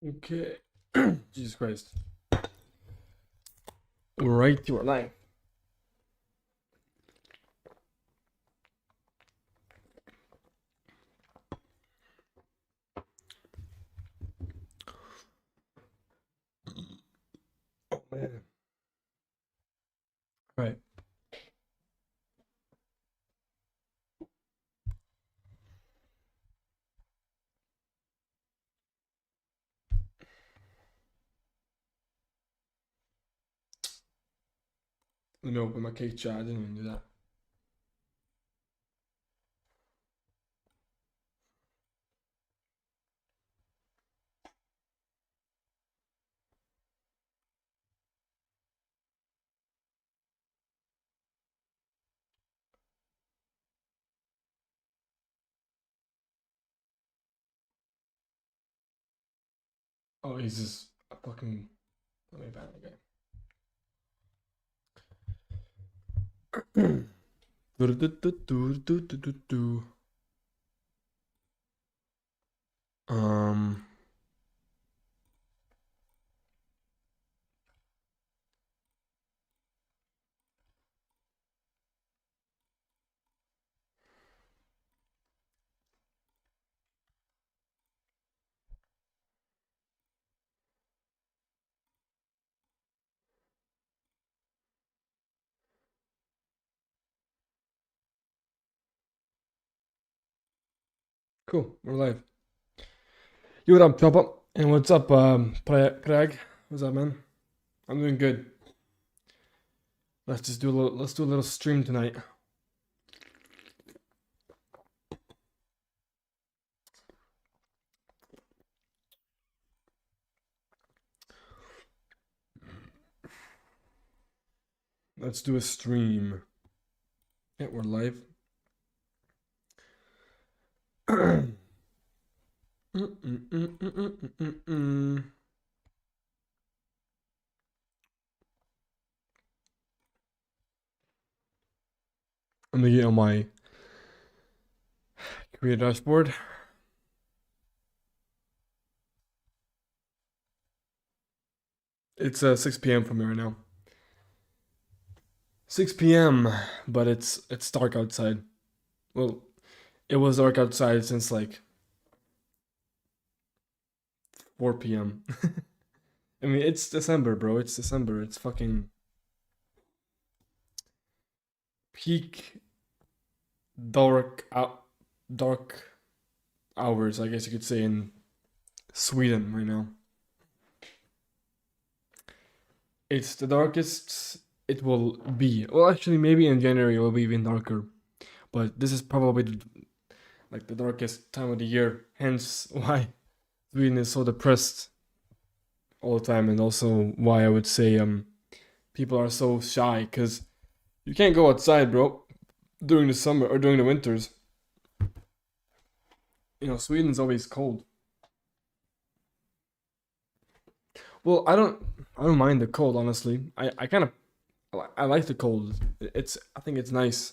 Okay. Jesus Christ. Right, you are live. Oh man. Right. Let me open my cake chat. I didn't even do that. Oh, he's just a fucking. Let me ban the guy. Um. Cool. We're live. Yo, what up, Chopper? And what's up, Craig? What's up, man? I'm doing good. Let's just do a little. Let's do a little stream tonight. Let's do a stream. Yeah, we're live. I'm gonna get on my career dashboard. It's 6 p.m. for me right now. 6 p.m. But it's dark outside. Well, it was dark outside since like 4 p.m. I mean, it's December, bro. It's December. It's fucking peak dark hours, I guess you could say, in Sweden right now. It's the darkest it will be. Well, actually, maybe in January it will be even darker. But this is probably like the darkest time of the year. Hence why Sweden is so depressed all the time, and also why I would say people are so shy, because you can't go outside, bro, during the summer or during the winters. You know, Sweden's always cold. Well, I don't mind the cold, honestly. I kind of I like the cold. I think it's nice.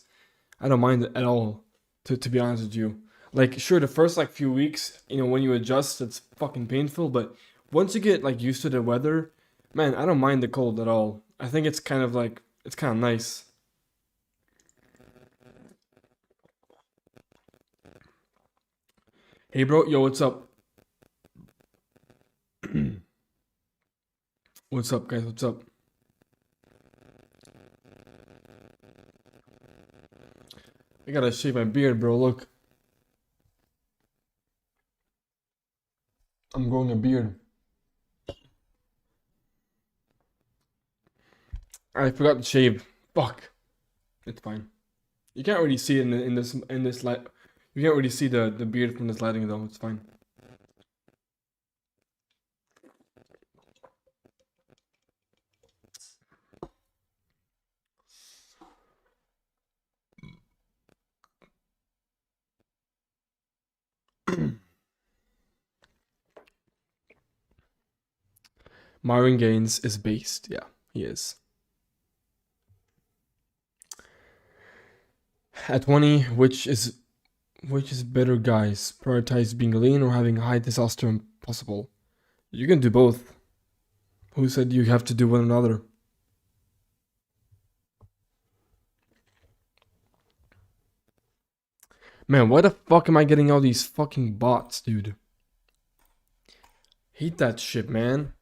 I don't mind it at all, to be honest with you. Like, sure, the first like few weeks, when you adjust, it's fucking painful, but once you get like used to the weather, man, I don't mind the cold at all. I think it's kind of like it's kind of nice. Hey, bro, yo, what's up? What's up, guys? What's up? I gotta shave my beard, bro. Look, I'm growing a beard. I forgot to shave. Fuck. It's fine. You can't really see it in this light. You can't really see the beard from this lighting though. It's fine. Marvin Gaines is based. Yeah, he is. At 20, which is better, guys? Prioritize being lean or having high testosterone possible? You can do both. Who said you have to do one another? Man, why the fuck am I getting all these fucking bots, dude? Hate that shit, man.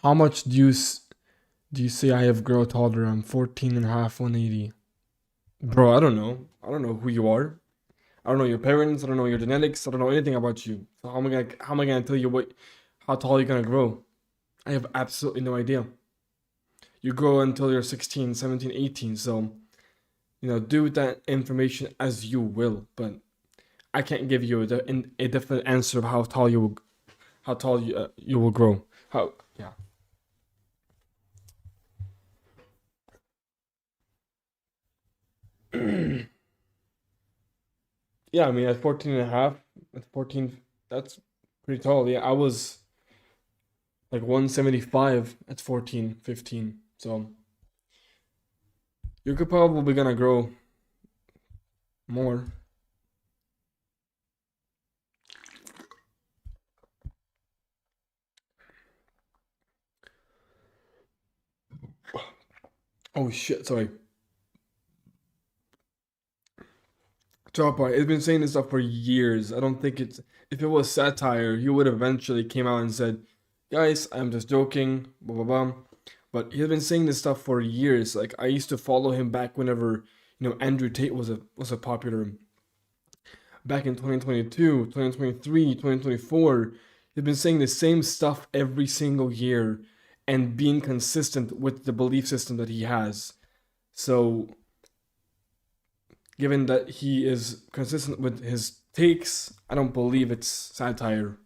How much do you say I have growth tolerance? I'm 14 and a half, 180. Bro, I don't know. I don't know who you are. I don't know your parents. I don't know your genetics. I don't know anything about you. So how am I gonna tell you how tall you're gonna grow? I have absolutely no idea. You grow until you're 16, 17, 18. So, do with that information as you will. But I can't give you a definite answer of how tall you will grow. How Yeah. Yeah, I mean at 14 and a half, at 14, that's pretty tall. Yeah, I was like 175 at 14, 15. So you could probably gonna grow more. Oh shit, sorry. Top part. It's been saying this stuff for years. I don't think it's if it was satire, he would eventually came out and said, "Guys, I'm just joking." Blah blah blah. But he's been saying this stuff for years. Like I used to follow him back whenever Andrew Tate was a popular back in 2022, 2023, 2024. He's been saying the same stuff every single year and being consistent with the belief system that he has. So given that he is consistent with his takes, I don't believe it's satire.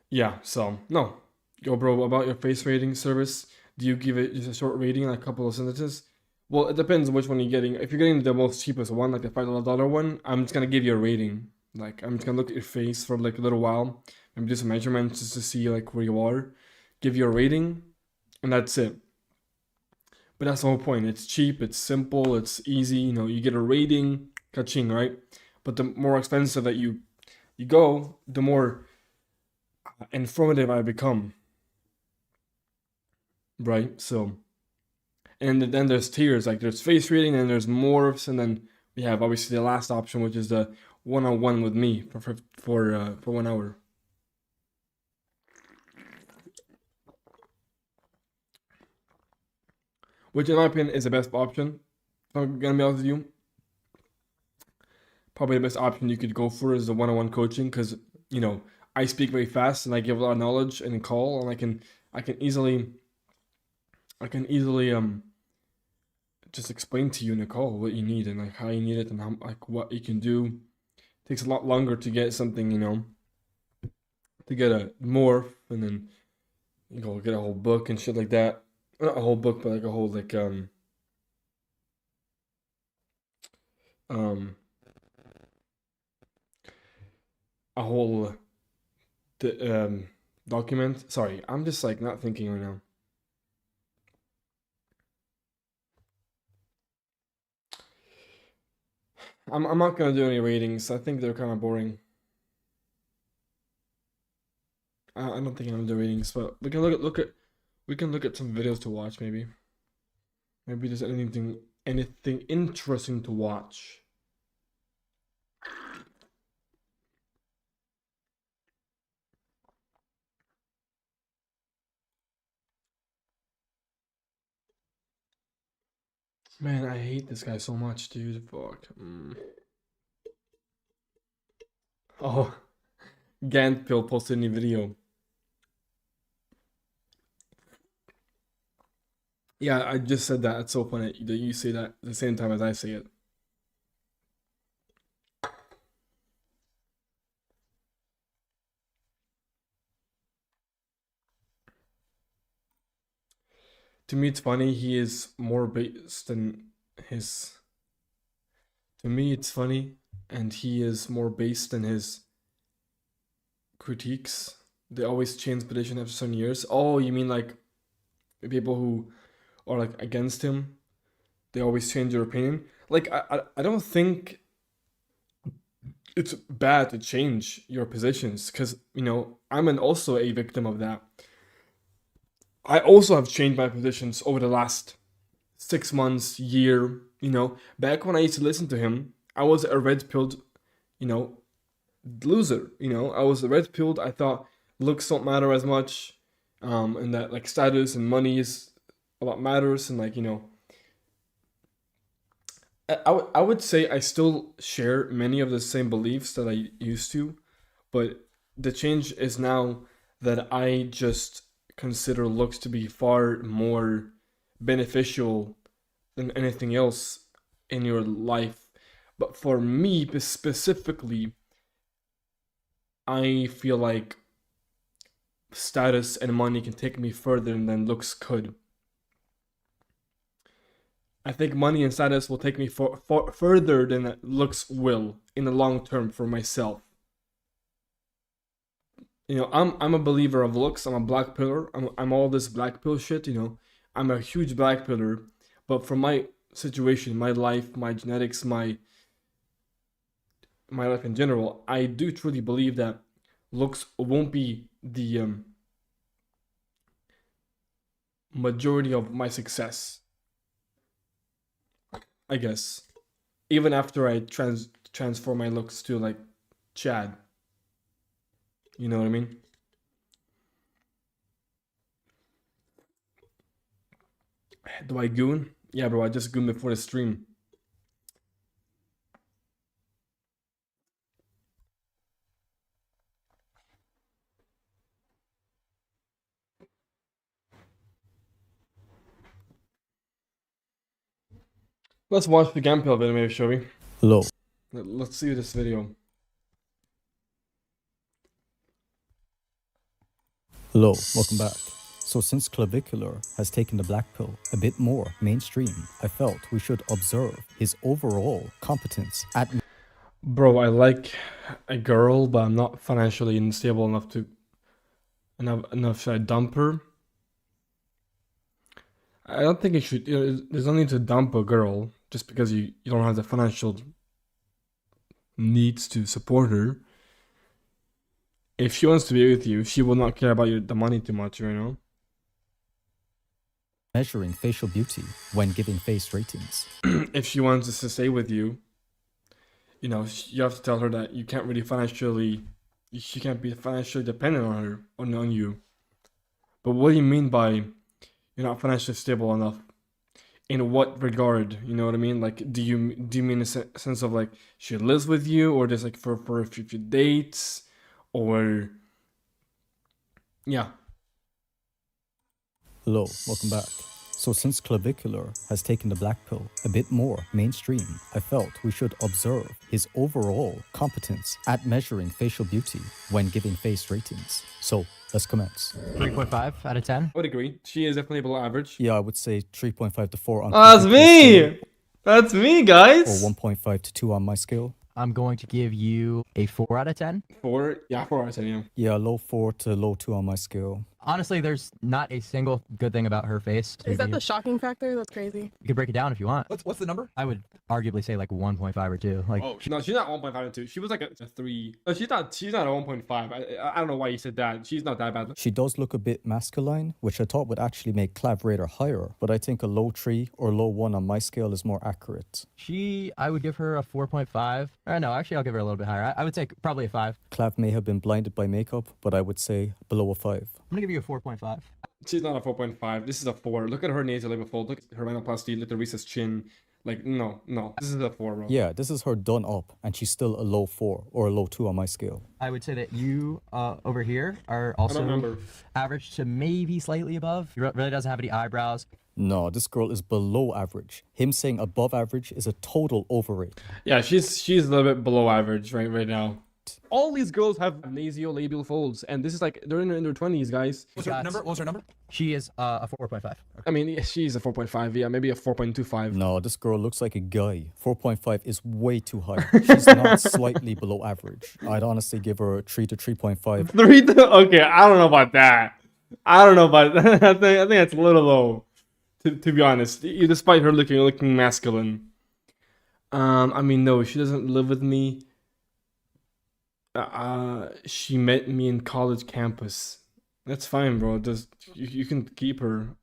Yeah, so no. Yo, bro, about your face rating service, do you give it just a short rating, like a couple of sentences? Well, it depends on which one you're getting. If you're getting the most cheapest one, like the $5 one, I'm just gonna give you a rating. Like I'm just gonna look at your face for like a little while, maybe do some measurements just to see like where you are, give you a rating, and that's it. But that's the whole point. It's cheap, it's simple, it's easy. You get a rating, kaching, right? But the more expensive that you go, the more informative I become, right? So, and then there's tiers, like there's face reading, and there's morphs, and then we have obviously the last option, which is the one-on-one with me for 1 hour. Which, in my opinion, is the best option. If I'm gonna be honest with you, probably the best option you could go for is the one-on-one coaching because you know I speak very fast and I give a lot of knowledge in a call, and I can easily just explain to you in a call what you need and like how you need it and how like what you can do. It takes a lot longer to get something, to get a morph and then you go get a whole book and shit like that. Not a whole book, but like a whole um a whole document. Sorry, I'm just like not thinking right now. I'm not gonna do any ratings. I think they're kind of boring. I don't think I'm gonna do ratings, but we can look at some videos to watch maybe. Maybe there's anything interesting to watch. Man, I hate this guy so much, dude. Fuck. Oh, Gantpill posted a new video. Yeah, I just said that. It's so funny that you say that at the same time as I say it. To me, it's funny. He is more based than his. To me, it's funny, and he is more based than his critiques. They always change position after some years. Oh, you mean like people who are like against him? They always change their opinion. Like I don't think it's bad to change your positions because, you know, also a victim of that. I also have changed my positions over the last 6 months, year. You know, back when I used to listen to him, I was a red pilled, you know, loser. You know, I was a red pilled. I thought looks don't matter as much, and that like status and money is a lot matters, and like, you know, I would say I still share many of the same beliefs that I used to, but the change is now that I just consider looks to be far more beneficial than anything else in your life. But for me specifically, I feel like status and money can take me further than looks could. I think money and status will take me further than looks will in the long term for myself. You know, I'm a believer of looks. I'm a black pillar. I'm all this black pill shit. You know, I'm a huge black pillar. But for my situation, my life, my genetics, my life in general, I do truly believe that looks won't be the majority of my success. I guess even after I transform my looks to like Chad. You know what I mean? Do I goon? Yeah, bro, I just gooned before the stream. Let's watch the gameplay video, maybe, shall we? Hello. Let's see this video. Hello, welcome back. So since Clavicular has taken the black pill a bit more mainstream, I felt we should observe his overall competence at... Bro, I like a girl, but I'm not financially unstable enough to enough to dump her. I don't think you should. You know, there's no need to dump a girl just because you don't have the financial needs to support her. If she wants to be with you, she will not care about the money too much, you know? Measuring facial beauty when giving face ratings. If she wants to stay with you, you know, you have to tell her that you can't really she can't be financially dependent on her, on you. But what do you mean by you're not financially stable enough? In what regard? You know what I mean? Like, do you mean a sense of like she lives with you, or just like for a few dates, or yeah. Hello, welcome back. So since Clavicular has taken the black pill a bit more mainstream, I felt we should observe his overall competence at measuring facial beauty when giving face ratings. So let's commence. 3.5 out of 10. I would agree. She is definitely below average. Yeah, I would say 3.5 to 4 on That's me! That's me, guys! Or 1.5 to 2 on my scale. I'm going to give you a 4 out of 10. 4? Yeah, 4 out of 10, yeah. Yeah, low 4 to low 2 on my scale. Honestly, there's not a single good thing about her face. Is that the shocking factor? That's crazy. You could break it down if you want. What's the number? I would arguably say like 1.5 or 2. Like, Oh, no, she's not 1.5 and 2. She was like a 3. No, she's not a 1.5. I don't know why you said that. She's not that bad. She does look a bit masculine, which I thought would actually make Clav rate her higher, but I think a low 3 or low 1 on my scale is more accurate. I would give her a 4.5. No, actually, I'll give her a little bit higher. I would say probably a 5. Clav may have been blinded by makeup, but I would say below a 5. I'm gonna give you a 4.5. She's not a 4.5. This is a 4. Look at her nasal label fold. Look at her rhinoplasty. Look at Reese's chin. Like, no. This is a 4, bro. Yeah, this is her done up, and she's still a low 4 or a low 2 on my scale. I would say that you over here are I don't also remember. average to maybe slightly above. He really doesn't have any eyebrows. No, this girl is below average. Him saying above average is a total overrate. Yeah, she's a little bit below average right now. All these girls have nasolabial folds, and this is like they're in their 20s, guys. What's her number? What was her number? She is a 4.5. I mean, she's a 4.5, yeah, maybe a 4.25. No, this girl looks like a guy. 4.5 is way too high. She's not slightly below average. I'd honestly give her a 3 to 3.5. 3 to, okay, I don't know about that. I don't know about that. I think that's a little low, to be honest. Despite her looking masculine. I mean, no, she doesn't live with me. She met me in college campus. That's fine, bro. Just you can keep her.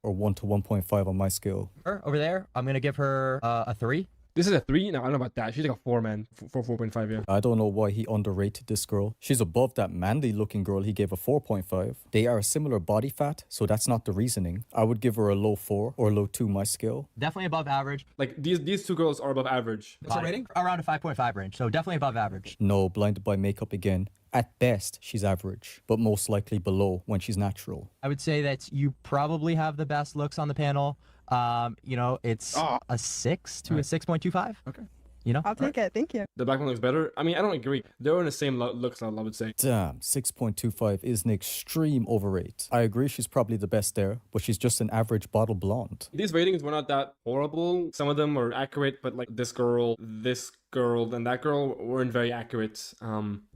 Or 1 to 1.5 on my scale. Her over there, I'm gonna give her a 3. This is a 3? No, I don't know about that. She's like a 4, man. 4.5, yeah. I don't know why he underrated this girl. She's above that manly looking girl he gave a 4.5. They are a similar body fat, so that's not the reasoning. I would give her a low 4 or low 2 my scale. Definitely above average. Like these two girls are above average. What's the rating? Around a 5.5 range, so definitely above average. No, blinded by makeup again. At best, she's average, but most likely below when she's natural. I would say that you probably have the best looks on the panel. You know, it's a 6 to a 6.25. Okay. You know? I'll take it. Thank you. The black one looks better. I mean, I don't agree. They're in the same looks level, I would say. Damn, 6.25 is an extreme overrate. I agree she's probably the best there, but she's just an average bottle blonde. These ratings were not that horrible. Some of them were accurate, but like this girl, and that girl weren't very accurate.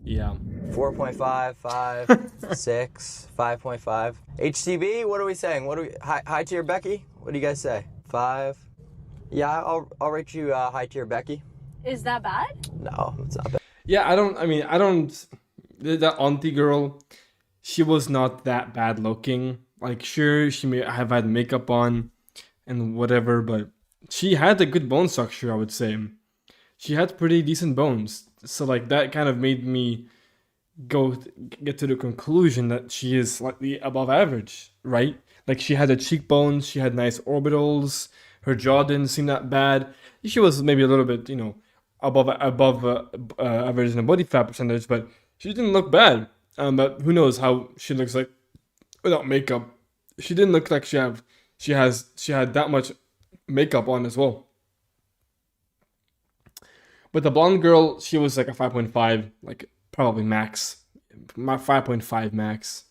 Yeah. 4.5, 5, 6, 5.5. HTB, what are we saying? What do we high tier Becky? What do you guys say? 5. Yeah, I'll rate you high tier Becky. Is that bad? No, it's not bad. Yeah, I don't. That auntie girl, she was not that bad looking. Like, sure, she may have had makeup on and whatever, but she had a good bone structure, I would say. She had pretty decent bones. So, like, that kind of made me get to the conclusion that she is slightly above average, right? Like, she had the cheekbones, she had nice orbitals, her jaw didn't seem that bad. She was maybe a little bit, above average in the body fat percentage, but she didn't look bad. But who knows how she looks like without makeup. She didn't look like she had that much makeup on as well. But the blonde girl, she was like a 5.5, like probably max. 5.5 max.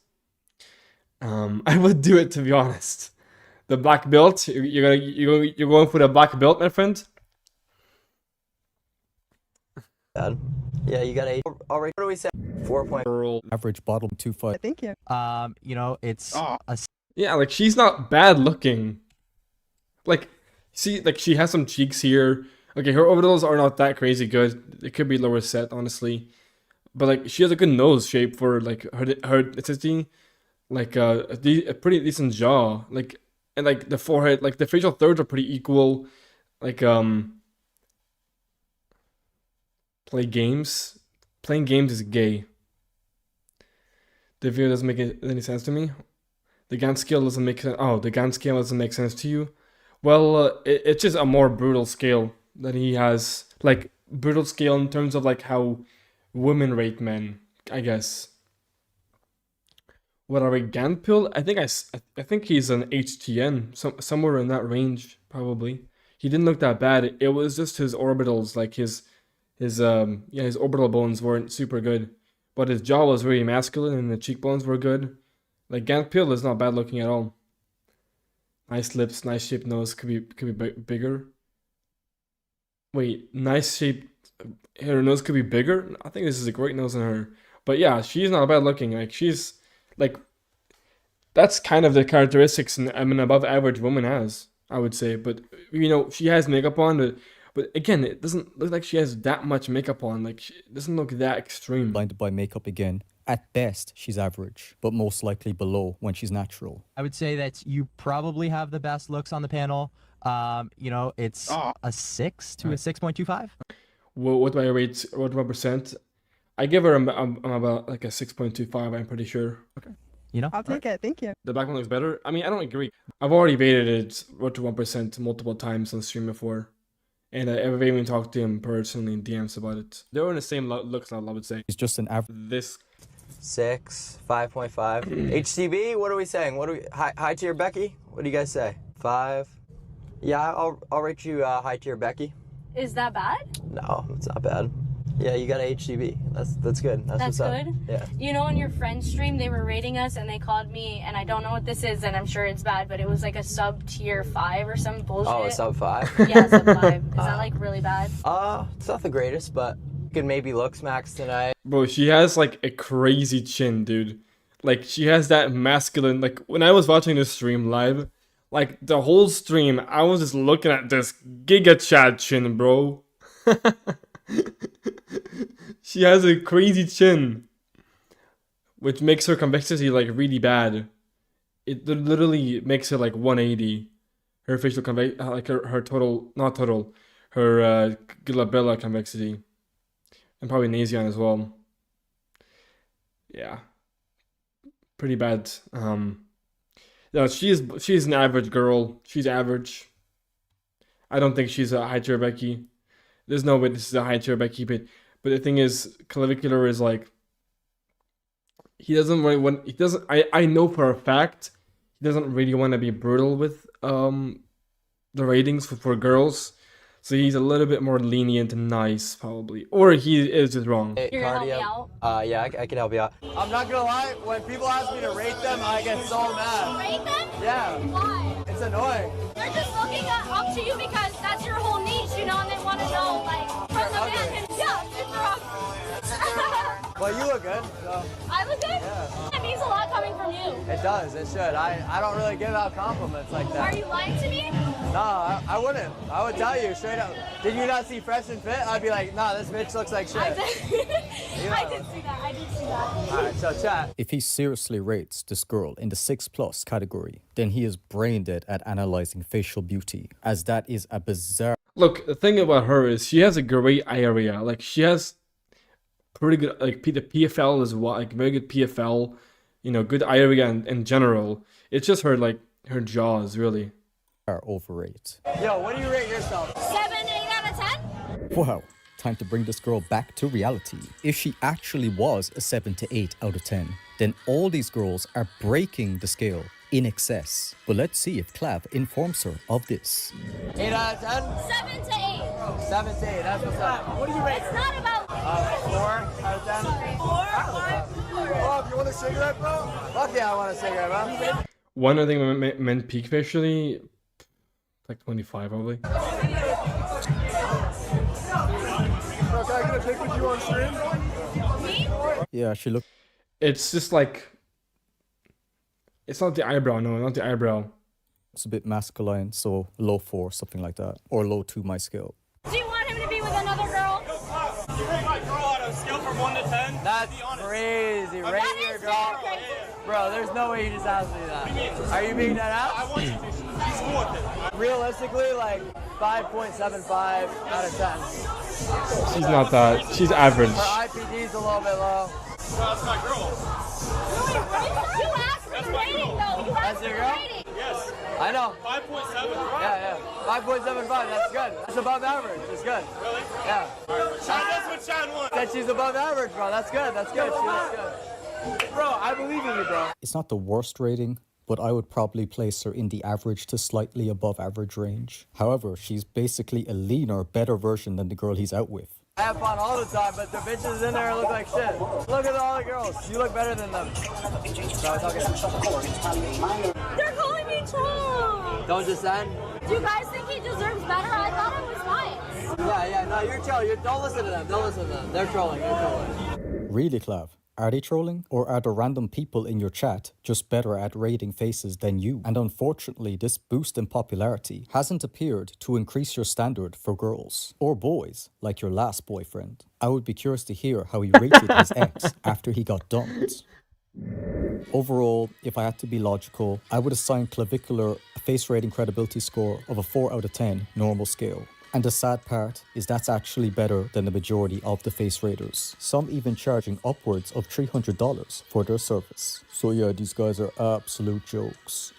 I would do it, to be honest. The black belt, you're going for the black belt, my friend? Bad. Yeah, you got 8. All right, what do we say? 4. Girl. Average bottle 2.5. Thank you. You know, it's a Yeah, like she's not bad looking. Like, see, like she has some cheeks here. Okay, her orbitals are not that crazy good. It could be lower set, honestly. But like, she has a good nose shape for like her ethnicity. Like a pretty decent jaw. Like, and like the forehead, like the facial thirds are pretty equal. Like play games. Playing games is gay. The video doesn't make any sense to me. The Gantt scale doesn't make sense. Oh, the Gantt scale doesn't make sense to you. Well, it's just a more brutal scale that he has. Like brutal scale in terms of like how women rate men, I guess. What are we, Gantt pill? I think he's an HTN, somewhere in that range probably. He didn't look that bad. It was just his orbitals, like his orbital bones weren't super good, but his jaw was really masculine and the cheekbones were good. Like Gantt pill is not bad looking at all. Nice lips, nice shaped nose. Could be bigger. Wait, nice shaped. Her nose could be bigger. I think this is a great nose on her. But yeah, she's not bad looking. Like she's like, that's kind of the characteristics an above average woman has, I would say. But she has makeup on, but again, it doesn't look like she has that much makeup on. Like, it doesn't look that extreme. Blinded by makeup again. At best, she's average, but most likely below when she's natural. I would say that you probably have the best looks on the panel. You know, it's a 6 to a 6.25. What do I rate? What percent? I give her about like a 6.25. I'm pretty sure. Okay. You know, I'll take it. Thank you. The black one looks better. I mean, I don't agree. I've already rated it 1% multiple times on stream before. And I've even talked to him personally in DMs about it. They were in the same looks level, I would say. He's just an average. This 6, 5.5. HTB, what are we saying? What do we high tier Becky? What do you guys say? 5. Yeah, I'll rate you high tier Becky. Is that bad? No, it's not bad. Yeah, you got a HTB. That's good. That's what's good. up. Yeah. You know, on your friend's stream, they were rating us and they called me, and I don't know what this is, and I'm sure it's bad, but it was like a sub tier 5 or some bullshit. Oh, a sub 5? Yeah, sub 5. Is that like really bad? It's not the greatest, but you could maybe Looksmaxx tonight. bro, she has like a crazy chin, dude. Like she has that masculine. Like when I was watching this stream live, like the whole stream, I was just looking at this Giga Chad chin, bro. She has a crazy chin, which makes her convexity like really bad. It literally makes it like 180. Her facial like her total, not total, her glabella convexity, and probably Nasion as well. Yeah, pretty bad. No, she's an average girl. She's average. I don't think she's a high tier Becky. There's no way this is a high tier Becky, but the thing is, Clavicular is like, he doesn't really want. He doesn't. I know for a fact he doesn't really want to be brutal with the ratings for girls. So he's a little bit more lenient and nice, probably, or he is just wrong. Hey, You're gonna help me out? Yeah, I can help you out. I'm not gonna lie, when people ask me to rate them, I get so mad. Rate them? Yeah. Why? It's annoying. They're just looking up to you because that's your whole niche, you know, and they want to know, like, from the man himself, if you're ugly. Well, you look good, so. I look good? Yeah. It means a lot coming from you. It does, it should. I don't really give out compliments like that. Are you lying to me? No, I wouldn't. I would tell you straight up. Did you not see Fresh and Fit? I'd be like, nah, this bitch looks like shit. I did. I did see that. I did see that. Alright, so chat. If he seriously rates this girl in the 6+ category, then he is brain dead at analyzing facial beauty, as that is a bizarre. Look, the thing about her is she has a great area. Like, she has pretty good, like, the PFL is like very good PFL, you know, good area in general. It's just her, like, her jaws, really. Overrate. Yo, what do you rate yourself? 7, 8 out of 10? Wow, time to bring this girl back to reality. If she actually was a 7 to 8 out of 10, then all these girls are breaking the scale in excess. But let's see if Clav informs her of this. 8 out of 10? 7 to 8. 7 to 8, that's what's up. What do you rate? It's not about 4 out of 10? 4, 5, 4. Oh, you want a cigarette, bro? Fuck yeah, I want a cigarette, bro. One, I think men peak facially, like 25 probably. Bro, can I get a pic with you on stream? Me? Yeah, she looked. It's just like, it's not the eyebrow, no, not the eyebrow. It's a bit masculine, so low 4, something like that, or low 2 my scale. Do you want him to be with another girl? You rate my girl on a scale from 1 to 10? That's crazy. Rate That your is girl. very crazy. Bro, there's no way you just asked me that. Are you being that I out? want you to. He's cool with it. Realistically, like 5.75 out of 10. She's not that, she's average. Her IPD's a little bit low. Bro, that's my girl. You asked for the rating, though. You That's asked for your the girl? rating. Yes. I know. 5.7. Yeah. 5.75. That's good. That's above average. It's good. Really? Yeah. That's what Chad wants. Said she's above average, bro. That's good. That's good. She looks good. Bro, I believe in you, bro. It's not the worst rating, but I would probably place her in the average to slightly above average range. However, she's basically a leaner, better version than the girl he's out with. I have fun all the time, but the bitches in there look like shit. Look at all the girls. You look better than them. So it's okay. They're calling me troll. Don't just send. Do you guys think he deserves better? I thought it was nice. Yeah. No, you're troll. Don't listen to them. Don't listen to them. They're trolling. You're trolling. Really, Clav? Are they trolling? Or are the random people in your chat just better at rating faces than you? And unfortunately, this boost in popularity hasn't appeared to increase your standard for girls. Or boys, like your last boyfriend. I would be curious to hear how he rated his ex after he got dumped. Overall, if I had to be logical, I would assign Clavicular a face rating credibility score of a 4 out of 10 normal scale. And the sad part is that's actually better than the majority of the face raters. Some even charging upwards of $300 for their service. So yeah, these guys are absolute jokes.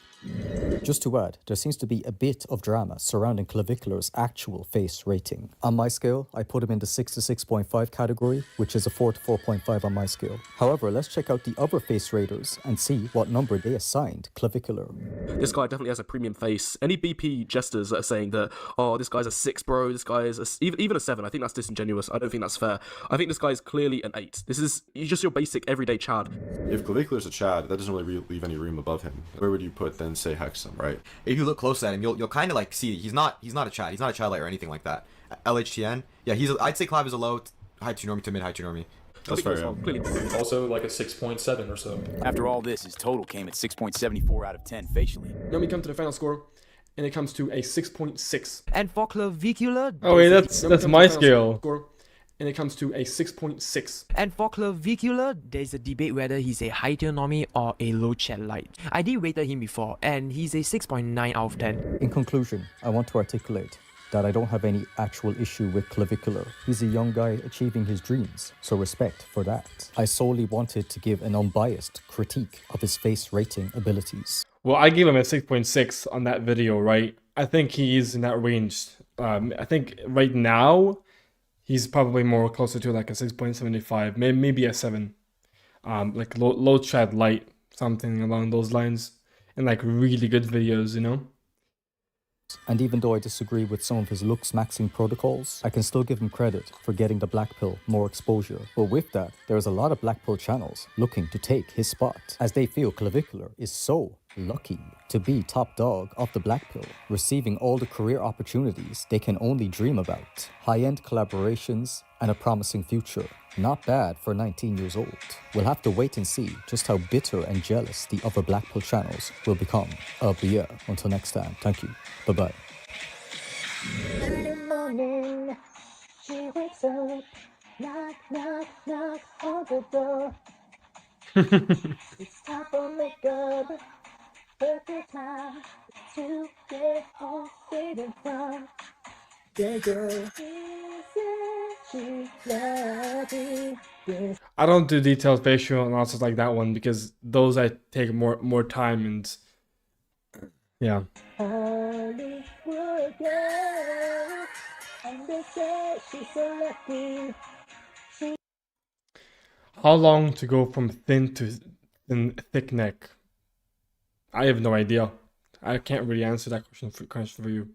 Just to add, there seems to be a bit of drama surrounding Clavicular's actual face rating. On my scale, I put him in the 6 to 6.5 category, which is a 4 to 4.5 on my scale. However, let's check out the other face raters and see what number they assigned Clavicular. This guy definitely has a premium face. Any BP jesters that are saying that, oh, this guy's a 6, bro, this guy is even a 7, I think that's disingenuous. I don't think that's fair. I think this guy is clearly an 8. He's just your basic everyday Chad. If Clavicular's a Chad, that doesn't really leave any room above him. Where would you put then, say, Hexam, right? If you look close at him, you'll kind of like see he's not a Chad. He's not a Chad light or anything like that. LHTN, yeah, I'd say Clav is a low high to normie to mid high to normie. That's fair. Yeah. Also like a 6.7 or so. After all this, his total came at 6.74 out of 10 facially. Then we come to the final score, and it comes to a 6.6. And for Clavicular... Oh wait, that's my scale. Score, and it comes to a 6.6. And for Clavicular, there's a debate whether he's a high tier normie or a low chat light. I did rated him before, and he's a 6.9 out of 10. In conclusion, I want to articulate that I don't have any actual issue with Clavicular. He's a young guy achieving his dreams, so respect for that. I solely wanted to give an unbiased critique of his face rating abilities. Well, I gave him a 6.6 on that video, right? I think he is in that range. I think right now, he's probably more closer to like a 6.75, maybe a 7. Like low chat light, something along those lines. And like really good videos, you know? And even though I disagree with some of his Looksmaxxing protocols, I can still give him credit for getting the black pill more exposure. But with that, there's a lot of black pill channels looking to take his spot, as they feel Clavicular is so lucky to be top dog of the black pill, receiving all the career opportunities they can only dream about. High-end collaborations and a promising future. Not bad for 19 years old. We'll have to wait and see just how bitter and jealous the other black pill channels will become. But yeah, until next time, thank you. Bye-bye. Early morning, she wakes up, knock, knock, knock on the door. It's time for makeup, perfect time to get home waiting from. Yeah, girl, she loves me. I don't do detailed facial analysis like that one because those I take more time and yeah. Hollywood girl, and they say she's so lucky. How long to go from thin to thick neck? I have no idea. I can't really answer that question for you.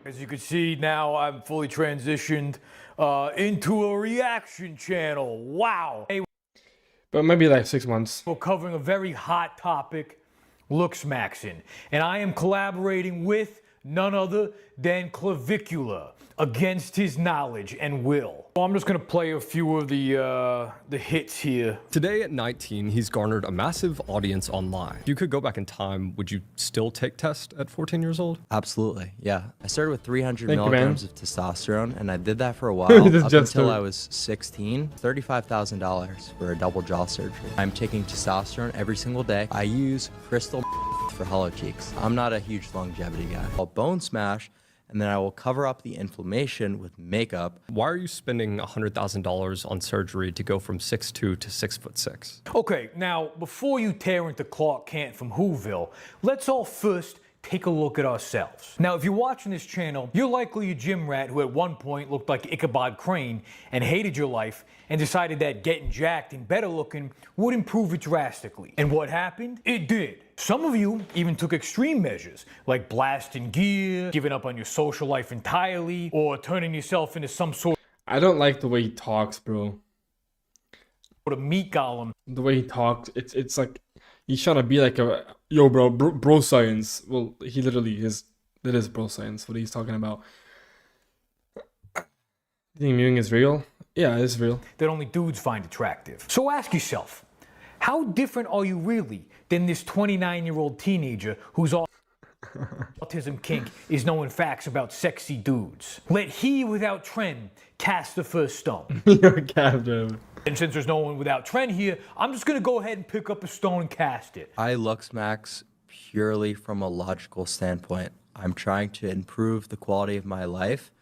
As you can see now, I'm fully transitioned into a reaction channel. Wow. Hey, But maybe like 6 months. we're covering a very hot topic, Looksmaxxing. And I am collaborating with none other than Clavicular against his knowledge and will. So I'm just gonna play a few of the hits here. Today at 19, he's garnered a massive audience online. If you could go back in time, would you still take test at 14 years old? Absolutely, yeah. I started with 300 Thank you, milligrams man. of testosterone, and I did that for a while, This up just until started. I was 16. $35,000 for a double jaw surgery. I'm taking testosterone every single day. I use crystal for hollow cheeks. I'm not a huge longevity guy. I'll bone smash, and then I will cover up the inflammation with makeup. Why are you spending $100,000 on surgery to go from 6'2" to 6'6"? Okay, now before you tear into Clark Kent from Whoville, let's all first take a look at ourselves. Now, if you're watching this channel, you're likely a gym rat who at one point looked like Ichabod Crane and hated your life and decided that getting jacked and better looking would improve it drastically. And what happened? It did. Some of you even took extreme measures, like blasting gear, giving up on your social life entirely, or turning yourself into some sort I don't like the way he talks, bro. of meat golem. The way he talks, it's like he's trying to be like a yo, bro science. Well, he literally is. That is bro science. What he's talking about. You think Mewing is real? Yeah, it's real. That only dudes find attractive. So ask yourself, how different are you really than this 29-year-old teenager whose autism kink is knowing facts about sexy dudes? Let he without trend cast the first stone. You're a cab driver. And since there's no one without trend here, I'm just gonna go ahead and pick up a stone and cast it. I Looksmax purely from a logical standpoint. I'm trying to improve the quality of my life,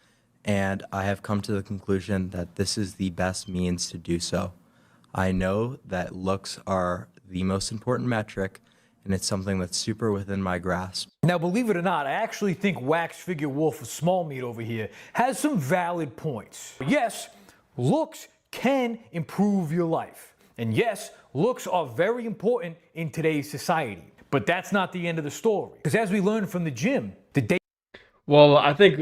and I have come to the conclusion that this is the best means to do so. I know that looks are the most important metric, and it's something that's super within my grasp. Now, believe it or not, I actually think Wax Figure Wolf of Small Meat over here has some valid points. Yes, looks can improve your life. And yes, looks are very important in today's society. But that's not the end of the story. Because as we learned from the gym, the day... Well, I think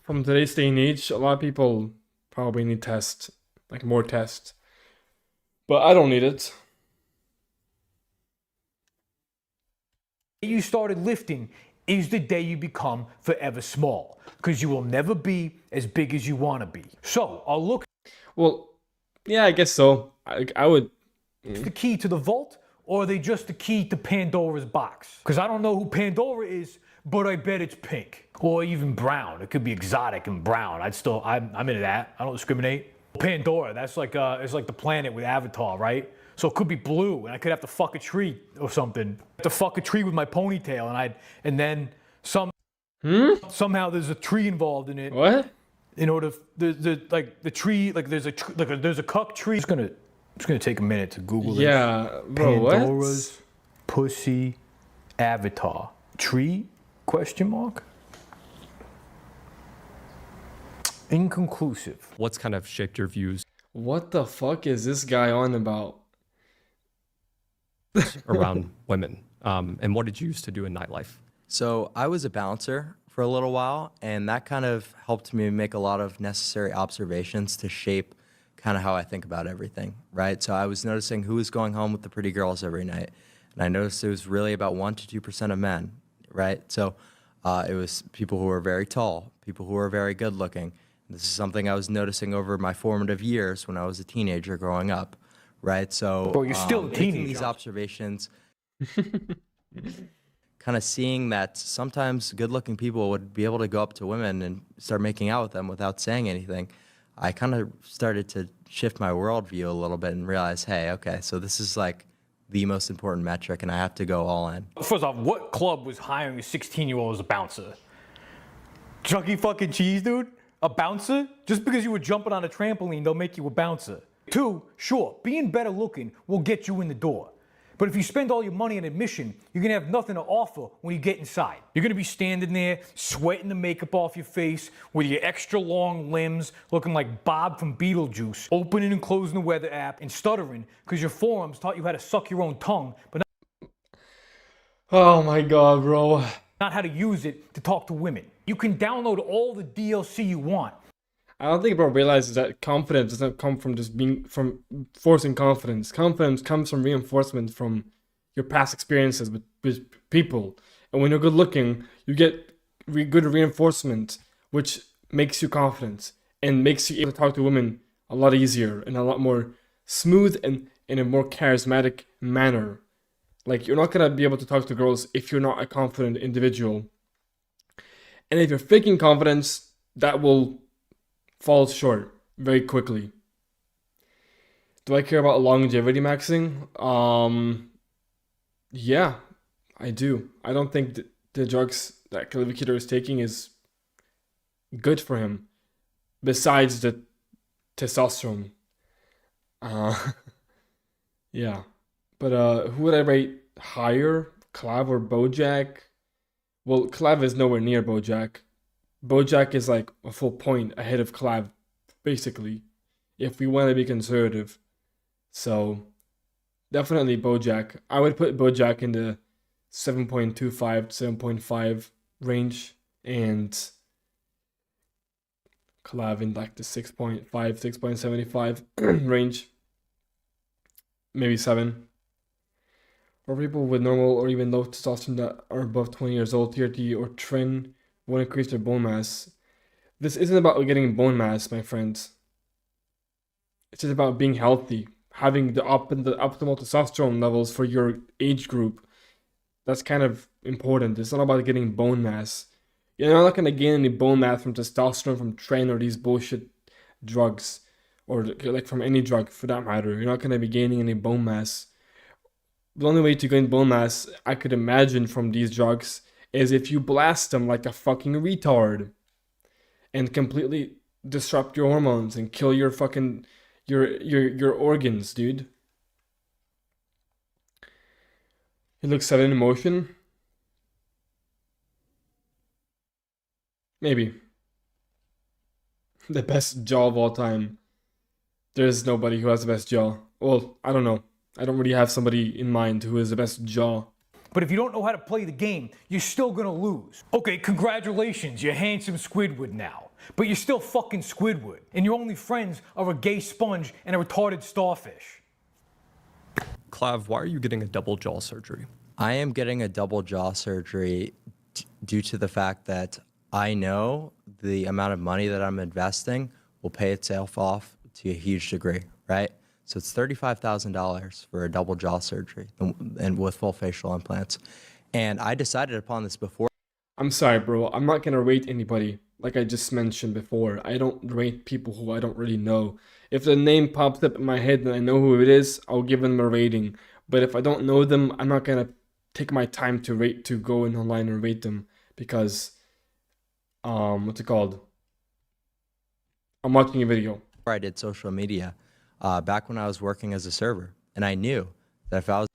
from today's day and age, a lot of people probably need tests, like more tests. But I don't need it. you started lifting is the day you become forever small, because you will never be as big as you want to be. So I'll look. Well, yeah, I guess so. I would. The key to the vault, or are they just the key to Pandora's box? Because I don't know who Pandora is, but I bet it's pink. Or even brown. It could be exotic and brown. I'm into that. I don't discriminate. Pandora, that's like it's like the planet with Avatar, right? So it could be blue, and I could have to fuck a tree or something. To fuck a tree with my ponytail, and then somehow there's a tree involved in it. What? In order, like the tree, like there's a cuck tree. It's gonna take a minute to Google this. Yeah, bro. Pandora's pussy avatar tree? Question mark. Inconclusive. What's kind of shaped your views What the fuck is this guy on about? around women? And what did you used to do in nightlife? So I was a bouncer for a little while, and that kind of helped me make a lot of necessary observations to shape kind of how I think about everything, right? So I was noticing who was going home with the pretty girls every night, and I noticed it was really about 1 to 2% of men, right? So it was people who were very tall, people who were very good looking. This is something I was noticing over my formative years when I was a teenager growing up, right? So Bro, you're still a making teenager. these observations, kind of seeing that sometimes good-looking people would be able to go up to women and start making out with them without saying anything. I kind of started to shift my worldview a little bit and realize, hey, okay, so this is like the most important metric, and I have to go all in. First off, what club was hiring a 16-year-old as a bouncer? Chuck E. fucking Cheese, dude? A bouncer? Just because you were jumping on a trampoline, they'll make you a bouncer. 2, sure, being better looking will get you in the door. But if you spend all your money on admission, you're gonna have nothing to offer when you get inside. You're gonna be standing there, sweating the makeup off your face, with your extra long limbs, looking like Bob from Beetlejuice, opening and closing the weather app, and stuttering, because your forums taught you how to suck your own tongue, but Oh my god, bro. not how to use it to talk to women. You can download all the DLC you want. I don't think bro realizes that confidence doesn't come from just from forcing confidence. Confidence comes from reinforcement from your past experiences with people. And when you're good looking, you get good reinforcement, which makes you confident and makes you able to talk to women a lot easier and a lot more smooth and in a more charismatic manner. Like, you're not gonna be able to talk to girls if you're not a confident individual. And if you're faking confidence, that will fall short very quickly. Do I care about longevity maxing? Yeah, I do. I don't think the drugs that Clavicular is taking is good for him, besides the testosterone. Yeah. But who would I rate higher? Clav or Bojack? Well, Clav is nowhere near Bojack. Bojack is like a full point ahead of Clav, basically, if we want to be conservative. So, definitely Bojack. I would put Bojack in the 7.25 to 7.5 range, and Clav in like the 6.5, 6.75 range. Maybe 7. For people with normal or even low testosterone that are above 20 years old, TRT or trin, want to increase their bone mass. This isn't about getting bone mass, my friends. It's just about being healthy, having the optimal testosterone levels for your age group. That's kind of important. It's not about getting bone mass. You're not going to gain any bone mass from testosterone, from tren, or these bullshit drugs, or like from any drug for that matter. You're not going to be gaining any bone mass. The only way to gain bone mass, I could imagine, from these drugs is if you blast them like a fucking retard and completely disrupt your hormones and kill your fucking your organs, dude. He looks 7 in motion. Maybe. The best jaw of all time. There's nobody who has the best jaw. Well, I don't know. I don't really have somebody in mind who has the best jaw. But if you don't know how to play the game, you're still gonna lose. Okay, congratulations, you're handsome Squidward now. But you're still fucking Squidward. And your only friends are a gay sponge and a retarded starfish. Clav, why are you getting a double jaw surgery? I am getting a double jaw surgery due to the fact that I know the amount of money that I'm investing will pay itself off to a huge degree, right? So it's $35,000 for a double jaw surgery and with full facial implants. And I decided upon this before. I'm sorry, bro. I'm not gonna rate anybody. Like I just mentioned before, I don't rate people who I don't really know. If the name pops up in my head and I know who it is, I'll give them a rating. But if I don't know them, I'm not gonna take my time to go in online and rate them because what's it called? I'm watching a video. I did social media back when I was working as a server, and I knew that if I was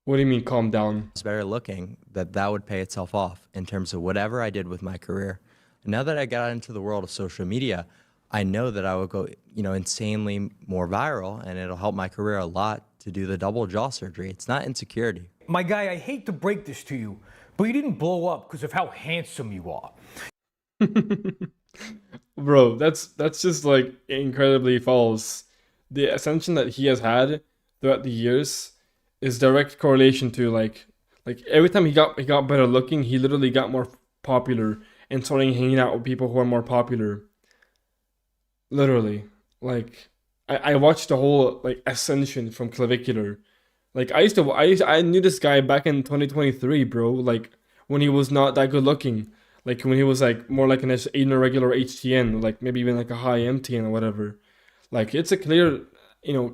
What do you mean calm down? better looking, that would pay itself off in terms of whatever I did with my career. And now that I got into the world of social media, I know that I would go, insanely more viral, and it'll help my career a lot to do the double jaw surgery. It's not insecurity. My guy, I hate to break this to you, but you didn't blow up because of how handsome you are. Bro, that's just like incredibly false. The ascension that he has had throughout the years is direct correlation to like every time he got better looking, he literally got more popular and starting hanging out with people who are more popular. Literally. Like I watched the whole like ascension from clavicular. Like I knew this guy back in 2023, bro, like when he was not that good looking. Like when he was like more like in a regular HTN, like maybe even like a high MTN or whatever. Like it's a clear,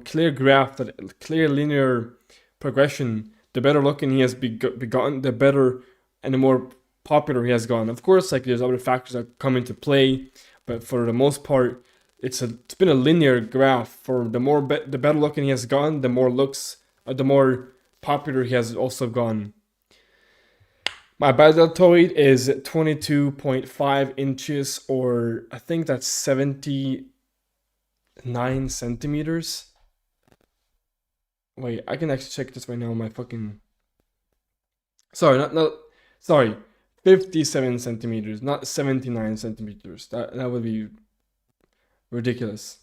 clear graph, that clear linear progression. The better looking he has begotten, the better and the more popular he has gone. Of course, like there's other factors that come into play, but for the most part, it's been a linear graph. For the better looking he has gone, the more popular he has also gone. My deltoid is 22.5 inches, or I think that's 79 centimeters. Wait, I can actually check this right now on my fucking... Sorry, 57 centimeters, not 79 centimeters. That would be ridiculous.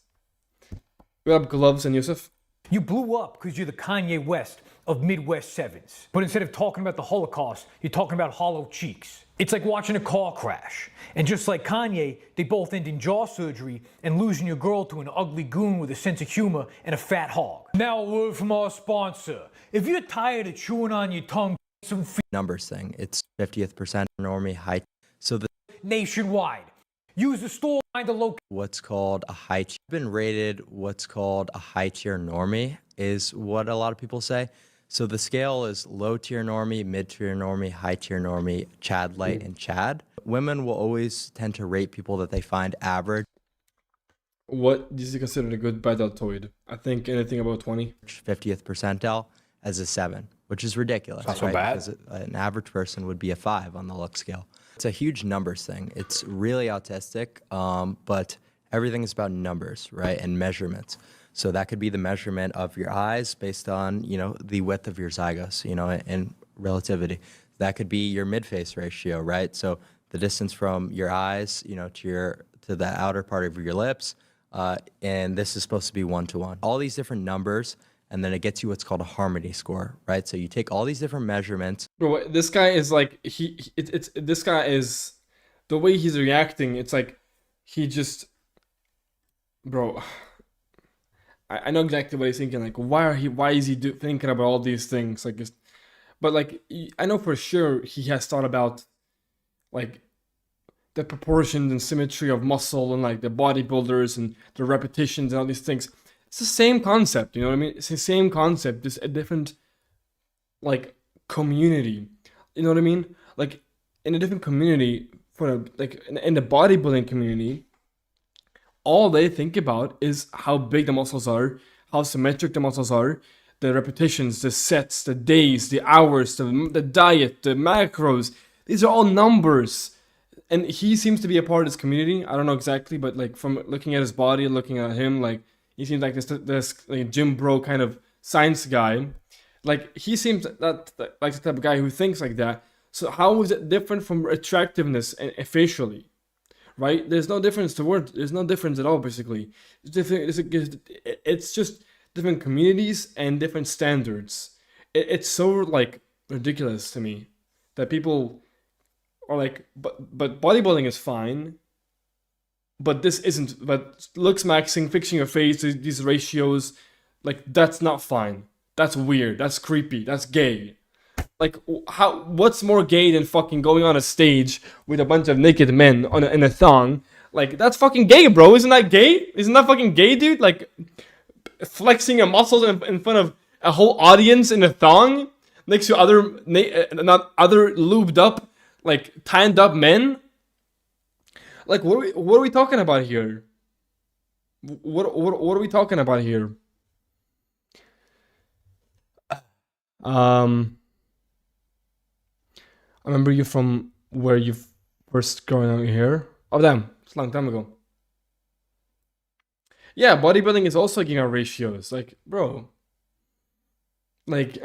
We have gloves and Yusuf. You blew up because you're the Kanye West of Midwest Sevens. But instead of talking about the Holocaust, you're talking about hollow cheeks. It's like watching a car crash. And just like Kanye, they both end in jaw surgery and losing your girl to an ugly goon with a sense of humor and a fat hog. Now a word from our sponsor. If you're tired of chewing on your tongue, some Numbers thing. It's 50th percent normie height. So the nationwide. Use the store find the location. What's called a high tier. Been rated what's called a high tier normie is what a lot of people say. So the scale is low tier normie, mid tier normie, high tier normie, Chad light, and Chad. Women will always tend to rate people that they find average. What is considered a good deltoid? I think anything about 20. 50th percentile as a 7, which is ridiculous. Not so bad. Because an average person would be a 5 on the look scale. It's a huge numbers thing. It's really autistic, but everything is about numbers, right, and measurements. So that could be the measurement of your eyes based on, the width of your zygos, and relativity. That could be your mid-face ratio, right? So the distance from your eyes, to the outer part of your lips, and this is supposed to be 1-to-1. All these different numbers, and then it gets you what's called a harmony score, right? So you take all these different measurements. Bro, this guy is like this guy is the way he's reacting. It's like he just, bro. I know exactly what he's thinking. Like, why is he thinking about all these things? Like, but like, I know for sure he has thought about like the proportions and symmetry of muscle and like the bodybuilders and the repetitions and all these things. It's the same concept, you know what I mean? It's the same concept, just a different like community. You know what I mean? Like in a different community, in the bodybuilding community, all they think about is how big the muscles are, how symmetric the muscles are, the repetitions, the sets, the days, the hours, the diet, the macros. These are all numbers. And he seems to be a part of this community. I don't know exactly, but like from looking at his body, looking at him, like he seems like this like gym bro kind of science guy. Like he seems like the type of guy who thinks like that. So how is it different from attractiveness and facially? Right? There's no difference there's no difference at all, basically. It's different. It's just different communities and different standards. It's so like ridiculous to me that people are like, but bodybuilding is fine, but this isn't. But Looksmaxxing, fixing your face, these ratios, like that's not fine. That's weird. That's creepy. That's gay. Like, how? What's more gay than fucking going on a stage with a bunch of naked men in a thong? Like, that's fucking gay, bro. Isn't that gay? Isn't that fucking gay, dude? Like, flexing your muscles in front of a whole audience in a thong next to not other lubed up, like tanned up men. Like, what are we talking about here? What are we talking about here? I remember you from where you first growing out here. Oh damn, it's a long time ago. Yeah, bodybuilding is also getting our ratios. Like, bro. Like,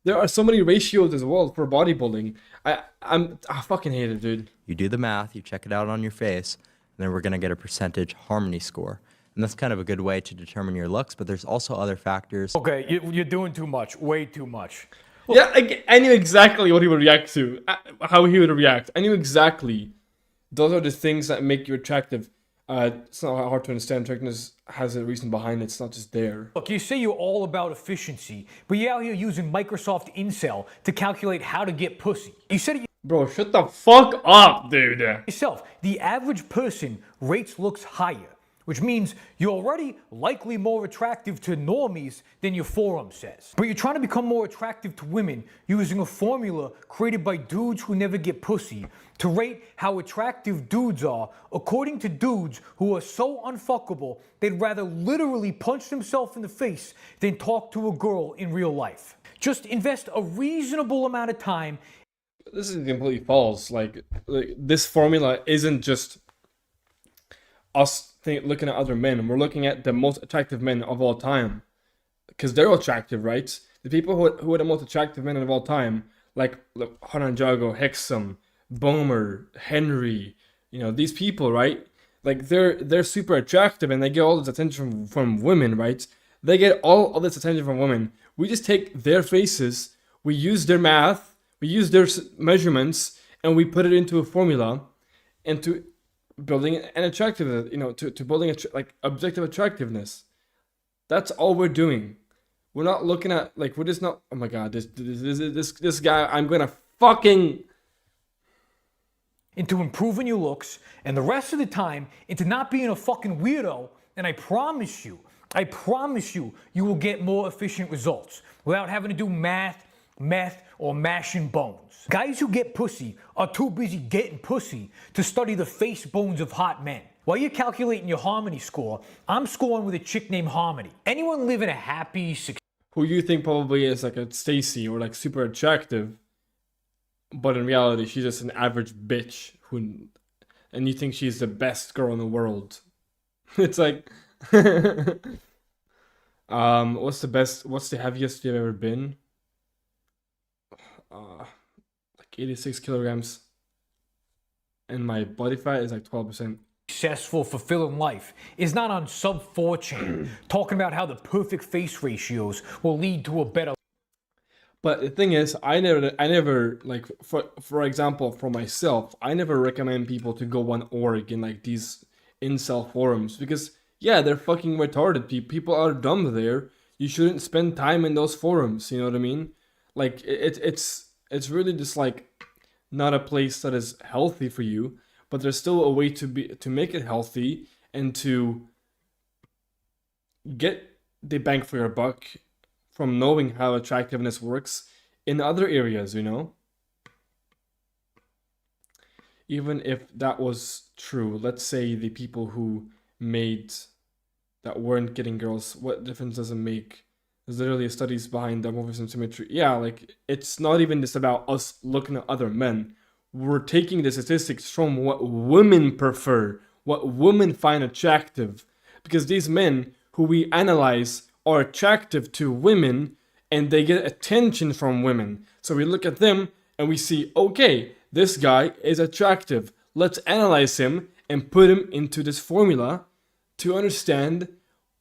there are so many ratios as well for bodybuilding. I fucking hate it, dude. You do the math, you check it out on your face, and then we're gonna get a percentage harmony score. And that's kind of a good way to determine your looks, but there's also other factors. Okay, you're doing too much, way too much. Yeah, I knew exactly what he would react to, how he would react. I knew exactly. Those are the things that make you attractive. It's not hard to understand. Attractiveness has a reason behind it. It's not just there. Look, you say you're all about efficiency, but you're out here using Microsoft Incel to calculate how to get pussy. You said it. Bro, shut the fuck up, dude. Yourself, the average person rates looks higher, which means you're already likely more attractive to normies than your forum says. But you're trying to become more attractive to women using a formula created by dudes who never get pussy to rate how attractive dudes are according to dudes who are so unfuckable they'd rather literally punch themselves in the face than talk to a girl in real life. Just invest a reasonable amount of time. This is completely false. Like this formula isn't just us looking at other men. We're looking at the most attractive men of all time, because they're attractive, right? The people who are the most attractive men of all time, like Hanan Jago, Hexam, Bomer, Henry, you know, these people, right? Like they're super attractive and they get all this attention from women, right? They get all of this attention from women. We just take their faces, we use their math, we use their measurements, and we put it into a formula, into building an attractiveness, you know, to building like objective attractiveness. That's all we're doing. We're not looking at, like, we're just not. Oh my god, this guy. I'm gonna fucking into improving your looks, and the rest of the time into not being a fucking weirdo. And I promise you, you will get more efficient results without having to do math, or mashing bones. Guys who get pussy are too busy getting pussy to study the face bones of hot men. While you're calculating your harmony score, I'm scoring with a chick named Harmony. Anyone living a happy, who you think probably is like a Stacy or like super attractive, but in reality she's just an average bitch and you think she's the best girl in the world. It's like what's the heaviest you've ever been? Like 86 kilograms, and my body fat is like 12%. Successful, fulfilling life is not on sub 4chan talking about how the perfect face ratios will lead to a better. But the thing is, I never like, for example, for myself, I never recommend people to go on org in like these incel forums, because yeah, they're fucking retarded. People are dumb there. You shouldn't spend time in those forums. You know what I mean? Like it's really just like not a place that is healthy for you, but there's still a way to make it healthy and to get the bang for your buck from knowing how attractiveness works in other areas, you know? Even if that was true, let's say the people who made that weren't getting girls, what difference does it make? There's literally studies behind dimorphism symmetry. Yeah, like, it's not even just about us looking at other men. We're taking the statistics from what women prefer, what women find attractive. Because these men who we analyze are attractive to women, and they get attention from women. So we look at them and we see, okay, this guy is attractive. Let's analyze him and put him into this formula to understand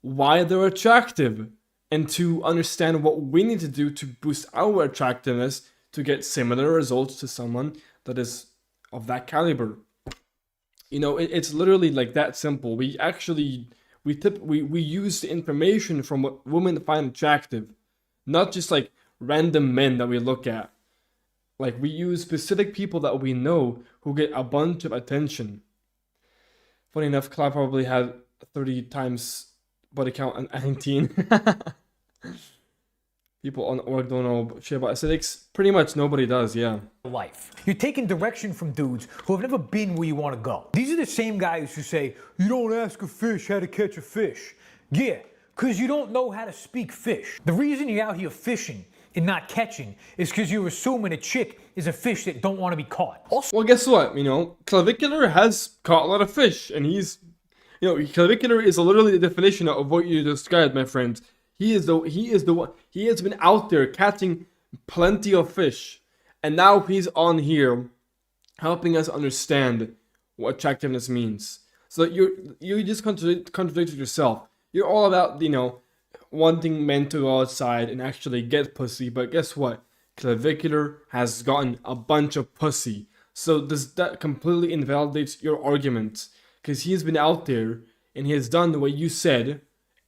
why they're attractive, and to understand what we need to do to boost our attractiveness to get similar results to someone that is of that caliber. You know, it's literally like that simple. We use the information from what women find attractive, not just like random men that we look at. Like, we use specific people that we know who get a bunch of attention. Funny enough, Cloud probably had 30 times body count and 19. People on org don't know shit about aesthetics. Pretty much nobody does, yeah. Life. You're taking direction from dudes who have never been where you want to go. These are the same guys who say, you don't ask a fish how to catch a fish. Yeah, because you don't know how to speak fish. The reason you're out here fishing and not catching is because you're assuming a chick is a fish that don't want to be caught. Also, well, guess what? You know, Clavicular has caught a lot of fish, and he's, you know, Clavicular is literally the definition of what you described, my friend. He has been out there catching plenty of fish, and now he's on here helping us understand what attractiveness means. So you just contradicted yourself. You're all about, you know, wanting men to go outside and actually get pussy, but guess what? Clavicular has gotten a bunch of pussy. So does that completely invalidates your argument? Because he's been out there and he has done the way you said,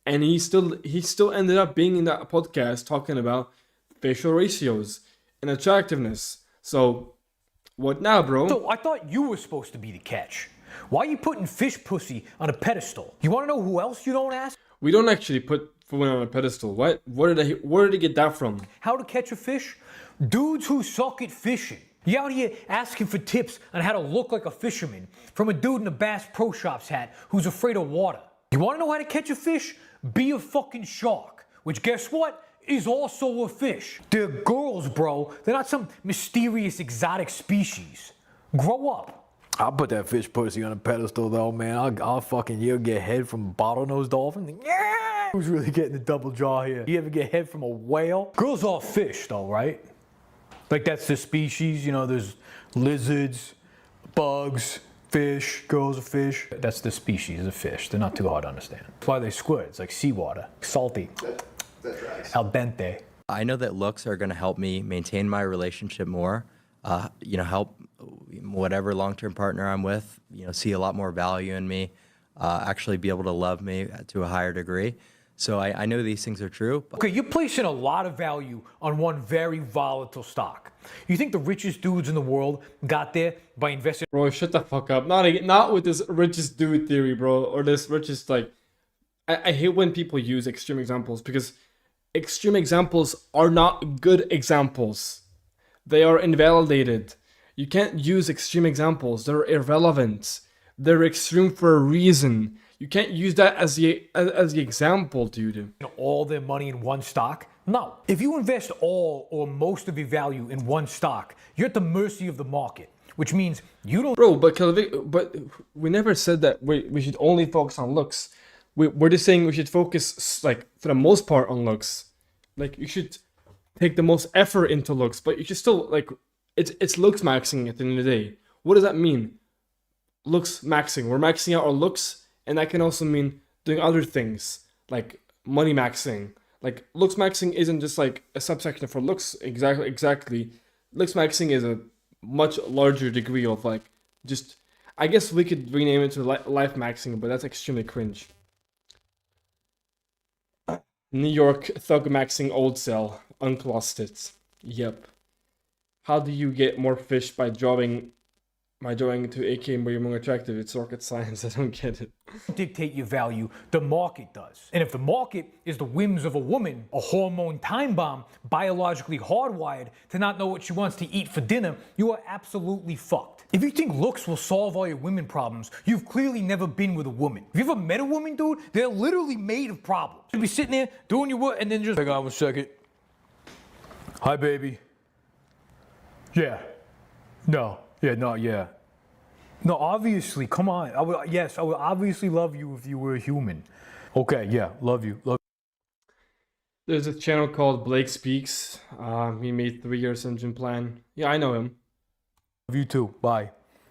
and he still ended up being in that podcast talking about facial ratios and attractiveness. So what now, bro? So I thought you were supposed to be the catch. Why are you putting fish pussy on a pedestal? You want to know who else you don't ask? We don't actually put women on a pedestal. What? Where did I get that from? How to catch a fish? Dudes who suck at fishing. You out here asking for tips on how to look like a fisherman from a dude in a Bass Pro Shops hat who's afraid of water. You want to know how to catch a fish? Be a fucking shark. Which, guess what? Is also a fish. They're girls, bro. They're not some mysterious exotic species. Grow up. I'll put that fish pussy on a pedestal though, man. I'll fucking, you'll get head from bottlenose dolphin. Yeah! Who's really getting the double jaw here? You ever get head from a whale? Girls are fish though, right? Like that's the species, you know, there's lizards, bugs, fish, girls are fish. That's the species of fish. They're not too hard to understand. That's why they squirt. It's like seawater, salty, al dente. I know that looks are going to help me maintain my relationship more, you know, help whatever long-term partner I'm with, you know, see a lot more value in me, actually be able to love me to a higher degree. So I know these things are true. Okay, you're placing a lot of value on one very volatile stock. You think the richest dudes in the world got there by investing? Bro, shut the fuck up. Not with this richest dude theory, bro, or this richest, like, I hate when people use extreme examples because extreme examples are not good examples. They are invalidated. You can't use extreme examples. They're irrelevant. They're extreme for a reason. You can't use that as the example, dude. All their money in one stock? No. If you invest all or most of your value in one stock, you're at the mercy of the market, which means you don't... Bro, but we never said that we should only focus on looks. We're just saying we should focus, like, for the most part on looks. Like, you should take the most effort into looks, but you should still, like, it's looks maxing at the end of the day. What does that mean? Looks maxing. We're maxing out our looks, and that can also mean doing other things, like money maxing. Like, looks maxing isn't just like a subsection for looks, exactly. Looks maxing is a much larger degree of, like, just, I guess we could rename it to life maxing, but that's extremely cringe. New York thug maxing old cell, uncloseted. Yep. How do you get more fish by drawing to AK more more attractive? It's rocket science. I don't get it. Dictate your value, the market does. And if the market is the whims of a woman, a hormone time bomb, biologically hardwired to not know what she wants to eat for dinner, you are absolutely fucked. If you think looks will solve all your women problems, you've clearly never been with a woman. Have you ever met a woman, dude? They're literally made of problems. You'll be sitting there doing your work and then just... Hang on one second. Hi, baby. Yeah. No. Yeah, no, yeah. No, obviously, come on. I would obviously love you if you were a human. Okay, yeah, love you. There's a channel called Blake Speaks. He made 3-year Ascension plan. Yeah, I know him. Love you too. Bye.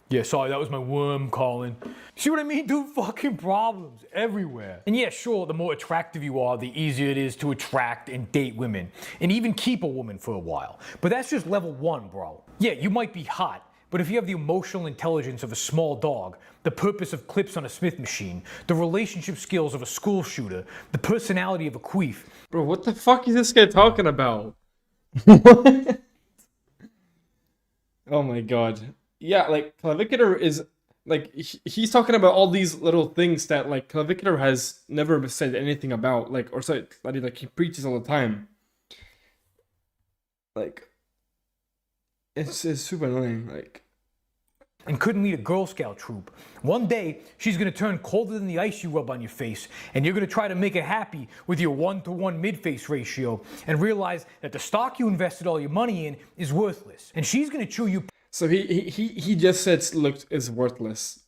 Yeah, sorry, that was my worm calling. See what I mean, dude? Fucking problems everywhere. And yeah, sure, the more attractive you are, the easier it is to attract and date women. And even keep a woman for a while. But that's just level 1, bro. Yeah, you might be hot. But if you have the emotional intelligence of a small dog, the purpose of clips on a Smith machine, the relationship skills of a school shooter, the personality of a queef... Bro, what the fuck is this guy talking about? What? Oh my god. Yeah, like Clavicular is like he's talking about all these little things that like Clavicular has never said anything about, like, or sorry, like he preaches all the time. Like it's super annoying. Like, and couldn't lead a Girl Scout troop. One day, she's gonna turn colder than the ice you rub on your face, and you're gonna try to make it happy with your 1-to-1 mid-face ratio, and realize that the stock you invested all your money in is worthless, and she's gonna chew you. so he just said looks is worthless,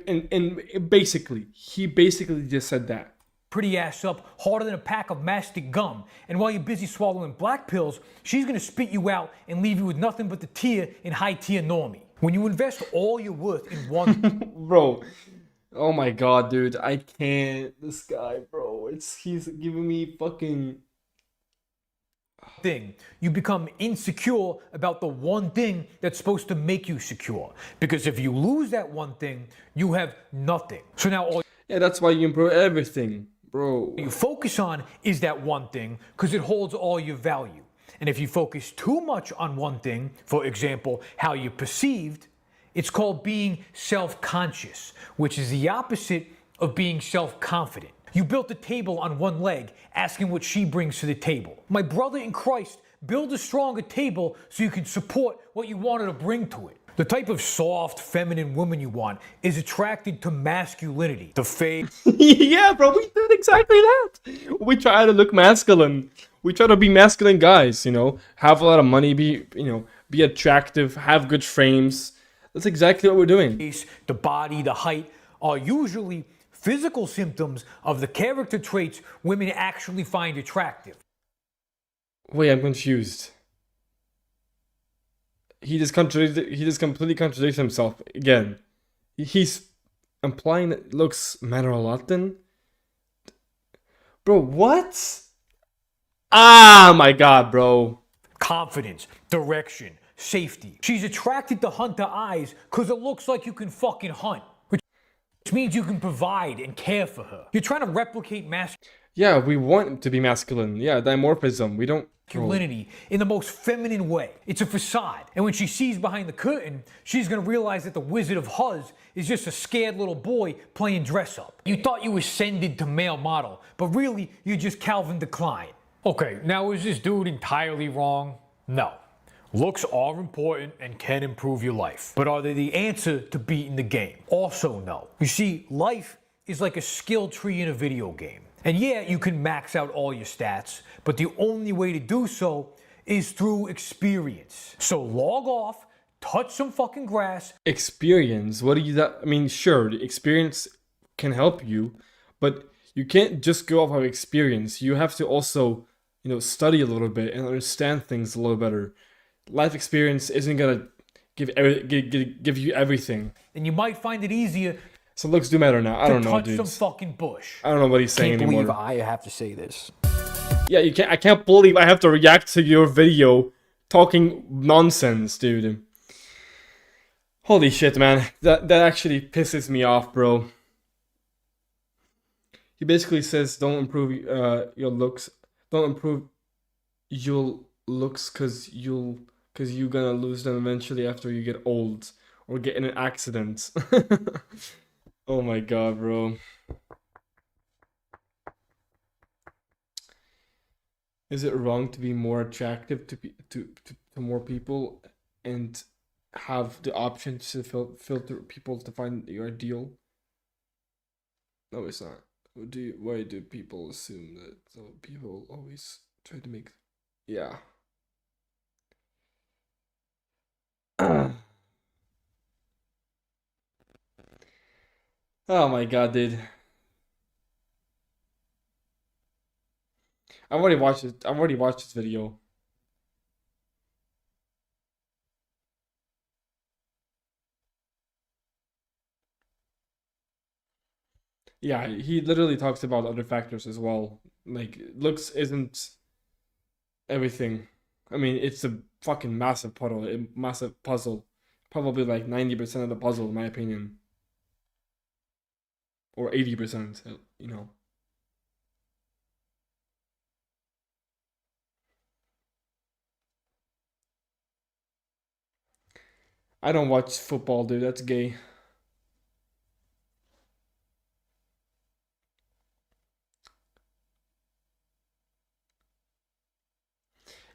and basically he basically just said that. Pretty ass up harder than a pack of mastic gum, and while you're busy swallowing black pills, she's gonna spit you out and leave you with nothing but the tier in high tier normie. When you invest all your worth in one bro, oh my god, dude, I can't. This guy, bro, he's giving me fucking thing, you become insecure about the one thing that's supposed to make you secure. Because if you lose that one thing, you have nothing. So now all yeah, that's why you improve everything, bro. you focus on is that one thing because it holds all your value. And if you focus too much on one thing, for example, how you're perceived, it's called being self-conscious, which is the opposite of being self-confident. You built the table on one leg, asking what she brings to the table. My brother in Christ, build a stronger table so you can support what you wanted to bring to it. The type of soft, feminine woman you want is attracted to masculinity. The fade. Yeah, bro, we did exactly that. We try to look masculine. We try to be masculine guys, you know, have a lot of money, be attractive, have good frames. That's exactly what we're doing. The body, the height are usually physical symptoms of the character traits women actually find attractive. Wait, I'm confused. He just completely contradicts himself again. He's implying that looks matter a lot then? Bro, what? Ah, my god, bro. Confidence, direction, safety. She's attracted to hunter eyes because it looks like you can fucking hunt. Which means you can provide and care for her. You're trying to replicate yeah, we want to be masculine. Yeah, dimorphism. We don't... masculinity in the most feminine way. It's a facade. And when she sees behind the curtain, she's gonna realize that the Wizard of Huz is just a scared little boy playing dress up. You thought you ascended to male model, but really you're just Calvin Klein. Okay, now is this dude entirely wrong? No. Looks are important and can improve your life. But are they the answer to beating the game? Also no. You see, life is like a skill tree in a video game. And yeah, you can max out all your stats, but the only way to do so is through experience. So log off, touch some fucking grass. Experience? What do you... I mean, sure, the experience can help you, but you can't just go off of experience. You have to also, study a little bit and understand things a little better. Life experience isn't gonna give you everything. And you might find it easier. So looks do matter now. I don't know, dude. Touch some fucking bush. I don't know what he's saying anymore. I can't believe I have to say this. Yeah, you can't. I can't believe I have to react to your video talking nonsense, dude. Holy shit, man. That actually pisses me off, bro. He basically says, "Don't improve your looks. Don't improve your looks, cause you're gonna lose them eventually after you get old or get in an accident." Oh my god, bro. Is it wrong to be more attractive to more people and have the option to filter people to find your ideal? No, it's not. Why do people assume that people always try to make... Yeah. Oh my god, dude. I've already watched it. I've already watched this video. Yeah, he literally talks about other factors as well. Like, looks isn't everything. I mean, it's a fucking massive puzzle. Probably like 90% of the puzzle, in my opinion. Or 80%, I don't watch football, dude. That's gay.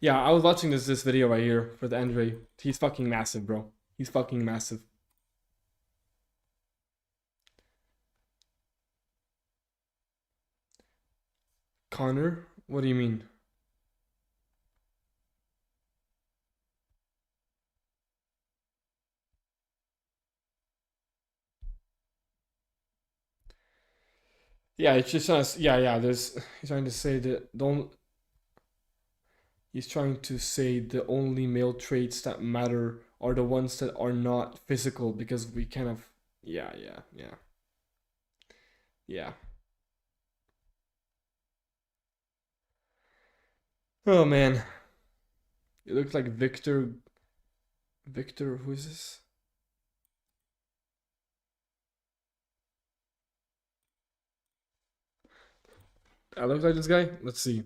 Yeah, I was watching this video right here for the Andre. He's fucking massive, bro. He's fucking massive. Connor? What do you mean? Yeah, it's just us. Yeah. He's trying to say that don't. He's trying to say the only male traits that matter are the ones that are not physical because we kind of. Yeah. Oh man, it looks like Victor. Victor, who is this? That looks like this guy. Let's see.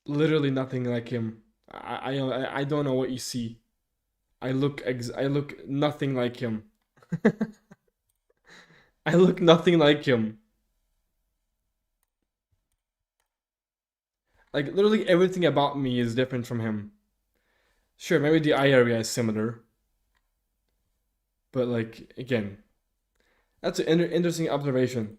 Literally nothing like him. I don't know what you see. I look nothing like him. I look nothing like him. Like literally everything about me is different from him. Sure, maybe the eye area is similar. But like again, that's an interesting observation.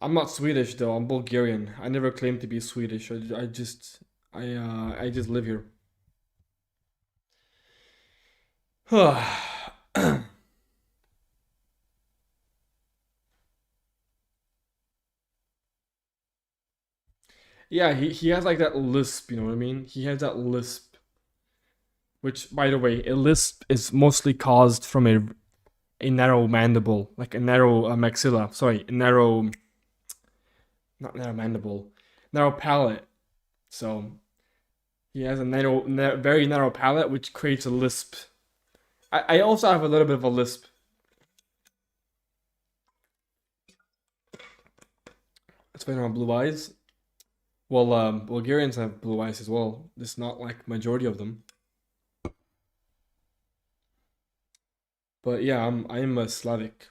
I'm not Swedish though. I'm Bulgarian. I never claimed to be Swedish. I just live here. Yeah, he has like that lisp, you know what I mean? He has that lisp. Which, by the way, a lisp is mostly caused from a narrow mandible, like a narrow maxilla. Sorry, a narrow, not narrow mandible, narrow palate. So he has a very narrow palate, which creates a lisp. I also have a little bit of a lisp. It's been on blue eyes. Well, Bulgarians have blue eyes as well. It's not like majority of them. But yeah, I'm a Slavic.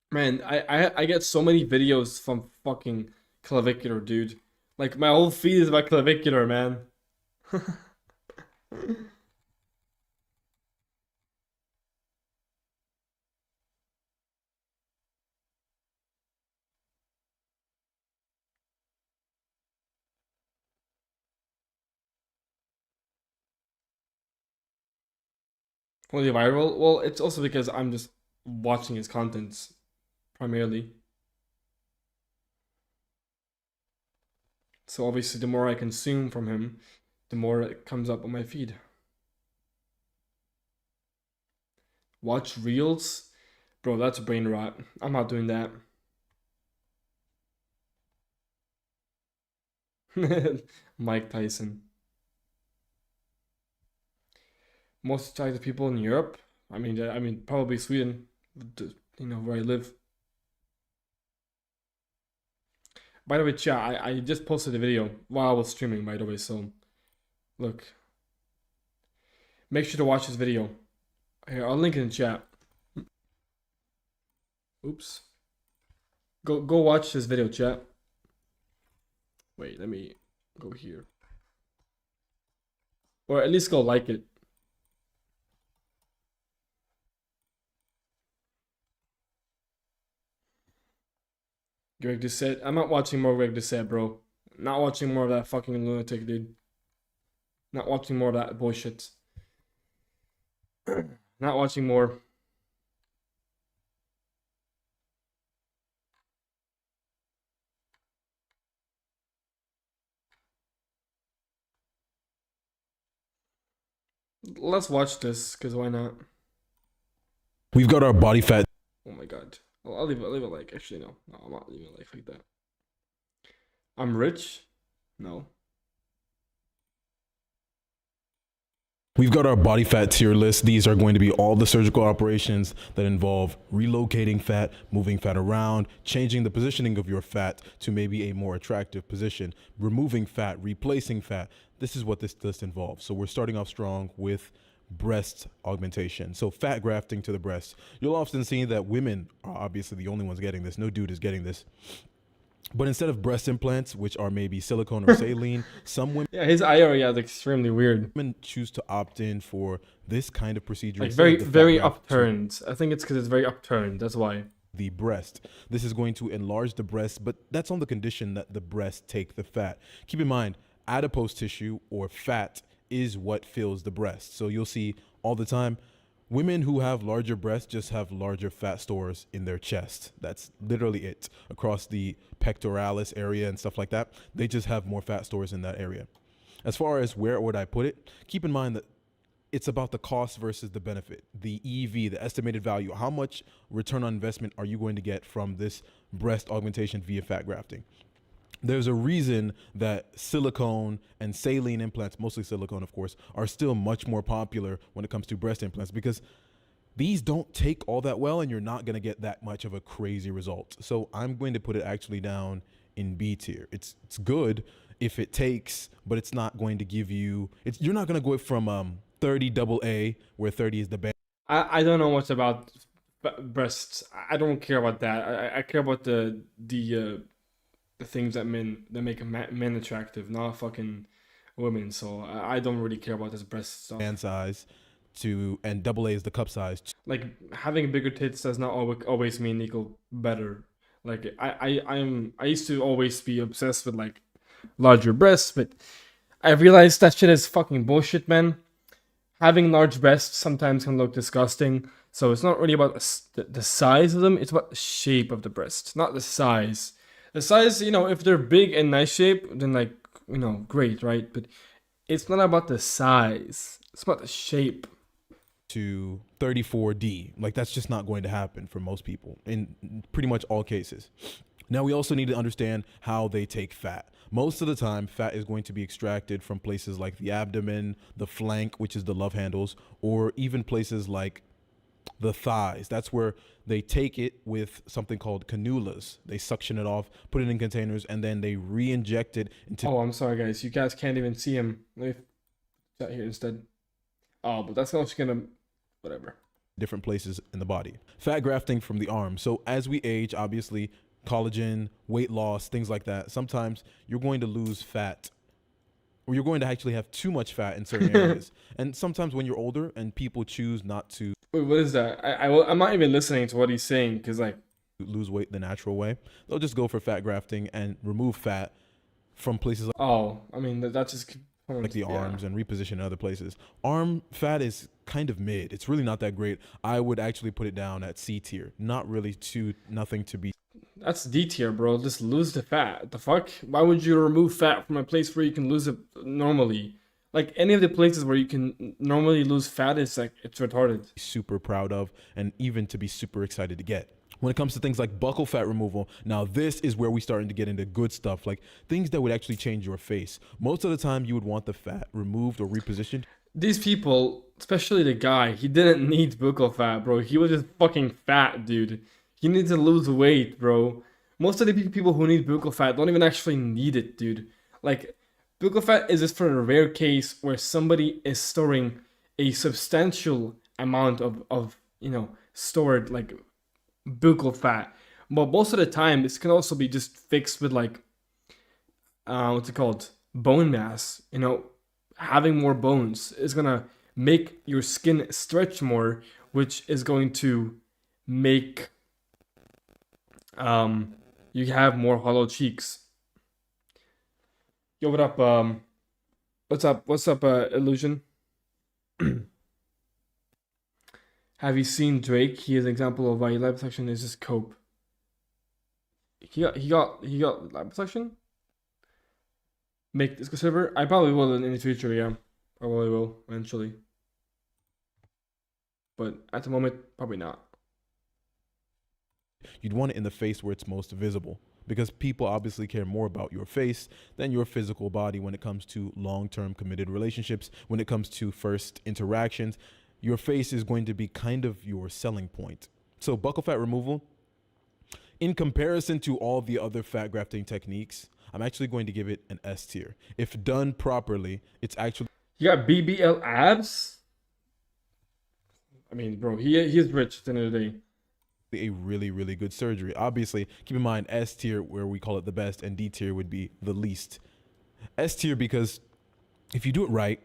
Man, I get so many videos from fucking clavicular, dude. Like my whole feed is about clavicular, man. Only viral? Well, it's also because I'm just watching his contents primarily. So obviously the more I consume from him, the more it comes up on my feed. Watch reels? Bro, that's brain rot. I'm not doing that. Mike Tyson. Most attractive people in Europe? I mean probably Sweden, you know, where I live. By the way, chat, I just posted a video while I was streaming, by the way, so look. Make sure to watch this video. Here, I'll link it in chat. Oops. Go watch this video, chat. Wait, let me go here. Or at least go like it. Greg Doucette. I'm not watching more Greg Doucette, bro. Not watching more of that fucking lunatic, dude. Not watching more of that bullshit. Not watching more. Let's watch this, because why not? We've got our body fat. Oh my god. Well, I'll leave it like. Actually, no, I'm not leaving it like that. I'm rich. No. We've got our body fat tier list. These are going to be all the surgical operations that involve relocating fat, moving fat around, changing the positioning of your fat to maybe a more attractive position, removing fat, replacing fat. This is what this list involves. So we're starting off strong with breast augmentation. So fat grafting to the breast. You'll often see that women are obviously the only ones getting this. No dude is getting this. But instead of breast implants, which are maybe silicone or saline, some women Yeah, his eye area is extremely weird. Choose to opt in for this kind of procedure. Like instead of the fat very graft upturned. I think it's because it's very upturned. That's why. the breast. This is going to enlarge the breast, but that's on the condition that the breast take the fat. Keep in mind, adipose tissue or fat is what fills the breast. So you'll see all the time, women who have larger breasts just have larger fat stores in their chest. That's literally it. Across the pectoralis area and stuff like that, they just have more fat stores in that area. As far as where would I put it, keep in mind that it's about the cost versus the benefit, the EV, the estimated value. How much return on investment are you going to get from this breast augmentation via fat grafting? There's a reason that silicone and saline implants, mostly silicone, of course, are still much more popular when it comes to breast implants, because these don't take all that well and you're not going to get that much of a crazy result. So I'm going to put it actually down in B tier. It's good if it takes, but it's not going to give you, you're not going to go from 30 AA, where 30 is the band. I don't know much about breasts. I don't care about that. I care about the things that make men attractive, not fucking women. So I don't really care about this breast stuff. Band size and AA is the cup size. Like having bigger tits does not always mean equal better. Like I used to always be obsessed with like larger breasts, but I realized that shit is fucking bullshit, man. Having large breasts sometimes can look disgusting, so it's not really about the size of them, it's about the shape of the breast, not the size. The size, if they're big and nice shape, then like, great, right? But it's not about the size, it's about the shape. To 34D, like that's just not going to happen for most people in pretty much all cases. Now we also need to understand how they take fat. Most of the time, fat is going to be extracted from places like the abdomen, the flank, which is the love handles, or even places like the thighs. That's where they take it with something called cannulas. They suction it off, put it in containers, and then they re-inject it into... Oh, I'm sorry, guys. You guys can't even see him. Let me put that here instead. Oh, but that's also gonna... whatever. Different places in the body. Fat grafting from the arm. So as we age, obviously, collagen, weight loss, things like that, sometimes you're going to lose fat, or you're going to actually have too much fat in certain areas. And sometimes when you're older and people choose not to... Wait, what is that? I'm not even listening to what he's saying, because like... lose weight the natural way. They'll just go for fat grafting and remove fat from places like... Oh, I mean, that's just... like the arms and reposition in other places. Arm fat is kind of mid. It's really not that great. I would actually put it down at C tier. Not really nothing to be... That's D tier, bro. Just lose the fat. The fuck? Why would you remove fat from a place where you can lose it normally? Like any of the places where you can normally lose fat is like, it's retarded. Super proud of, and even to be super excited to get. When it comes to things like buccal fat removal, now this is where we starting to get into good stuff, like things that would actually change your face. Most of the time you would want the fat removed or repositioned. These people, especially the guy, he didn't need buccal fat, bro. He was just fucking fat, dude. He needs to lose weight, bro. Most of the people who need buccal fat don't even actually need it, dude. Like, buccal fat is just for a rare case where somebody is storing a substantial amount of stored, like, buccal fat. But most of the time, this can also be just fixed with, like, what's it called? Bone mass. Having more bones is gonna make your skin stretch more, which is going to make you have more hollow cheeks. Yo, what up? What's up, Illusion? Have you seen Drake? He is an example of why liposuction is just cope. He got liposuction. Make this go server. I probably will in the future. Yeah, probably will eventually. But at the moment, probably not. You'd want it in the face where it's most visible, because people obviously care more about your face than your physical body when it comes to long-term committed relationships. When it comes to first interactions, your face is going to be kind of your selling point. So buccal fat removal, in comparison to all the other fat grafting techniques, I'm actually going to give it an S tier. If done properly, it's actually... You got BBL abs? I mean, bro, he's rich at the end of the day. A really, really good surgery. Obviously, keep in mind S tier where we call it the best, and D tier would be the least. S tier because if you do it right,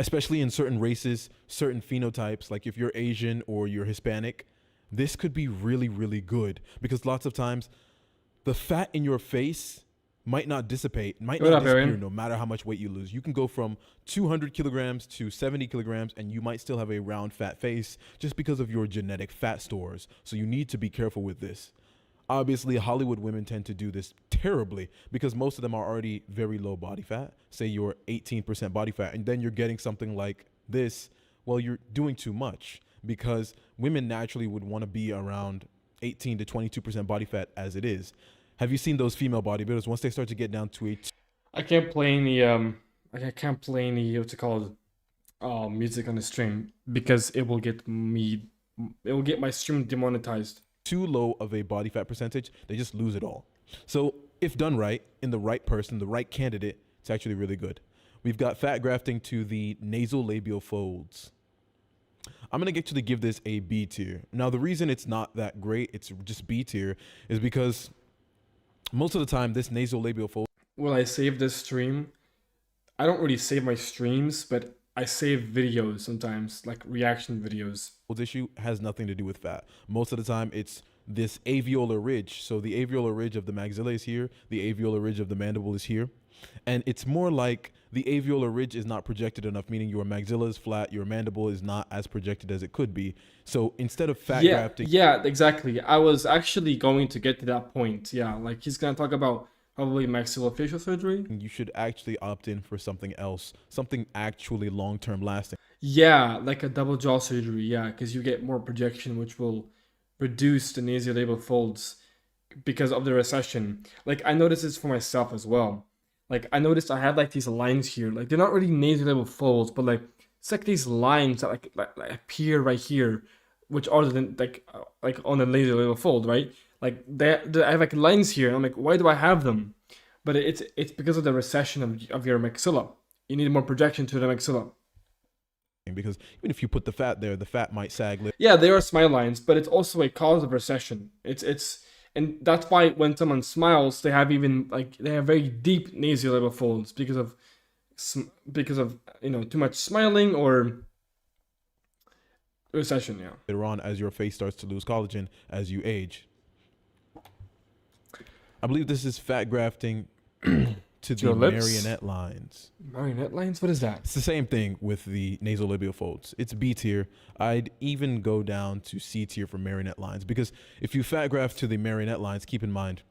especially in certain races, certain phenotypes, like if you're Asian or you're Hispanic, this could be really, really good, because lots of times the fat in your face might not dissipate, might not disappear no matter how much weight you lose. You can go from 200 kilograms to 70 kilograms and you might still have a round fat face just because of your genetic fat stores. So you need to be careful with this. Obviously, Hollywood women tend to do this terribly because most of them are already very low body fat. Say you're 18% body fat, and then you're getting something like this. Well, you're doing too much, because women naturally would want to be around 18 to 22% body fat as it is. Have you seen those female bodybuilders once they start to get down to a... I can't play any I can't play any what's it called music on the stream because it will get my stream demonetized. Too low of a body fat percentage, they just lose it all. So if done right, in the right person, the right candidate, it's actually really good. We've got fat grafting to the nasolabial folds. I'm going to give this a B tier. Now, the reason it's not that great, it's just B tier, is because most of the time this nasolabial fold... Will I save this stream? I don't really save my streams, but I save videos sometimes, like reaction videos. Issue has nothing to do with fat. Most of the time it's this alveolar ridge. So the alveolar ridge of the maxilla is here, the alveolar ridge of the mandible is here. And it's more like the alveolar ridge is not projected enough, meaning your maxilla is flat, your mandible is not as projected as it could be. So instead of fat grafting... Yeah, exactly. I was actually going to get to that point. Yeah, like he's going to talk about probably maxillofacial surgery. You should actually opt in for something else, something actually long-term lasting. Yeah, like a double jaw surgery, yeah, because you get more projection, which will reduce the nasolabial folds because of the recession. Like, I noticed this for myself as well. Like, I noticed I had like these lines here. Like, they're not really nasolabial folds, but like it's like these lines that like appear right here, which are like on the nasolabial fold, right? Like I have like lines here. And I'm like, why do I have them? But it's because of the recession of your maxilla. You need more projection to the maxilla. Because even if you put the fat there, the fat might sag. Yeah, they are smile lines, but it's also a cause of recession. And that's why when someone smiles, they have very deep nasolabial folds because of too much smiling or recession. Yeah. Later on, as your face starts to lose collagen as you age. I believe this is fat grafting to the marionette lines. Marionette lines? What is that? It's the same thing with the nasolabial folds. It's B tier. I'd even go down to C tier for marionette lines, because if you fat graft to the marionette lines, keep in mind.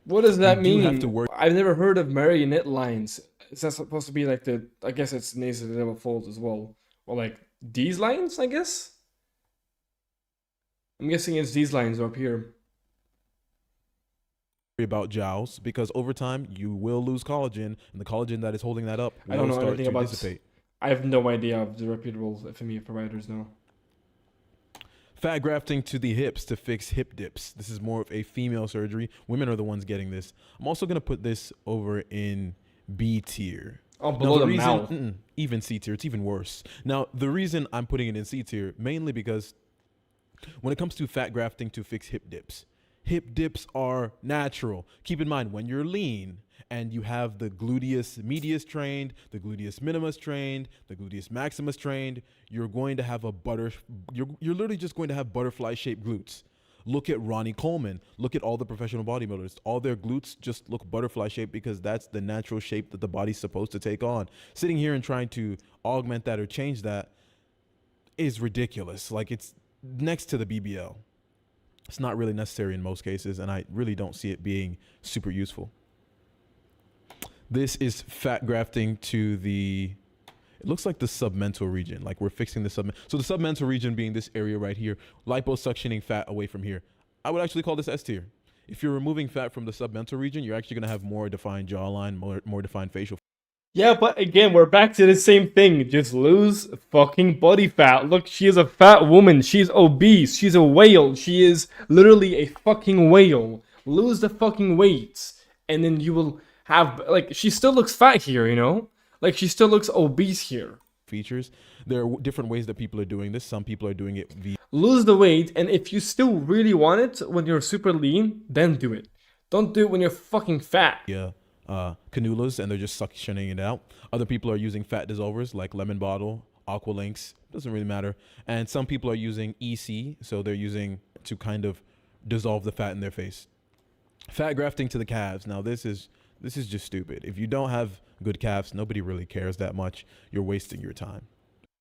What does that mean? Have to work. I've never heard of marionette lines. Is that supposed to be like I guess it's nasolabial folds as well. Or like these lines, I guess? I'm guessing it's these lines up here. About jowls, because over time you will lose collagen, and the collagen that is holding that up will I don't know start anything to about dissipate. I have no idea of the reputable FME providers now. Fat grafting to the hips to fix hip dips. This is more of a female surgery. Women are the ones getting this. I'm also going to put this over in B tier. Oh, below the mouth. Even C tier. It's even worse. Now, the reason I'm putting it in C tier, mainly because when it comes to fat grafting to fix hip dips are natural. Keep in mind, when you're lean and you have the gluteus medius trained, the gluteus minimus trained, the gluteus maximus trained, you're going to have you're literally just going to have butterfly shaped glutes. Look at Ronnie Coleman. Look at all the professional bodybuilders. All their glutes just look butterfly shaped because that's the natural shape that the body's supposed to take on. Sitting here and trying to augment that or change that is ridiculous. Like, it's next to the BBL. It's not really necessary in most cases, and I really don't see it being super useful. This is fat grafting to it looks like the submental region, like we're fixing the submental. So the submental region being this area right here, liposuctioning fat away from here. I would actually call this S tier. If you're removing fat from the submental region, you're actually going to have more defined jawline, more defined facial. Yeah, but again, we're back to the same thing. Just lose fucking body fat. Look, she is a fat woman. She's obese. She's a whale. She is literally a fucking whale. Lose the fucking weight. And then you will have, like, she still looks fat here, you know? Like, she still looks obese here. Features. There are different ways that people are doing this. Some people are doing it via Lose the weight, and if you still really want it when you're super lean, then do it. Don't do it when you're fucking fat. cannulas, and they're just suctioning it out. Other people are using fat dissolvers like lemon bottle, aqua links, doesn't really matter. And some people are using EC, so they're using to kind of dissolve the fat in their face. Fat grafting to the calves. Now this is just stupid. If you don't have good calves, nobody really cares that much. You're wasting your time.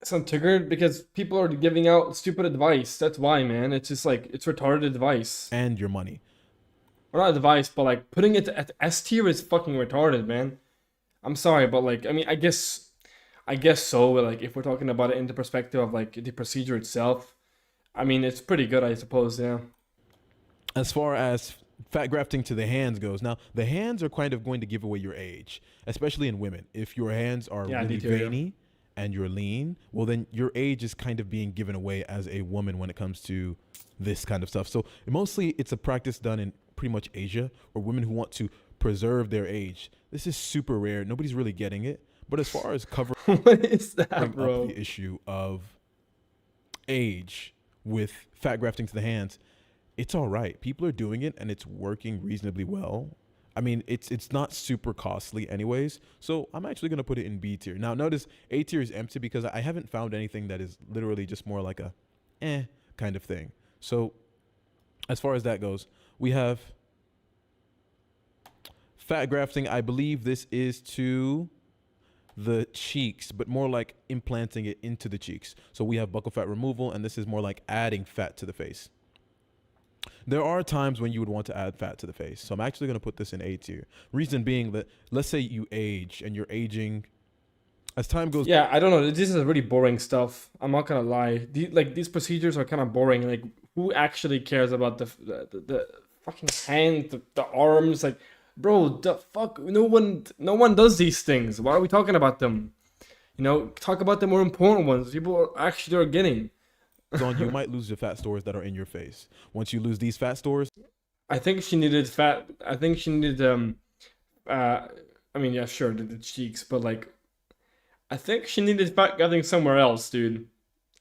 It's not triggered because people are giving out stupid advice. That's why, man. It's just like, it's retarded advice. And your money. Or not advice, but like putting it at S tier is fucking retarded, man. I'm sorry, but like, I mean, I guess so. Like, if we're talking about it in the perspective of like the procedure itself, I mean, it's pretty good, I suppose. Yeah. As far as fat grafting to the hands goes, now the hands are kind of going to give away your age, especially in women. If your hands are really veiny and you're lean, well, then your age is kind of being given away as a woman when it comes to this kind of stuff. So mostly it's a practice done in pretty much Asia, or women who want to preserve their age. This is super rare. Nobody's really getting it. But as far as covering what is that, up bro? the issue of age with fat grafting to the hands, it's all right. People are doing it and it's working reasonably well. I mean, it's not super costly anyways. So I'm actually going to put it in B tier. Now notice A tier is empty because I haven't found anything that is literally just more like a kind of thing. So as far as that goes, we have fat grafting. I believe this is to the cheeks, but more like implanting it into the cheeks. So we have buccal fat removal, and this is more like adding fat to the face. There are times when you would want to add fat to the face. So I'm actually going to put this in A tier. Reason being that, let's say you age and you're aging as time goes. Yeah, I don't know. This is really boring stuff. I'm not going to lie. These procedures are kind of boring. Like, who actually cares about the fucking hand, the arms? Like, bro, the fuck? No one does these things. Why are we talking about them? You know, talk about the more important ones. People actually are getting. You might lose the fat stores that are in your face. Once you lose these fat stores, I think she needed fat. I think she needed I mean, yeah, sure, the cheeks, but like, I think she needed fat grafting somewhere else, dude.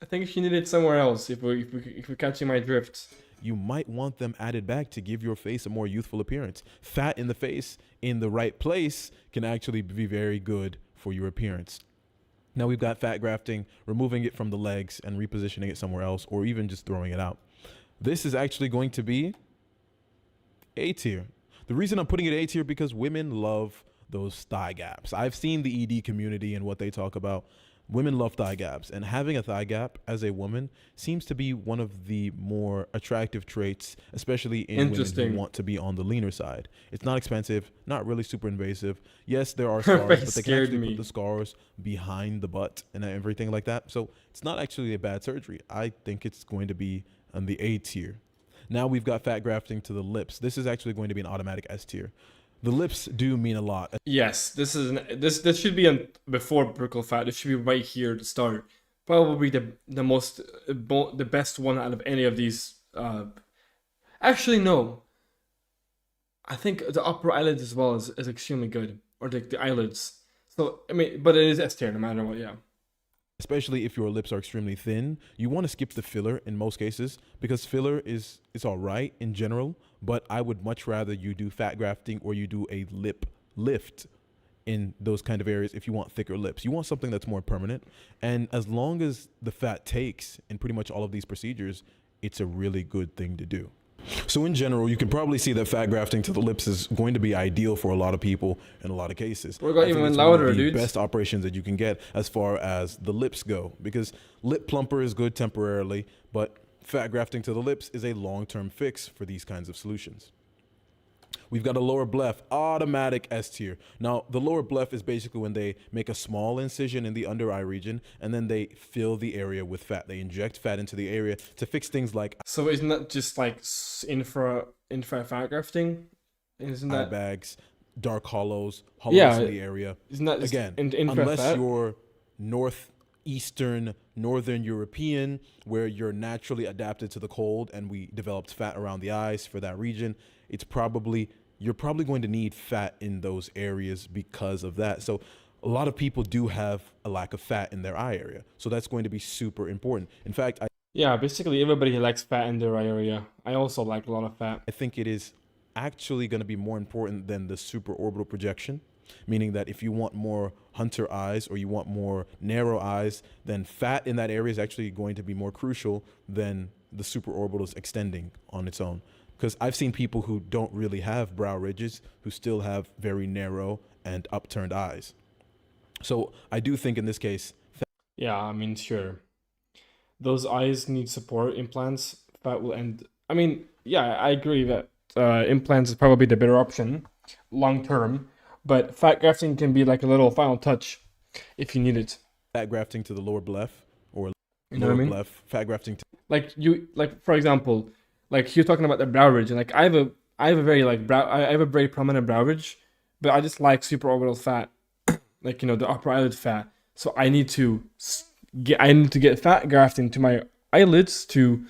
I think she needed somewhere else. If we're catching my drift. You might want them added back to give your face a more youthful appearance. Fat in the face in the right place can actually be very good for your appearance. Now we've got fat grafting, removing it from the legs and repositioning it somewhere else, or even just throwing it out. This is actually going to be A tier. The reason I'm putting it A tier because women love those thigh gaps. I've seen the ED community and what they talk about. Women love thigh gaps, and having a thigh gap as a woman seems to be one of the more attractive traits, especially in women who want to be on the leaner side. It's not expensive, not really super invasive. Yes, there are scars, but they can actually put the scars behind the butt and everything like that. So it's not actually a bad surgery. I think it's going to be on the A tier. Now we've got fat grafting to the lips. This is actually going to be an automatic S tier. The lips do mean a lot. Yes, this should be on before buccal fat. It should be right here to start. Probably the best one out of any of these. Actually, no. I think the upper eyelids as well is extremely good, or the eyelids. So I mean, but it is S tier no matter what. Yeah. Especially if your lips are extremely thin, you want to skip the filler in most cases because filler is all right in general, but I would much rather you do fat grafting or you do a lip lift in those kind of areas if you want thicker lips. You want something that's more permanent, and as long as the fat takes in pretty much all of these procedures, it's a really good thing to do. So in general, you can probably see that fat grafting to the lips is going to be ideal for a lot of people in a lot of cases. We're going even louder, dude. Best operations that you can get as far as the lips go, because lip plumper is good temporarily, but fat grafting to the lips is a long-term fix for these kinds of solutions. We've got a lower bleph, automatic S tier. Now, the lower bleph is basically when they make a small incision in the under eye region and then they fill the area with fat. They inject fat into the area to fix things like So isn't that just like infra fat grafting? Isn't eye that bags, dark hollows in the area. Isn't that just Again, infra unless fat? you're northern European, where you're naturally adapted to the cold and we developed fat around the eyes for that region, you're probably going to need fat in those areas because of that. So a lot of people do have a lack of fat in their eye area. So that's going to be super important. In fact, Yeah, basically everybody likes fat in their eye area. I also like a lot of fat. I think it is actually going to be more important than the supraorbital projection, meaning that if you want more hunter eyes or you want more narrow eyes, then fat in that area is actually going to be more crucial than the supraorbitals extending on its own. Because I've seen people who don't really have brow ridges who still have very narrow and upturned eyes. So I do think in this case, Yeah, I mean, sure. Those eyes need support. Implants, fat will end. I mean, yeah, I agree that implants is probably the better option long term, but fat grafting can be like a little final touch if you need it. fat grafting to the lower bleph or You know what I lower mean? bleph, fat grafting to Like for example, like you're talking about the brow ridge, and like I have a very I have a very prominent brow ridge, but I just like supraorbital fat, like the upper eyelid fat. So I need to get fat grafting to my eyelids to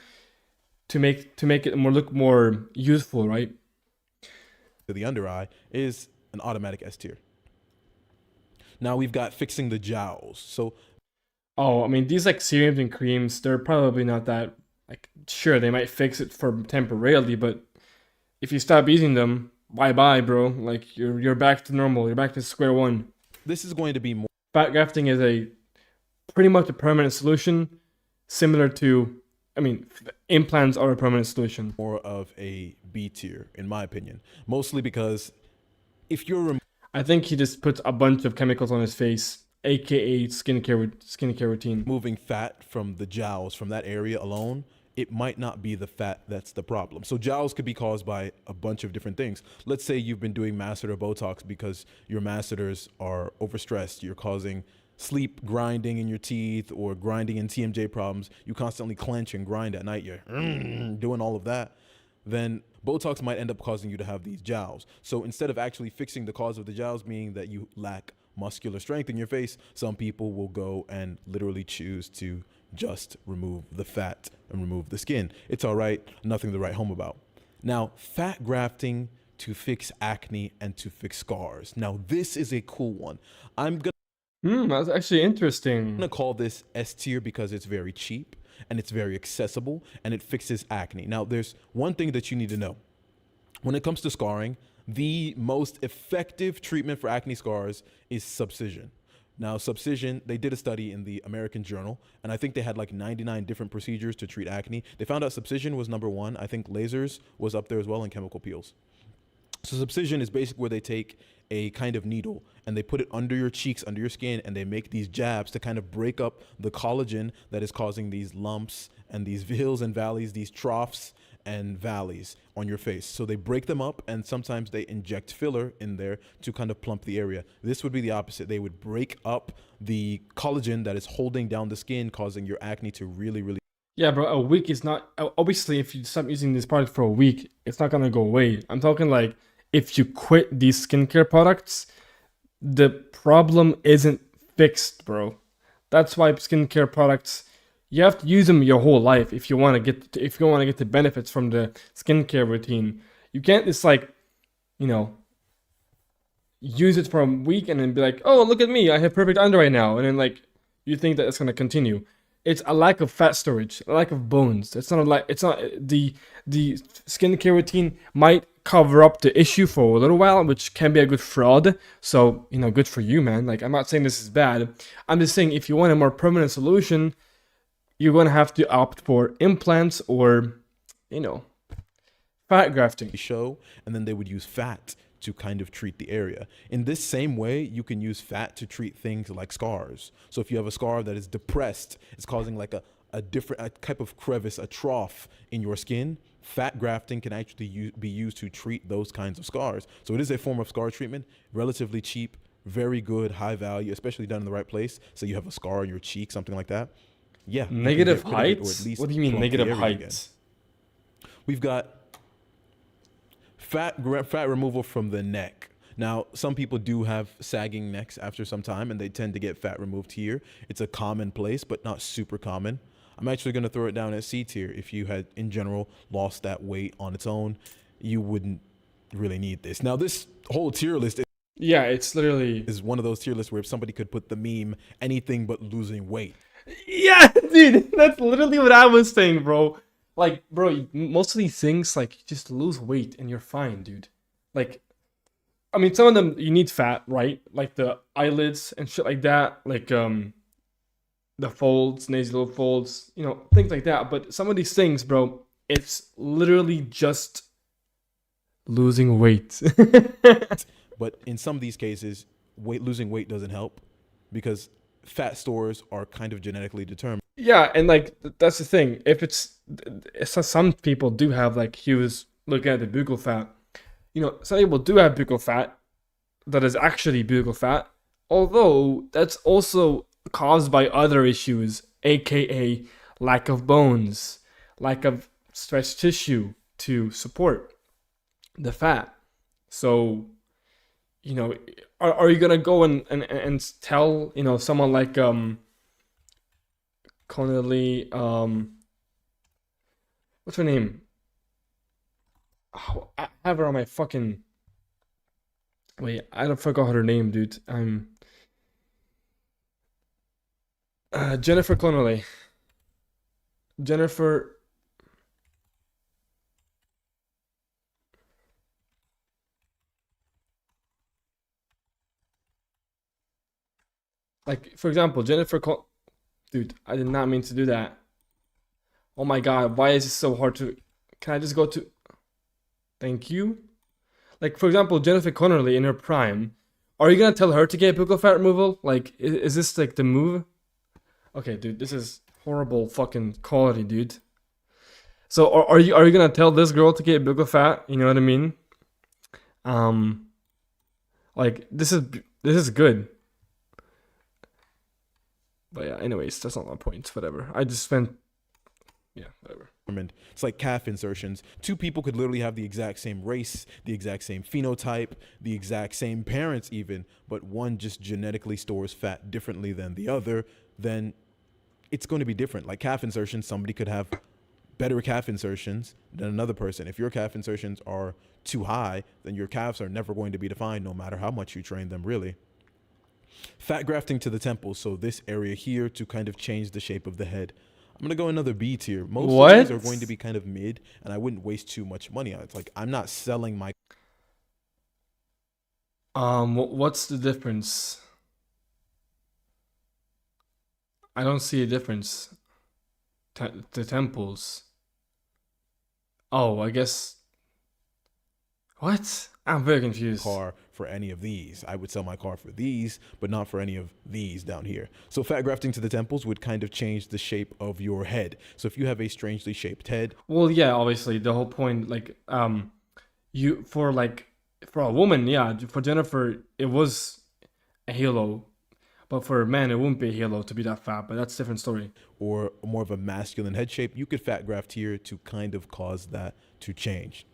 make it look more youthful, right? the under eye is an automatic S tier. Now we've got fixing the jowls. So I mean, these like serums and creams, they're probably not that sure, they might fix it for temporarily, but if you stop using them, bye bro. Like you're back to normal. You're back to square one. This is going to be more. Fat grafting is pretty much a permanent solution, similar to, I mean, implants are a permanent solution. More of a B tier, in my opinion, mostly because if you're I think he just puts a bunch of chemicals on his face, aka skincare routine. Moving fat from the jowls, from that area alone, it might not be the fat that's the problem. So jowls could be caused by a bunch of different things. Let's say you've been doing masseter Botox because your masseters are overstressed. You're causing sleep grinding in your teeth or grinding in TMJ problems. You constantly clench and grind at night. You're doing all of that. Then Botox might end up causing you to have these jowls. So instead of actually fixing the cause of the jowls, meaning that you lack muscular strength in your face, some people will go and literally choose to just remove the fat and remove the skin. It's all right, nothing to write home about. Now, fat grafting to fix acne and to fix scars. Now, this is a cool one. That's actually interesting. I'm gonna call this S tier because it's very cheap and it's very accessible and it fixes acne. Now, there's one thing that you need to know. When it comes to scarring, the most effective treatment for acne scars is subcision. Now, subcision, they did a study in the American Journal, and I think they had like 99 different procedures to treat acne. They found out subcision was number one. I think lasers was up there as well, and chemical peels. So subcision is basically where they take a kind of needle and they put it under your cheeks, under your skin, and they make these jabs to kind of break up the collagen that is causing these lumps and these hills and valleys, these troughs and valleys on your face. So they break them up, and sometimes they inject filler in there to kind of plump the area. This would be the opposite. They would break up the collagen that is holding down the skin, causing your acne to really Yeah, bro, a week is not, obviously if you stop using this product for a week, it's not gonna go away. I'm talking like if you quit these skincare products, the problem isn't fixed, bro. That's why skincare products, you have to use them your whole life if you want to get the benefits from the skincare routine. You can't just use it for a week and then be like, oh, look at me, I have perfect under eye now, and then you think that it's gonna continue. It's a lack of fat storage, a lack of bones. It's not the skincare routine might cover up the issue for a little while, which can be a good fraud. So, good for you, man. I'm not saying this is bad. I'm just saying if you want a more permanent solution, you're going to have to opt for implants or, fat grafting. show, and then they would use fat to kind of treat the area. In this same way, you can use fat to treat things like scars. So if you have a scar that is depressed, it's causing like a type of crevice, a trough in your skin, Fat grafting can actually be used to treat those kinds of scars. So it is a form of scar treatment, relatively cheap, very good, high value, especially done in the right place. So you have a scar on your cheek, something like that. Yeah. you can Negative get rid of it, or at heights? least What do you mean plump the negative area again. heights? We've got fat removal from the neck. Now, some people do have sagging necks after some time, and they tend to get fat removed here. It's a common place, but not super common. I'm actually going to throw it down at C tier. If you had, in general, lost that weight on its own, you wouldn't really need this. Now, this whole tier list Yeah, it's literally is one of those tier lists where if somebody could put the meme, anything but losing weight. Yeah, dude, that's literally what I was saying, bro. Like, bro, most of these things, like, just lose weight and you're fine, dude. Like, I mean, some of them you need fat, right? Like the eyelids and shit like that, like the folds, nasal folds, you know, things like that. But some of these things, bro, it's literally just losing weight. But in some of these cases, losing weight doesn't help because fat stores are kind of genetically determined. Yeah, and like that's the thing. If it's some people do have, like he was looking at the buccal fat. You know, some people do have buccal fat that is actually buccal fat, although that's also caused by other issues, aka lack of bones, lack of stretched tissue to support the fat. So, you know, are you gonna go and tell, you know, someone like Connolly, what's her name? Oh, I have her on my fucking. Wait, I don't forgot her name, dude. Jennifer Connolly. Jennifer. Like, for example, dude, I did not mean to do that. Oh my god, why is it so hard to. Can I just go to. Thank you. Like, for example, Jennifer Connolly in her prime. Are you gonna tell her to get buccal fat removal? Like, is this like the move? Okay, dude, this is horrible fucking quality, dude. So are you gonna tell this girl to get buccal fat? You know what I mean? Like this is good. But yeah, anyways, that's not my point. Whatever. I just spent. Yeah, whatever. It's like calf insertions. Two people could literally have the exact same race, the exact same phenotype, the exact same parents even, but one just genetically stores fat differently than the other, then it's going to be different. Like calf insertions, somebody could have better calf insertions than another person. If your calf insertions are too high, then your calves are never going to be defined no matter how much you train them, really. Fat grafting to the temples, so this area here to kind of change the shape of the head. I'm going to go another B tier. Most of these are going to be kind of mid, and I wouldn't waste too much money on it. It's like, I'm not selling my... What's the difference? I don't see a difference. The temples. Oh, I guess... What? I'm very confused. Car for any of these. I would sell my car for these, but not for any of these down here. So fat grafting to the temples would kind of change the shape of your head. So if you have a strangely shaped head. Well, yeah, obviously the whole point, like, for a woman, yeah, for Jennifer, it was a halo, but for a man, it wouldn't be a halo to be that fat. But that's a different story. Or more of a masculine head shape, you could fat graft here to kind of cause that to change.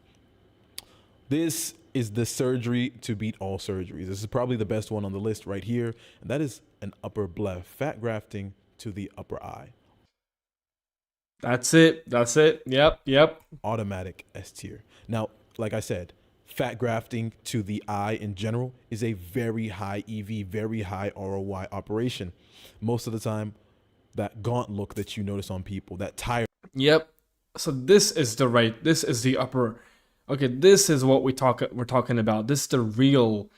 This is the surgery to beat all surgeries. This is probably the best one on the list right here. And that is an upper bleph, fat grafting to the upper eye. That's it. That's it. Yep. Automatic S tier. Now, like I said, fat grafting to the eye in general is a very high EV, very high ROI operation. Most of the time, that gaunt look that you notice on people, that tired. Yep. So this is the upper. Okay, this is what we're talking about. This is the real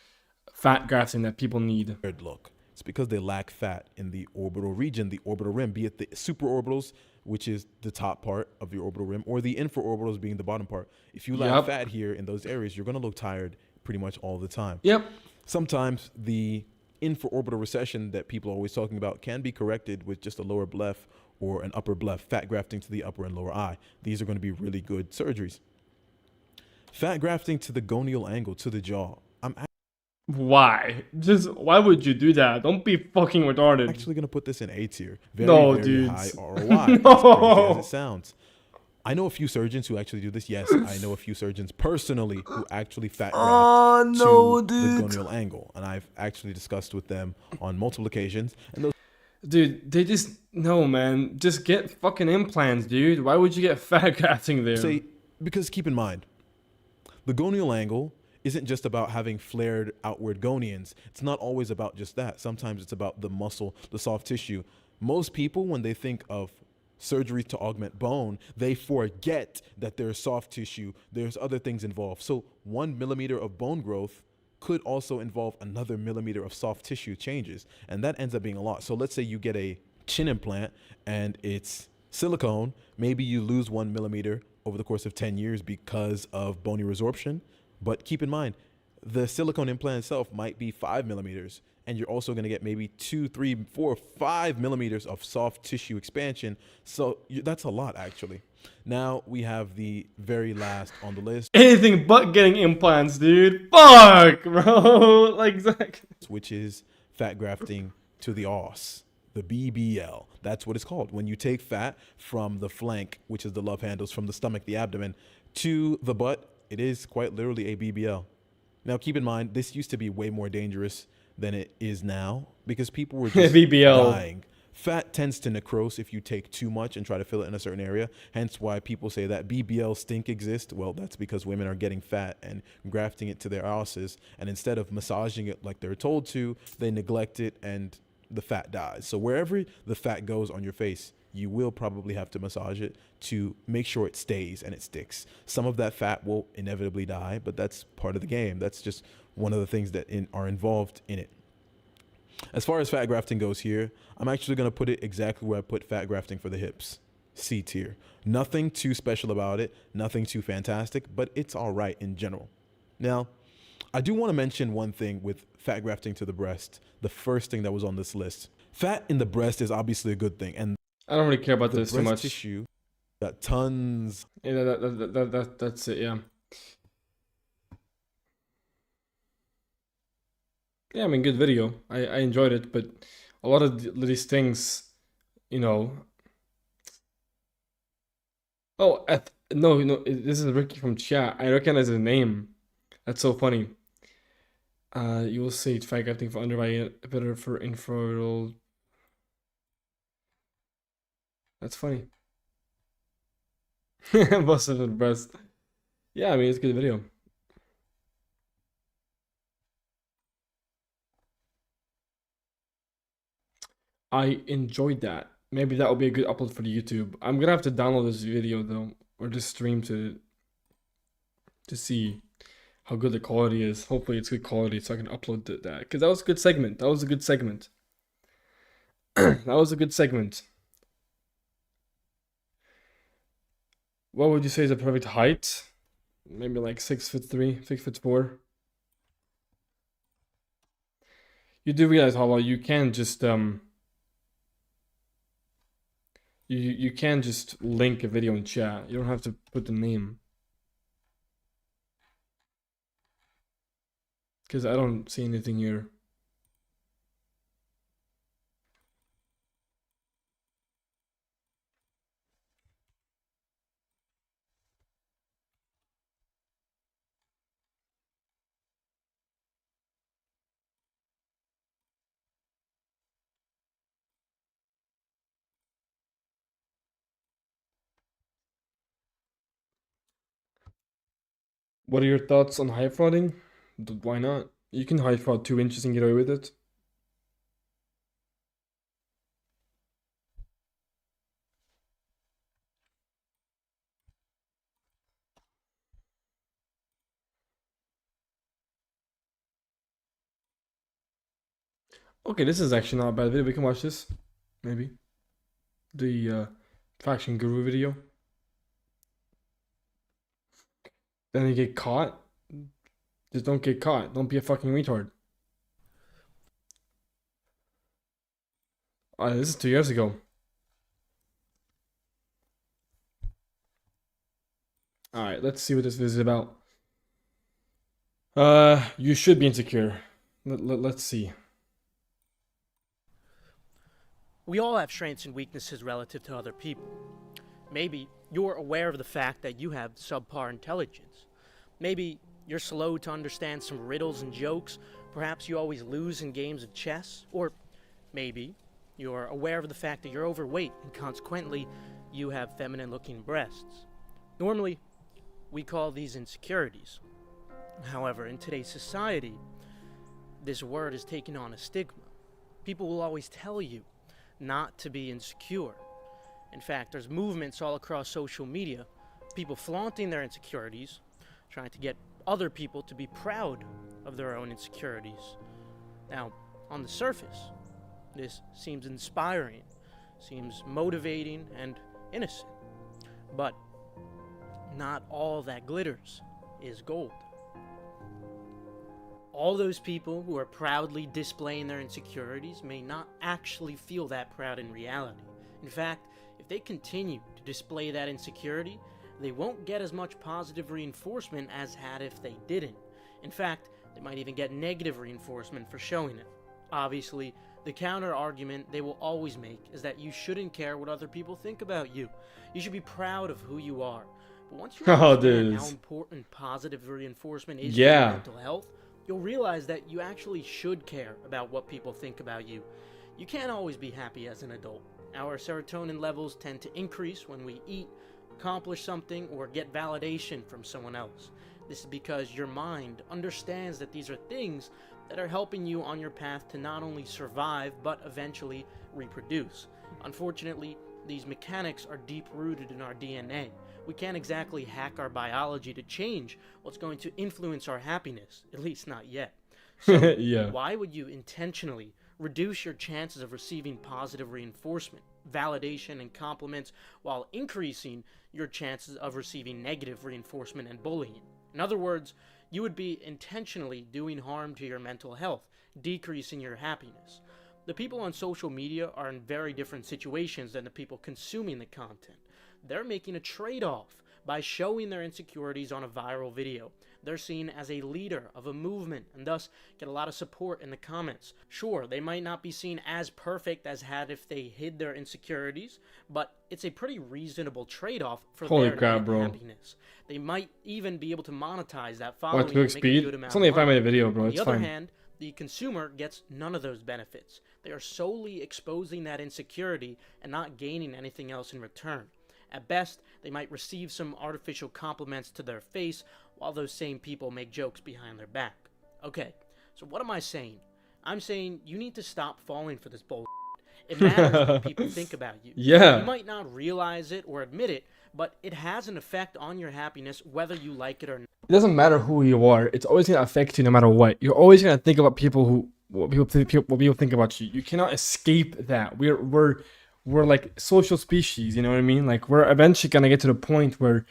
fat grafting that people need. Look, it's because they lack fat in the orbital region, the orbital rim, be it the supraorbitals, which is the top part of the orbital rim, or the infraorbitals being the bottom part. If you lack fat here in those areas, you're going to look tired pretty much all the time. Yep. Sometimes the infraorbital recession that people are always talking about can be corrected with just a lower bleph or an upper bleph, fat grafting to the upper and lower eye. These are going to be really good surgeries. Fat grafting to the gonial angle, to the jaw. Why? Just why would you do that? Don't be fucking retarded. Actually going to put this in A tier. Very, No, very dude. high ROI. As crazy as it sounds. I know a few surgeons who actually do this. Yes, I know a few surgeons personally who actually fat graft to the gonial angle, and I've actually discussed with them on multiple occasions. And those Dude, they just no, man. Just get fucking implants, dude. Why would you get fat grafting there? say, because keep in mind, the gonial angle isn't just about having flared outward gonions. It's not always about just that. Sometimes it's about the muscle, the soft tissue. Most people, when they think of surgery to augment bone, they forget that there's soft tissue, there's other things involved. So 1 millimeter of bone growth could also involve another millimeter of soft tissue changes, and that ends up being a lot. So let's say you get a chin implant and it's silicone, maybe you lose 1 millimeter over the course of 10 years because of bony resorption. But keep in mind, the silicone implant itself might be 5 millimeters, and you're also going to get maybe 2, 3, 4, 5 millimeters of soft tissue expansion. So that's a lot, actually. Now we have the very last on the list. Anything but getting implants, dude. Fuck, bro. Like, exactly. Which is fat grafting to the os, the BBL. That's what it's called. When you take fat from the flank, which is the love handles, from the stomach, the abdomen, to the butt, it is quite literally a BBL. Now, keep in mind, this used to be way more dangerous than it is now because people were just BBL. dying. Fat tends to necrose if you take too much and try to fill it in a certain area. Hence why people say that BBL stink exists. Well, that's because women are getting fat and grafting it to their osses. And instead of massaging it like they're told to, they neglect it and the fat dies. So wherever the fat goes on your face, you will probably have to massage it to make sure it stays and it sticks. Some of that fat will inevitably die, but that's part of the game. That's just one of the things that are involved in it. As far as fat grafting goes here, I'm actually going to put it exactly where I put fat grafting for the hips. C tier. Nothing too special about it, nothing too fantastic, but it's all right in general. Now, I do want to mention one thing with fat grafting to the breast, the first thing that was on this list. Fat in the breast is obviously a good thing, and I don't really care about this too breast much. Tissue got tons. Yeah, that's it. Yeah. Yeah, I mean, good video. I enjoyed it, but a lot of these things, you know. Oh, no, this is Ricky from chat. I recognize his name. That's so funny. You will see fat grafting for under eye better for infrared. That's funny. Busted the breast. Yeah, I mean, it's a good video. I enjoyed that. Maybe that will be a good upload for the YouTube. I'm gonna have to download this video though, or just stream to see how good the quality is. Hopefully it's good quality so I can upload that. Because that was a good segment. That was a good segment. That was a good segment. What would you say is the perfect height? Maybe like 6'3", 6'4". You do realize how well you can just you can just link a video in chat. You don't have to put the name. Because I don't see anything here. What are your thoughts on high frauding? Why not? You can high fraud 2 inches and get away with it. Okay, this is actually not a bad video. We can watch this. Maybe. The Faction Guru video. Then you get caught. Just don't get caught. Don't be a fucking retard. This is 2 years ago. Alright, let's see what this is about. You should be insecure. Let's see. We all have strengths and weaknesses relative to other people. Maybe you're aware of the fact that you have subpar intelligence. Maybe you're slow to understand some riddles and jokes. Perhaps you always lose in games of chess. Or maybe you're aware of the fact that you're overweight and consequently you have feminine-looking breasts. Normally, we call these insecurities. However, in today's society, this word is taking on a stigma. People will always tell you not to be insecure. In fact, there's movements all across social media, people flaunting their insecurities, trying to get other people to be proud of their own insecurities. Now, on the surface, this seems inspiring, seems motivating and innocent. But not all that glitters is gold. All those people who are proudly displaying their insecurities may not actually feel that proud in reality. In fact, if they continue to display that insecurity, they won't get as much positive reinforcement as had if they didn't. In fact, they might even get negative reinforcement for showing it. Obviously, the counter argument they will always make is that you shouldn't care what other people think about you. You should be proud of who you are. But once you understand how important positive reinforcement is for your mental health, you'll realize that you actually should care about what people think about you. You can't always be happy as an adult. Our serotonin levels tend to increase when we eat, accomplish something, or get validation from someone else. This is because your mind understands that these are things that are helping you on your path to not only survive, but eventually reproduce. Unfortunately, these mechanics are deep-rooted in our DNA. We can't exactly hack our biology to change what's going to influence our happiness, at least not yet. So why would you intentionally reduce your chances of receiving positive reinforcement, validation, and compliments while increasing your chances of receiving negative reinforcement and bullying? In other words, you would be intentionally doing harm to your mental health, decreasing your happiness. The people on social media are in very different situations than the people consuming the content. They're making a trade-off by showing their insecurities on a viral video. They're seen as a leader of a movement and thus get a lot of support in the comments. Sure, they might not be seen as perfect as had if they hid their insecurities, but it's a pretty reasonable trade-off for their happiness. They might even be able to monetize that following and make a good amount It's only a of money. 5-minute video, bro. It's On the other fine. hand, the consumer gets none of those benefits. They are solely exposing that insecurity and not gaining anything else in return. At best, they might receive some artificial compliments to their face while those same people make jokes behind their back. Okay, so what am I saying? I'm saying you need to stop falling for this bullshit. It matters what people think about you. Yeah. You might not realize it or admit it, but it has an effect on your happiness whether you like it or not. It doesn't matter who you are. It's always gonna affect you no matter what. You're always gonna think about what people think about you. You cannot escape that. We're like social species. You know what I mean? Like we're eventually gonna get to the point where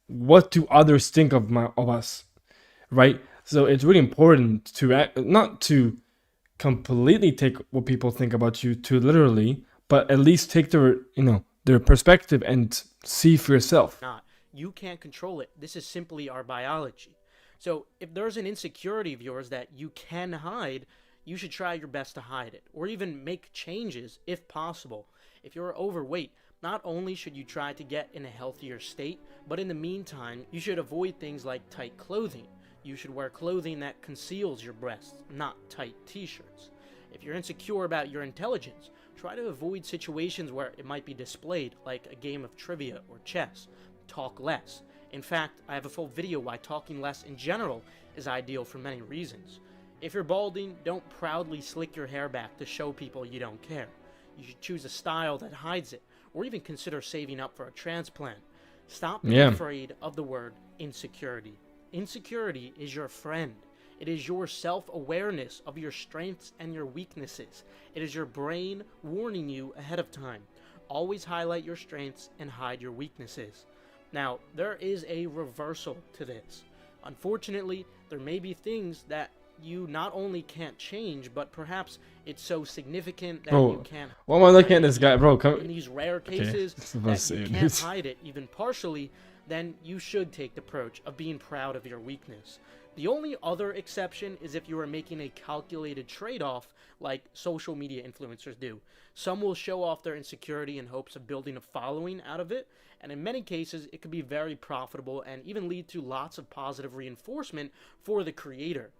what do others think of us, right? So it's really important to not to completely take what people think about you too literally, but at least take their perspective and see for yourself. You can't control it. This is simply our biology. So if there's an insecurity of yours that you can hide, you should try your best to hide it, or even make changes if possible. If you're overweight, not only should you try to get in a healthier state, but in the meantime, you should avoid things like tight clothing. You should wear clothing that conceals your breasts, not tight t-shirts. If you're insecure about your intelligence, try to avoid situations where it might be displayed, like a game of trivia or chess. Talk less. In fact, I have a full video why talking less in general is ideal for many reasons. If you're balding, don't proudly slick your hair back to show people you don't care. You should choose a style that hides it, or even consider saving up for a transplant. Stop being afraid of the word insecurity. Insecurity is your friend. It is your self-awareness of your strengths and your weaknesses. It is your brain warning you ahead of time. Always highlight your strengths and hide your weaknesses. Now, there is a reversal to this. Unfortunately, there may be things that you not only can't change, but perhaps it's so significant that Bro, you can't. why am I looking at this guy, bro? Come. In these rare Okay, cases this is that you insane. can't hide it, even partially, then you should take the approach of being proud of your weakness. The only other exception is if you are making a calculated trade-off like social media influencers do. Some will show off their insecurity in hopes of building a following out of it, and in many cases it could be very profitable and even lead to lots of positive reinforcement for the creator.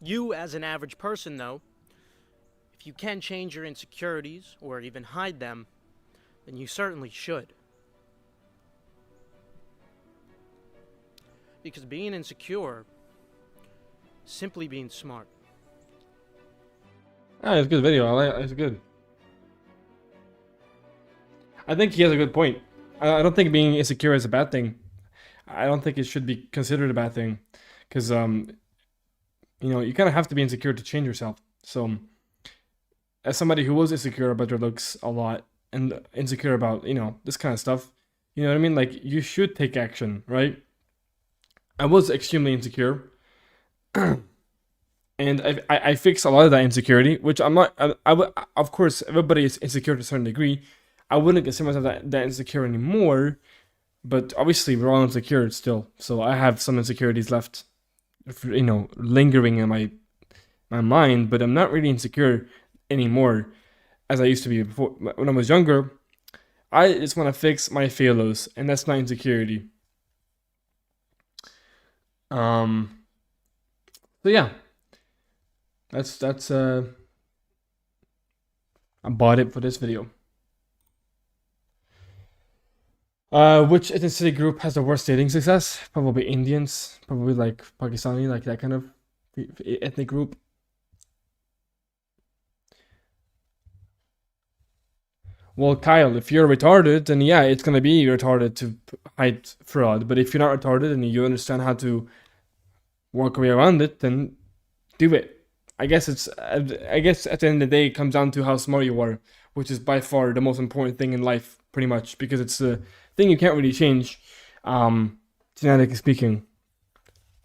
You, as an average person, though, if you can change your insecurities or even hide them, then you certainly should. Because being insecure is simply being smart. Ah, it's a good video. It's good. I think he has a good point. I don't think being insecure is a bad thing. I don't think it should be considered a bad thing, because you know, you kind of have to be insecure to change yourself. So, as somebody who was insecure about their looks a lot and insecure about, you know, this kind of stuff, you know what I mean? Like, you should take action, right? I was extremely insecure, and I fixed a lot of that insecurity, which I'm not. Of course, everybody is insecure to a certain degree. I wouldn't consider myself that insecure anymore, but obviously we're all insecure still. So I have some insecurities left, you know, lingering in my mind. But I'm not really insecure anymore as I used to be before. When I was younger, I just want to fix my failures, and that's not insecurity. So yeah, that's about it for this video. Which ethnicity group has the worst dating success? Probably Indians, probably like Pakistani, like that kind of ethnic group. Well, Kyle, if you're retarded, then yeah, it's gonna be retarded to hide fraud. But if you're not retarded and you understand how to work your way around it, then do it. I guess at the end of the day, it comes down to how smart you are, which is by far the most important thing in life, pretty much, because it's the thing you can't really change, genetically speaking.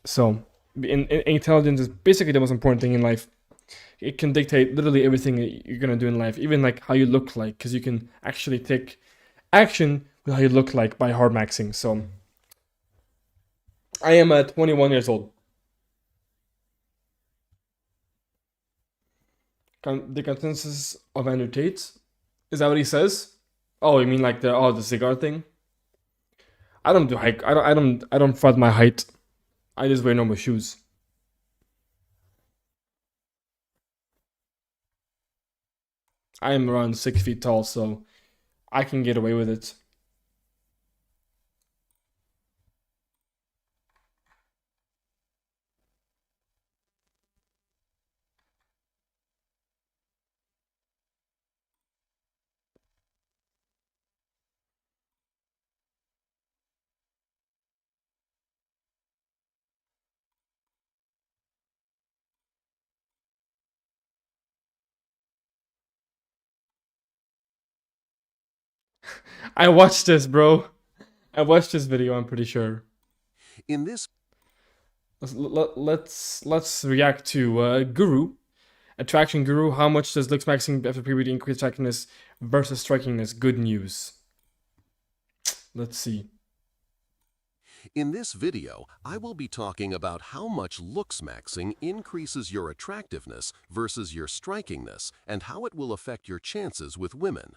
So, intelligence is basically the most important thing in life. It can dictate literally everything that you're gonna do in life, even like how you look like, because you can actually take action with how you look like by hard maxing. So, I am 21 years old. The consensus of Andrew Tate, is that what he says? Oh, you mean like the cigar thing? I don't do hike. I don't fraud my height. I just wear normal shoes. I am around 6 feet tall, so I can get away with it. I watched this, bro. I watched this video, I'm pretty sure. In this, let's react to Guru, attraction Guru. How much does Looksmaxxing after puberty increase attractiveness versus strikingness? Good news. Let's see. In this video, I will be talking about how much Looksmaxxing increases your attractiveness versus your strikingness, and how it will affect your chances with women.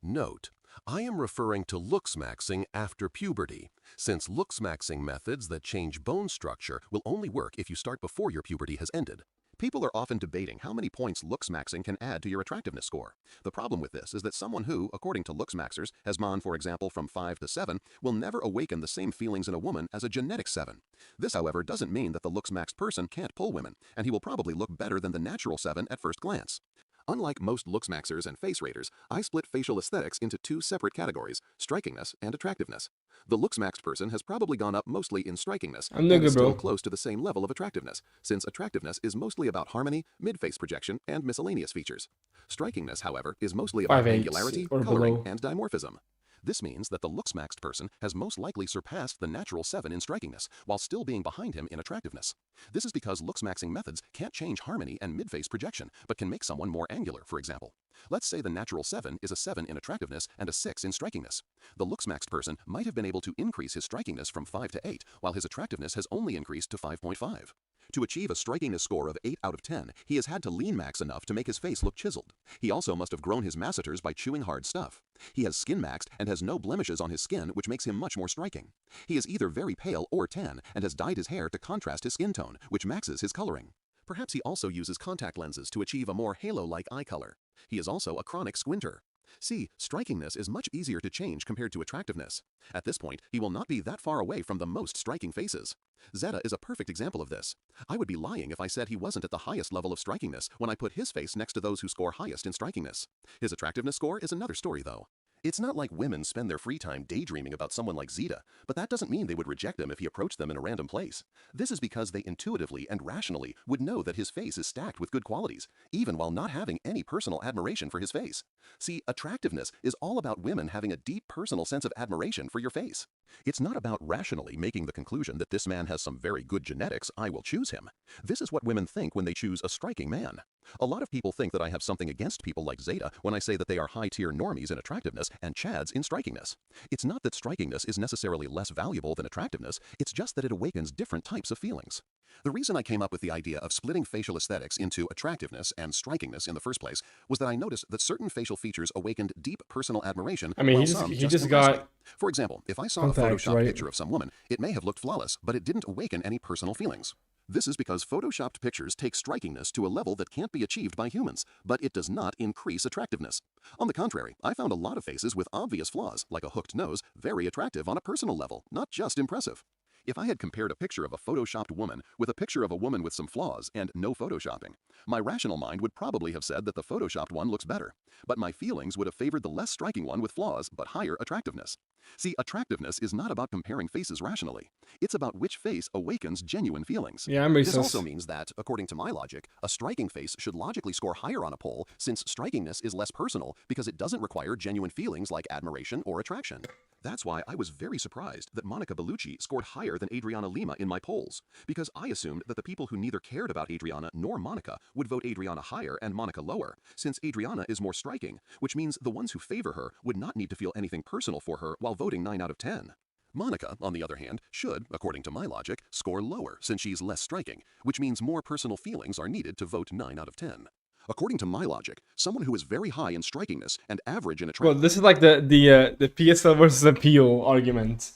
Note, I am referring to Looksmaxxing after puberty, since Looksmaxxing methods that change bone structure will only work if you start before your puberty has ended. People are often debating how many points Looksmaxxing can add to your attractiveness score. The problem with this is that someone who, according to Looksmaxxers, has MON, for example, from 5 to 7, will never awaken the same feelings in a woman as a genetic 7. This, however, doesn't mean that the Looksmaxxed person can't pull women, and he will probably look better than the natural 7 at first glance. Unlike most Looksmaxxers and face raters, I split facial aesthetics into two separate categories, strikingness and attractiveness. The Looksmaxxed person has probably gone up mostly in strikingness and is still close to the same level of attractiveness, since attractiveness is mostly about harmony, mid-face projection, and miscellaneous features. Strikingness, however, is mostly about angularity, coloring, and dimorphism. This means that the Looksmaxxed person has most likely surpassed the natural 7 in strikingness, while still being behind him in attractiveness. This is because Looksmaxxing methods can't change harmony and mid-face projection, but can make someone more angular, for example. Let's say the natural 7 is a 7 in attractiveness and a 6 in strikingness. The Looksmaxxed person might have been able to increase his strikingness from 5 to 8, while his attractiveness has only increased to 5.5. To achieve a strikingness score of 8 out of 10, he has had to lean max enough to make his face look chiseled. He also must have grown his masseters by chewing hard stuff. He has skin maxed and has no blemishes on his skin, which makes him much more striking. He is either very pale or tan and has dyed his hair to contrast his skin tone, which maxes his coloring. Perhaps he also uses contact lenses to achieve a more halo-like eye color. He is also a chronic squinter. See, strikingness is much easier to change compared to attractiveness. At this point, he will not be that far away from the most striking faces. Zeta is a perfect example of this. I would be lying if I said he wasn't at the highest level of strikingness when I put his face next to those who score highest in strikingness. His attractiveness score is another story, though. It's not like women spend their free time daydreaming about someone like Zeta, but that doesn't mean they would reject him if he approached them in a random place. This is because they intuitively and rationally would know that his face is stacked with good qualities, even while not having any personal admiration for his face. See, attractiveness is all about women having a deep personal sense of admiration for your face. It's not about rationally making the conclusion that this man has some very good genetics, I will choose him. This is what women think when they choose a striking man. A lot of people think that I have something against people like Zeta when I say that they are high-tier normies in attractiveness and chads in strikingness. It's not that strikingness is necessarily less valuable than attractiveness, it's just that it awakens different types of feelings. The reason I came up with the idea of splitting facial aesthetics into attractiveness and strikingness in the first place was that I noticed that certain facial features awakened deep personal admiration, I mean, while he some just impressed got me. For example, if I saw a contacts, photoshopped right? picture of some woman, it may have looked flawless, but it didn't awaken any personal feelings. This is because photoshopped pictures take strikingness to a level that can't be achieved by humans, but it does not increase attractiveness. On the contrary, I found a lot of faces with obvious flaws, like a hooked nose, very attractive on a personal level, not just impressive. If I had compared a picture of a photoshopped woman with a picture of a woman with some flaws and no photoshopping, my rational mind would probably have said that the photoshopped one looks better, but my feelings would have favored the less striking one with flaws but higher attractiveness. See, attractiveness is not about comparing faces rationally. It's about which face awakens genuine feelings. Yeah, makes This sense. also means that, according to my logic, a striking face should logically score higher on a poll since strikingness is less personal because it doesn't require genuine feelings like admiration or attraction. That's why I was very surprised that Monica Bellucci scored higher than Adriana Lima in my polls, because I assumed that the people who neither cared about Adriana nor Monica would vote Adriana higher and Monica lower, since Adriana is more striking, which means the ones who favor her would not need to feel anything personal for her while voting 9 out of 10. Monica, on the other hand, should, according to my logic, score lower since she's less striking, which means more personal feelings are needed to vote 9 out of 10. According to my logic, someone who is very high in strikingness and average in Well, attractiveness. this is like the PSL versus appeal argument.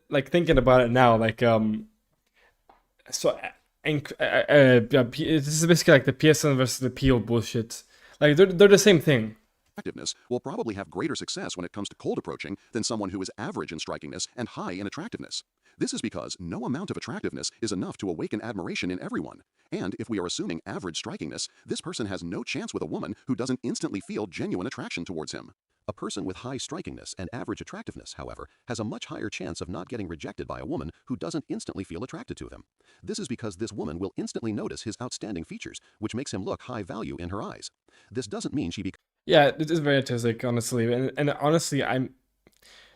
Like thinking about it now, like this is basically like the PSL versus appeal bullshit. Like they're the same thing. Attractiveness will probably have greater success when it comes to cold approaching than someone who is average in strikingness and high in attractiveness. This is because no amount of attractiveness is enough to awaken admiration in everyone. And if we are assuming average strikingness, this person has no chance with a woman who doesn't instantly feel genuine attraction towards him. A person with high strikingness and average attractiveness, however, has a much higher chance of not getting rejected by a woman who doesn't instantly feel attracted to him. This is because this woman will instantly notice his outstanding features, which makes him look high value in her eyes. This doesn't mean she becomes... Yeah, it is very artistic, honestly, and honestly, I'm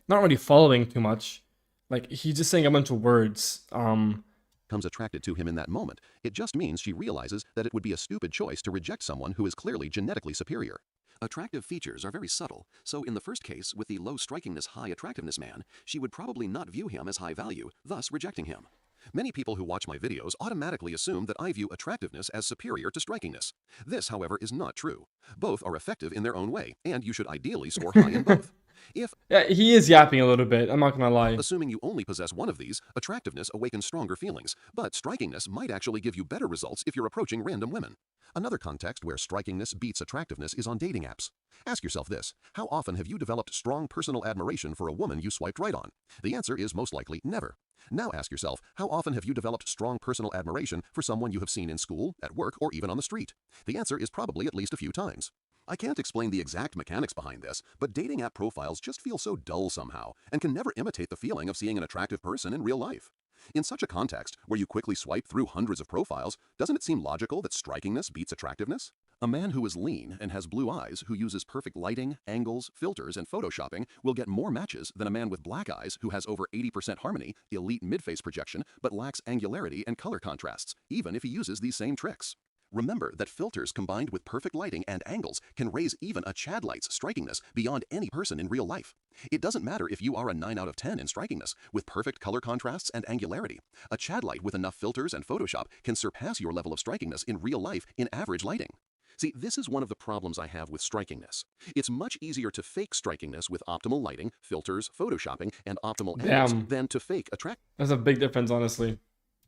not really following too much. Like he's just saying a bunch of words. Becomes attracted to him in that moment. It just means she realizes that it would be a stupid choice to reject someone who is clearly genetically superior. Attractive features are very subtle, so in the first case, with the low strikingness, high attractiveness man, she would probably not view him as high value, thus rejecting him. Many people who watch my videos automatically assume that I view attractiveness as superior to strikingness. This, however, is not true. Both are effective in their own way, and you should ideally score high in both. Yeah, he is yapping a little bit, I'm not gonna lie. Assuming you only possess one of these, attractiveness awakens stronger feelings, but strikingness might actually give you better results if you're approaching random women. Another context where strikingness beats attractiveness is on dating apps. Ask yourself this: how often have you developed strong personal admiration for a woman you swiped right on? The answer is most likely never. Now ask yourself, how often have you developed strong personal admiration for someone you have seen in school, at work, or even on the street? The answer is probably at least a few times. I can't explain the exact mechanics behind this, but dating app profiles just feel so dull somehow, and can never imitate the feeling of seeing an attractive person in real life. In such a context, where you quickly swipe through hundreds of profiles, doesn't it seem logical that strikingness beats attractiveness? A man who is lean and has blue eyes who uses perfect lighting, angles, filters, and photoshopping will get more matches than a man with black eyes who has over 80% harmony, elite mid-face projection, but lacks angularity and color contrasts, even if he uses these same tricks. Remember that filters combined with perfect lighting and angles can raise even a Chad Light's strikingness beyond any person in real life. It doesn't matter if you are a 9 out of 10 in strikingness with perfect color contrasts and angularity. A Chad Light with enough filters and Photoshop can surpass your level of strikingness in real life in average lighting. See, this is one of the problems I have with strikingness. It's much easier to fake strikingness with optimal lighting, filters, photoshopping, and optimal angles than to fake That's a big difference, honestly.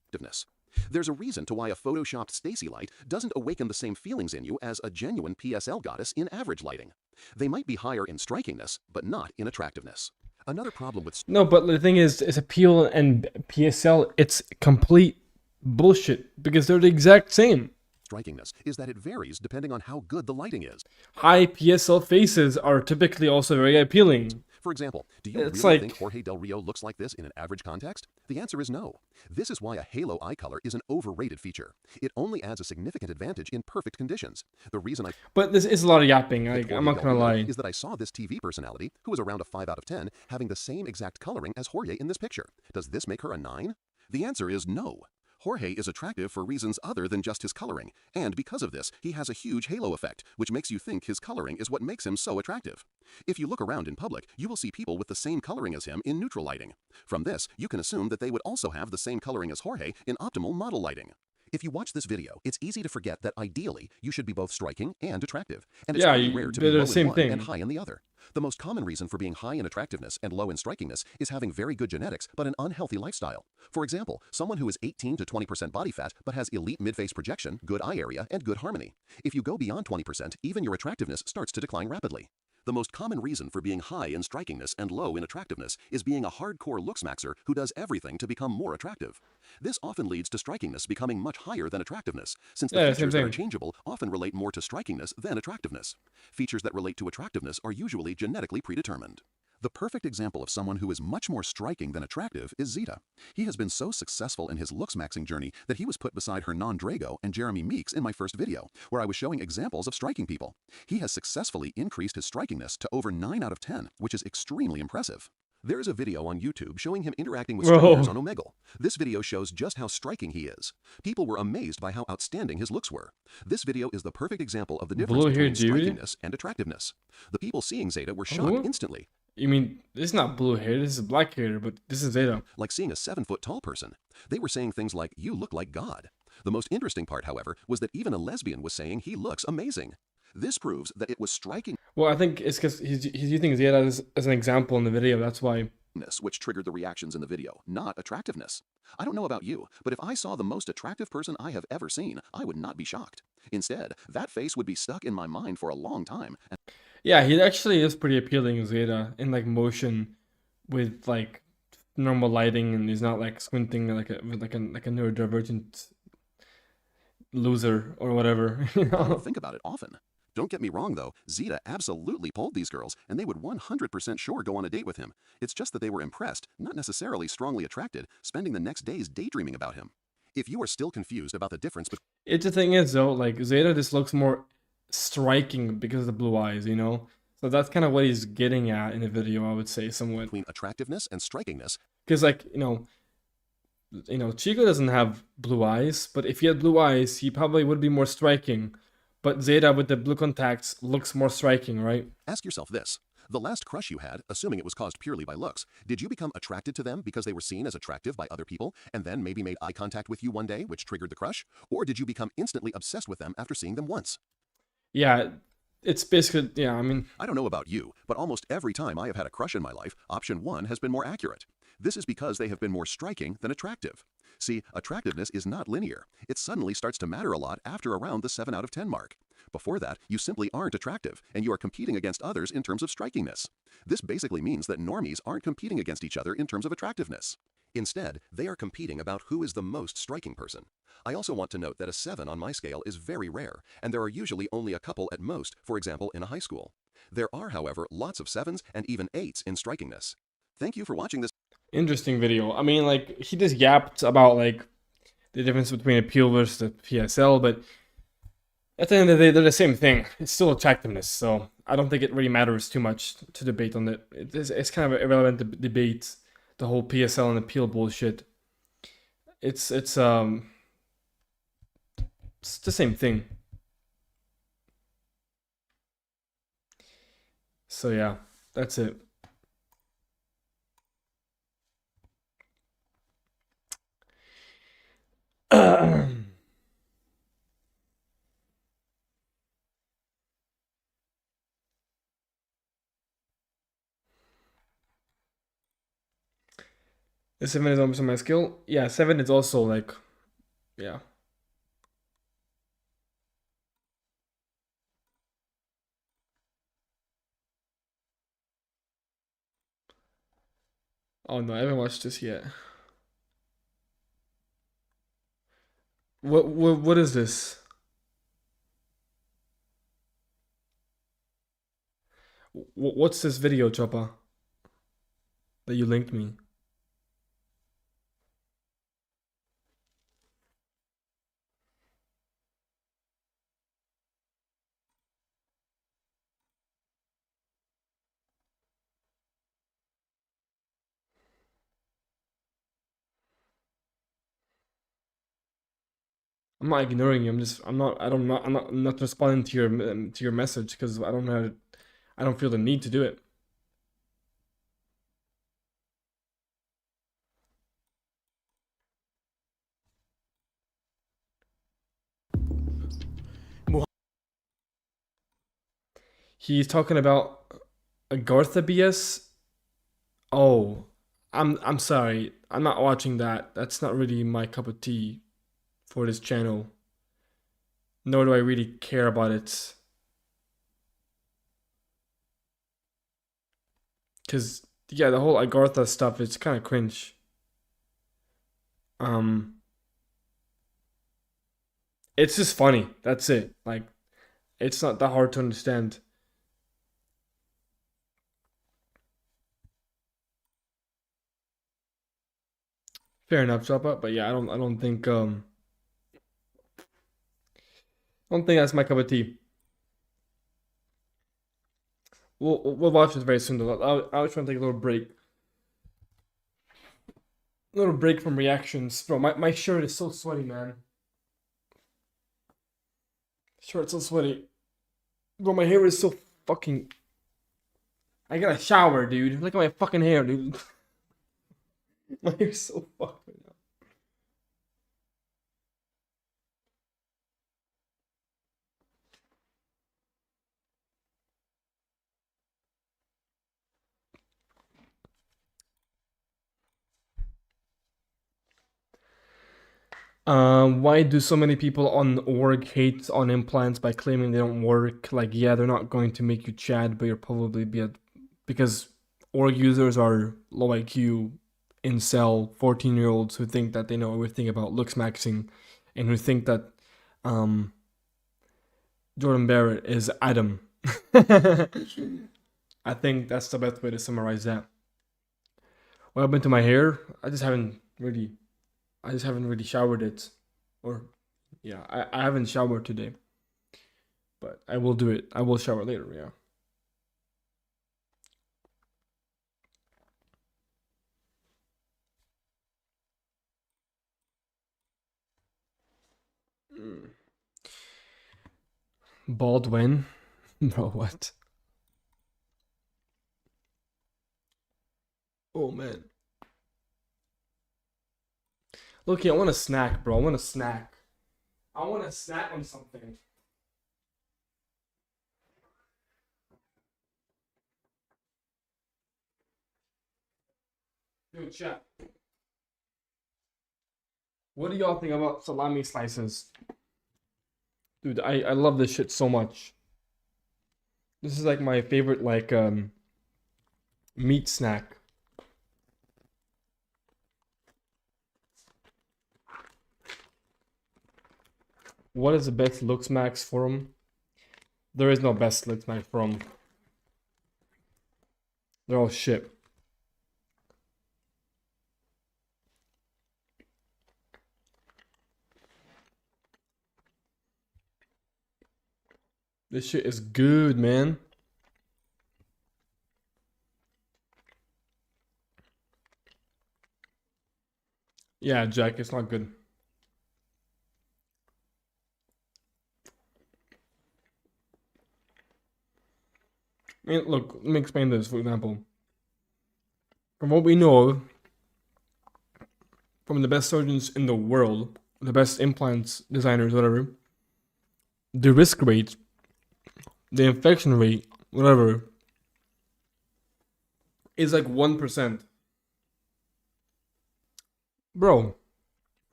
attractiveness. There's a reason to why a photoshopped Stacy light doesn't awaken the same feelings in you as a genuine PSL goddess in average lighting. They might be higher in strikingness, but not in attractiveness. Another problem with No, but the thing is appeal and PSL, it's complete bullshit because they're the exact same. strikingness is that it varies depending on how good the lighting is. High PSL faces are typically also very appealing. For example, do you It's really like- think Jorge Del Rio looks like this in an average context? The answer is no. This is why a halo eye color is an overrated feature. It only adds a significant advantage in perfect conditions. The reason I But this is a lot of yapping, picked I'm Jorge not Del gonna Rio lie. is that I saw this TV personality, who is around a 5 out of 10, having the same exact coloring as Jorge in this picture. Does this make her a 9? The answer is no. Jorge is attractive for reasons other than just his coloring, and because of this, he has a huge halo effect, which makes you think his coloring is what makes him so attractive. If you look around in public, you will see people with the same coloring as him in neutral lighting. From this, you can assume that they would also have the same coloring as Jorge in optimal model lighting. If you watch this video, it's easy to forget that ideally, you should be both striking and attractive, and it's Yeah, pretty rare to be they're the low same in one thing. and high in the other. The most common reason for being high in attractiveness and low in strikingness is having very good genetics but an unhealthy lifestyle. For example, someone who is 18 to 20% body fat but has elite mid-face projection, good eye area, and good harmony. If you go beyond 20%, even your attractiveness starts to decline rapidly. The most common reason for being high in strikingness and low in attractiveness is being a hardcore looksmaxer who does everything to become more attractive. This often leads to strikingness becoming much higher than attractiveness, since the Yeah, same features that are thing. changeable often relate more to strikingness than attractiveness. Features that relate to attractiveness are usually genetically predetermined. The perfect example of someone who is much more striking than attractive is Zeta. He has been so successful in his looksmaxing journey that he was put beside Hernan Drago and Jeremy Meeks in my first video, where I was showing examples of striking people. He has successfully increased his strikingness to over 9 out of 10, which is extremely impressive. There is a video on YouTube showing him interacting with Whoa. strangers on Omegle. This video shows just how striking he is. People were amazed by how outstanding his looks were. This video is the perfect example of the difference between Blue-haired dude? strikingness and attractiveness. The people seeing Zeta were shocked Who? instantly. You mean, this is not blue hair, this is black hair, but this is Zeta. Like seeing a 7-foot-tall person. They were saying things like, "You look like God." The most interesting part, however, was that even a lesbian was saying he looks amazing. This proves that it was striking Well, I think it's because he's using Zeta as an example in the video, that's why. which triggered the reactions in the video, not attractiveness. I don't know about you, but if I saw the most attractive person I have ever seen, I would not be shocked. Instead, that face would be stuck in my mind for a long time. And Yeah, he actually is pretty appealing, Zeta, in like motion with like normal lighting, and he's not like squinting with like a neurodivergent loser or whatever. You I don't know? think about it often. Don't get me wrong, though. Zeta absolutely pulled these girls, and they would 100% sure go on a date with him. It's just that they were impressed, not necessarily strongly attracted, spending the next days daydreaming about him. If you are still confused about the difference It's the thing is though, like Zeta just looks more striking because of the blue eyes, you know? So that's kind of what he's getting at in the video, I would say, somewhat. between attractiveness and strikingness, Because like, Chico doesn't have blue eyes, but if he had blue eyes, he probably would be more striking. But Zeta with the blue contacts looks more striking, right? ask yourself this. The last crush you had, assuming it was caused purely by looks, did you become attracted to them because they were seen as attractive by other people and then maybe made eye contact with you one day, which triggered the crush? Or did you become instantly obsessed with them after seeing them once? Yeah, it's basically, yeah, I mean, I don't know about you, but almost every time I have had a crush in my life, option 1 has been more accurate. This is because they have been more striking than attractive. See, attractiveness is not linear. It suddenly starts to matter a lot after around the 7 out of 10 mark. Before that, you simply aren't attractive, and you are competing against others in terms of strikingness. This basically means that normies aren't competing against each other in terms of attractiveness. Instead, they are competing about who is the most striking person. I also want to note that a 7 on my scale is very rare, and there are usually only a couple at most, for example, in a high school. There are, however, lots of 7s and even 8s in strikingness. Thank you for watching this. interesting video. I mean, like, he just yapped about, like, the difference between appeal versus the PSL, but At the end of the day, they're the same thing. It's still attractiveness, so I don't think it really matters too much to debate on it. It's kind of an irrelevant debate, the whole PSL and appeal bullshit. It's it's the same thing. So yeah, that's it. The 7 is almost my skill. Yeah, 7 is also like, yeah. Oh no, I haven't watched this yet. What is this? What's this video, Choppa? That you linked me? I'm not ignoring you. I'm not responding to your message because I don't know. I don't feel the need to do it. He's talking about Agartha BS. Oh, I'm sorry. I'm not watching that. That's not really my cup of tea for this channel. Nor do I really care about it. Cause yeah, the whole Agartha stuff is kind of cringe. Um, it's just funny. That's it. Like, it's not that hard to understand. Fair enough, Choppa. But yeah, I don't think that's my cup of tea. We'll watch this very soon though. I was trying to take a little break. A little break from reactions. Bro, my shirt is so sweaty, man. Shirt's so sweaty. Bro, my hair is so fucking. I got a shower, dude. Look at my fucking hair, dude. My hair's so fucked right now. Why do so many people on org hate on implants by claiming they don't work? Like, yeah, they're not going to make you Chad, but you'll probably be because org users are low IQ, incel, 14-year-olds who think that they know everything about looksmaxing, and who think that Jordan Barrett is Adam. I think that's the best way to summarize that. What happened to my hair? I just haven't really showered it. Or yeah, I haven't showered today. But I will do it. I will shower later, yeah. Baldwin? Bro, what? Oh man. Look, I want a snack, bro. I want a snack. I want a snack on something. Dude, chat. What do y'all think about salami slices? Dude, I love this shit so much. This is like my favorite meat snack. What is the best Looksmax forum? There is no best Looksmax forum. They're all shit. This shit is good, man. Yeah, Jack, it's not good. I mean, look, let me explain this, for example. From what we know, from the best surgeons in the world, the best implants designers, whatever, the risk rate, the infection rate, whatever, is like 1%. Bro,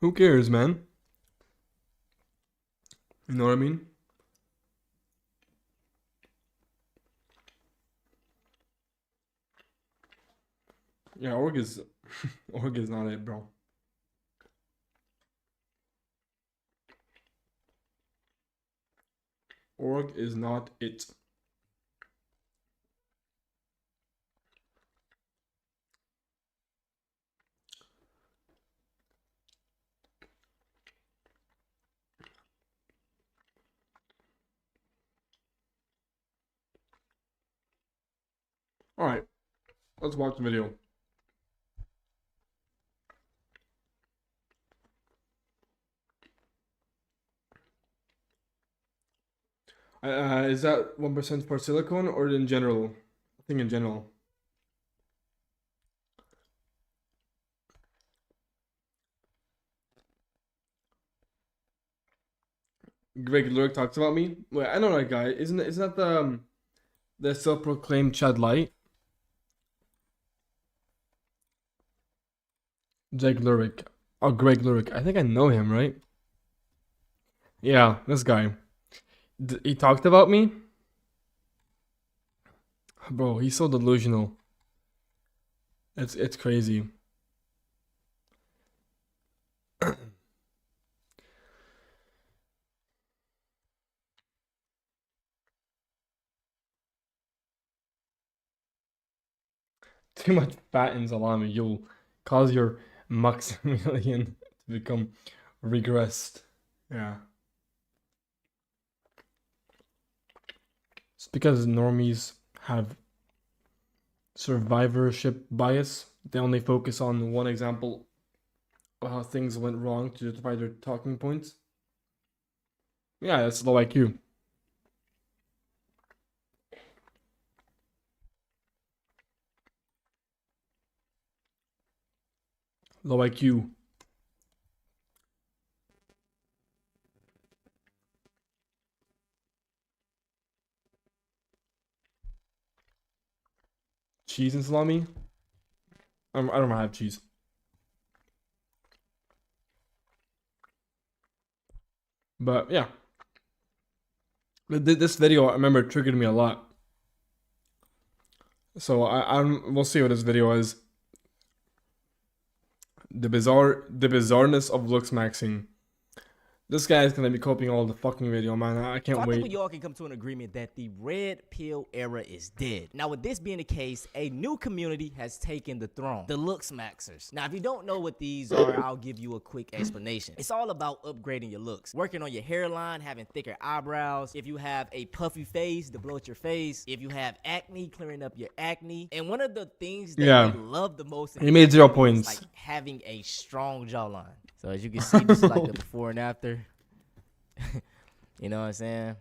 who cares, man? You know what I mean? Yeah, org is org is not it, bro. Org is not it. Alright, let's watch the video. Is that 1% for silicone or in general? I think in general. Greg Lurk talks about me. Wait, I know that guy. Isn't that the self-proclaimed Chad Light? Greg Lurk. Oh, Greg Lurk. I think I know him, right? Yeah, this guy. He talked about me? Bro, he's so delusional. It's crazy. Too much fat in salami, you'll cause your Maximilian to become regressed. Yeah. It's because normies have survivorship bias. They only focus on one example of how things went wrong to justify their talking points. Yeah, that's low IQ. Low IQ. Cheese and salami? I don't have cheese. But yeah. This video, I remember, triggered me a lot. So we'll see what this video is. The bizarreness of Looksmaxxing. This guy is gonna be copying all the fucking video, man. I can't So I wait. think we all can come to an agreement that the red pill era is dead. Now, with this being the case, a new community has taken the throne, the Looksmaxxers. Now, if you don't know what these are, I'll give you a quick explanation. It's all about upgrading your looks, working on your hairline, having thicker eyebrows. If you have a puffy face, to bloat your face. If you have acne, clearing up your acne. And one of the things that they love the most, He made 0 is points. like having a strong jawline. So as you can see, this is like the before and after. You know what I'm saying?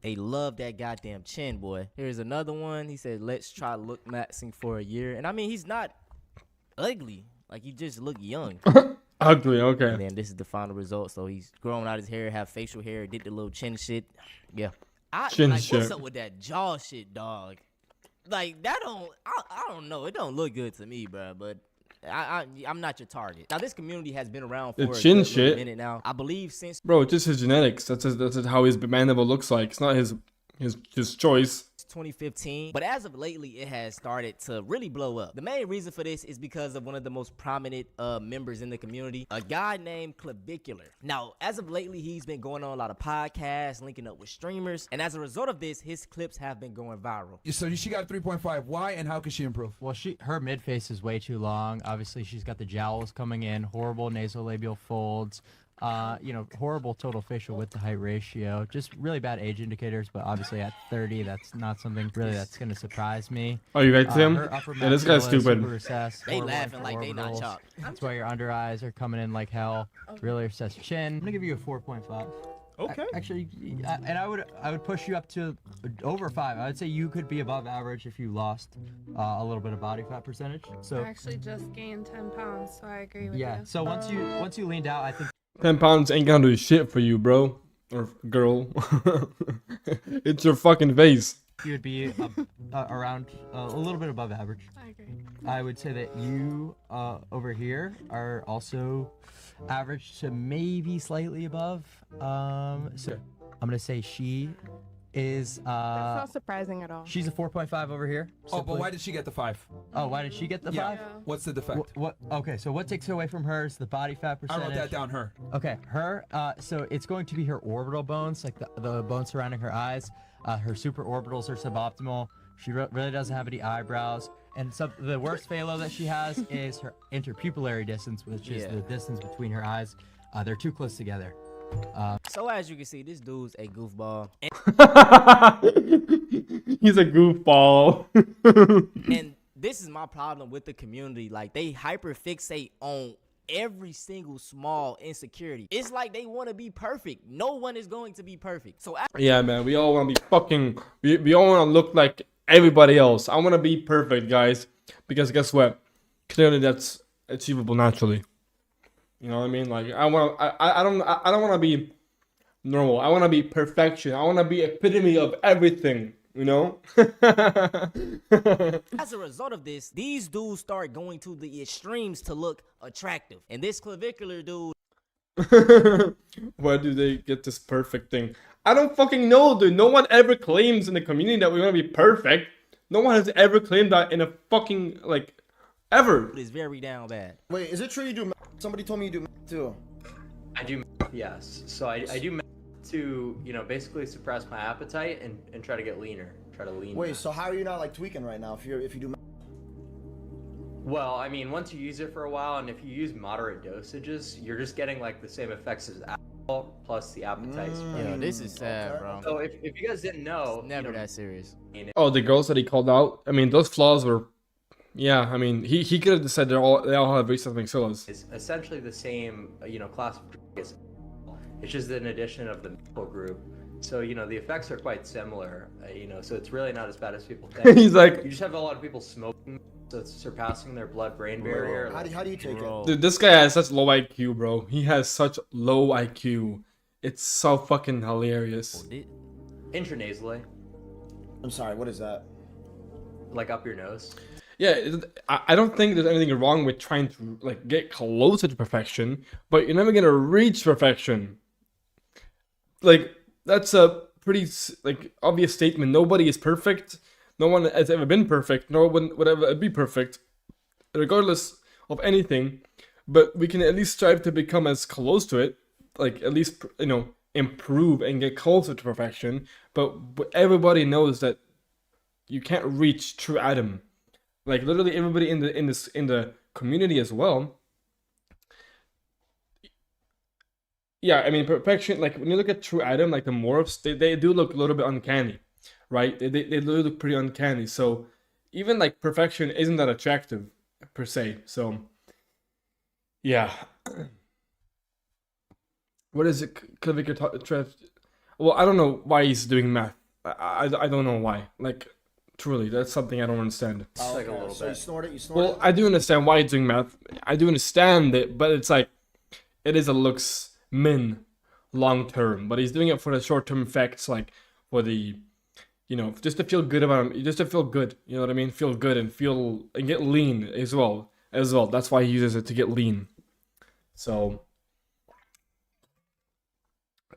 They love that goddamn chin, boy. Here's another one. He said, let's try Looksmaxxing for a year. And I mean, he's not ugly. Like, he just look young. Ugly, okay. And then this is the final result. So he's growing out his hair, have facial hair, did the little chin shit. Yeah. Chin like, shit. What's up with that jaw shit, dog? Like, that don't, I don't know. It don't look good to me, bro. But I'm not your target. Now, this community has been around for a chin good shit. minute now. I believe since... Bro, it's just his genetics. That's how his mandible looks like. It's not his choice. 2015, but as of lately it has started to really blow up. The main reason for this is because of one of the most prominent members in the community, a guy named Clavicular. Now, as of lately, he's been going on a lot of podcasts, linking up with streamers, and as a result of this, his clips have been going viral. So she got a 3.5. Why and how can she improve? Well, her mid face is way too long. Obviously, she's got the jowls coming in, horrible nasolabial folds. You know, horrible total facial width to height ratio. Just really bad age indicators, but obviously at 30, that's not something really that's going to surprise me. Oh, you right to him? Her upper Yeah, this guy's maxilla is stupid. super recessed, They horrible laughing like they not infraorbitals. chopped. That's why your under eyes are coming in like hell. Really recessed chin. I'm gonna give you a 4.5. Okay. Actually, and I would push you up to over 5. I would say you could be above average if you lost a little bit of body fat percentage. So I actually just gained 10 pounds, so I agree with you. yeah. So once you leaned out, I think 10 pounds ain't gonna do shit for you, bro. Or girl. It's your fucking face. you would be around a little bit above average. I agree. I would say that you over here are also average to maybe slightly above. So I'm gonna say she is That's not surprising at all. she's a 4.5 over here. Oh, but why did she get the 5? Oh, why did she get the 5? What's the defect? What okay, so what takes away from her is the body fat I percentage. wrote that down, her. Okay, her so it's going to be her orbital bones, like the bones surrounding her eyes. Her supraorbitals are suboptimal. She really doesn't have any eyebrows. And the worst phalo that she has is her interpupillary distance, which is the distance between her eyes. They're too close together. So as you can see, this dude's a goofball. He's a goofball. And this is my problem with the community. Like, they hyper fixate on every single small insecurity. It's like they want to be perfect. No one is going to be perfect. So Yeah, man, we all want to be fucking... We all want to look like everybody else. I want to be perfect, guys. Because guess what? Clearly that's achievable naturally. You know what I mean? Like, I don't want to be normal. I want to be perfection. I want to be epitome of everything, you know? as a result of this, these dudes start going to the extremes to look attractive. And this clavicular dude... Where do they get this perfect thing? I don't fucking know, dude. No one ever claims in the community that we want to be perfect. No one has ever claimed that in a fucking, like, ever. Is very down bad. Wait, is it true you do math? Somebody told me you do math too. I do math, yes. So I do math to, you know, basically suppress my appetite and try to get leaner. Try to lean. Wait, so how are you not like tweaking right now if you do math? Well, I mean, once you use it for a while, and if you use moderate dosages, you're just getting like the same effects as alcohol plus the appetite. Yo, this is sad, bro. So if you guys didn't know, it's never that serious. Oh, the girls that he called out. I mean, those flaws were... Yeah, I mean, he could have said they all have recessed maxillas. It's essentially the same, you know, class of drug as alcohol. It's just an addition of the methyl group. So, you know, the effects are quite similar, you know, so it's really not as bad as people think. He's like... You just have a lot of people smoking, so it's surpassing their blood-brain barrier. How do you take it? Dude, this guy has such low IQ, bro. He has such low IQ. It's so fucking hilarious. Intranasally. I'm sorry, what is that? Like up your nose. Yeah, I don't think there's anything wrong with trying to like get closer to perfection, but you're never gonna reach perfection. Like, that's a pretty like obvious statement. Nobody is perfect. No one has ever been perfect. No one would ever be perfect, regardless of anything. But we can at least strive to become as close to it, like at least, you know, improve and get closer to perfection. But everybody knows that you can't reach true Adam. Like literally everybody in the community as well. Yeah, I mean perfection. Like when you look at true Adam, like the morphs, they do look a little bit uncanny, right? They do look pretty uncanny. So even like perfection isn't that attractive per se. So yeah. What is it? Clavicular? Well, I don't know why he's doing math. I don't know why. Like. Truly, that's something I don't understand. Oh, like a little so bit. you snort it, Well, I do understand why he's doing math. I do understand it, but it's like, it is a looks min long term. But he's doing it for the short term effects, like for the, you know, just to feel good about him, just to feel good. You know what I mean? Feel good and get lean as well. That's why he uses it to get lean. So,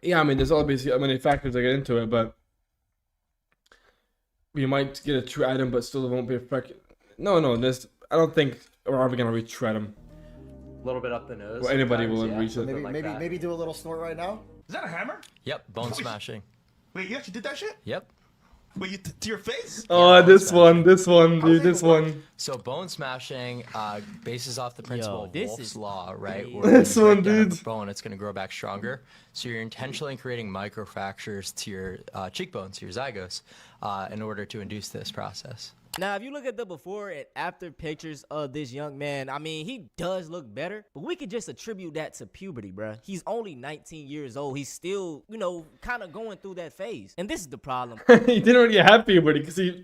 yeah, I mean, there's obviously many factors that get into it, but. We might get a true item, but still it won't be a perfect. No, I don't think we're ever gonna reach true item. A little bit up the nose. Well, anybody will yeah. reach it. Maybe do a little snort right now. Is that a hammer? Yep, bone smashing. Wait, you actually did that shit? Yep. Wait, to your face? Oh, this one, dude, this one. So bone smashing bases off the principle of this Wolff's is law, right? crazy. Where when This you break one, down a dude. bone, it's going to grow back stronger. So you're intentionally creating microfractures to your cheekbones, to your zygos, in order to induce this process. Now, if you look at the before and after pictures of this young man, I mean, he does look better, but we could just attribute that to puberty, bruh. He's only 19 years old. He's still, you know, kind of going through that phase. And this is the problem. He didn't really have puberty because he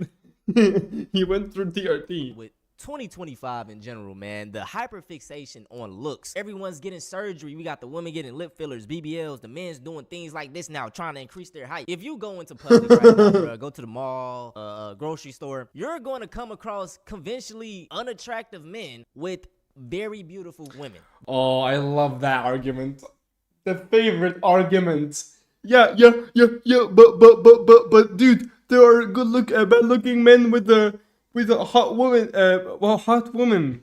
went through TRT. With 2025 in general, man, the hyperfixation on looks. Everyone's getting surgery. We got the women getting lip fillers, BBLs, the men's doing things like this now, trying to increase their height. If you go into public right now, bro, go to the mall, grocery store, you're going to come across conventionally unattractive men with very beautiful women. Oh, I love that argument. The favorite argument. Yeah, but, dude, there are bad-looking men with a hot woman, hot woman.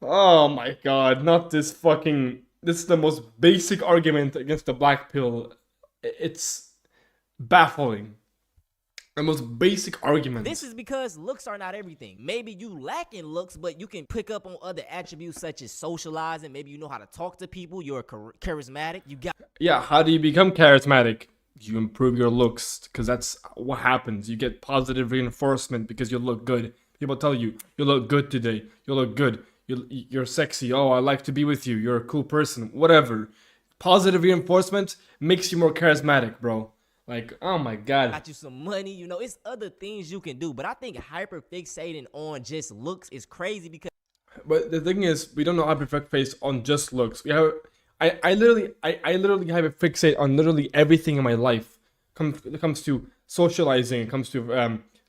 Oh my god, not this fucking. This is the most basic argument against the black pill. It's baffling. The most basic argument. This is because looks are not everything. Maybe you lack in looks, but you can pick up on other attributes such as socializing. Maybe you know how to talk to people. You're charismatic. You got. Yeah, how do you become charismatic? You improve your looks, because that's what happens. You get positive reinforcement because you look good. People tell you, you look good today. You look good. You're sexy. Oh, I like to be with you. You're a cool person. Whatever. Positive reinforcement makes you more charismatic, bro. Like, oh my god. Got you some money. You know, it's other things you can do. But I think hyperfixating on just looks is crazy because. But the thing is, we don't know hyperfixate on just looks. We have. I literally hyperfixate on literally everything in my life. It comes to socializing, it comes to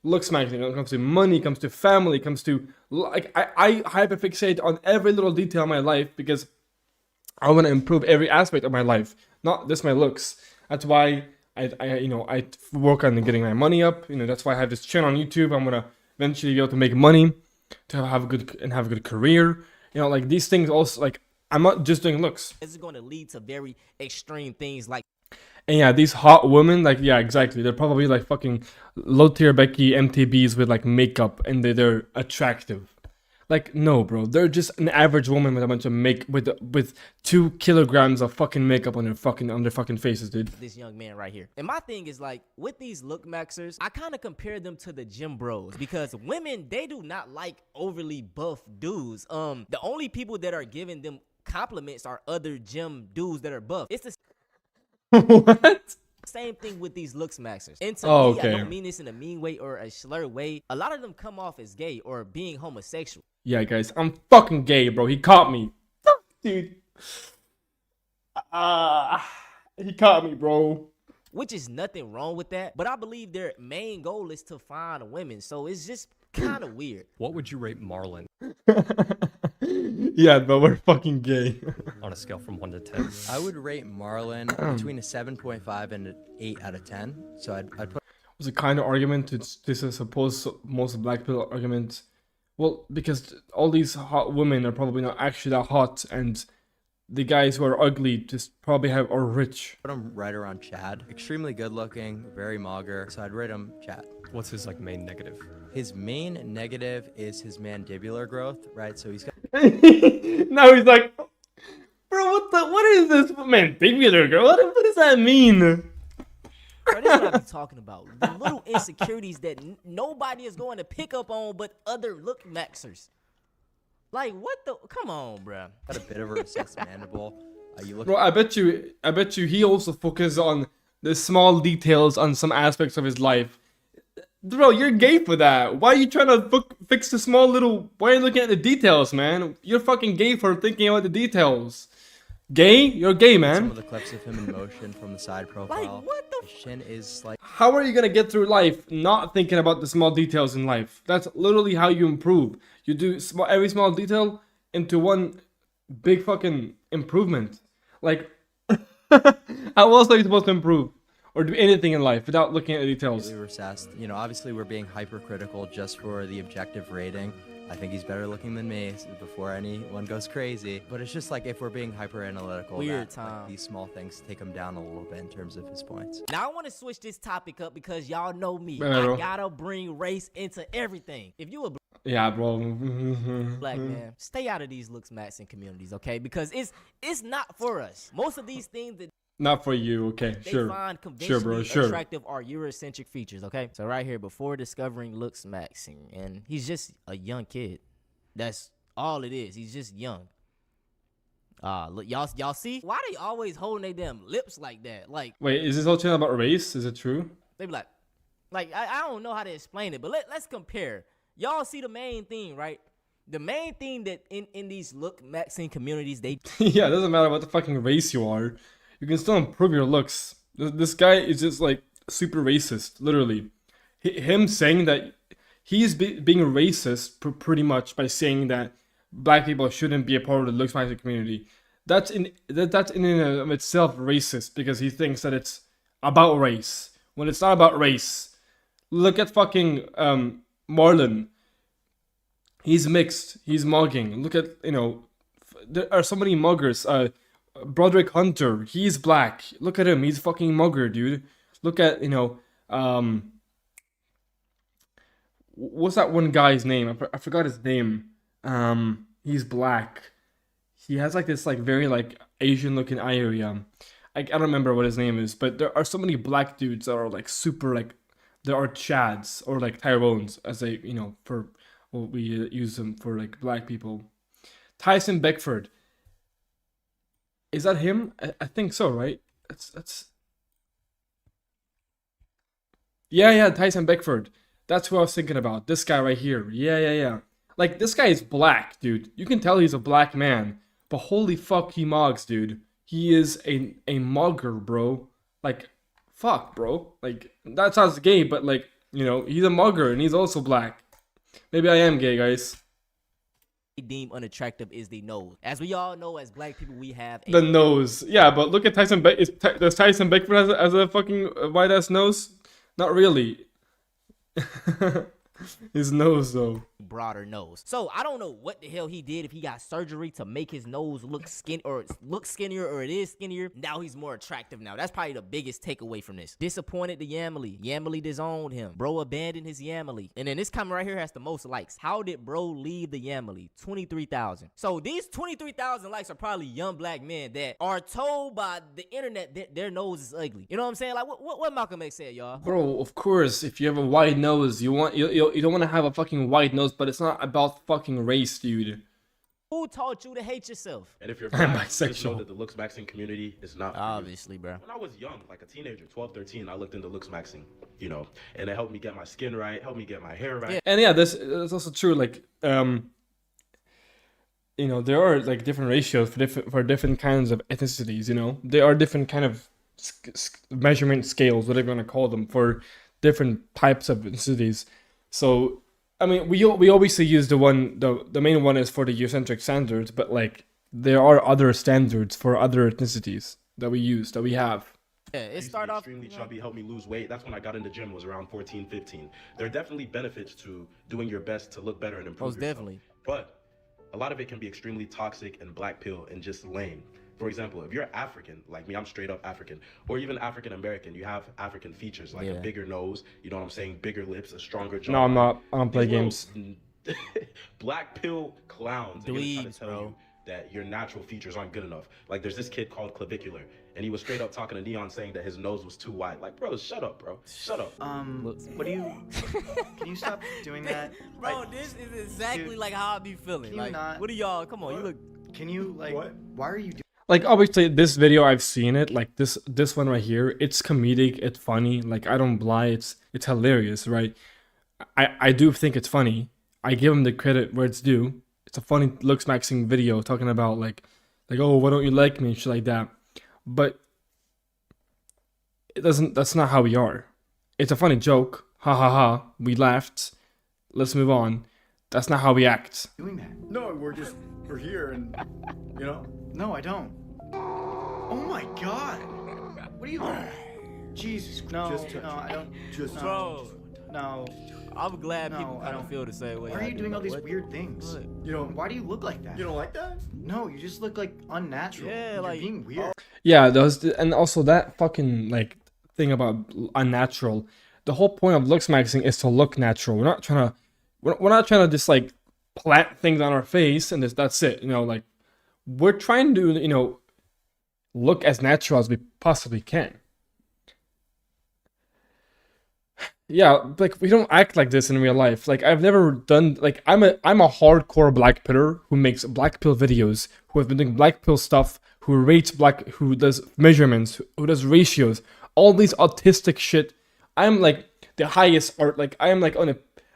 looksmaxxing, it comes to money, it comes to family, it comes to like I hyperfixate on every little detail of my life because I want to improve every aspect of my life, not just my looks. That's why I work on getting my money up. You know, that's why I have this channel on YouTube. I'm gonna eventually be able to make money, to have a good career. You know, like these things also like. I'm not just doing looks. This is going to lead to very extreme things like. And yeah, these hot women, like, yeah, exactly. They're probably like fucking low tier Becky MTBs with like makeup and they're attractive. Like, no, bro. They're just an average woman with a bunch of with 2 kilograms of fucking makeup on their fucking faces, dude. This young man right here. And my thing is like with these look maxers, I kind of compare them to the gym bros because women, they do not like overly buff dudes. The only people that are giving them compliments are other gym dudes that are buff. It's the what? Same thing with these looks maxers. And to Oh, me, okay. I don't mean this in a mean way or a slur way. A lot of them come off as gay or being homosexual. Yeah, guys, I'm fucking gay, bro. He caught me. Fuck, dude. He caught me, bro. Which is nothing wrong with that. But I believe their main goal is to find women. So it's just kind of weird. What would you rate Marlon? Yeah, but we're fucking gay. On a scale from 1 to 10. I would rate Marlon between a 7.5 and an 8 out of 10. So I'd put. Was a kind of argument. This is supposed most black pill argument. Well, because all these hot women are probably not actually that hot, and the guys who are ugly just probably are rich. Put him right around Chad. Extremely good looking, very mager. So I'd rate him Chad. What's his like main negative? His main negative is his mandibular growth, right? So he's got. Now he's like, bro, what is this mandibular girl? What does that mean? Bro, this is what I be talking about. The little insecurities that nobody is going to pick up on but other look maxers. Like, what the? Come on, bro. Got a bit of a recessed mandible. You look. Bro, I bet you he also focuses on the small details on some aspects of his life. Bro, you're gay for that. Why are you trying to fix the small little... Why are you looking at the details, man? You're fucking gay for thinking about the details. Gay? You're gay, man. Some of the clips of him in motion from the side profile. Like, what the... His shin is like... How are you gonna get through life not thinking about the small details in life? That's literally how you improve. You do every small detail into one big fucking improvement. Like, how else are you supposed to improve? Or do anything in life without looking at the details? Recessed. You know, obviously we're being hypercritical just for the objective rating. I think he's better looking than me before anyone goes crazy. But it's just like if we're being hyper analytical, Weird that, time. like, these small things take him down a little bit in terms of his points. Now I want to switch this topic up because y'all know me. Bro. I gotta bring race into everything. If you a Yeah, bro. black man, stay out of these Looksmaxxing communities, okay? Because it's not for us. Most of these things that Not for you, okay? they Sure. find Sure, conventionally bro. Sure. attractive are Eurocentric features, okay? So right here, before discovering Looksmaxxing, and he's just a young kid. That's all it is. He's just young. Look, y'all see? Why they always holding their damn lips like that? Like, Wait, is this whole channel about race? Is it true? they be like I don't know how to explain it, but let's compare. Y'all see the main thing, right? The main thing that in these Looksmaxxing communities, they Yeah, it doesn't matter what the fucking race you are. You can still improve your looks. This guy is just like super racist, literally. Him saying that he's being racist pretty much by saying that black people shouldn't be a part of the Looksmaxxing community. That's in and of itself racist because he thinks that it's about race when it's not about race. Look at fucking Marlon. He's mixed. He's mugging. Look at, there are so many muggers. Broderick Hunter, he's black. Look at him. He's fucking mugger, dude. Look at, what's that one guy's name? I forgot his name. He's black. He has like this like very like Asian looking eye area. I don't remember what his name is, but there are so many black dudes that are like super like, there are Chads or like Tyrones as they, for what we use them for like black people. Tyson Beckford. Is that him? I think so, right? That's. Yeah, Tyson Beckford. That's who I was thinking about. This guy right here. Yeah. Like, this guy is black, dude. You can tell he's a black man. But holy fuck, he mugs, dude. He is a mugger, bro. Like, fuck, bro. Like, that sounds gay, but like, he's a mugger and he's also black. Maybe I am gay, guys. deem unattractive is the nose. As we all know, as black people, we have the nose. Yeah, but look at Tyson does Tyson Beckford has a fucking white ass nose? Not really. His nose though. Broader nose. So I don't know what the hell he did, if he got surgery to make his nose look skinnier, or it is skinnier. Now he's more attractive now. That's probably the biggest takeaway from this. Disappointed the Yamily. Yamily disowned him. Bro abandoned his Yamily. And then this comment right here has the most likes. How did bro leave the Yamily? 23,000. So these 23,000 likes are probably young black men that are told by the internet that their nose is ugly. You know what I'm saying? Like what Malcolm X said, y'all. Bro, of course, if you have a wide nose, you don't want to have a fucking wide nose, but it's not about fucking race, dude. Who taught you to hate yourself? And if you're black, bisexual. just know that the Looksmaxxing community is not for you. Obviously, bro. When I was young, like a teenager, 12, 13, I looked into Looksmaxxing, and it helped me get my skin right, helped me get my hair right. Yeah. And yeah, that's also true. Like, there are like different ratios for different kinds of ethnicities. There are different kind of measurement scales, whatever you want to call them, for different types of ethnicities. So, I mean, we obviously use the main one is for the Eurocentric standards, but like there are other standards for other ethnicities that we have. Yeah, it started off extremely chubby, helped me lose weight. That's when I got in the gym, was around 14, 15. There are definitely benefits to doing your best to look better and improve Most yourself. definitely. But a lot of it can be extremely toxic and black pill and just lame. For example, if you're African, like me, I'm straight up African, or even African American, you have African features like a bigger nose, you know what I'm saying, bigger lips, a stronger jaw. No, I'm not. I don't play games. Black pill clowns are gonna try to Dweebs, tell bro. you that your natural features aren't good enough. Like there's this kid called Clavicular, and he was straight up talking to Neon saying that his nose was too wide. Like, bro, shut up, bro. Shut up. What do you? Can you stop doing that? Bro, this is exactly Dude, like how I be feeling. can you Like, not- what do y'all? Come on, you look. Can you like? Why are you doing? Like, obviously, this video, I've seen it. Like, this one right here, it's comedic, it's funny. Like, I don't lie, it's hilarious, right? I do think it's funny. I give him the credit where it's due. It's a funny Looksmaxxing video talking about, like, oh, why don't you like me, and shit like that. But that's not how we are. It's a funny joke. Ha ha ha. We laughed. Let's move on. That's not how we act. Doing that? No, we're here and, No, I don't. Oh my God! What are you? Jesus, no, Just touch no, it. I don't. Just no, Bro. no. I'm glad people kind of feel the same way. Why are you doing all these weird things? You don't. Why do you look like that? You don't like that? No, you just look like unnatural. Yeah, You're like being weird. Yeah, and also that fucking like thing about unnatural. The whole point of Looksmaxxing is to look natural. We're not trying to just like plant things on our face and that's it. You know, like we're trying to, you know, look as natural as we possibly can. Yeah, like we don't act like this in real life. Like I've never done like I'm a hardcore black piller who makes black pill videos, who has been doing black pill stuff, who rates black, who does measurements, who does ratios, all these autistic shit. I'm like the highest art, like I am like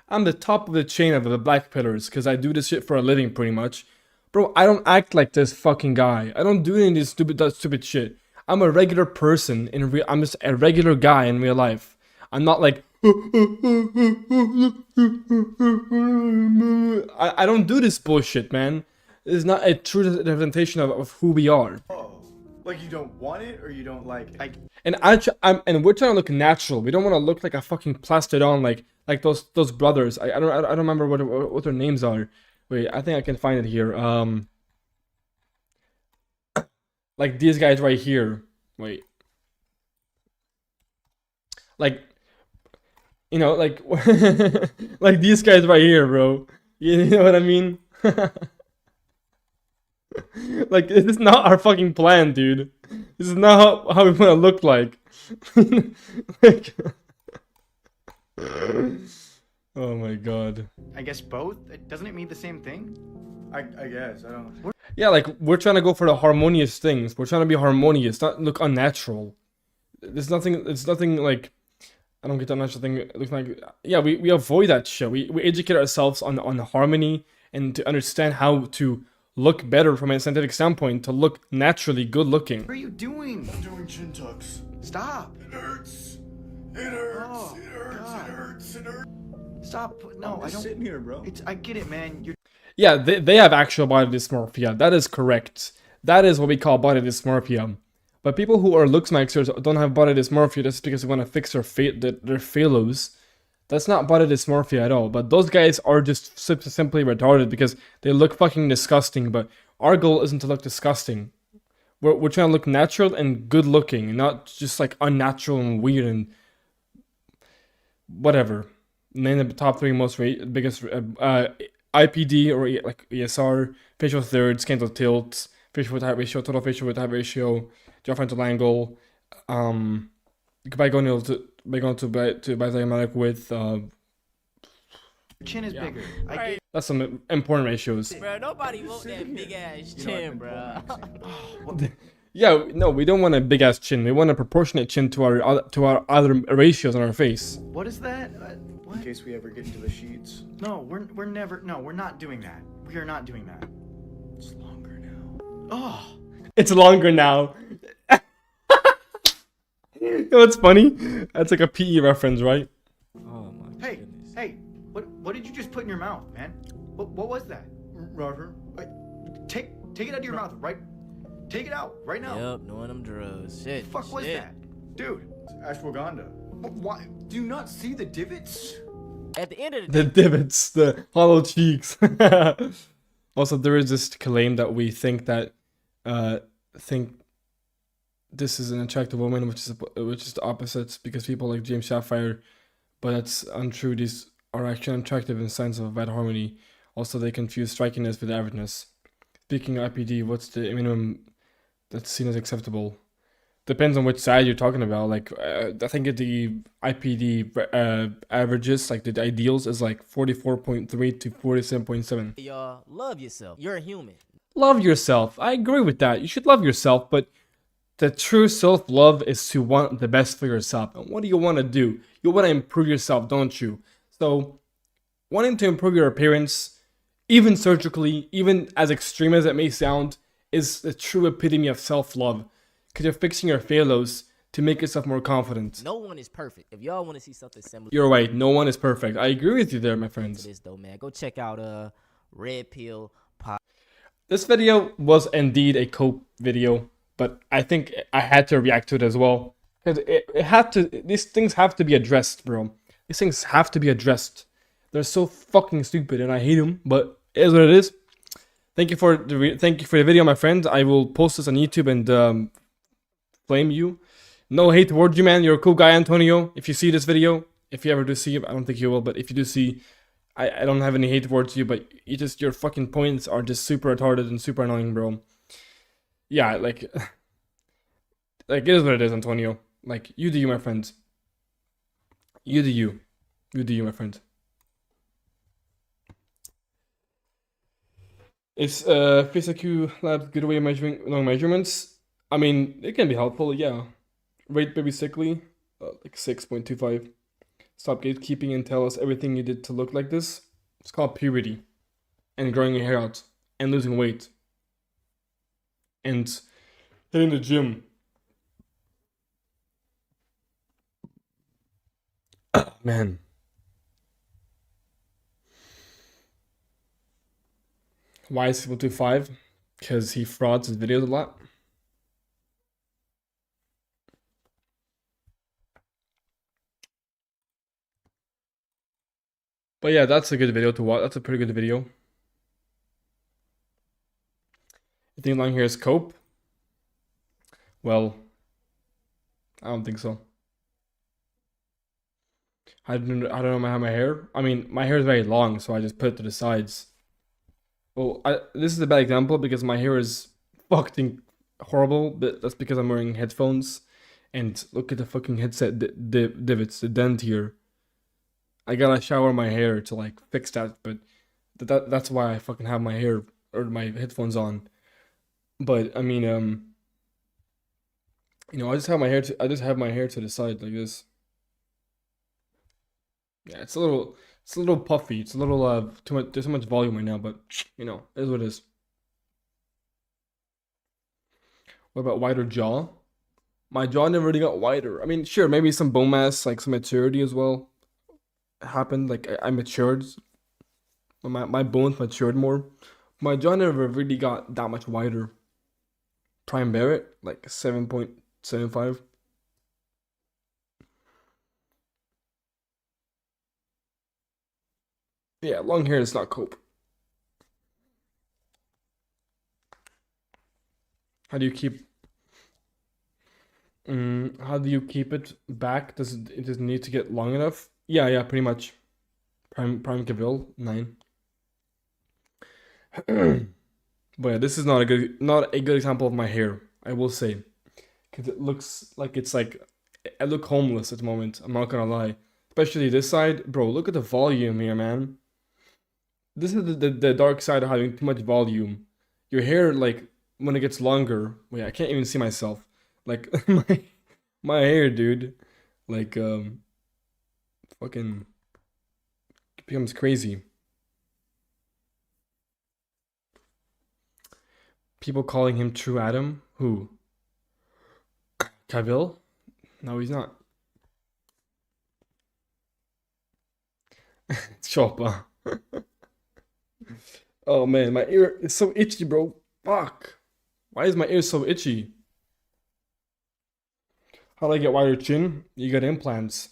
I'm the top of the chain of the black pillars because I do this shit for a living pretty much. Bro, I don't act like this fucking guy. I don't do any of this stupid shit. I'm a regular person in real. I'm just a regular guy in real life. I'm not like I don't do this bullshit, man. It's not a true representation of who we are. Oh, like you don't want it or you don't like. And and we're trying to look natural. We don't want to look like a fucking plastered on like those brothers. I don't remember what their names are. Wait, I think I can find it here. Like these guys right here. Wait. Like, you know, like like these guys right here, bro. You know what I mean? Like this is not our fucking plan, dude. This is not how we want to look like. Like, oh my god. I guess both. Doesn't it mean the same thing? I guess I don't. Yeah, like we're trying to go for the harmonious things. We're trying to be harmonious, not look unnatural. There's nothing. It's nothing like. I don't get the unnatural thing. It looks like. Yeah, we avoid that shit. We educate ourselves on harmony and to understand how to look better from a scientific standpoint, to look naturally good looking. What are you doing? I'm doing chin tucks. Stop. It hurts. It hurts. Oh, it hurts. God. It hurts. It hurts. Stop. No, I don't. Sitting here, bro. I get it, man. You're. Yeah, they have actual body dysmorphia. That is correct. That is what we call body dysmorphia. But people who are Looksmaxxers don't have body dysmorphia just because they want to fix their phalos. That's not body dysmorphia at all. But those guys are just simply retarded because they look fucking disgusting. But our goal isn't to look disgusting. We're trying to look natural and good looking, not just like unnatural and weird and whatever. Name the top 3 most biggest IPD or like ESR, facial thirds, scandal tilt, facial width height ratio, total facial width height ratio, jaw frontal angle, bigonal to bidiametric width. Chin is bigger. That's some important ratios. Bro, nobody want that big ass chin, bro. Yeah, no, we don't want a big ass chin. We want a proportionate chin to our other ratios on our face. What is that? What? In case we ever get into the sheets. No, we're never. No, we're not doing that. We are not doing that. It's longer now. Oh. It's longer now. You know what's funny? That's like a PE reference, right? Oh my goodness. Hey, what did you just put in your mouth, man? What was that? Roger. Take it out of your mouth, right? Take it out right now. Yep, knowing them drugs. Shit. The fuck was that? Dude, it's ashwagandha. Why? Do you not see the divots? At the end of the day. The divots, the hollow cheeks. Also, there is this claim that we think that think this is an attractive woman, which is the opposite, because people like James Sapphire, but that's untrue. These are actually attractive in signs of bad harmony. Also, they confuse strikiness with averageness. Speaking of IPD, what's the minimum that's seen as acceptable? Depends on which side you're talking about. Like, I think the IPD averages, like the ideals, is like 44.3 to 47.7. Y'all, love yourself. You're a human. Love yourself. I agree with that. You should love yourself, but the true self-love is to want the best for yourself. And what do you want to do? You want to improve yourself, don't you? So, wanting to improve your appearance, even surgically, even as extreme as it may sound, is the true epitome of self-love. Because you're fixing your phalos to make yourself more confident. No one is perfect. If y'all want to see something similar, you're right. No one is perfect. I agree with you there, my friends. This though, man. Go check out Red Pill Pop. This video was indeed a cope video, but I think I had to react to it as well. Because it had to. These things have to be addressed, bro. These things have to be addressed. They're so fucking stupid, and I hate them. But it is what it is. Thank you for the video, my friend. I will post this on YouTube and flame you. No hate towards you, man. You're a cool guy, Antonio. If you see this video, if you ever do see it, I don't think you will, but if you do see, I don't have any hate towards you, but your fucking points are just super retarded and super annoying, bro. Yeah, like it is what it is, Antonio. Like, you do you, my friend. You do you. You do you, my friend. Is FaceIQ Labs good way of measuring long measurements? I mean, it can be helpful, yeah. Rate baby sickly, like 6.25. Stop gatekeeping and tell us everything you did to look like this. It's called puberty. And growing your hair out. And losing weight. And hitting the gym. Man. Why is people 25? Because he frauds his videos a lot. But yeah, that's a good video to watch. That's a pretty good video. You think long hair is cope? Well, I don't think so. I don't know how my hair. I mean, my hair is very long, so I just put it to the sides. Well, this is a bad example because my hair is fucking horrible, but that's because I'm wearing headphones. And look at the fucking headset divots, the dent here. I gotta shower my hair to like fix that, but that's why I fucking have my hair or my headphones on. But I mean, I just have my hair to the side like this. Yeah, it's a little puffy. It's a little too much. There's so much volume right now, but it is what it is. What about wider jaw? My jaw never really got wider. I mean, sure, maybe some bone mass, like some maturity as well happened. Like I matured. My bones matured more. My jaw never really got that much wider. Prime Barrett, like 7.75. Yeah, long hair is not cope. How do you keep how do you keep it back? Does it need to get long enough? Yeah, pretty much. Prime Cavill 9. But yeah, this is not a good example of my hair, I will say, because it looks like I look homeless at the moment. I'm not gonna lie, especially this side, bro. Look at the volume here, man. This is the dark side of having too much volume. Your hair, like when it gets longer, wait, I can't even see myself. Like my hair, dude, like fucking becomes crazy. People calling him True Adam. Who? Cavill? No, he's not. Chopper. Oh man, my ear is so itchy, bro. Fuck. Why is my ear so itchy? How do I get wider chin? You get implants.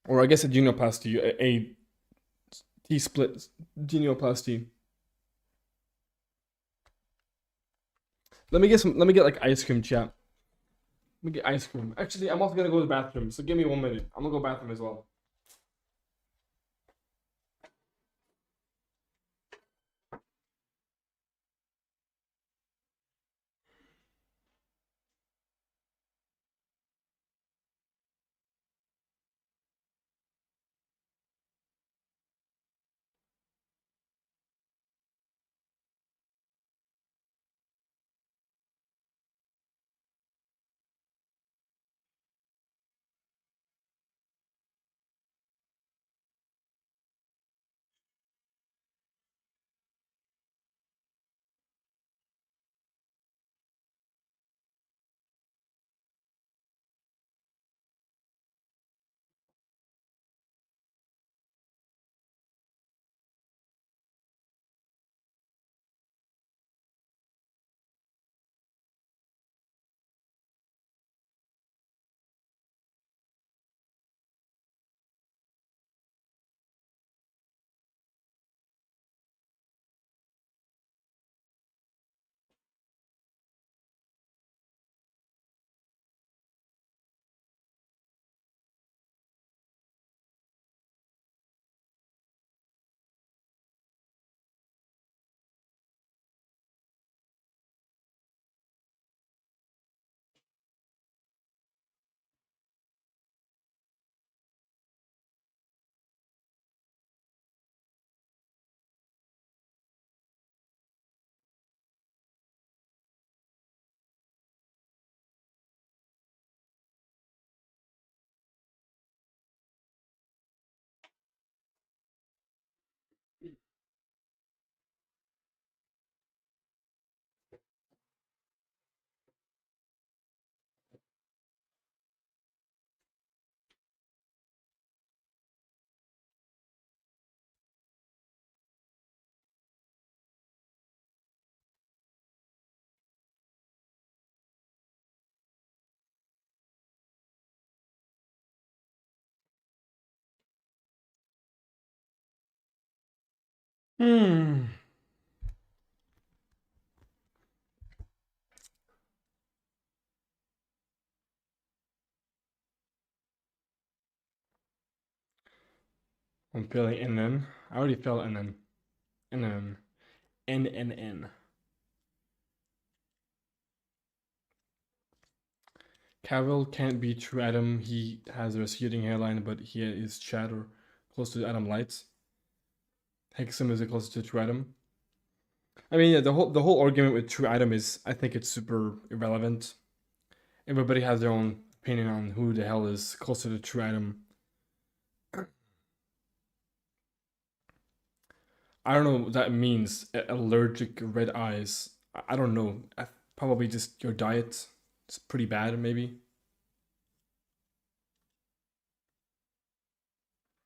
Or I guess a genioplasty, a T-split genioplasty. Let me get like ice cream, chat. Let me get ice cream. Actually, I'm also gonna go to the bathroom, so give me 1 minute. I'm gonna go to the bathroom as well. Hmm. I'm feeling NN. I already felt NN. NN. NNN. Cavill can't be true Adam. He has a receding hairline, but he is chatter close to Adam Lights. Hexam is close to true Adam. I mean, yeah, the whole argument with true Adam is, I think it's super irrelevant. Everybody has their own opinion on who the hell is closer to true Adam. I don't know what that means. Allergic red eyes. I don't know. Probably just your diet. It's pretty bad, maybe.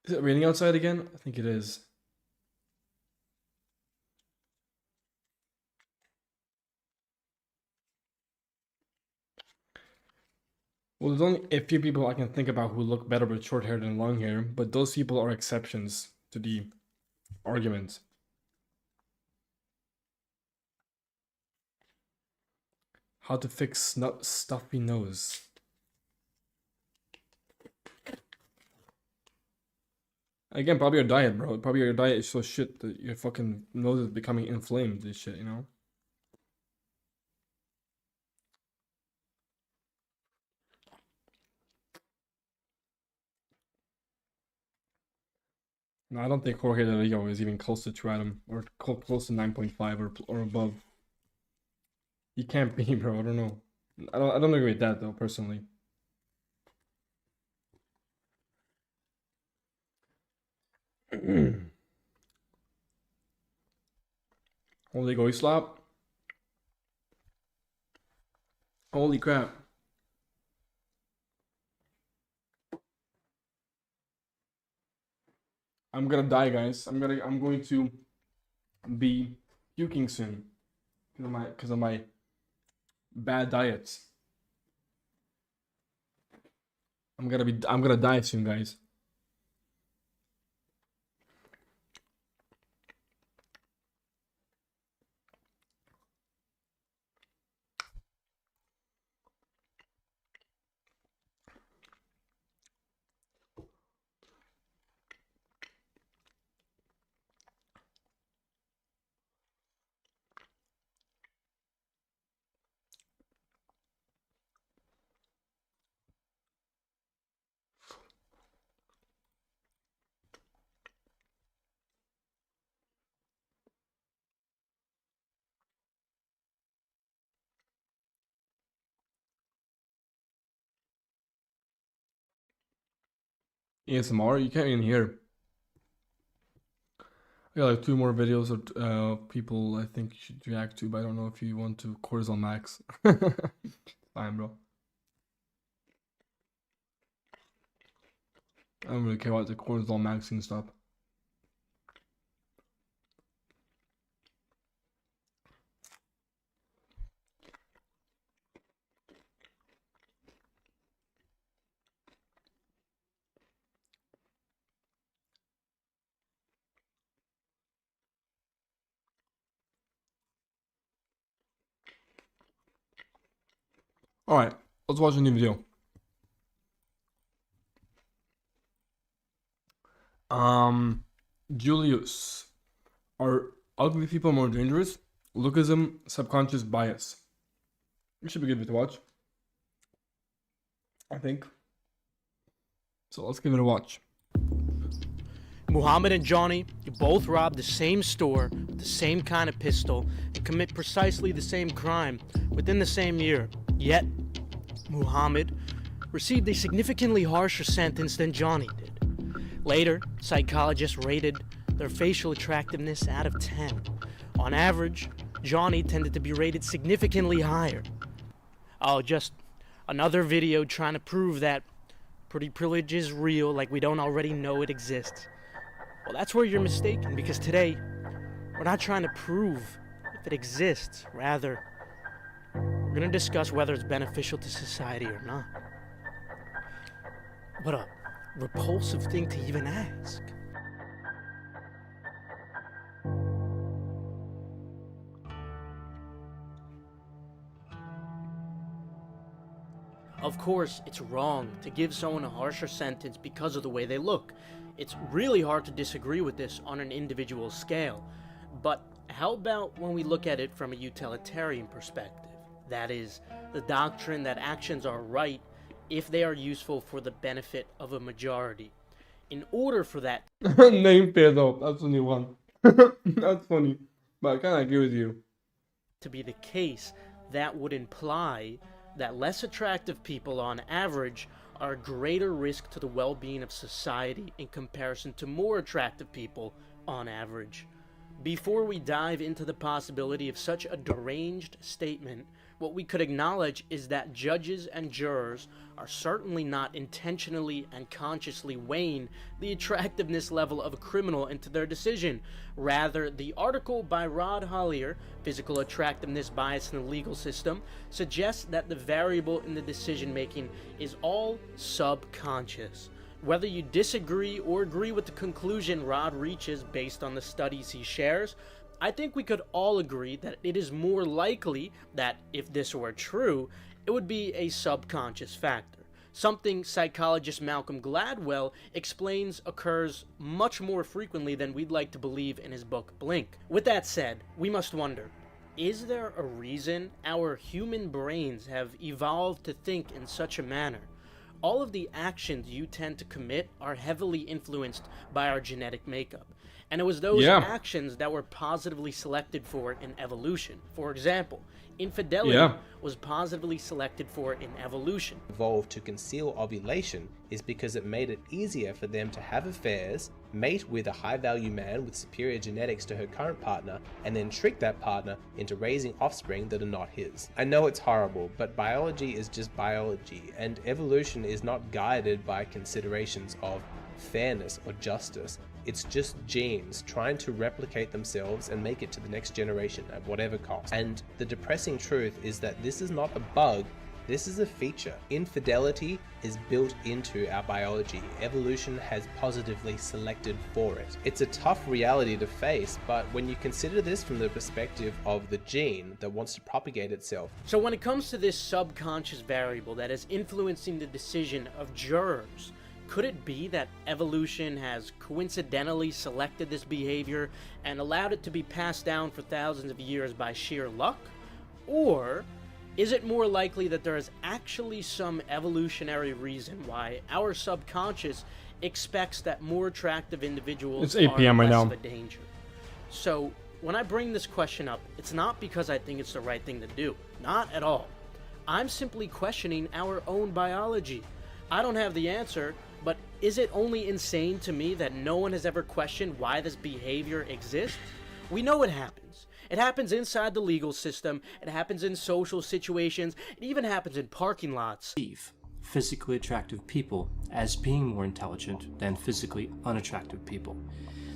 Is it raining outside again? I think it is. Well, there's only a few people I can think about who look better with short hair than long hair, but those people are exceptions to the argument. How to fix stuffy nose. Again, probably your diet, bro. Probably your diet is so shit that your fucking nose is becoming inflamed and shit, you know? No, I don't think Jorge Del Rio is even close to Adam or close to 9.5 or above. He can't be, bro. I don't know. I don't agree with that though, personally. Holy go slap. Holy crap. I'm gonna die, guys. I'm going to be puking soon because of my bad diet. I'm gonna die soon, guys. ASMR, you can't even hear. I got like 2 more videos of people I think you should react to, but I don't know if you want to cortisol max. Fine, bro. I don't really care about the cortisol maxing stuff. Alright, let's watch a new video. Julius. Are ugly people more dangerous? Lookism, subconscious bias. It should be good to watch. I think. So let's give it a watch. Muhammad and Johnny, you both robbed the same store with the same kind of pistol and commit precisely the same crime within the same year. Yet, Muhammad received a significantly harsher sentence than Johnny did. Later, psychologists rated their facial attractiveness out of 10. On average, Johnny tended to be rated significantly higher. Oh, just another video trying to prove that pretty privilege is real like we don't already know it exists. Well, that's where you're mistaken, because today, we're not trying to prove if it exists. Rather, we're going to discuss whether it's beneficial to society or not. What a repulsive thing to even ask. Of course, it's wrong to give someone a harsher sentence because of the way they look. It's really hard to disagree with this on an individual scale. But how about when we look at it from a utilitarian perspective? That is, the doctrine that actions are right if they are useful for the benefit of a majority. In order for that Name pedo. That's a new one. That's funny. But I kind of agree with you. to be the case, that would imply that less attractive people on average are a greater risk to the well-being of society in comparison to more attractive people on average. Before we dive into the possibility of such a deranged statement, what we could acknowledge is that judges and jurors are certainly not intentionally and consciously weighing the attractiveness level of a criminal into their decision. Rather, the article by Rod Hollier, Physical Attractiveness Bias in the Legal System, suggests that the variable in the decision-making is all subconscious. Whether you disagree or agree with the conclusion Rod reaches based on the studies he shares, I think we could all agree that it is more likely that, if this were true, it would be a subconscious factor. Something psychologist Malcolm Gladwell explains occurs much more frequently than we'd like to believe in his book Blink. With that said, we must wonder, is there a reason our human brains have evolved to think in such a manner? All of the actions you tend to commit are heavily influenced by our genetic makeup. And it was those actions that were positively selected for in evolution. For example, infidelity was positively selected for in evolution. Evolved to conceal ovulation is because it made it easier for them to have affairs, mate with a high-value man with superior genetics to her current partner, and then trick that partner into raising offspring that are not his. I know it's horrible, but biology is just biology, and evolution is not guided by considerations of fairness or justice. It's just genes trying to replicate themselves and make it to the next generation at whatever cost. And the depressing truth is that this is not a bug, this is a feature. Infidelity is built into our biology. Evolution has positively selected for it. It's a tough reality to face, but when you consider this from the perspective of the gene that wants to propagate itself. So when it comes to this subconscious variable that is influencing the decision of jurors, could it be that evolution has coincidentally selected this behavior and allowed it to be passed down for thousands of years by sheer luck? Or is it more likely that there is actually some evolutionary reason why our subconscious expects that more attractive individuals It's 8 p.m. are right less now. of a danger? So when I bring this question up, it's not because I think it's the right thing to do. Not at all. I'm simply questioning our own biology. I don't have the answer, but is it only insane to me that no one has ever questioned why this behavior exists? We know it happens. It happens inside the legal system, it happens in social situations, it even happens in parking lots. Physically attractive people as being more intelligent than physically unattractive people.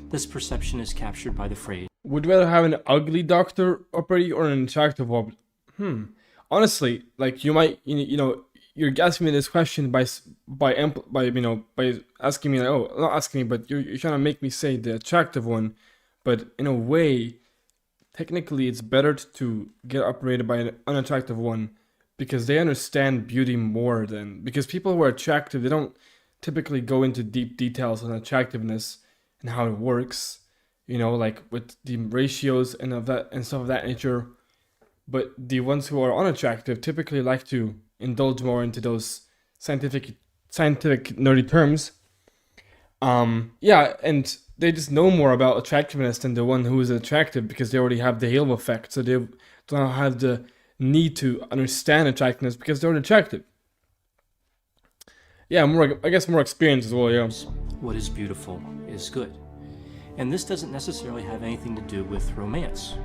This perception is captured by the phrase, Would you rather have an ugly doctor operate or an attractive one? Honestly, like you might, you know, you're asking me this question by asking me, like, oh, not asking me, but you're trying to make me say the attractive one. But in a way, technically, it's better to get operated by an unattractive one because they understand beauty more than, because people who are attractive, they don't typically go into deep details on attractiveness and how it works, you know, like with the ratios and of that and stuff of that nature. But the ones who are unattractive typically like to indulge more into those scientific nerdy terms. And they just know more about attractiveness than the one who is attractive because they already have the halo effect. So they don't have the need to understand attractiveness because they're attractive. Yeah, I guess more experience as well, yeah. what is beautiful is good. And this doesn't necessarily have anything to do with romance.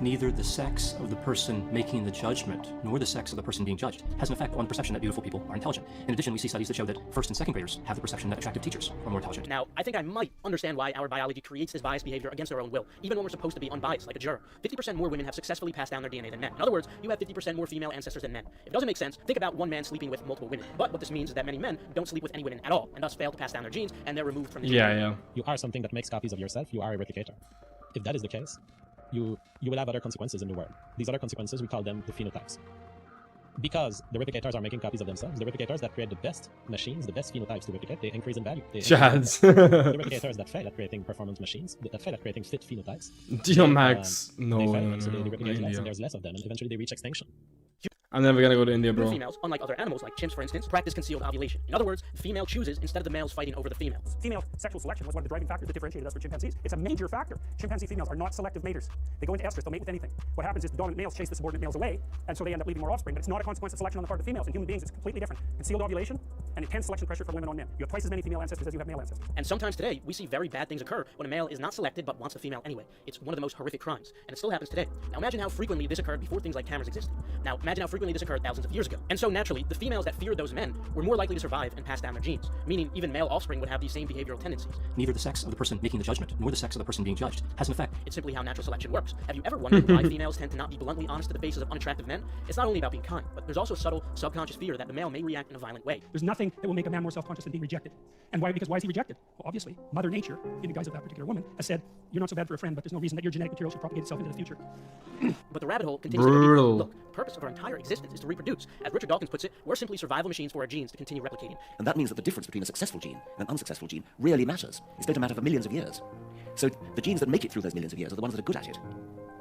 Neither the sex of the person making the judgment, nor the sex of the person being judged, has an effect on the perception that beautiful people are intelligent. In addition, we see studies that show that first and second graders have the perception that attractive teachers are more intelligent. Now, I think I might understand why our biology creates this biased behavior against our own will, even when we're supposed to be unbiased, like a juror. 50% more women have successfully passed down their DNA than men. In other words, you have 50% more female ancestors than men. If it doesn't make sense, think about one man sleeping with multiple women. But what this means is that many men don't sleep with any women at all, and thus fail to pass down their genes, and they're removed from the Yeah. You are something that makes copies of yourself. You are a replicator. If that is the case, you will have other consequences in the world. These other consequences, we call them the phenotypes. Because the replicators are making copies of themselves. The replicators that create the best machines, the best phenotypes to replicate, they increase in value. Chads. The replicators that fail at creating performance machines, that fail at creating fit phenotypes, Max, no, they fail, no, so they no, replicate less, India. and there's less of them, and eventually they reach extinction. I'm never gonna go to India, Human bro. females, unlike other animals like chimps for instance, practice concealed ovulation. In other words, the female chooses instead of the males fighting over the females. Female sexual selection was one of the driving factors that differentiated us from chimpanzees. It's a major factor. Chimpanzee females are not selective maters. They go into estrus, they'll mate with anything. What happens is the dominant males chase the subordinate males away, and so they end up leaving more offspring. But it's not a consequence of selection on the part of the females. In human beings, it's completely different. Concealed ovulation and intense selection pressure from women on men. You have twice as many female ancestors as you have male ancestors. And sometimes today, we see very bad things occur when a male is not selected but wants the female anyway. It's one of the most horrific crimes, and it still happens today. Now imagine how frequently this occurred before things like cameras existed. Now imagine how frequently this occurred thousands of years ago. And so naturally, the females that feared those men were more likely to survive and pass down their genes, meaning even male offspring would have these same behavioral tendencies. Neither the sex of the person making the judgment nor the sex of the person being judged has an effect. It's simply how natural selection works. Have you ever wondered why females tend to not be bluntly honest to the faces of unattractive men? It's not only about being kind, but there's also a subtle, subconscious fear that the male may react in a violent way. There's nothing that will make a man more self-conscious than being rejected. And why? Because why is he rejected? Well, obviously, Mother Nature, in the guise of that particular woman, has said, you're not so bad for a friend, but there's no reason that your genetic material should propagate itself into the future. But the rabbit hole continues to go deeper. Look, the purpose of our entire existence is to reproduce. As Richard Dawkins puts it, we're simply survival machines for our genes to continue replicating. And that means that the difference between a successful gene and an unsuccessful gene really matters. It's going to matter for millions of years. So the genes that make it through those millions of years are the ones that are good at it.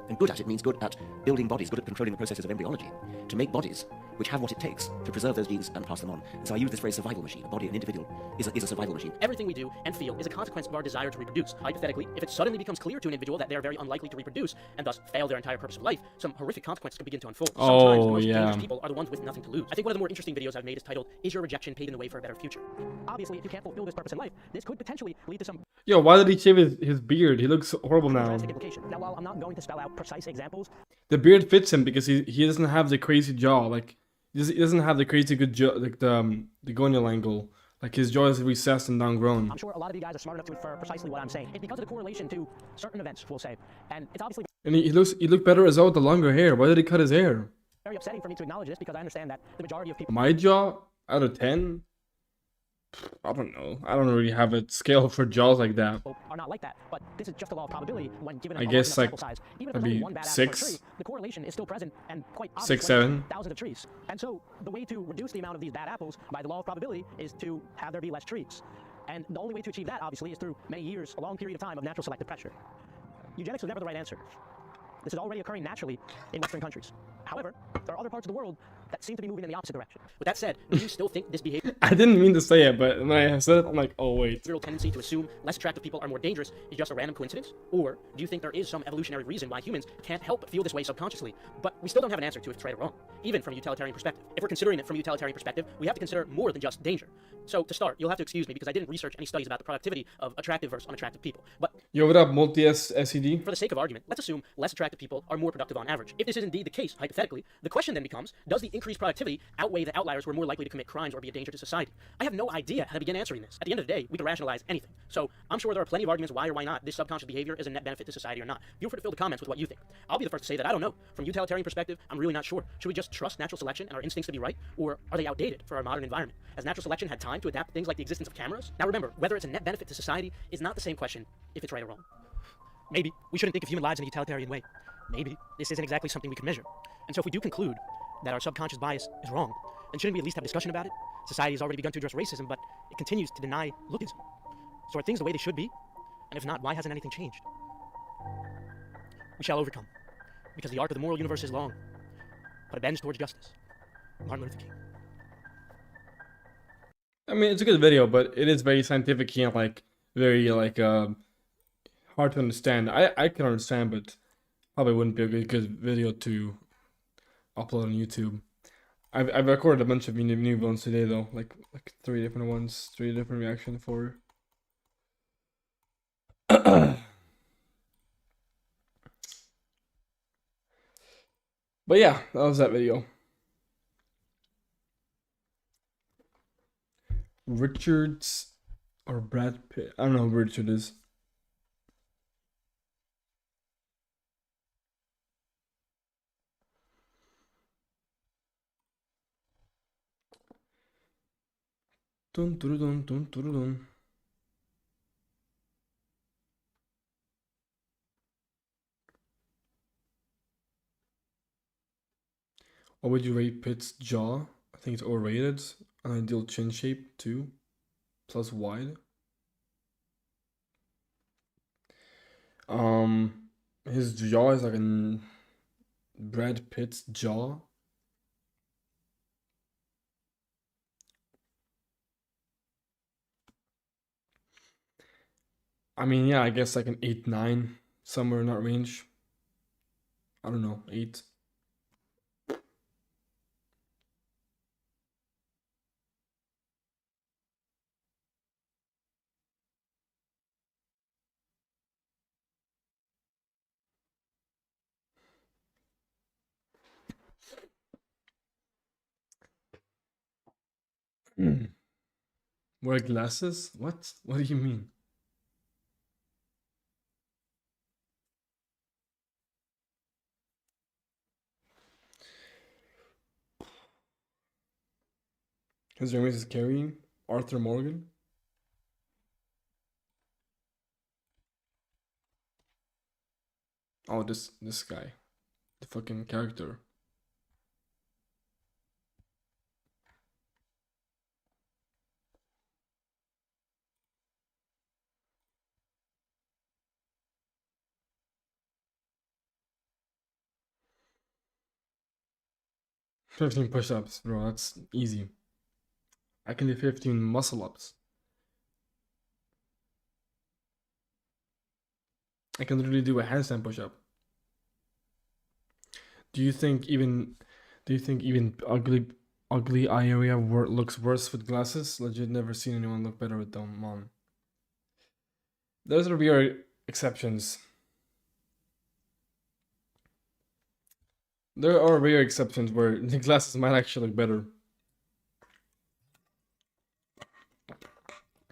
And good at it means good at building bodies, good at controlling the processes of embryology, to make bodies which have what it takes to preserve those genes and pass them on. And so I use this phrase survival machine. A body, an individual, is a survival machine. Everything we do and feel is a consequence of our desire to reproduce. Hypothetically, if it suddenly becomes clear to an individual that they are very unlikely to reproduce and thus fail their entire purpose of life, some horrific consequences can begin to unfold. Sometimes the most dangerous people are the ones with nothing to lose. I think one of the more interesting videos I've made is titled, "Is Your Rejection Paving the Way for a Better Future?" Obviously, if you can't fulfill this purpose in life, this could potentially lead to some Yo, why did he shave his beard? He looks horrible now. drastic implication. Now, while I'm not going to spell out precise examples, The beard fits him because he doesn't have the crazy jaw. Like he doesn't have the crazy good jaw, like the gonal angle. Like his jaw is recessed and downgrown. I'm sure a lot of you guys are smart enough to infer precisely what I'm saying. It's because of the correlation to certain events, we'll say. And it's obviously And he looked better as well with the longer hair. Why did he cut his hair? very upsetting for me to acknowledge this because I understand that the majority of people My jaw out of 10? I don't know. I don't really have a scale for jaws like that. are not like that. But this is just the law of probability when given a I large guess enough like sample size. Even if there's maybe only one bad apple per 6, tree, the correlation is still present and quite obvious 6, when there's 7. thousands of trees. And so the way to reduce the amount of these bad apples by the law of probability is to have there be less trees. And the only way to achieve that, obviously, is through many years, a long period of time of natural selective pressure. Eugenics was never the right answer. This is already occurring naturally in Western countries. However, there are other parts of the world that seem to be moving in the opposite direction. With that said, do you still think this behavior I didn't mean to say it, but when I said it, I'm like, oh wait. tendency to assume less attractive people are more dangerous is just a random coincidence? Or do you think there is some evolutionary reason why humans can't help but feel this way subconsciously? But we still don't have an answer to if it's right or wrong, even from a utilitarian perspective. If we're considering it from a utilitarian perspective, we have to consider more than just danger. So to start, you'll have to excuse me because I didn't research any studies about the productivity of attractive versus unattractive people. But Yo, what up, multi-SED? for the sake of argument, let's assume less attractive people are more productive on average. If this is indeed the case, hypothetically, the question then becomes, does the increased productivity outweigh the outliers who are more likely to commit crimes or be a danger to society? I have no idea how to begin answering this. At the end of the day, we can rationalize anything. So I'm sure there are plenty of arguments why or why not this subconscious behavior is a net benefit to society or not. Feel free to fill the comments with what you think. I'll be the first to say that I don't know. From a utilitarian perspective, I'm really not sure. Should we just trust natural selection and our instincts to be right? Or are they outdated for our modern environment? Has natural selection had time to adapt to things like the existence of cameras? Now remember, whether it's a net benefit to society is not the same question if it's right or wrong. Maybe we shouldn't think of human lives in a utilitarian way. Maybe this isn't exactly something we can measure. And so if we do conclude that our subconscious bias is wrong, then shouldn't we at least have a discussion about it? Society has already begun to address racism, but it continues to deny lookism. So are things the way they should be? And if not, why hasn't anything changed? We shall overcome, because the arc of the moral universe is long, but it bends towards justice. Martin Luther King. I mean, it's a good video, but it is very scientific and like very like hard to understand. I can understand, but probably wouldn't be a good video to upload on YouTube. I've recorded a bunch of new ones today though, like 3 different ones, 3 different reactions for. But yeah, that was that video. Richards or Brad Pitt. I don't know who Richard is. Dun dun dun dun dun dun. What would you rate Pitt's jaw? I think it's overrated. An ideal chin shape, 2. Plus wide. His jaw is like a Brad Pitt's jaw. I mean, yeah, I guess like an 8, 9, somewhere in that range. I don't know, 8. Wear glasses? What? What do you mean? His name is carrying Arthur Morgan. Oh, this guy, the fucking character. $15 push-ups, bro. That's easy. I can do 15 muscle-ups. I can literally do a handstand push-up. Do you think even ugly eye area looks worse with glasses? Legit, never seen anyone look better with them on. Those are rare exceptions. There are rare exceptions where the glasses might actually look better.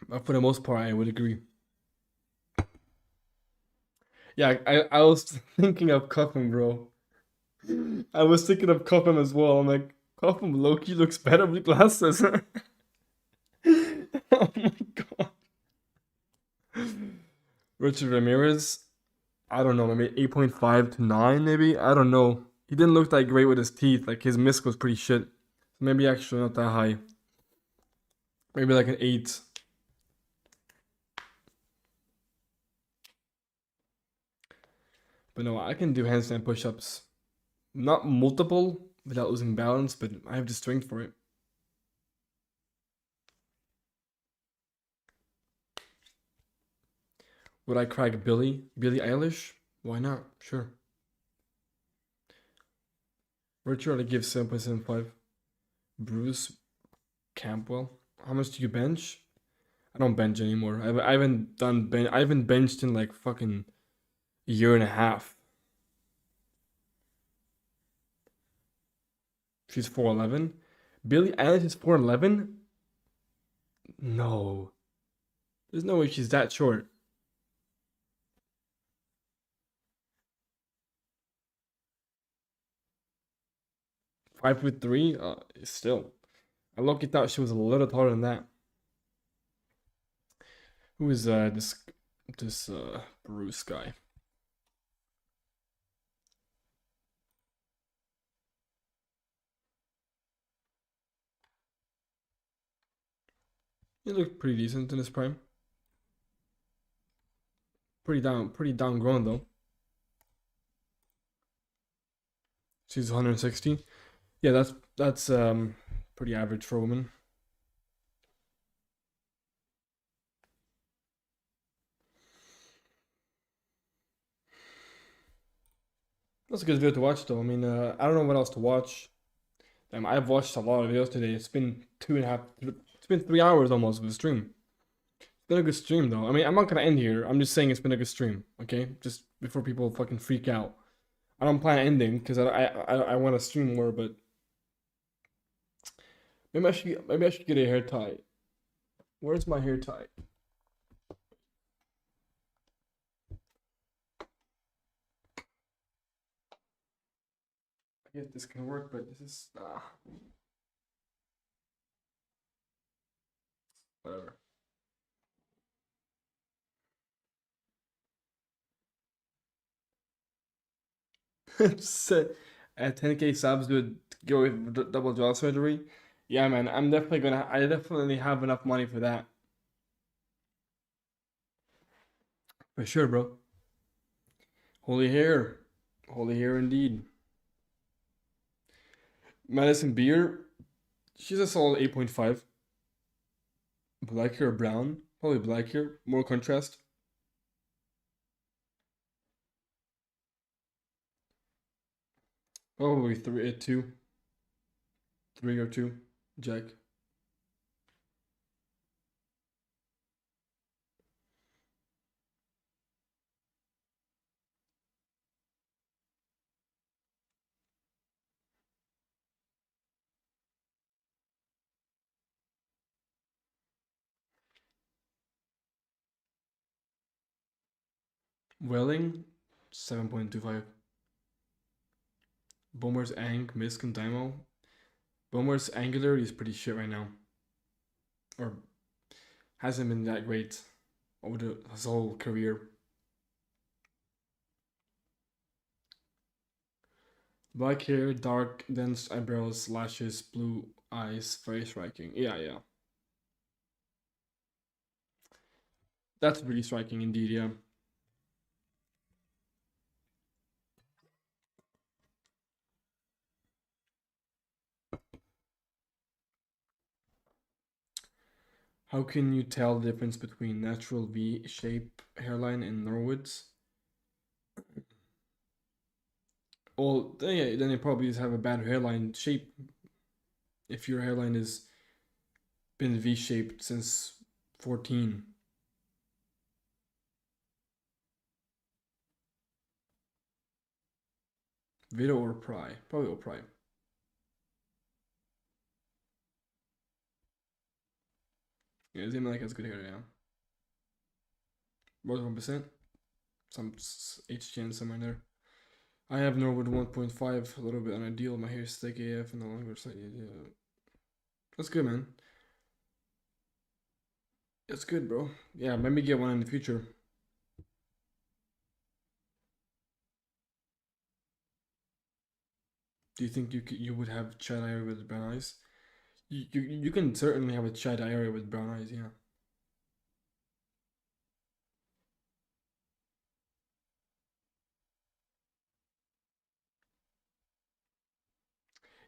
But for the most part, I would agree. Yeah, I was thinking of Cuffham, bro. I was thinking of Cuffham as well. I'm like, Cuffham Loki looks better with glasses. Oh my god. Richard Ramirez, I don't know, maybe 8.5 to 9, maybe? I don't know. He didn't look that great with his teeth. Like, his misc was pretty shit. Maybe actually not that high. Maybe like an 8. But no, I can do handstand push-ups. Not multiple without losing balance, but I have the strength for it. Would I crack Billie Eilish? Why not? Sure. Richard, I give 7.75. Bruce Campbell. How much do you bench? I don't bench anymore. I haven't benched in like fucking a year and a half. She's 4'11". Billie Eilish is 4'11". No. There's no way she's that short. 5'3". Still. I low-key thought she was a little taller than that. Who is this Bruce guy? He looked pretty decent in his prime. Pretty down grown though. She's 160. Yeah, that's pretty average for a woman. That's a good video to watch though. I mean, I don't know what else to watch. I've watched a lot of videos today. It's been 2.5. It's been 3 hours almost of a stream. It's been a good stream though. I mean, I'm not gonna end here. I'm just saying it's been a good stream. Okay, just before people fucking freak out. I don't plan on ending because I want to stream more, but maybe I should get a hair tie. Where's my hair tie? I guess this can work, but this is whatever. At 10K subs, dude, go with double jaw surgery. Yeah, man, I definitely have enough money for that. For sure, bro. Holy hair. Holy hair indeed. Madison Beer, she's a solid 8.5. Black hair or brown? Probably black hair. More contrast. Probably 2. 3 or 2. Jack. Welling, 7.25. Bomer's Ang, Misk, and Daimo. Bomer's Angularity is pretty shit right now. Or hasn't been that great over his whole career. Black hair, dark, dense eyebrows, lashes, blue eyes, very striking. Yeah. That's really striking indeed, yeah. How can you tell the difference between natural V-shape hairline and Norwood's? Well, then you probably just have a bad hairline shape. If your hairline has been V-shaped since 14. Vito or Pry? Probably Pry. Yeah, Zimalik has good hair, yeah. More than 1%. Some HGN somewhere there. I have Norwood 1.5, a little bit unideal. My hair is thick AF and the longer side. Yeah. That's good, man. That's good, bro. Yeah, maybe get one in the future. Do you think you would have Chad Area with brown eyes? You can certainly have a Chad Area with brown eyes, yeah.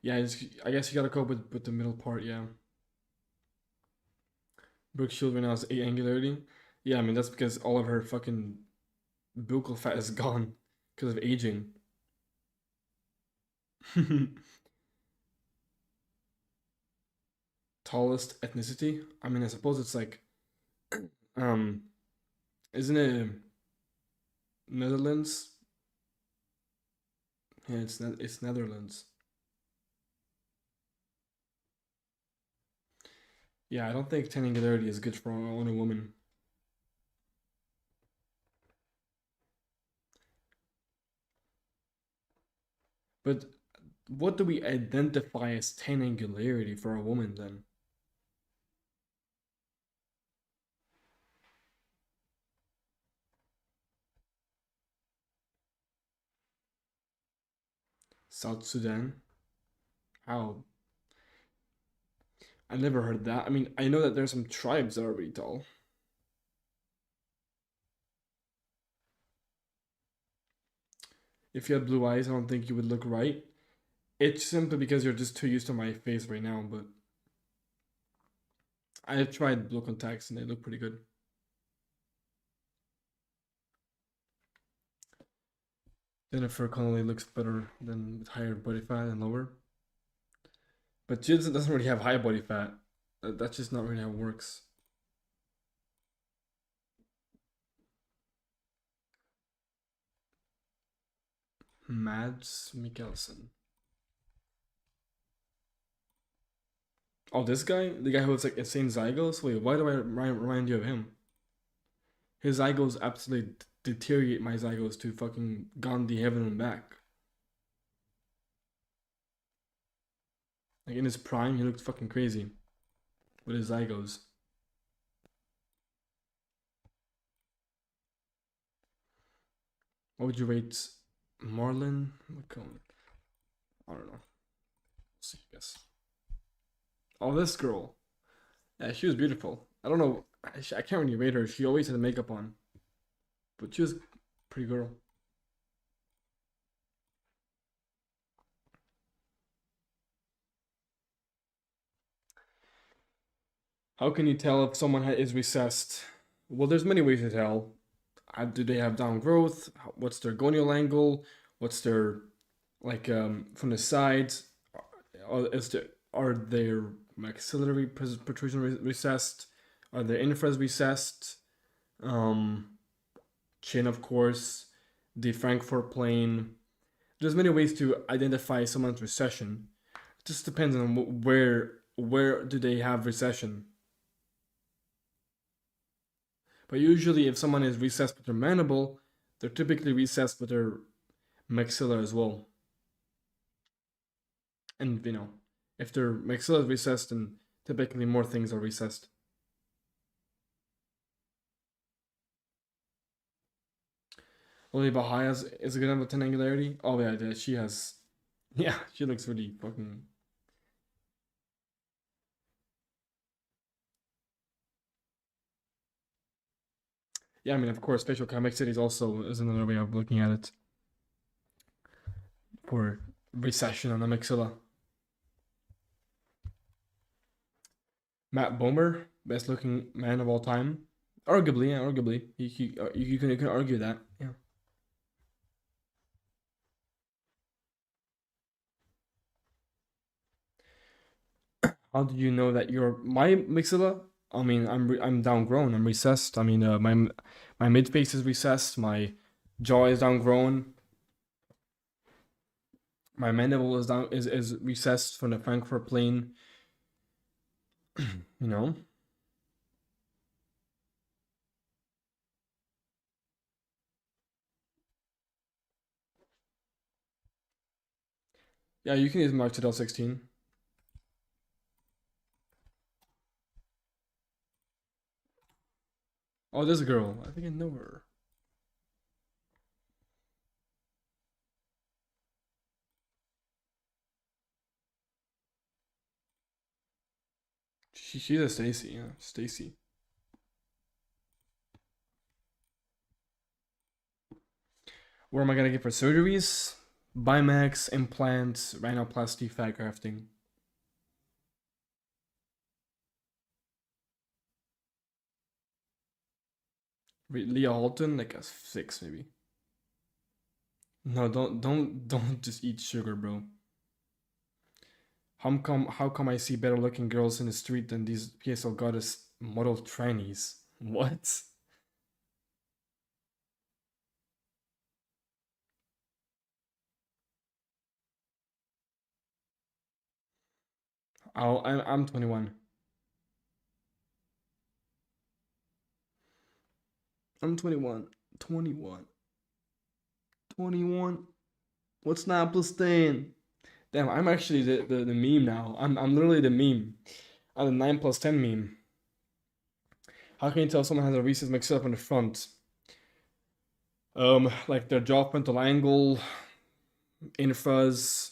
Yeah, I guess you gotta cope with the middle part, yeah. Brooke Shield right now has 8 angularity. Yeah, I mean that's because all of her fucking buccal fat is gone because of aging. Tallest ethnicity? I mean, I suppose it's like, isn't it Netherlands? Yeah, it's Netherlands. Yeah, I don't think 10 angularity is good for on a woman. But what do we identify as 10 angularity for a woman then? South Sudan? How? I never heard that. I mean, I know that there's some tribes that are really tall. If you had blue eyes, I don't think you would look right. It's simply because you're just too used to my face right now, but I have tried blue contacts and they look pretty good. Jennifer Connelly looks better than with higher body fat and lower. But she doesn't really have high body fat. That's just not really how it works. Mads Mikkelsen. Oh, this guy? The guy who looks like insane zygos? Wait, why do I remind you of him? His zygos absolutely deteriorate my zygos to fucking Gandhi heaven and back. Like in his prime, he looked fucking crazy with his zygos. What would you rate Marlon McCone? I don't know. Let's see, I guess. Oh, this girl. Yeah, she was beautiful. I don't know. I can't really rate her. She always had makeup on. But she was a pretty girl. How can you tell if someone is recessed? Well, there's many ways to tell. Do they have down growth? What's their gonial angle? What's their, like, from the sides? Are their maxillary protrusion recessed? Are their infras recessed? Chin, of course. The Frankfurt plane. There's many ways to identify someone's recession. It just depends on where do they have recession. But usually if someone is recessed with their mandible, they're typically recessed with their maxilla as well. And, you know, if their maxilla is recessed, then typically more things are recessed. Lily Bahia is a good enough 10 angularity. Oh yeah, she has, yeah, she looks really fucking. Yeah, I mean, of course, facial convexity is another way of looking at it for recession on the maxilla. Matt Bomer, best looking man of all time. Arguably, yeah, arguably. You can argue that, yeah. How do you know that my maxilla? I mean, I'm downgrown. I'm recessed. I mean, my mid face is recessed. My jaw is downgrown. My mandible is recessed from the Frankfurt plane. You know. Yeah, you can use Mark 16. Oh, this girl. I think I know her. She's a Stacy, yeah. Stacy. Where am I gonna get for surgeries? Bimax, implants, rhinoplasty, fat grafting. Leah Halton, like a 6 maybe. No, don't just eat sugar, bro. How come I see better looking girls in the street than these PSL goddess model trannies? What? I'm 21. I'm 21. 21. 21. What's 9 plus 10? Damn, I'm actually the meme now. I'm literally the meme. I'm the 9 plus 10 meme. How can you tell someone has a recess mixed up in the front? Like their jaw frontal angle, infras,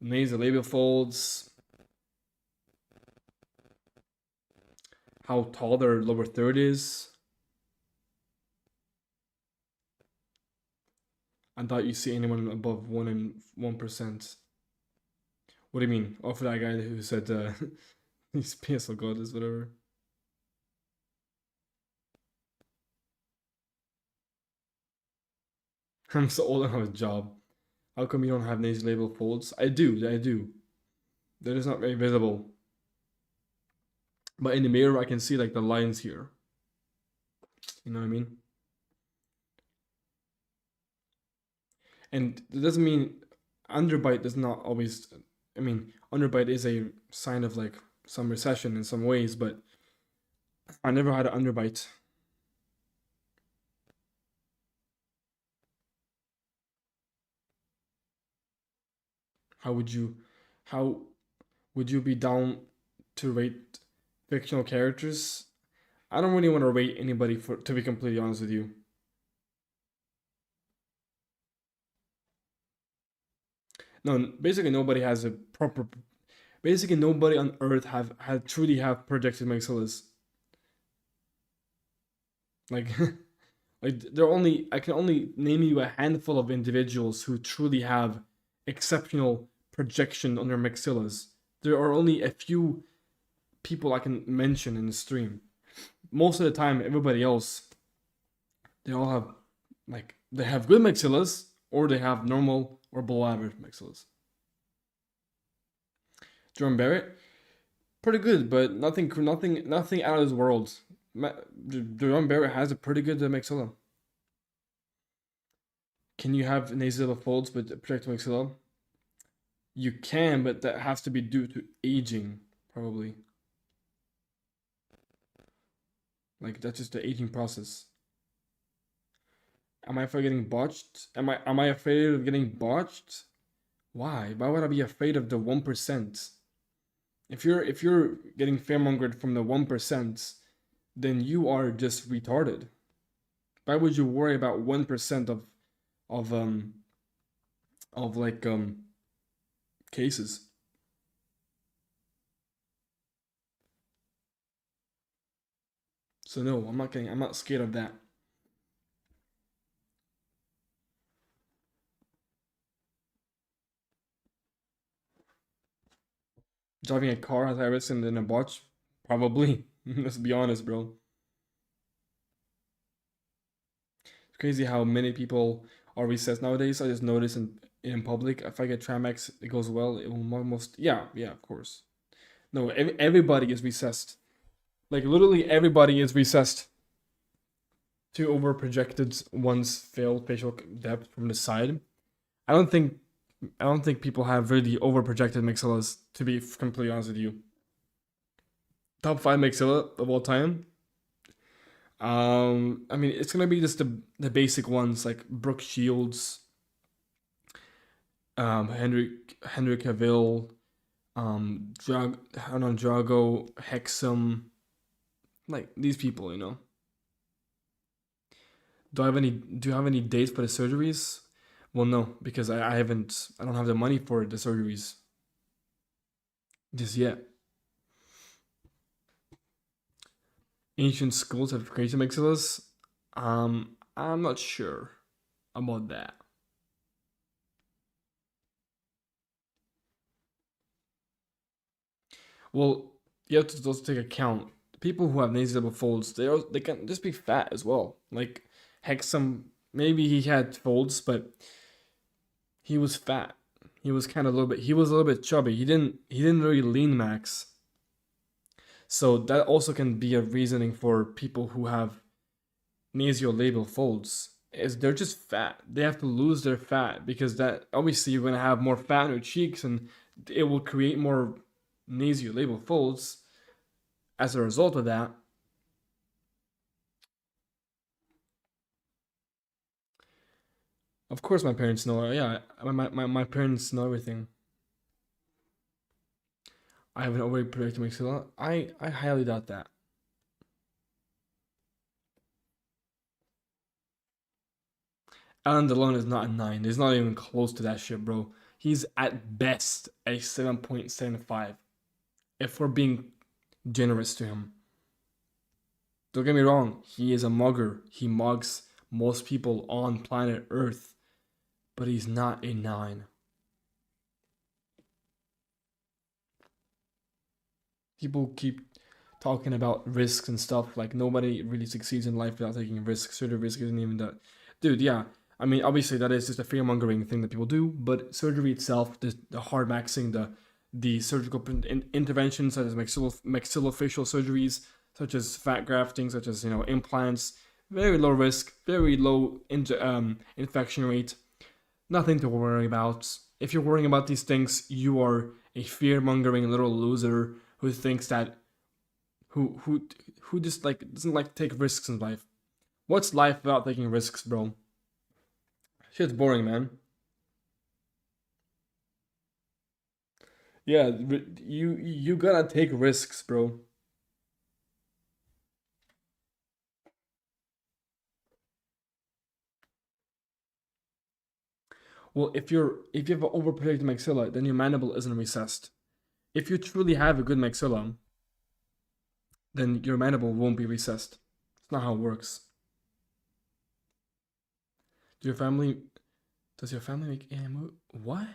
nasolabial folds, how tall their lower third is. I doubt you see anyone above 1%. What do you mean? Oh, for that guy who said he's PSL goddess, whatever. I'm so old, I don't have a job. How come you don't have nasolabial folds? I do. That is not very visible. But in the mirror, I can see like the lines here. You know what I mean? And it doesn't mean underbite does not always. I mean, underbite is a sign of like some recession in some ways, but I never had an underbite. How would you be down to rate fictional characters? I don't really want to rate anybody, to be completely honest with you. No, basically nobody has a proper. Basically, nobody on Earth truly have projected maxillas. Like, like I can only name you a handful of individuals who truly have exceptional projection on their maxillas. There are only a few people I can mention in the stream. Most of the time, everybody else, they all have they have good maxillas or they have normal or below average maxillas. Jerome Barrett, pretty good, but nothing out of this world. Jerome Barrett has a pretty good maxilla. Can you have nasal folds but projectile maxilla? You can, but that has to be due to aging, probably. Like that's just the aging process. Am I afraid of getting botched? Am I afraid of getting botched? Why? Why would I be afraid of the 1%? If you're getting fearmongered from the 1%, then you are just retarded. Why would you worry about 1% of cases? So no, I'm not scared of that. Driving a car has high risk than a botch? Probably. Let's be honest, bro. It's crazy how many people are recessed nowadays. I just noticed in public, if I get Tramex, it goes well. It will almost, yeah, of course. No, everybody is recessed. Like literally everybody is recessed. Two over projected ones failed facial depth from the side. I don't think people have really over projected maxillas, to be completely honest with you. Top 5 maxilla of all time. I mean, it's gonna be just the basic ones like Brooke Shields, Henry Cavill, Drago, Hexam, like these people, you know. Do you have any dates for the surgeries? Well, no, because I don't have the money for the surgeries just yet. Ancient schools have crazy maxillas. I'm not sure about that. Well, you have to also take account people who have nasal folds. They can just be fat as well. Like Hexam, maybe he had folds, but he was fat. He was kind of a little bit. He was a little bit chubby. He didn't really lean max. So that also can be a reasoning for people who have nasolabial folds. Is they're just fat. They have to lose their fat because that obviously you're gonna have more fat on your cheeks and it will create more nasolabial folds as a result of that. Of course, my parents know. Yeah, my parents know everything. I have an overly projected maxilla. I highly doubt that. Alan Delon is not a 9. He's not even close to that shit, bro. He's at best a 7.75. If we're being generous to him. Don't get me wrong, he is a mugger. He mugs most people on planet Earth. But he's not a 9. People keep talking about risks and stuff. Like, nobody really succeeds in life without taking risks. Surgery risk isn't even that. Dude, yeah. I mean, obviously, that is just a fear-mongering thing that people do. But surgery itself, the hard maxing, the surgical interventions such as maxillofacial surgeries, such as fat grafting, such as, implants, very low risk, very low infection rate. Nothing to worry about. If you're worrying about these things, you are a fear-mongering little loser who thinks that who just doesn't like to take risks in life. What's life without taking risks, bro? Shit's boring, man. Yeah, you gotta take risks, bro. Well, if you have an overprotected maxilla, then your mandible isn't recessed. If you truly have a good maxilla, then your mandible won't be recessed. It's not how it works. Does your family make any move? What?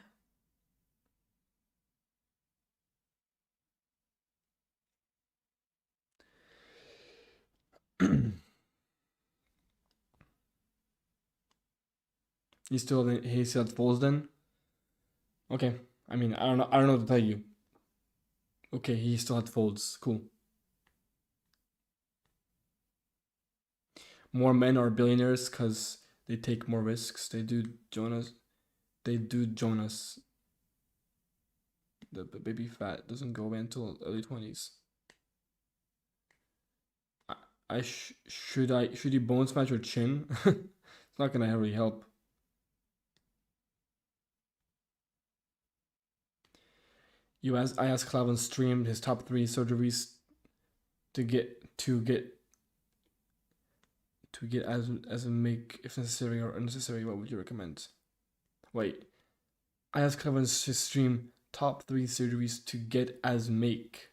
He still had folds then? Okay. I mean, I don't know what to tell you. Okay, he still had folds. Cool. More men are billionaires because they take more risks. They do Jonas. The baby fat doesn't go away until early 20s. Should you bone smash your chin? It's not gonna really help. I asked Clav on stream his top 3 surgeries to get as a make if necessary or unnecessary. What would you recommend? Wait, I asked Clav on his stream top 3 surgeries to get as make.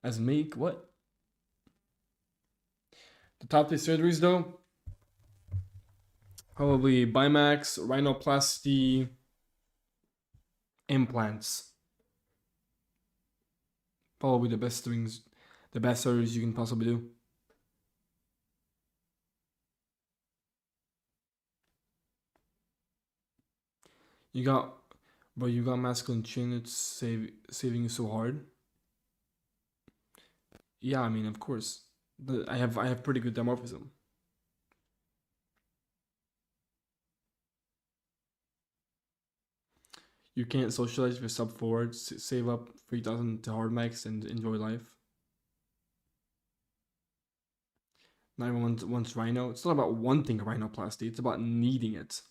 As make what? The top 3 surgeries though? Probably Bimax, rhinoplasty, implants. Probably the best surgeries you can possibly do. You got masculine chin. It's saving you so hard. Yeah, I mean, of course. I have pretty good dimorphism. You can't socialize if you're sub forward. Save up 3,000 to hard max and enjoy life. Not everyone wants rhino. It's not about wanting rhinoplasty. It's about needing it.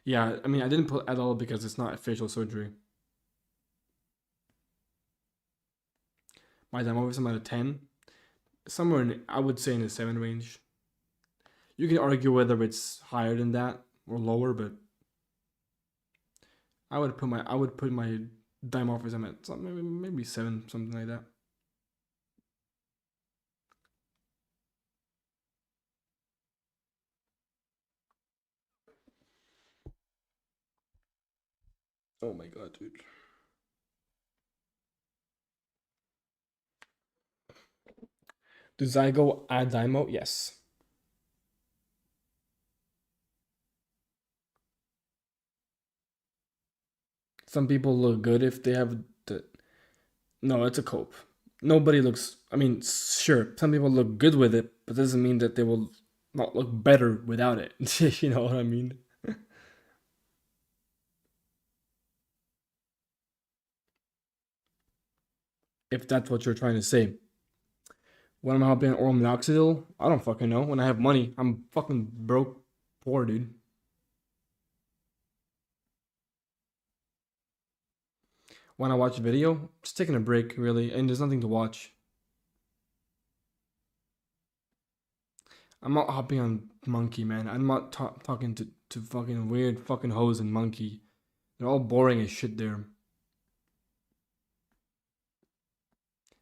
Yeah, I mean, I didn't put at all because it's not a facial surgery. My dimorphism at a 10. Somewhere in, I would say in the 7 range. You can argue whether it's higher than that or lower, but I would put my dimorphism at maybe 7, something like that. Oh my god, dude. Do Zygo add Dymo? Yes. Some people look good if they have the... No, it's a cope. Nobody looks... I mean, sure, some people look good with it, but doesn't mean that they will not look better without it. You know what I mean? If that's what you're trying to say. When I'm helping oral minoxidil, I don't fucking know. When I have money, I'm fucking broke, poor, dude. When I watch a video, just taking a break, really, and there's nothing to watch. I'm not hopping on Monkey, man. I'm not talking to fucking weird fucking hoes and Monkey. They're all boring as shit there.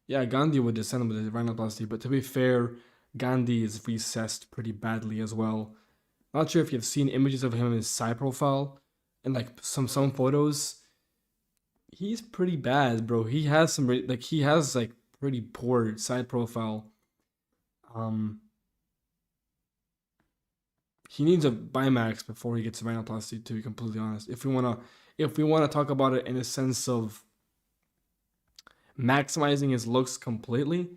Yeah, Gandhi would descend with his rhinoplasty, but to be fair, Gandhi is recessed pretty badly as well. Not sure if you've seen images of him in his side profile and like some photos. He's pretty bad, bro. He has pretty poor side profile. He needs a Bimax before he gets a rhinoplasty, to be completely honest. If we wanna talk about it in a sense of maximizing his looks completely,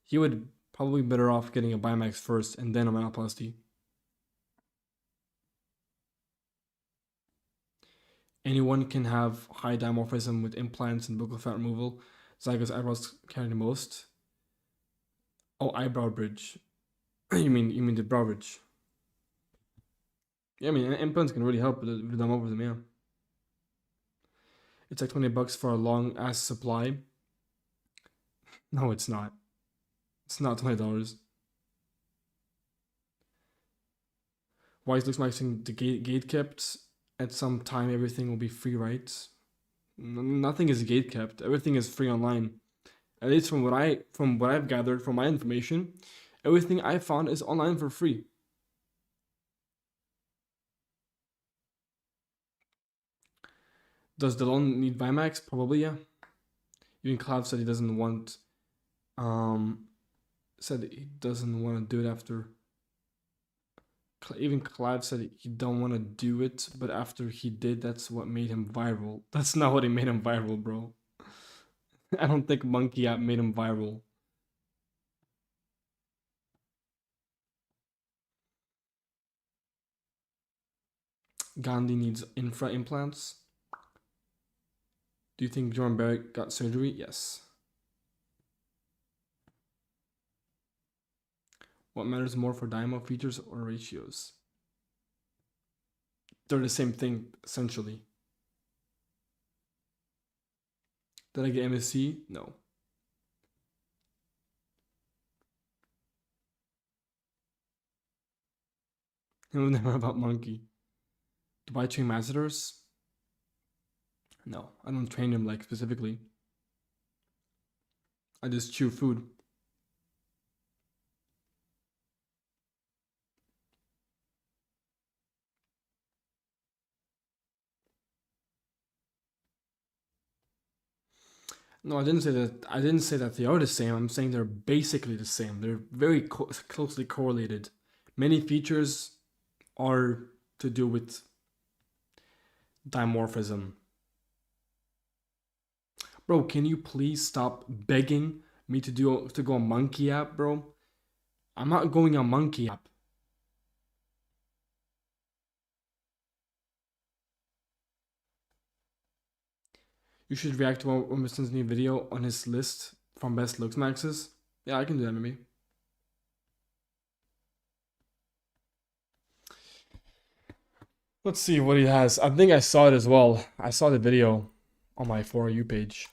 he would probably be better off getting a Bimax first and then a rhinoplasty. Anyone can have high dimorphism with implants and buccal fat removal. Zygo's eyebrows carry the most. Oh, eyebrow bridge. you mean the brow bridge? Yeah, I mean implants can really help with the dimorphism, yeah. It's like $20 for a long ass supply. No, it's not. It's not $20. Why is Looksmaxxing the gate kept? At some time, everything will be free, right? Nothing is gate kept. Everything is free online. At least from what I've gathered from my information, everything I found is online for free. Does Delon need Vimax? Probably, yeah. Even Cloud said he doesn't want said he doesn't want to do it after. Even Clive said he don't want to do it, but after he did, that's what made him viral. That's not what made him viral, bro. I don't think Monkey App made him viral. Gandhi needs infra implants. Do you think Jordan Barrett got surgery? Yes. What matters more for Dynamo, features or ratios? They're the same thing, essentially. Did I get MSC? No. It was never about Monkey. Do I train masters? No, I don't train them like specifically. I just chew food. No, I didn't say that. I didn't say that they are the same. I'm saying they're basically the same. They're very closely correlated. Many features are to do with dimorphism. Bro, can you please stop begging me to go on Monkey App, bro? I'm not going on Monkey App. You should react to Winston's new video on his list from best Looksmaxxes. Yeah, I can do that maybe. Let's see what he has. I think I saw it as well. I saw the video on my For You page.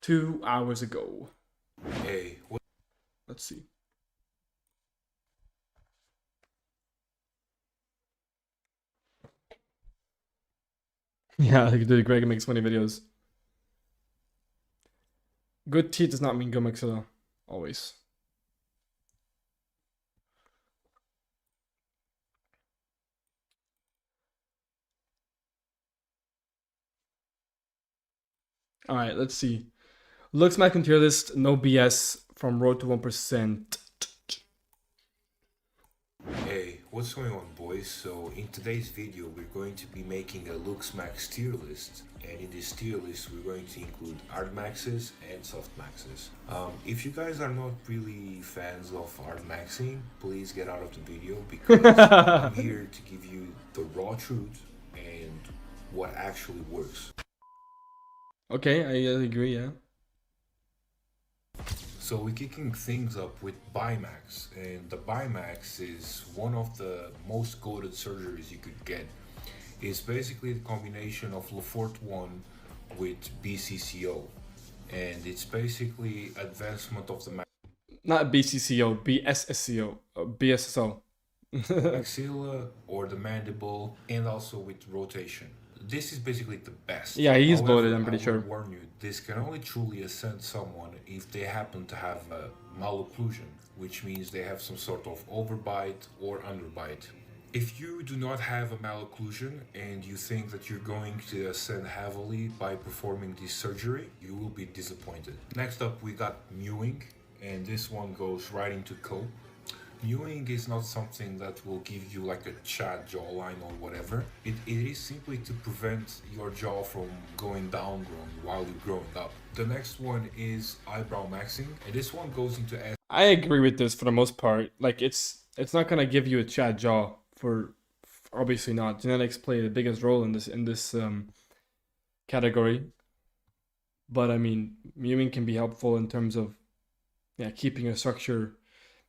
2 hours ago. Hey, what? Let's see. Yeah, dude, Greg makes funny videos. Good teeth does not mean good maxilla. Always. Alright, let's see. Looksmaxxing tier list, no BS from Road to 1%. Hey, what's going on, boys? So in today's video we're going to be making a Looksmaxx tier list, and in this tier list we're going to include hard maxes and soft maxes. If you guys are not really fans of hard maxing, please get out of the video, because I'm here to give you the raw truth and what actually works. Okay, I agree, yeah. So we're kicking things up with Bimax, and the Bimax is one of the most goated surgeries you could get. It's basically the combination of Lefort 1 with BCCO, and it's basically advancement of the Not BCCO, BSSCO, BSSO. maxilla or the mandible, and also with rotation. This is basically the best. Yeah, he's However, voted, I'm pretty I sure. will warn you, this can only truly ascend someone if they happen to have a malocclusion, which means they have some sort of overbite or underbite. If you do not have a malocclusion and you think that you're going to ascend heavily by performing this surgery, you will be disappointed. Next up, we got mewing, and this one goes right into cope. Mewing is not something that will give you like a Chad jawline or whatever. It is simply to prevent your jaw from going downgrown while you're growing up. The next one is eyebrow maxing, and this one goes into I agree with this for the most part. Like, it's not gonna give you a Chad jaw for obviously not. Genetics play the biggest role in this category. But I mean, mewing can be helpful in terms of keeping a structure,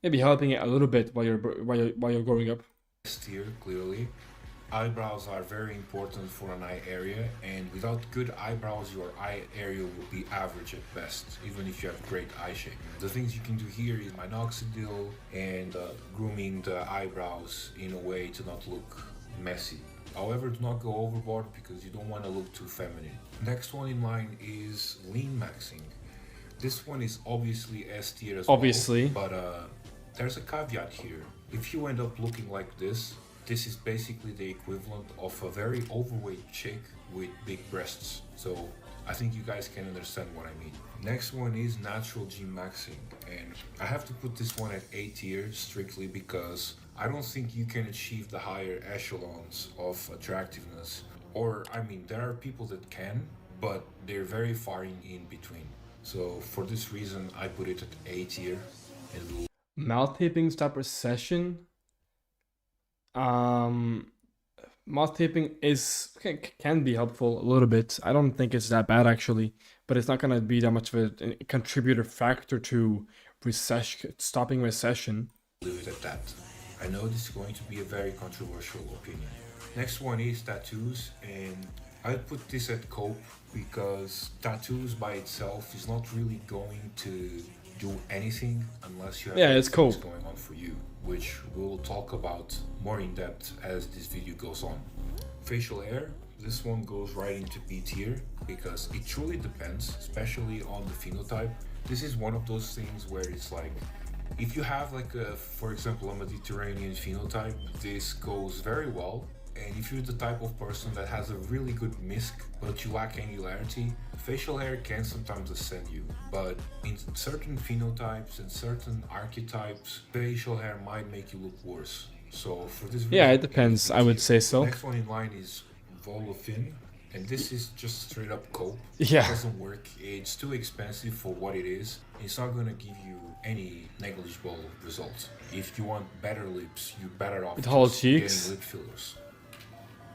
maybe helping it a little bit while you're growing up. S tier, clearly. Eyebrows are very important for an eye area, and without good eyebrows, your eye area will be average at best, even if you have great eye shape. The things you can do here is minoxidil and grooming the eyebrows in a way to not look messy. However, do not go overboard because you don't want to look too feminine. Next one in line is lean maxing. This one is obviously S tier as Obviously. well, but there's a caveat here. If you end up looking like this is basically the equivalent of a very overweight chick with big breasts. So I think you guys can understand what I mean. Next one is natural gene maxing, and I have to put this one at A tier strictly because I don't think you can achieve the higher echelons of attractiveness. Or, I mean, there are people that can, but they're very far in between. So for this reason, I put it at A tier. And mouth taping stop recession. Mouth taping can be helpful a little bit. I don't think it's that bad actually, but it's not gonna be that much of a contributor factor to stopping recession. Leave it at that. I know this is going to be a very controversial opinion. Next one is tattoos, and I'd put this at cope because tattoos by itself is not really going to do anything unless you have it's cope going on for you, which we'll talk about more in depth as this video goes on. Facial hair, this one goes right into B tier because it truly depends, especially on the phenotype. This is one of those things where it's like, if you have like for example, a Mediterranean phenotype, this goes very well. And if you're the type of person that has a really good misc but you lack angularity, facial hair can sometimes ascend you. But in certain phenotypes and certain archetypes, facial hair might make you look worse. So for this reason, it depends. I would say so. Next one in line is Volofin, and this is just straight up cope. Yeah. It doesn't work. It's too expensive for what it is. It's not gonna give you any negligible results. If you want better lips, you're better off just getting lip fillers.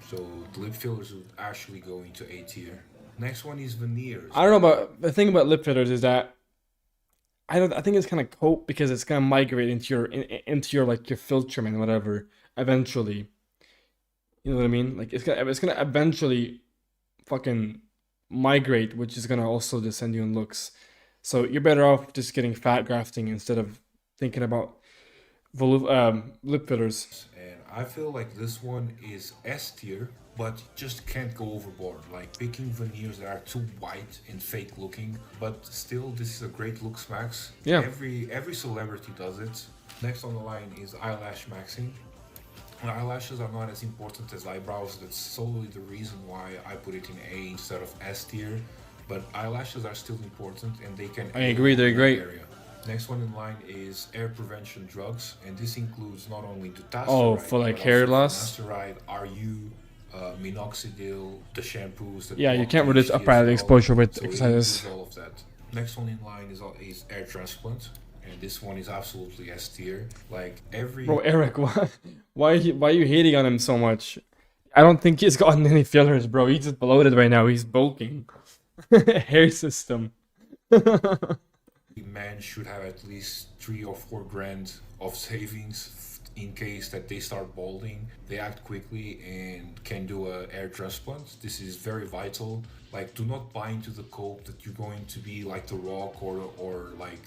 So the lip fillers would actually go into A tier. Next one is veneers. I don't know, but the thing about lip fillers is that I think it's kind of cope because it's gonna migrate into your like your filtrum and whatever eventually. You know what I mean? Like it's gonna eventually fucking migrate, which is gonna also descend you in looks. So you're better off just getting fat grafting instead of thinking about lip fillers. And I feel like this one is S tier, but just can't go overboard. Like picking veneers that are too white and fake looking, but still this is a great looks max. Yeah. Every celebrity does it. Next on the line is eyelash maxing. Eyelashes are not as important as eyebrows. That's solely the reason why I put it in A instead of S tier. But eyelashes are still important, and they can. I agree, they're great. Area. Next one in line is hair prevention drugs, and this includes not only dutasteride, oh, for like hair loss. Finasteride, RU, minoxidil, the shampoos. That you can't reduce apparent exposure with exercises. All of that. Next one in line is hair transplant. And this one is absolutely S tier. Like every. Bro, Eric, why are you hating on him so much? I don't think he's gotten any fillers, bro. He's just bloated right now. He's bulking. Hair system. Man should have at least 3 or 4 grand of savings in case that they start balding. They act quickly and can do a hair transplant. This is very vital. Like, do not buy into the cope that you're going to be like The Rock or like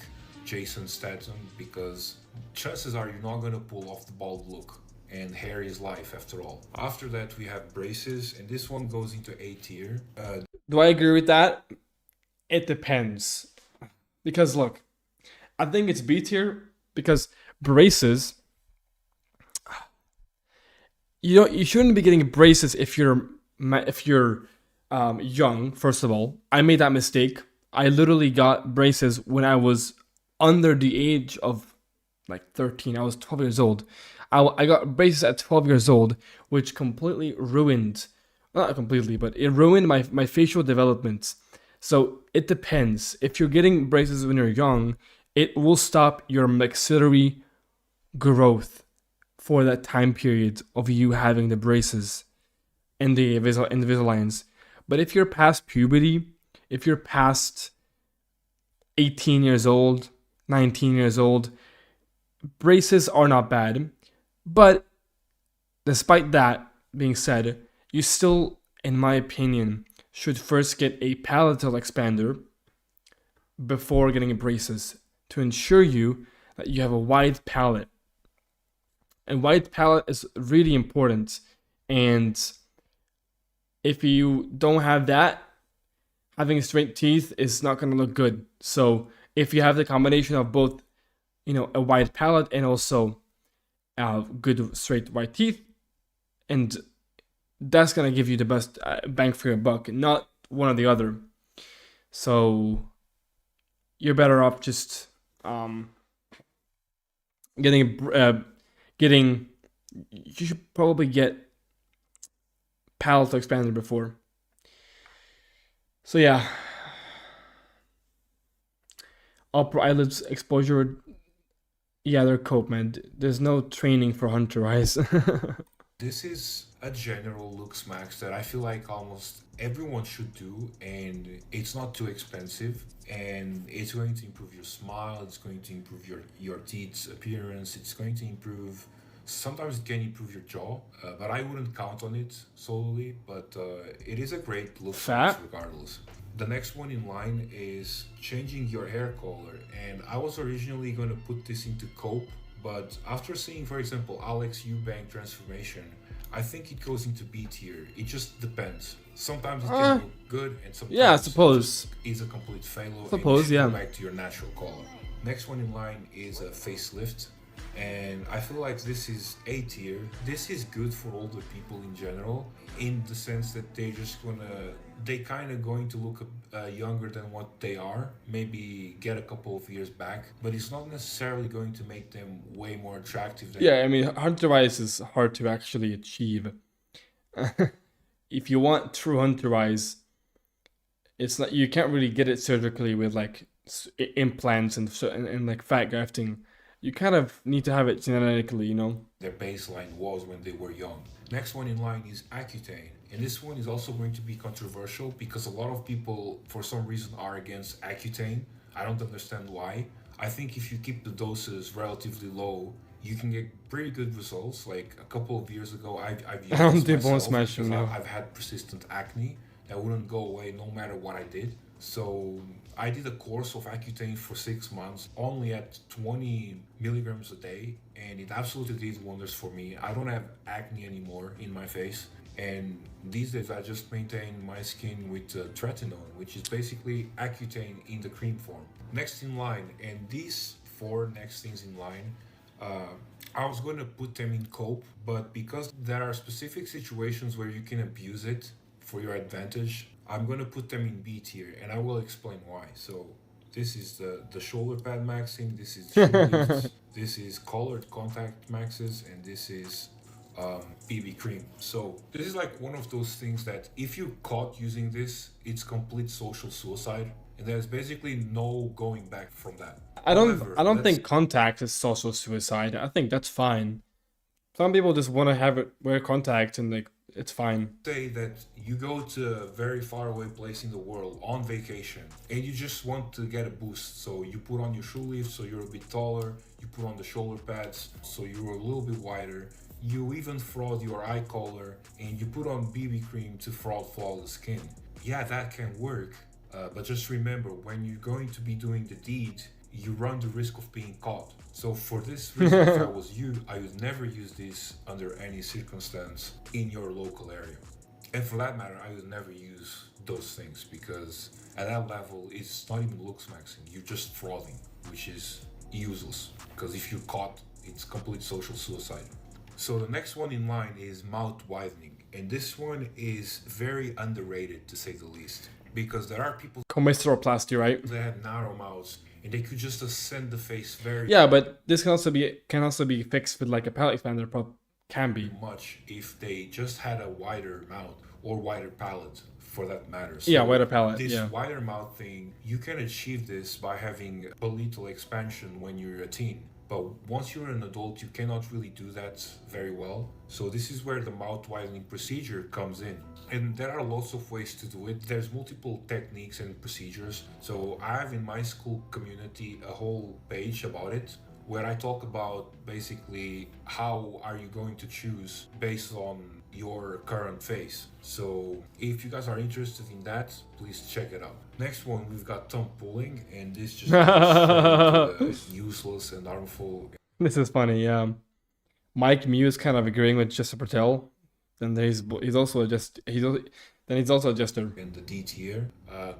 Jason Statham, because chances are you're not going to pull off the bald look, and hair is life after all. After that we have braces, and this one goes into A tier. Do I agree with that? It depends, because look, I think it's B tier because braces, you shouldn't be getting braces if you're young. First of all, I made that mistake. I literally got braces when I was under the age of like 13. I was 12 years old. I got braces at 12 years old, which completely ruined, not completely, but it ruined my facial development. So it depends. If you're getting braces when you're young, it will stop your maxillary growth for that time period of you having the braces and the Invisaligns. But if you're past puberty, if you're past 18 years old, 19 years old, braces are not bad. But despite that, being said, you still, in my opinion, should first get a palatal expander before getting braces to ensure you that you have a wide palate. And wide palate is really important. And if you don't have that, having straight teeth is not going to look good. So if you have the combination of both, a wide palate and also good straight white teeth, and that's going to give you the best bang for your buck, not one or the other. So you're better off just getting. You should probably get palatal expander before. So yeah, upper eyelids exposure. Yeah, they're cope, man. There's no training for hunter eyes. This is a general looks max that I feel like almost everyone should do, and it's not too expensive, and it's going to improve your smile, it's going to improve your teeth's appearance, it's going to improve, sometimes it can improve your jaw, but I wouldn't count on it solely, but it is a great look max regardless. The next one in line is changing your hair color, and I was originally going to put this into cope, but after seeing, for example, Alex Eubank transformation, I think it goes into B tier. It just depends. Sometimes it can look good, and sometimes I suppose it's a complete failure. Suppose, and you should go back to your natural color. Next one in line is a facelift, and I feel like this is A tier. This is good for older people in general, in the sense that they kind of going to look younger than what they are, maybe get a couple of years back, but it's not necessarily going to make them way more attractive than yeah, I mean, hunter eyes is hard to actually achieve. If you want true hunter eyes, it's not, you can't really get it surgically with like implants and like fat grafting. You kind of need to have it genetically, their baseline was when they were young. Next one in line is Accutane, and this one is also going to be controversial because a lot of people for some reason are against Accutane. I don't understand why. I think if you keep the doses relatively low, you can get pretty good results. Like a couple of years ago, I've used this myself because I've had persistent acne that wouldn't go away no matter what I did. So I did a course of Accutane for 6 months, only at 20 milligrams a day, and it absolutely did wonders for me. I don't have acne anymore in my face, and these days I just maintain my skin with tretinoin, which is basically Accutane in the cream form. Next in line, and these 4 next things in line, I was going to put them in cope, but because there are specific situations where you can abuse it for your advantage, I'm going to put them in B tier, and I will explain why. So this is the shoulder pad maxing, this is shoe lifts, this is colored contact maxes, and this is BB cream. So this is like one of those things that if you caught using this, it's complete social suicide, and there's basically no going back from that. I don't think contact is social suicide. I think that's fine. Some people just want to wear contacts and like it's fine. Say that you go to a very far away place in the world on vacation and you just want to get a boost. So you put on your shoe leaf so you're a bit taller, you put on the shoulder pads so you're a little bit wider, you even fraud your eye color, and you put on BB cream to fraud flawless skin. Yeah, that can work, but just remember, when you're going to be doing the deed, you run the risk of being caught. So for this reason, if I was you, I would never use this under any circumstance in your local area. And for that matter, I would never use those things, because at that level, it's not even looks maxing. You're just frauding, which is useless, because if you're caught, it's complete social suicide. So the next one in line is mouth widening, and this one is very underrated, to say the least, because there are people comesteroplasty, right? They have narrow mouths, and they could just ascend the face very but this can also be fixed with like a palate expander. Can be much if they just had a wider mouth or wider palate, for that matter. So wider palate. This wider mouth thing, you can achieve this by having palatal expansion when you're a teen. But once you're an adult, you cannot really do that very well. So this is where the mouth widening procedure comes in. And there are lots of ways to do it. There's multiple techniques and procedures. So I have in my school community a whole page about it, where I talk about basically how are you going to choose based on your current face. So if you guys are interested in that, please check it out. Next one, we've got thumb pulling, and this just goes straight into the useless and harmful. This is funny. Mike Mew is kind of agreeing with Jester Patel. Then he's also a jester. He's also a jester. In the D tier,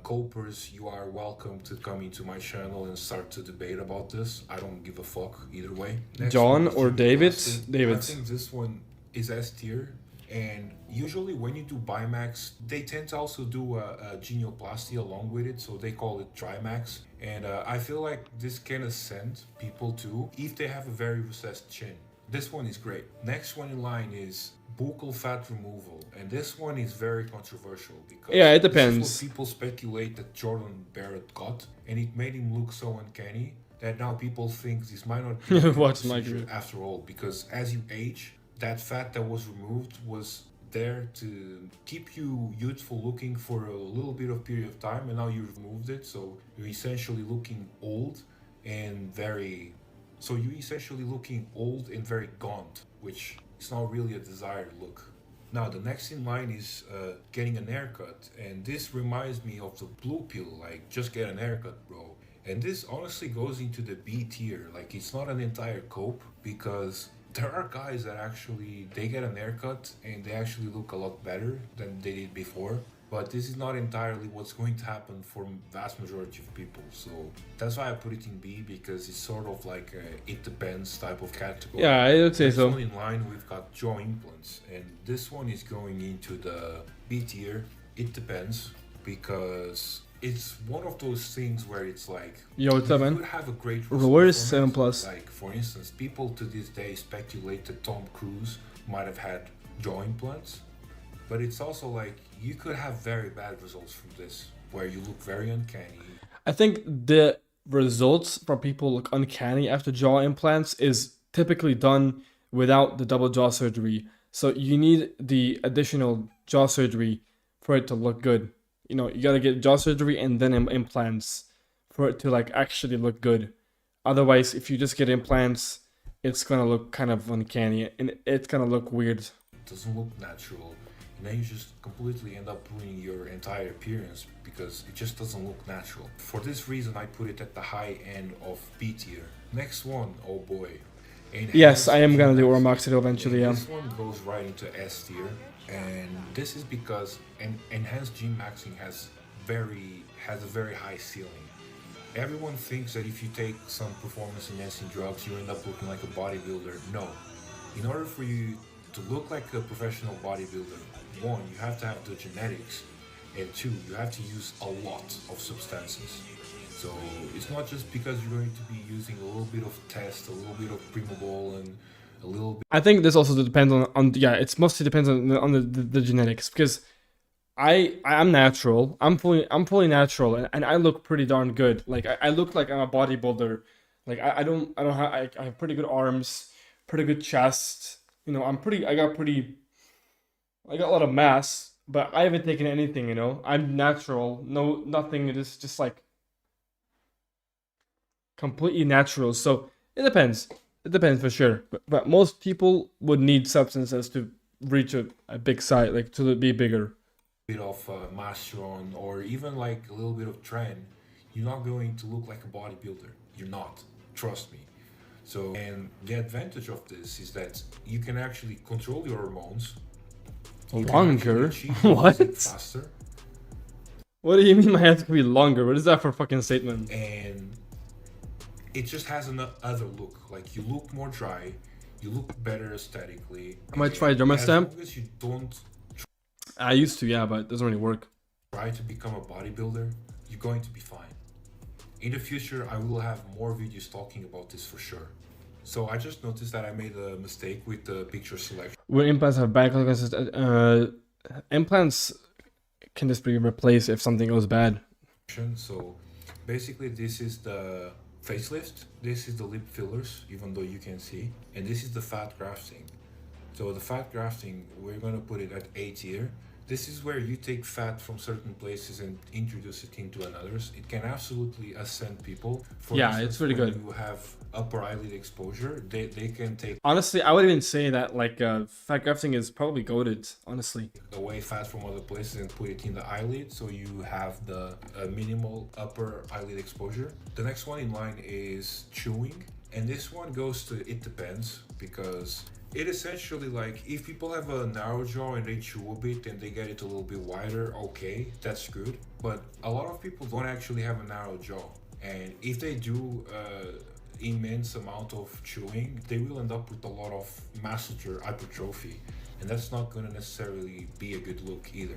Copers, you are welcome to come into my channel and start to debate about this. I don't give a fuck either way. Next John one is or David? David. I think this one is S tier. And usually when you do Bimax, they tend to also do a genioplasty along with it, so they call it Trimax. And I feel like this can ascend people too if they have a very recessed chin. This one is great. Next one in line is buccal fat removal, and this one is very controversial because it depends. This is what people speculate that Jordan Barrett got, and it made him look so uncanny that now people think this might not be a procedure after all, because as you age, that fat that was removed was there to keep you youthful looking for a little bit of period of time, and now you've removed it, so you're essentially looking old and very gaunt, which is not really a desired look. Now the next in line is getting an haircut, and this reminds me of the blue pill, like just get an haircut, bro. And this honestly goes into the B tier, like it's not an entire cope, because there are guys that actually, they get an haircut and they actually look a lot better than they did before. But this is not entirely what's going to happen for vast majority of people. So that's why I put it in B, because it's sort of like a it depends type of category. Yeah, I would say so. Next one in line, we've got jaw implants. And this one is going into the B tier. It depends, because it's one of those things where it's like, yo, what's up, man? You could have a great Where's 7+? Like, for instance, people to this day speculate that Tom Cruise might have had jaw implants, but it's also like you could have very bad results from this, where you look very uncanny. I think the results from people look uncanny after jaw implants is typically done without the double jaw surgery. So you need the additional jaw surgery for it to look good. You know, you gotta get jaw surgery and then implants for it to like actually look good. Otherwise, if you just get implants, it's gonna look kind of uncanny and it's gonna look weird. It doesn't look natural, and then you just completely end up ruining your entire appearance because it just doesn't look natural. For this reason, I put it at the high end of B tier. Next one, oh boy. Yes, I am gonna do Ormoxidil eventually, yeah. This one goes right into S tier, and this is because enhanced gene maxing has a very high ceiling. Everyone thinks that if you take some performance enhancing drugs, you end up looking like a bodybuilder. No. In order for you to look like a professional bodybuilder, one, you have to have the genetics, and two, you have to use a lot of substances. So it's not just because you're going to be using a little bit of test, a little bit of Primabol, and a little bit. I think this also depends on it's mostly depends on the genetics, because I'm natural. I'm fully natural, and I look pretty darn good. Like I look like I'm a bodybuilder. Like I have pretty good arms, pretty good chest. You know, I got a lot of mass, but I haven't taken anything. You know, I'm natural. Nothing. It is just like completely natural. So it depends. It depends for sure. But most people would need substances to reach a big size, like to be bigger. Bit of masteron or even like a little bit of trend, you're not going to look like a bodybuilder. You're not. Trust me. So, and the advantage of this is that you can actually control your hormones. Longer? What? Faster. What do you mean my head could be longer? What is that for a fucking statement? And it just has another look. Like you look more dry, you look better aesthetically. I might try Derma Stamp. As long as you don't I used to, yeah, but it doesn't really work. Try to become a bodybuilder, you're going to be fine. In the future, I will have more videos talking about this for sure. So I just noticed that I made a mistake with the picture selection. When implants have bad consequences, implants can just be replaced if something goes bad. So basically, this is the facelift, this is the lip fillers, even though you can see, and this is the fat grafting. So the fat grafting, we're going to put it at A tier. This is where you take fat from certain places and introduce it into another's. It can absolutely ascend people. For instance, it's really when good. you have upper eyelid exposure, they can take Honestly, I would even say that like fat grafting is probably goated, honestly. away fat from other places and put it in the eyelid, so you have the minimal upper eyelid exposure. The next one in line is chewing, and this one goes to it depends, because it essentially, like, if people have a narrow jaw and they chew a bit and they get it a little bit wider, okay, that's good. But a lot of people don't actually have a narrow jaw, and if they do immense amount of chewing, they will end up with a lot of masseter hypertrophy, and that's not going to necessarily be a good look either.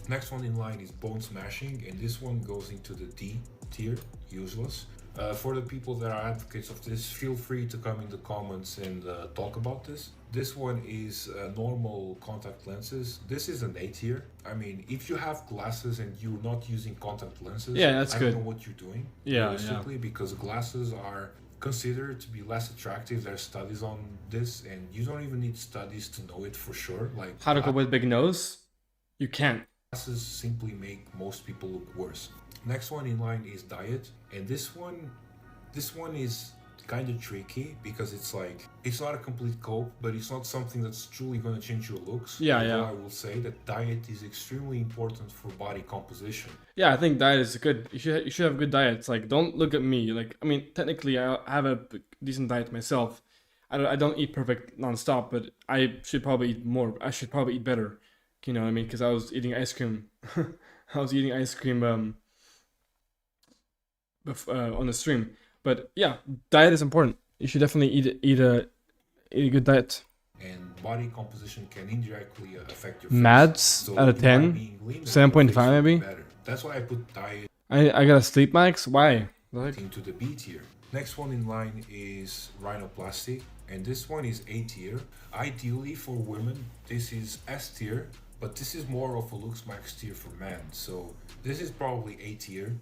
Next one in line is bone smashing, and this one goes into the D tier, useless. For the people that are advocates of this, feel free to come in the comments and talk about this. This one is normal contact lenses. This is an A tier. I mean, if you have glasses and you're not using contact lenses, that's I good. don't know what you're doing, Yeah, realistically, because glasses are considered to be less attractive. There's studies on this, and you don't even need studies to know it for sure. Like How to go with big nose? You can't. Glasses simply make most people look worse. Next one in line is diet, and this one is kind of tricky because it's like, it's not a complete cope, but it's not something that's truly going to change your looks. Although I will say that diet is extremely important for body composition. Yeah, I think diet is good. You should have good diets. Like, don't look at me. Like, I mean, technically, I have a decent diet myself. I don't eat perfect nonstop, but I should probably eat more. I should probably eat better. You know what I mean? Because I was eating ice cream. I was eating ice cream on the stream. But yeah, diet is important. You should definitely eat a good diet. And body composition can indirectly affect your Mads so out of 10, 7.5 maybe. That's why I put diet. I got a sleep max. Why? Like, into the B tier. Next one in line is rhinoplasty, and this one is A tier. Ideally for women, this is S tier, but this is more of a Looksmaxx tier for men. So this is probably A tier.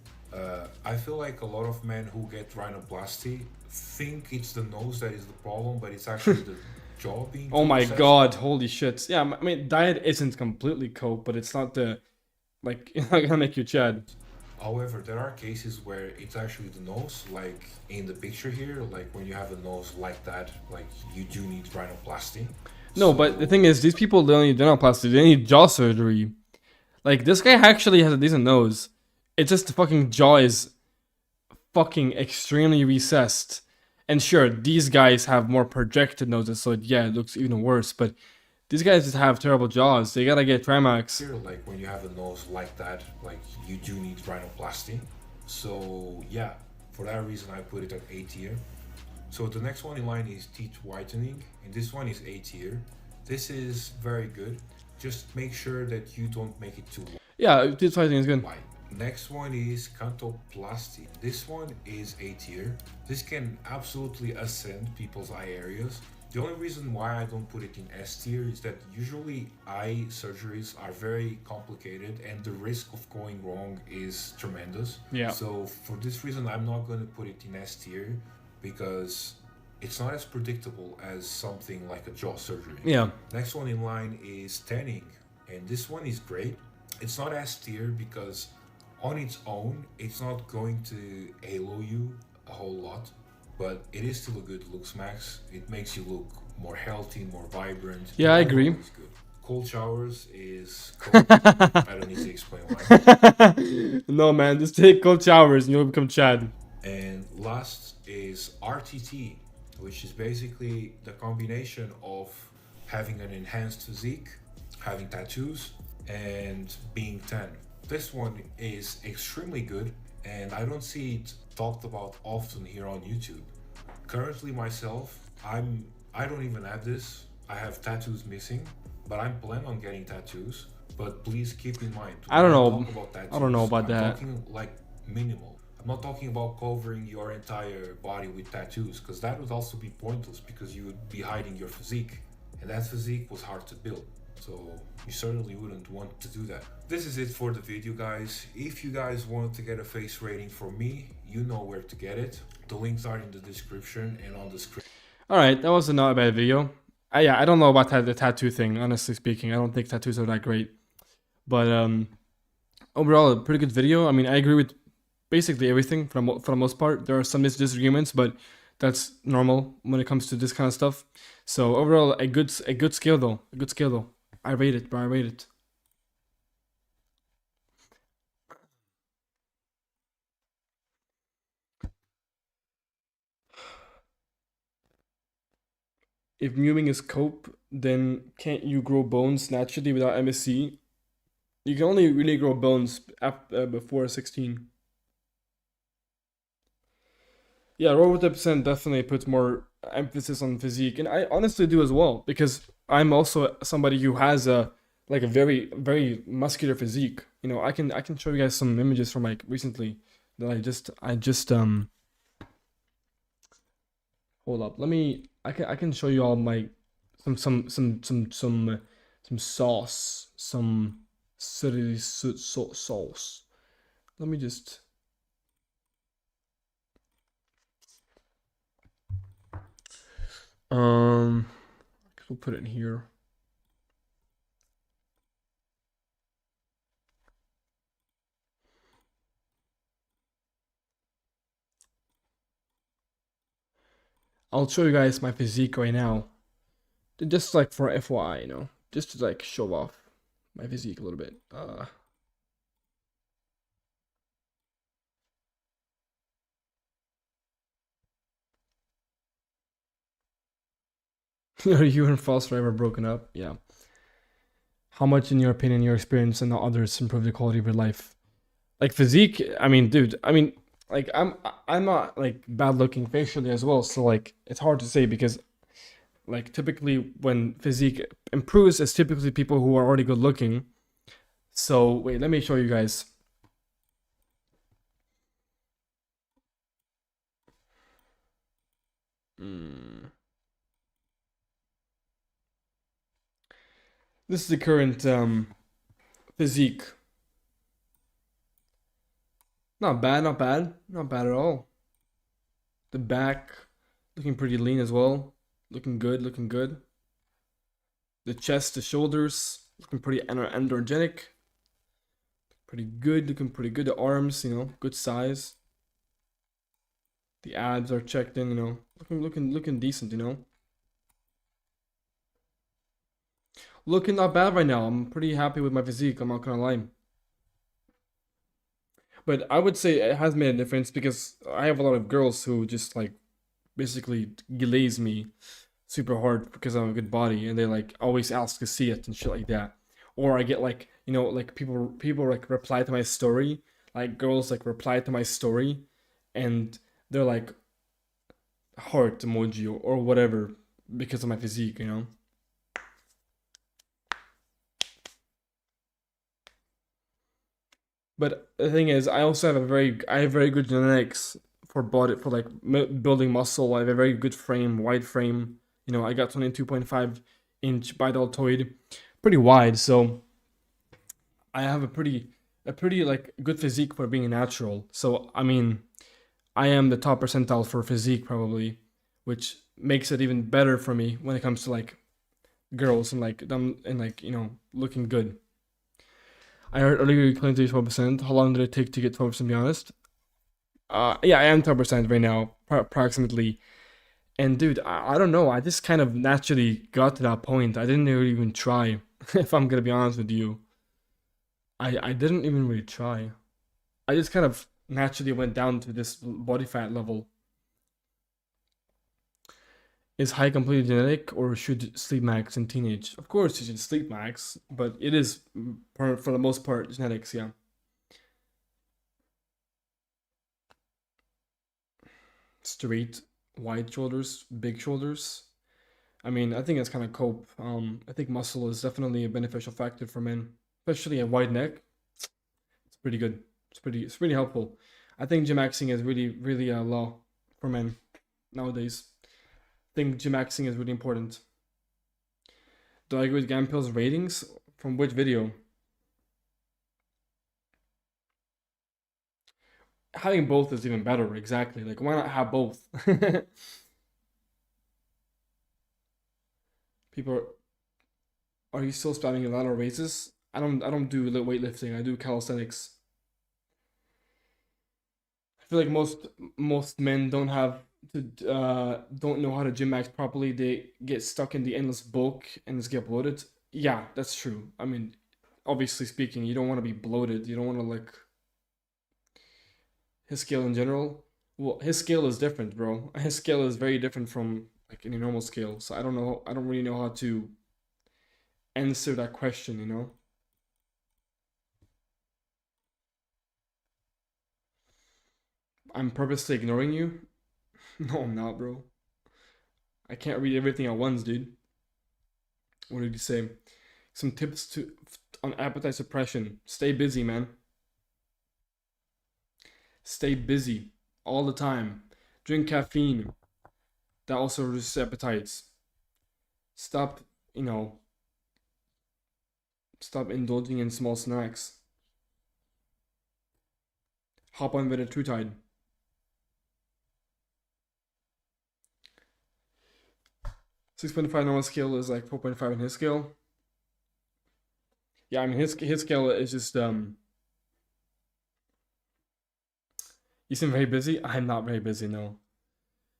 I feel like a lot of men who get rhinoplasty think it's the nose that is the problem, but it's actually the jaw being. Oh my god, holy shit. Yeah, I mean, diet isn't completely cope, but it's not the, like, it's not gonna make you Chad. However, there are cases where it's actually the nose, like in the picture here, like when you have a nose like that, like you do need rhinoplasty. No, but the thing is, these people don't need rhinoplasty, they need jaw surgery. Like, this guy actually has a decent nose. It's just the fucking jaw is fucking extremely recessed. And sure, these guys have more projected noses, so yeah, it looks even worse. But these guys just have terrible jaws. They gotta get Trimax. Here, like when you have a nose like that, like you do need rhinoplasty. So yeah, for that reason, I put it at A tier. So the next one in line is teeth whitening, and this one is A tier. This is very good. Just make sure that you don't make it too white. Yeah, teeth whitening is good. White. Next one is cantoplasty. This one is A tier. This can absolutely ascend people's eye areas. The only reason why I don't put it in S tier is that usually eye surgeries are very complicated and the risk of going wrong is tremendous. Yeah. So for this reason, I'm not going to put it in S tier because it's not as predictable as something like a jaw surgery. Yeah. Next one in line is tanning, and this one is great. It's not S tier because on its own, it's not going to halo you a whole lot, but it is still a good Looksmaxx. It makes you look more healthy, more vibrant. Yeah, I agree. It's good. Cold showers is cold. I don't need to explain why. No, man, just take cold showers and you'll become Chad. And last is RTT, which is basically the combination of having an enhanced physique, having tattoos, and being tan. This one is extremely good, and I don't see it talked about often here on YouTube. Currently myself, I don't even have this. I have tattoos missing, but I'm planning on getting tattoos. But please keep in mind, I don't know. talk about tattoos, I don't know about I'm that. talking like minimal. I'm not talking about covering your entire body with tattoos, because that would also be pointless because you would be hiding your physique, and that physique was hard to build. So you certainly wouldn't want to do that. This is it for the video, guys. If you guys want to get a face rating from me, you know where to get it. The links are in the description and on the screen. Alright, that was not a bad video. Yeah, I don't know about the tattoo thing, honestly speaking. I don't think tattoos are that great. But overall, a pretty good video. I mean, I agree with basically everything for the most part. There are some disagreements, but that's normal when it comes to this kind of stuff. So overall, a good scale though. A good scale though. I rate it, bro. I rate it. If mewing is cope, then can't you grow bones naturally without MSC? You can only really grow bones before 16. Yeah, Robot percent definitely puts more emphasis on physique, and I honestly do as well, because I'm also somebody who has a very very muscular physique. You know, I can show you guys some images from like recently that I just hold up. Let me I can show you all my some sauce, some city sauce. Let me just we'll put it in here. I'll show you guys my physique right now. Just like for FYI, you know, just to like show off my physique a little bit. Are you and Foster ever broken up? Yeah. How much, in your opinion, your experience and the others improve the quality of your life? Like physique, I mean, dude, I mean, like I'm not like bad looking facially as well, so like it's hard to say, because like typically when physique improves, it's typically people who are already good looking. So wait, let me show you guys. This is the current physique. Not bad, not bad, not bad at all. The back looking pretty lean as well. Looking good, looking good. The chest, the shoulders looking pretty androgenic. Pretty good, looking pretty good. The arms, you know, good size. The abs are checked in, you know, looking decent, you know. Looking not bad right now. I'm pretty happy with my physique, I'm not gonna lie. But I would say it has made a difference, because I have a lot of girls who just like basically glaze me super hard because I have a good body, and they like always ask to see it and shit like that. Or I get like, you know, like people like reply to my story, like girls like reply to my story, and they're like heart emoji or whatever because of my physique, you know. But the thing is, I also have I have very good genetics for body, for like building muscle. I have a very good frame, wide frame. You know, I got 22.5-inch bideltoid, pretty wide. So I have a pretty like good physique for being natural. So I mean, I am the top percentile for physique probably, which makes it even better for me when it comes to like girls and like them and like, you know, looking good. I heard earlier you claimed to be 12%. How long did it take to get 12%, to be honest? Yeah, I am 12% right now, approximately. And dude, I don't know. I just kind of naturally got to that point. I didn't really even try, if I'm gonna be honest with you. I didn't even really try. I just kind of naturally went down to this body fat level. Is high completely genetic, or should sleep max in teenage? Of course you should sleep max, but it is for the most part genetics, yeah. Straight, wide shoulders, big shoulders. I mean, I think that's kind of cope. I think muscle is definitely a beneficial factor for men, especially a wide neck. It's pretty good. It's pretty helpful. I think gym maxing is really a law for men nowadays. I think gym maxing is really important. Do I agree with Gampill's ratings? From which video? Having both is even better, exactly. Like, why not have both? People are you still spamming your lateral raises? I don't do weightlifting. I do calisthenics. I feel like most men don't know how to gym max properly. They get stuck in the endless bulk and just get bloated. Yeah, that's true. I mean, obviously speaking, you don't want to be bloated. You don't want to like his scale in general. Well, his scale is different, bro. His scale is very different from like any normal scale. So I don't know. I don't really know how to answer that question, you know? I'm purposely ignoring you? No, I'm not, bro. I can't read everything at once, dude. What did you say? Some tips on appetite suppression. Stay busy, man. Stay busy all the time. Drink caffeine. That also reduces appetites. Stop, stop indulging in small snacks. Hop on with a True Tide. 6.5 normal scale is like 4.5 in his scale. Yeah, I mean his scale is just You seem very busy. I'm not very busy, no.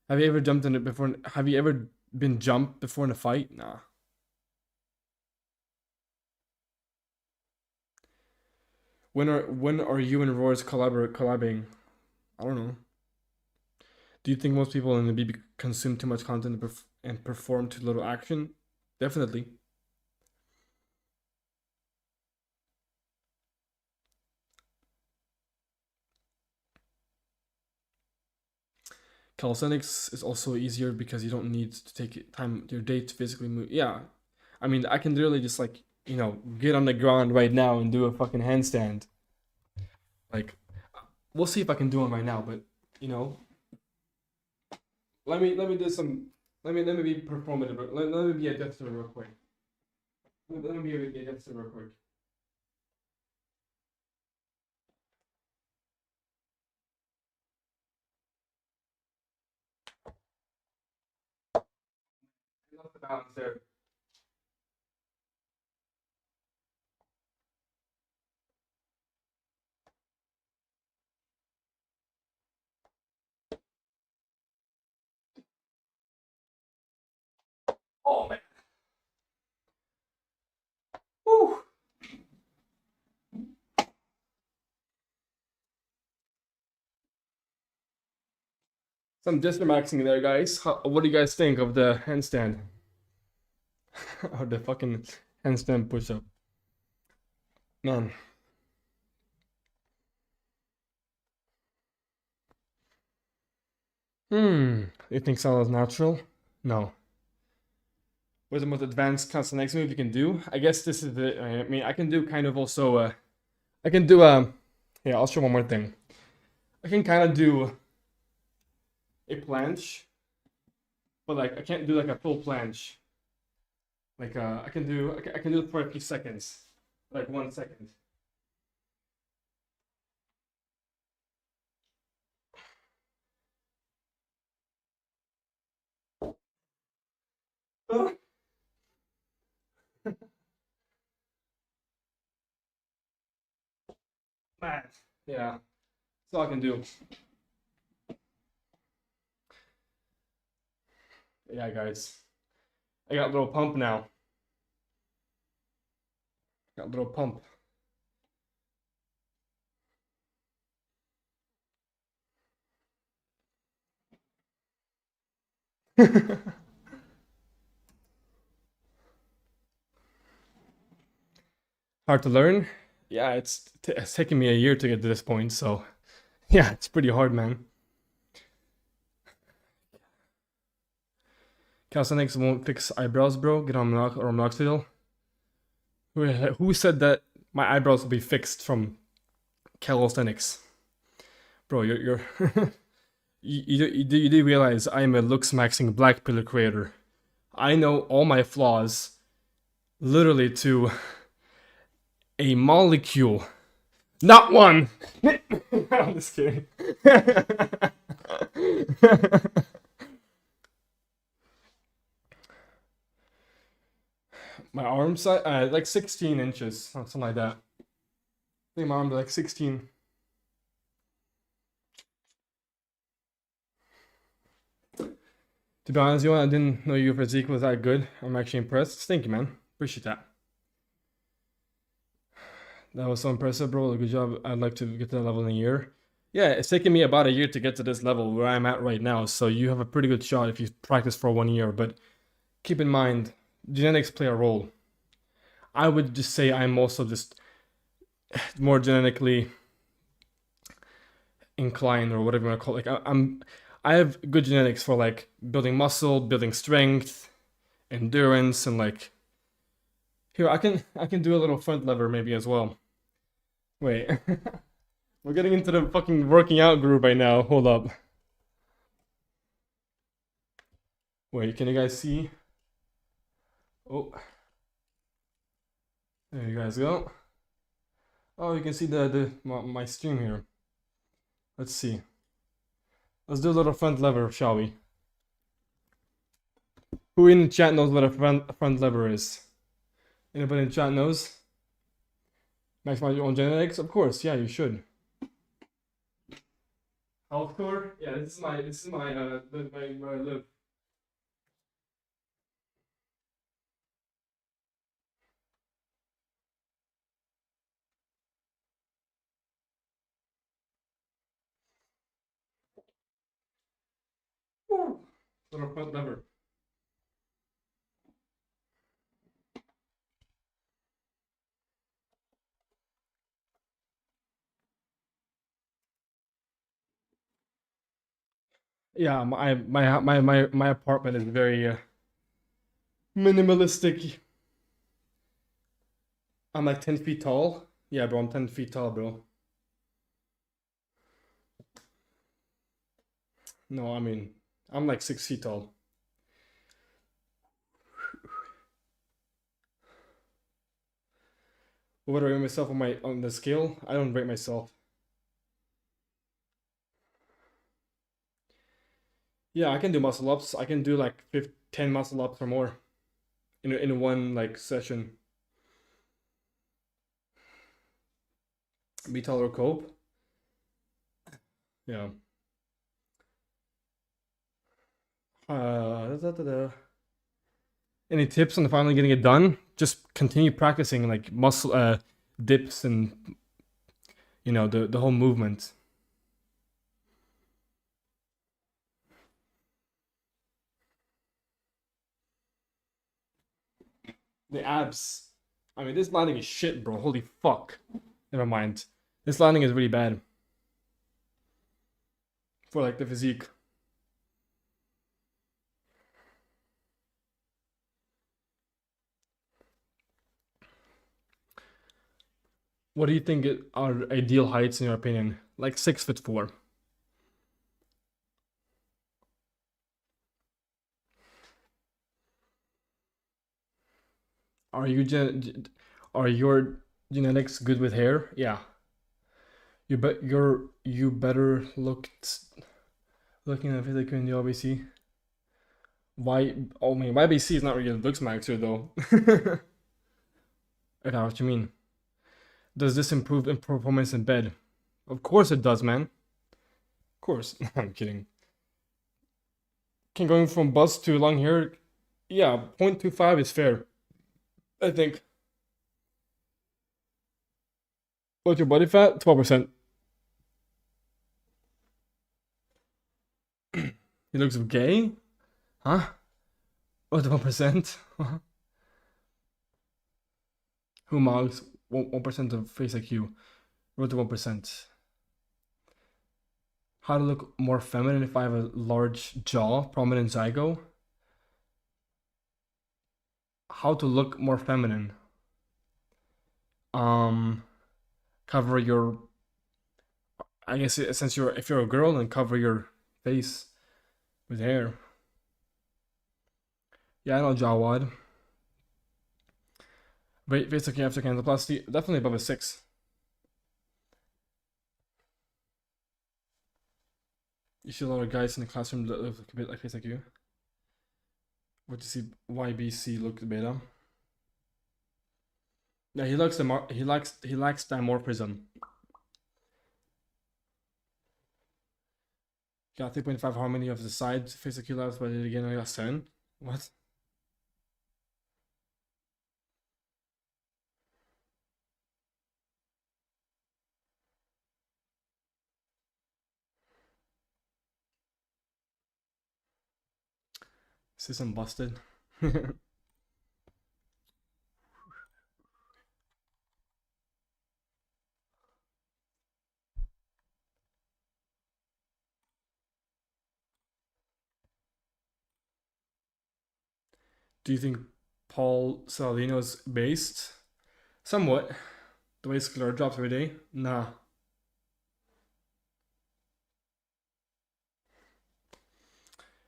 Have you ever jumped in it before? Have you ever been jumped before in a fight? Nah. When are you and Roars collabing? I don't know. Do you think most people in the BB consume too much content and perform too little action? Definitely. Calisthenics is also easier because you don't need to take time your day to physically move. Yeah, I mean I can literally just like get on the ground right now and do a fucking handstand. Like, we'll see if I can do one right now, but let me do some. Let me be performative. Let me be a jester real quick. Let me be a jester real quick. I lost the balance there. Oh man. Woo. Some jester maxing there, guys. What do you guys think of the handstand? Or the fucking handstand push-up? Man. You think so is natural? No. What's the most advanced calisthenics move you can do? I guess this is the. I mean, I can do kind of also. I can do. Yeah, I'll show one more thing. I can kind of do a planche, but like I can't do like a full planche. Like I can do it for a few seconds, like 1 second. Man, yeah, that's all I can do. Yeah, guys, I got a little pump now. Got a little pump. Hard to learn? Yeah, it's taken me a year to get to this point, so yeah, it's pretty hard, man. Calisthenics won't fix eyebrows, bro. Get on minoxidil. Who said that my eyebrows will be fixed from calisthenics? Bro, you're you do realize I am a Looksmaxxing black pillar creator. I know all my flaws literally to a molecule. Not one! I'm just kidding. My arm size, like 16 inches, something like that. I think my arms are like 16. To be honest, I didn't know your physique was that good. I'm actually impressed. Thank you, man. Appreciate that. That was so impressive, bro. Good job. I'd like to get to that level in a year. Yeah, it's taken me about a year to get to this level where I'm at right now. So you have a pretty good shot if you practice for 1 year. But keep in mind, genetics play a role. I would just say I'm also just more genetically inclined, or whatever you want to call it. Like I have good genetics for like building muscle, building strength, endurance, and like here I can do a little front lever maybe as well. Wait. We're getting into the fucking working out group right now. Hold up. Wait, can you guys see? Oh. There you guys go. Oh, you can see my stream here. Let's see. Let's do a little front lever, shall we? Who in the chat knows what a front lever is? Anybody in the chat knows? Maximize your own genetics? Of course, yeah, you should. Health core? Yeah, this is my where I live. Woo! Little front lever. Yeah, my apartment is very minimalistic. I'm like 10 feet tall. Yeah, bro, I'm 10 feet tall, bro. No, I mean, I'm like 6 feet tall. What do I rate myself on the scale? I don't rate myself. Yeah, I can do muscle ups. I can do like 10 muscle ups or more in one like session. Be taller cope. Yeah. Any tips on finally getting it done? Just continue practicing like muscle dips and the whole movement. The abs. I mean, this lighting is shit, bro. Holy fuck. Never mind. This lighting is really bad. For like the physique. What do you think are ideal heights in your opinion? Like 6'4". Are your genetics good with hair? Yeah. You better looking at physical in the OBC. Why? Oh man, YBC is not really a Looksmaxxer though. I know what you mean. Does this improve in performance in bed? Of course it does, man. Of course. I'm kidding. Can going from buzz to long hair? Yeah, 0.25 is fair. I think. What's your body fat? 12%. He looks gay? Huh? Oh, the 1%? Who mugs 1% of face IQ? Road to 1%. How to look more feminine if I have a large jaw, prominent zygo? How to look more feminine? Cover your. I guess since if you're a girl, then cover your face with hair. Yeah, I know Jawad. Wait, face looking after canaloplasty, definitely above a 6. You see a lot of guys in the classroom that look a bit like face like you. What do you see YBC look beta? Yeah, he lacks dimorphism. Got 3.5 harmony of the side face IQ levels, but again I got 7. What? System busted. Do you think Paul Saladino's based? Somewhat. The way Scler drops every day? Nah.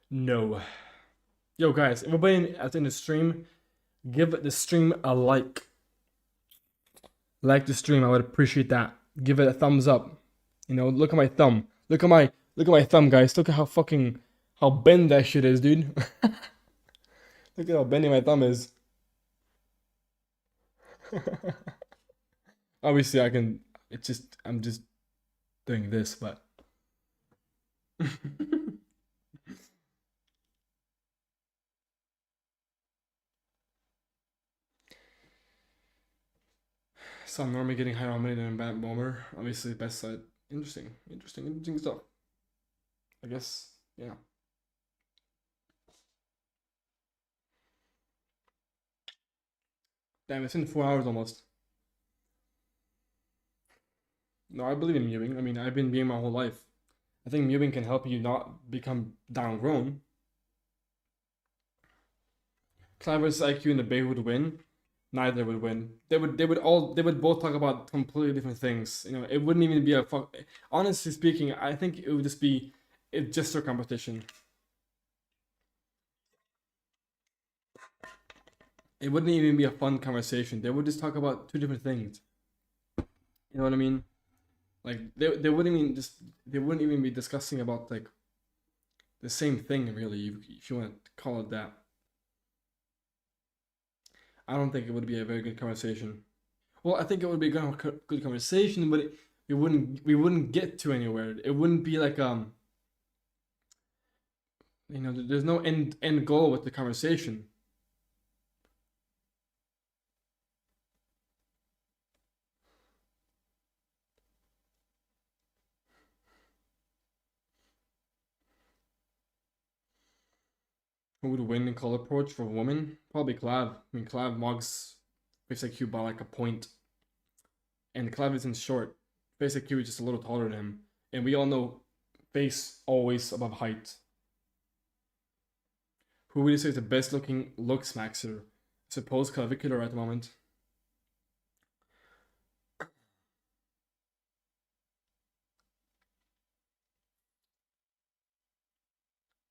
No. Yo guys, everybody at the end of the stream, give the stream a like. Like the stream, I would appreciate that. Give it a thumbs up. You know, look at my thumb. Look at my thumb, guys. Look at how bent that shit is, dude. Look at how bendy my thumb is. Obviously I'm just doing this, but so I'm normally getting higher harmony than Bat Bomber. Obviously best side. Interesting stuff. I guess, yeah. Damn, it's in 4 hours almost. No, I believe in mewing. I mean, I've been mewing my whole life. I think mewing can help you not become downgrown. Clever's IQ and the Bay would win. Neither would win. They would both talk about completely different things. You know, it wouldn't even be a fuck. Honestly speaking, I think it would just be just their competition. It wouldn't even be a fun conversation. They would just talk about two different things. You know what I mean? Like they wouldn't even be discussing about like the same thing really, if you want to call it that. I don't think it would be a very good conversation. Well, I think it would be a good conversation, but we wouldn't get to anywhere. It wouldn't be like you know, there's no end goal with the conversation. Who would win in color approach for women? Probably Clav. I mean, Clav mugs face IQ by like a point. And Clav isn't short. Face IQ is just a little taller than him. And we all know face always above height. Who would you say is the best looking Looksmaxxer? Suppose Clavicular at the moment.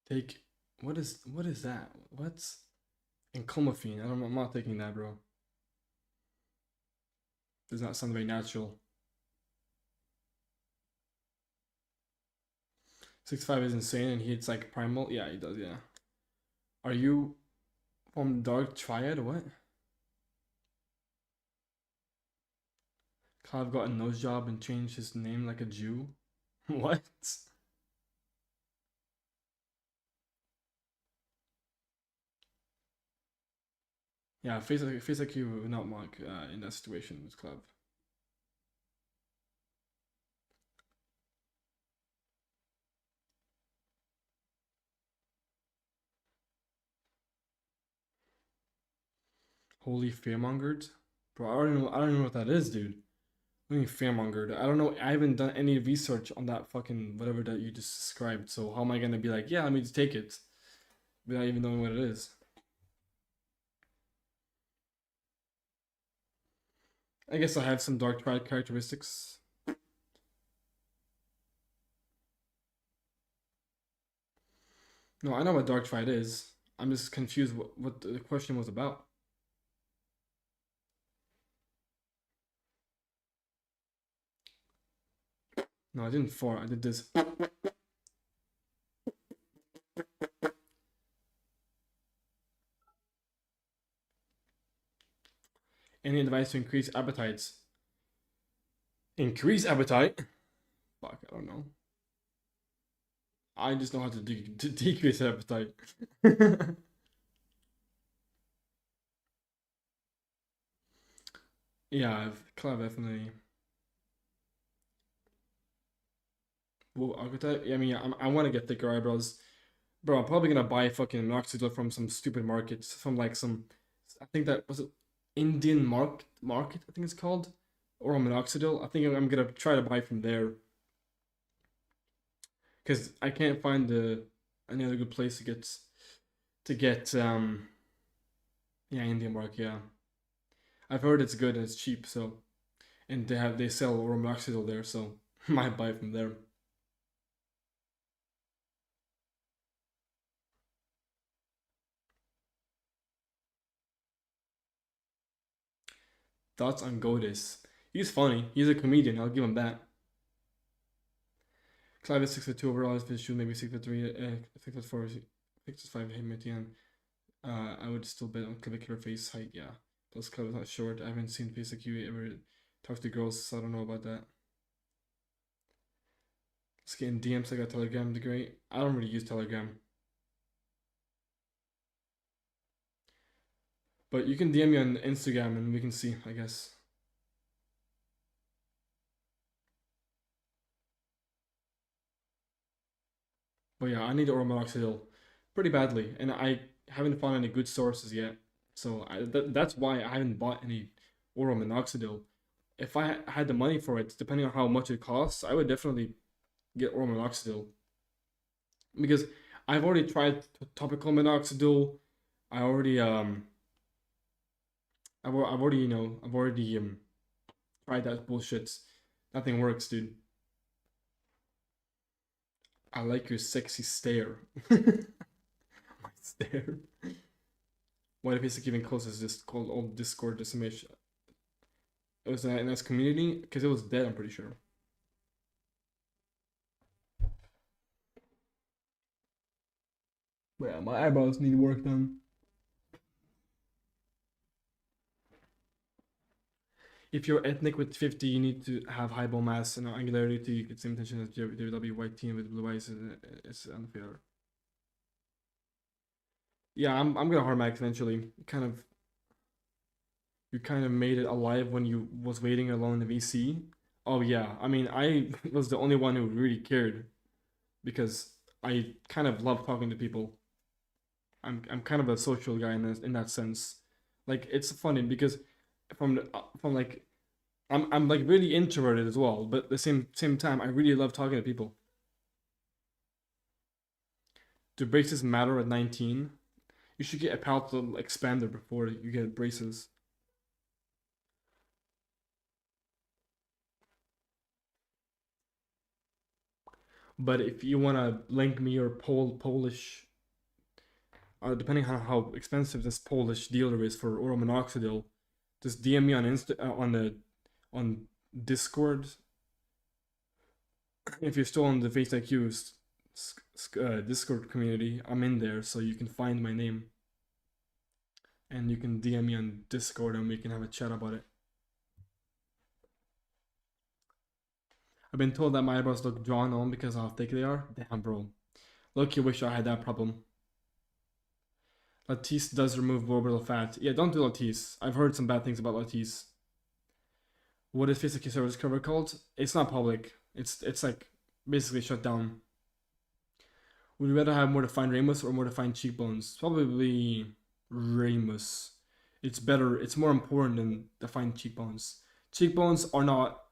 Take what is that? What's Encomorphine? I'm not taking that, bro. Does not sound very natural. 6'5" is insane and he hits like primal. Yeah, he does, yeah. Are you from Dark Triad? What? Clive got a nose job and changed his name like a Jew? What? Yeah, face IQ would not mark in that situation with Clive. Holy fearmongered? Bro, I don't know what that is, dude. What do you mean fearmongered? I don't know. I haven't done any research on that fucking whatever that you just described. So how am I gonna be like, yeah, let me just take it without even knowing what it is? I guess I have some Dark Triad characteristics. No, I know what Dark Triad is. I'm just confused what the question was about. No, I didn't fart. I did this. Any advice to increase appetites? Increase appetite? Fuck, I don't know. I just know how to decrease appetite. Yeah, I've definitely. Well, archetype. Yeah, I mean, I want to get thicker eyebrows, bro. I'm probably gonna buy fucking minoxidil from some stupid markets, from like some. I think that was it, Indian market. I think it's called, or minoxidil. I think I'm gonna try to buy from there, because I can't find any other good place to get yeah, Indian mark. Yeah, I've heard it's good and it's cheap. So, and they sell minoxidil there, so might buy from there. Thoughts on Godis? He's funny. He's a comedian. I'll give him that. Clive is 6'2" overall. His shoe maybe 6'3", 6'4", 6'5" him at the end. I would still bet on clavicular face height. Yeah. Plus Clive is not short. I haven't seen face like you ever talk to girls, so I don't know about that. Let's get in DMs. I got Telegram. The great. I don't really use Telegram. But you can DM me on Instagram and we can see, I guess. But yeah, I need oral minoxidil pretty badly, and I haven't found any good sources yet. So that's why I haven't bought any oral minoxidil. If I had the money for it, depending on how much it costs, I would definitely get oral minoxidil. Because I've already tried topical minoxidil. I already I've already tried that bullshit. Nothing works, dude. I like your sexy stare. My stare. What if it's even close as this called old Discord decimation? It was in this community because it was dead, I'm pretty sure. But yeah, my eyebrows need work done. If you're ethnic with 50, you need to have high bone mass and angularity to get the same attention as JW white team with blue eyes. It's unfair. Yeah, I'm gonna hard max eventually. You kind of made it alive when you was waiting alone in the VC. Oh yeah, I mean I was the only one who really cared because I kind of love talking to people. I'm kind of a social guy in that sense. Like it's funny because from like I'm like really introverted as well, but at the same time I really love talking to people. Do braces matter at 19? You should get a palatal expander before you get braces. But if you wanna link me your Polish, depending on how expensive this Polish dealer is for oral minoxidil, just DM me on on Discord. If you're still on the FaceIQ Discord community, I'm in there, so you can find my name. And you can DM me on Discord and we can have a chat about it. I've been told that my eyebrows look drawn on because of how thick they are. Damn, bro. Look, you wish I had that problem. Latisse does remove orbital fat. Yeah, don't do Latisse. I've heard some bad things about Latisse. What is FaceIQ service cover called? It's not public. It's like basically shut down. Would you rather have more defined ramus or more defined cheekbones? Probably ramus. It's better. It's more important than defined cheekbones. Cheekbones are not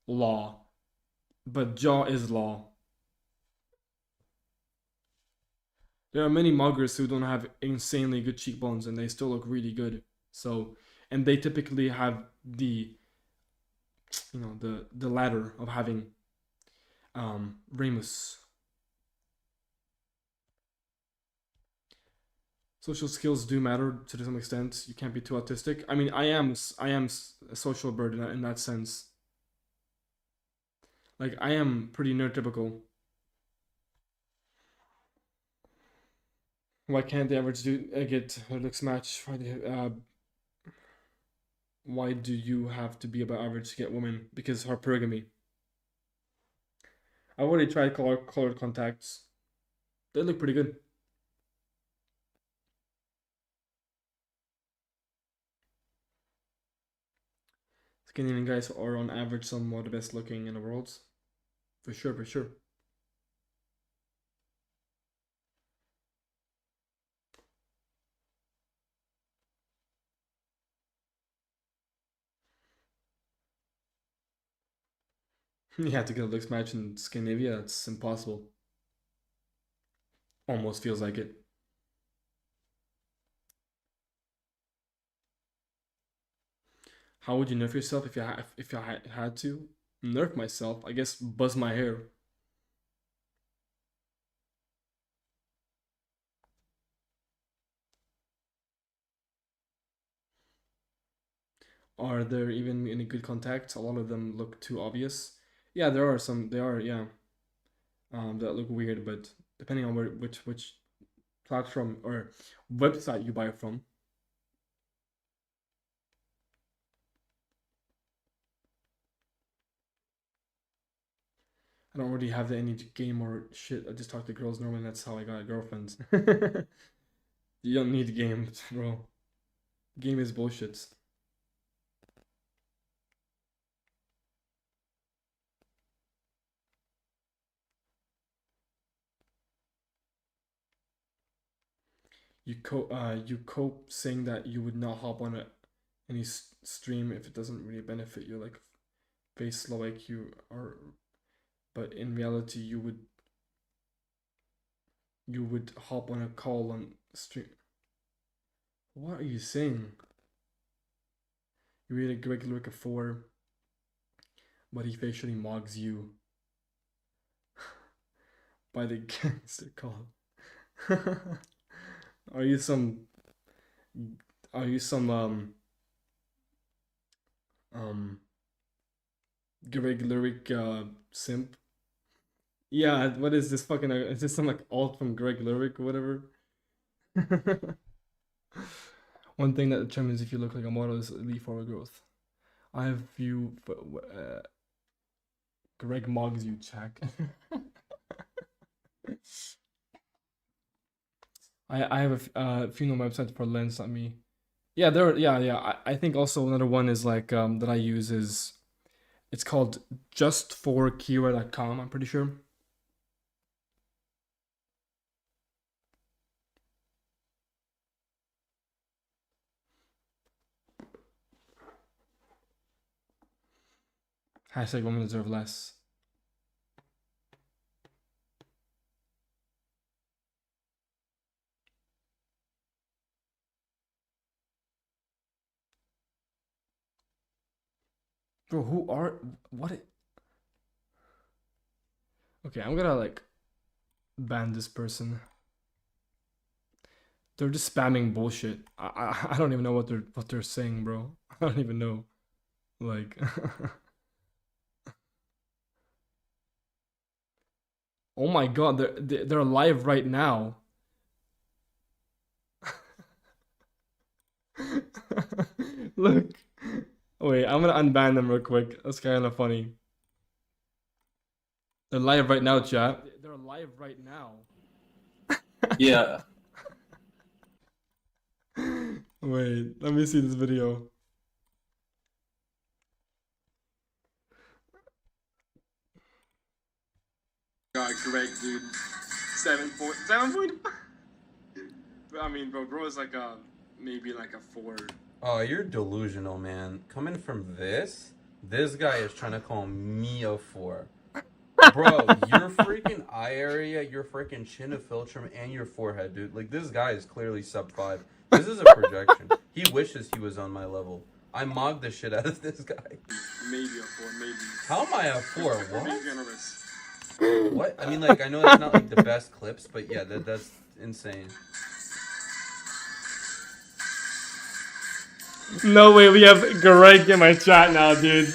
law, but jaw is law. There are many muggers who don't have insanely good cheekbones and they still look really good. So, and they typically have the ladder of having ramus. Social skills do matter to some extent. You can't be too autistic. I mean, I am a social bird in that sense. Like I am pretty neurotypical. Why can't the average dude get looks match? Why do you have to be above average to get women? Because hypergamy. I already tried colored contacts. They look pretty good. Scandinavian guys are on average somewhat the best looking in the world. For sure, for sure. You have to get a looks match in Scandinavia, it's impossible. Almost feels like it. How would you nerf yourself if you had to? Nerf myself, I guess buzz my hair. Are there even any good contacts? A lot of them look too obvious. Yeah, there are some. They are, yeah. That look weird, but depending on which platform or website you buy from. I don't really have any game or shit. I just talk to girls normally. That's how I got girlfriends. You don't need games, bro. Game is bullshit. You cope saying that you would not hop on any stream if it doesn't really benefit you, like face low IQ, or but in reality you would hop on a call on stream. What are you saying? You rate a regular a 4, but he facially mogs you by the gangster call. Are you some Greg Lyric simp? Yeah, what is this fucking is this some like alt from Greg Lyric or whatever? One thing that determines if you look like a model is leaf forward growth. I have few Greg mogs you, Jack. I have a few on my website for lens, not me. Yeah, I think also another one is like that I use is it's called justforkira.com, I'm pretty sure. Hashtag women deserve less. Bro, who are what? Okay, I'm gonna like ban this person. They're just spamming bullshit. I don't even know what they're saying, bro. I don't even know. Like oh my god, they're live right now. Look. Wait, I'm gonna unban them real quick. That's kind of funny. They're live right now, chat. They're live right now. Yeah. Wait, let me see this video. God, Greg, dude. 7 point. I mean, bro is like a maybe like a 4. Oh, you're delusional, man. Coming from this guy is trying to call me a 4. Bro, your freaking eye area, your freaking chin of filtrum, and your forehead, dude. Like, this guy is clearly sub 5. This is a projection. He wishes he was on my level. I mogged the shit out of this guy. Maybe a 4, maybe. How am I a 4? What? Maybe generous. What? I mean, like, I know that's not, like, the best clips, but yeah, that's insane. No way, we have Greg in my chat now, dude.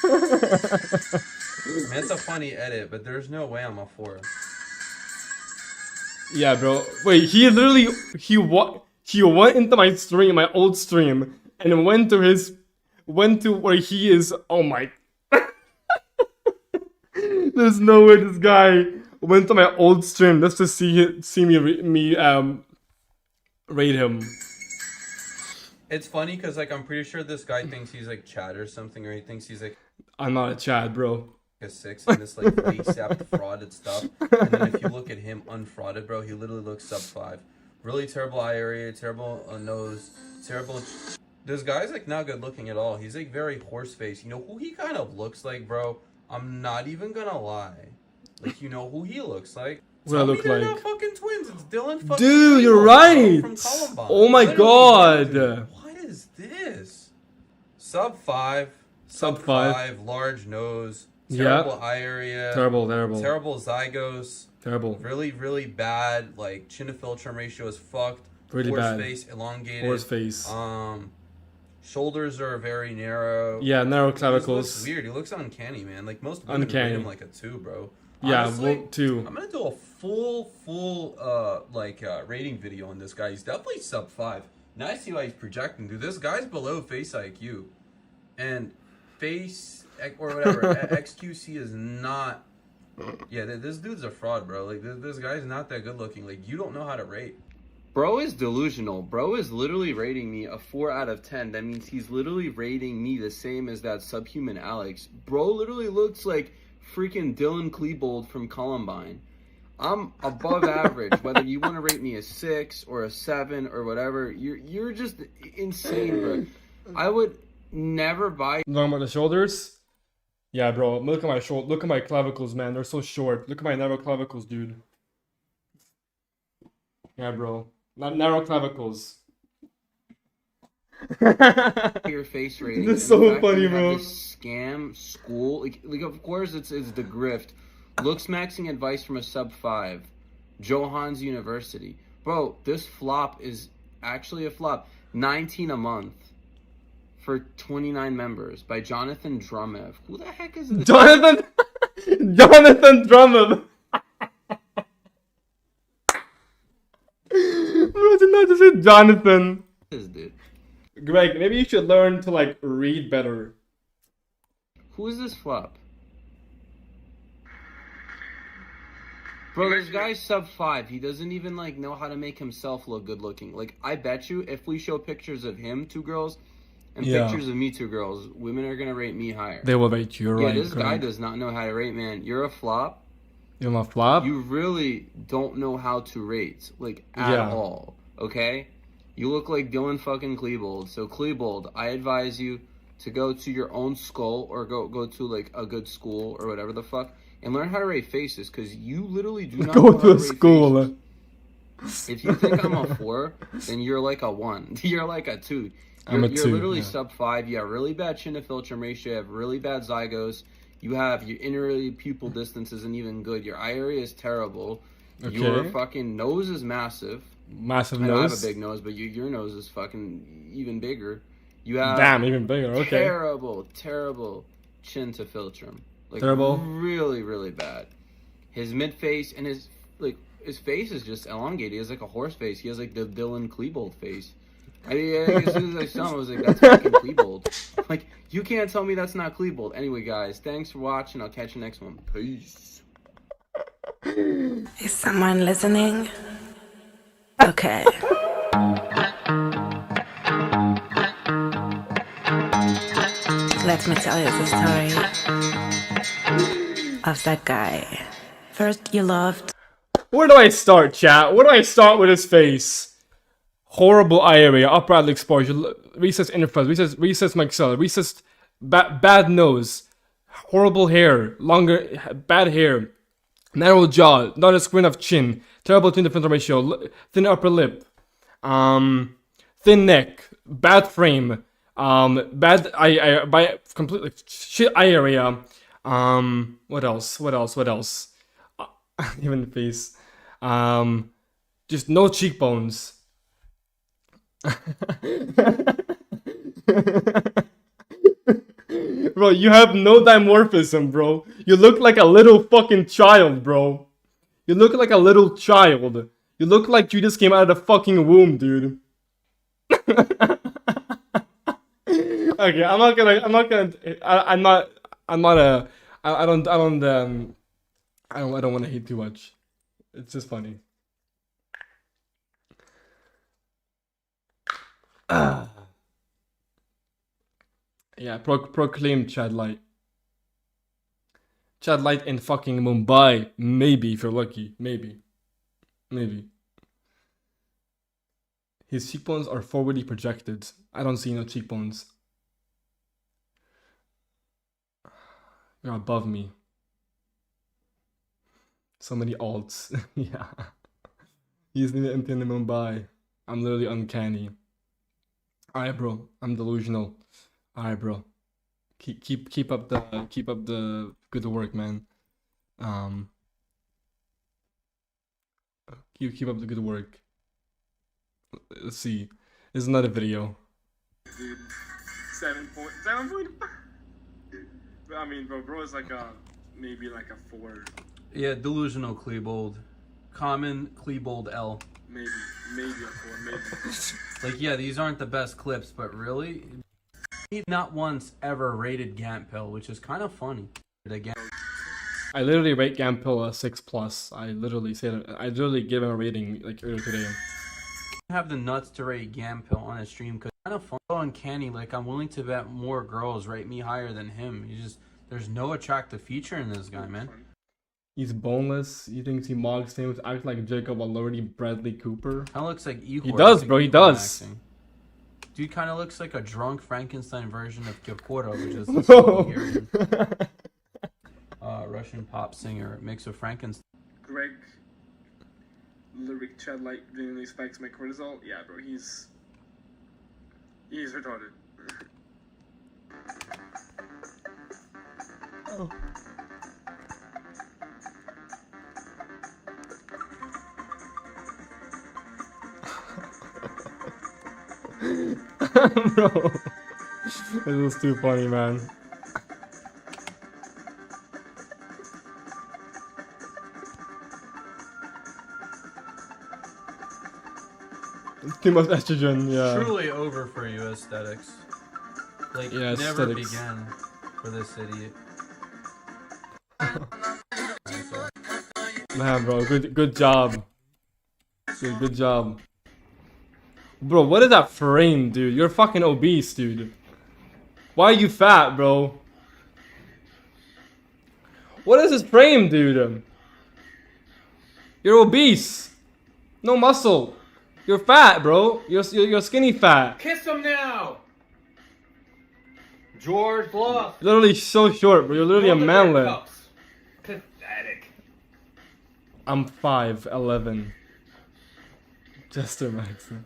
Man, it's a funny edit, but there's no way I'm a 4. Yeah, bro. Wait, he literally He went into my stream, my old stream, and went to where he is. Oh my. There's no way this guy went to my old stream just to see me rate him. It's funny because like I'm pretty sure this guy thinks he's like Chad or something, or he thinks he's like I'm not a Chad, bro. A 6 and this like face app frauded stuff. And then if you look at him unfrauded, bro, he literally looks sub 5. Really terrible eye area, terrible nose, terrible. This guy's like not good looking at all. He's like very horse face. You know who he kind of looks like, bro? I'm not even gonna lie. Like, you know who he looks like? What I look they're like? not fucking twins. It's Dylan fucking Dude, you're Klebold, right. bro, from Columbine. Oh my Literally, god. dude, what is this? Sub 5. Sub 5. Large nose. Yeah. Terrible eye area. Terrible. Terrible zygos. Terrible. Really bad. Like, chin to filtrum ratio is fucked. Really Horse bad. face, elongated. Horse face. Shoulders are very narrow. Yeah, narrow He clavicles. looks weird. He looks uncanny, man. Like, most women Uncanny. rate him like a 2, bro. Yeah, Honestly, well, 2. I'm gonna do a full rating video on this guy. He's definitely sub 5. Now I see why he's projecting, dude. This guy's below face IQ, and face or whatever XQC is not. Yeah, this dude's a fraud, bro. Like this guy's not that good looking. Like, you don't know how to rate. Bro is delusional. Bro is literally rating me a 4 out of 10. That means he's literally rating me the same as that subhuman Alex. Bro literally looks like freaking Dylan Klebold from Columbine. I'm above average. Whether you want to rate me a 6 or a 7 or whatever, you're just insane, bro. I would never buy. Talking about the shoulders? Yeah, bro. Look at my look at my clavicles, man. They're so short. Look at my narrow clavicles, dude. Yeah, bro. Not narrow clavicles. Your face rating. That's so funny, you have bro. this scam school. Like of course it's the grift. Looksmaxxing advice from a sub 5. Johans University. Bro, this flop is actually a flop. 19 a month for 29 members by Jonathan Drumev. Who the heck is this? Jonathan Drummond. Bro, did not just say Jonathan. This dude. Greg, maybe you should learn to like read better. Who is this flop? Bro, this guy's sub 5. He doesn't even like know how to make himself look good looking. Like, I bet you if we show pictures of him, 2 girls, and pictures of me, 2 girls, women are gonna rate me higher. They will rate you, yeah, right? This Greg. guy does not know how to rate, man. You're a flop. You're a flop? You really don't know how to rate, like, at all, okay? You look like Dylan fucking Klebold. So, Klebold, I advise you to go to your own school or go to, like, a good school or whatever the fuck and learn how to rate faces, because you literally do not know how to rate school. faces. If you think I'm a 4, then you're like a 1. You're like a 2. I'm a You're 2, literally yeah. sub 5. You have really bad chin to filtrum ratio. You have really bad zygos. You have your inner pupil distance isn't even good. Your eye area is terrible. Okay. Your fucking nose is massive. Massive I know I have nose. a big nose, but your nose is fucking even bigger. You have Damn, even bigger. Okay. Terrible chin to filtrum. Like, Terrible. Really bad. His mid face and his face is just elongated. He has like a horse face. He has like the Dylan Klebold face. I mean, as soon as I saw him, I was like, that's fucking Klebold. Like, you can't tell me that's not Klebold. Anyway, guys, thanks for watching. I'll catch you next one. Peace. Is someone listening? Okay. Let me tell you the story of that guy. First, you loved. Where do I start, chat? Where do I start with his face? Horrible eye area, upper eyelid exposure, recessed interface, recessed maxilla, recessed bad nose, horrible hair, bad hair, narrow jaw, not a squint of chin, terrible chin to filter ratio, thin upper lip, thin neck, bad frame, bad completely shit eye area. What else? Even the face. Just no cheekbones. Bro, you have no dimorphism, bro. You look like a little fucking child, bro. You look like a little child. You look like you just came out of the fucking womb, dude. Okay, I'm not gonna. I'm not a. I don't. I don't want to hate too much. It's just funny. Yeah, proclaim Chad Light. Chad Light in fucking Mumbai. Maybe if you're lucky. Maybe. His cheekbones are forwardly projected. I don't see no cheekbones. You're above me. So many alts. Yeah. He's in Mumbai. I'm literally uncanny. Alright, bro. I'm delusional. Alright, bro. Keep up the good work, man. Keep up the good work. Let's see. There's another video. Dude, 7.7. I mean, bro is like a maybe like a 4. Yeah, delusional Klebold. Common Klebold L. Maybe a 4. Maybe. Like, yeah, these aren't the best clips, but really, he not once ever rated Gampel, which is kind of funny. Again, I literally rate Gampel a 6+. I literally gave him a rating like earlier today. have the nuts to rate Gampel on a stream because kind of fun, so uncanny. Like, I'm willing to bet more girls rate me higher than him. There's no attractive feature in this guy, man. He's boneless. He thinks he mogs things, act like Jacob Elordi, Bradley Cooper. Kind of looks like Igor. He does, like bro. He does. Acting. Dude kind of looks like a drunk Frankenstein version of Kyokoro, which is Bulgarian. Russian pop singer, mix of Frankenstein. Greg, lyric Chad Light genuinely spikes my cortisol. Yeah, bro, he's retarded. Oh. Bro, this is too funny, man. Too much estrogen, yeah. Truly over for you, aesthetics. Like, yeah, never aesthetics. began for this idiot. Man, bro, good job. Good job. Bro, what is that frame, dude? You're fucking obese, dude. Why are you fat, bro? What is this frame, dude? You're obese. No muscle. You're fat, bro. You're skinny fat. Kiss him now! George Love. Literally so short, bro. You're literally a manlet. Pathetic. I'm 5'11". Jester Maxon.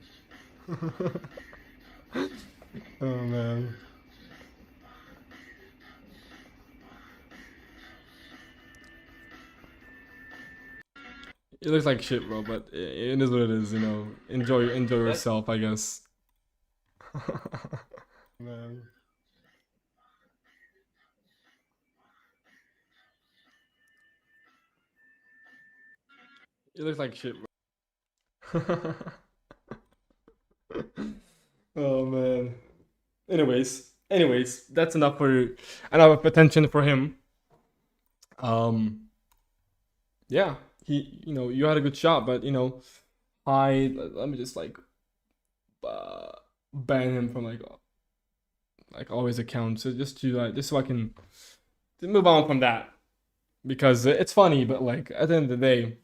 Oh man. It looks like shit, bro, but it is what it is, you know. Enjoy yourself, I guess. Man. It looks like shit, bro. Oh man. Anyways, that's enough attention for him. Yeah, you had a good shot, but let me just like ban him from like all his accounts, just so I can move on from that, because it's funny, but like at the end of the day,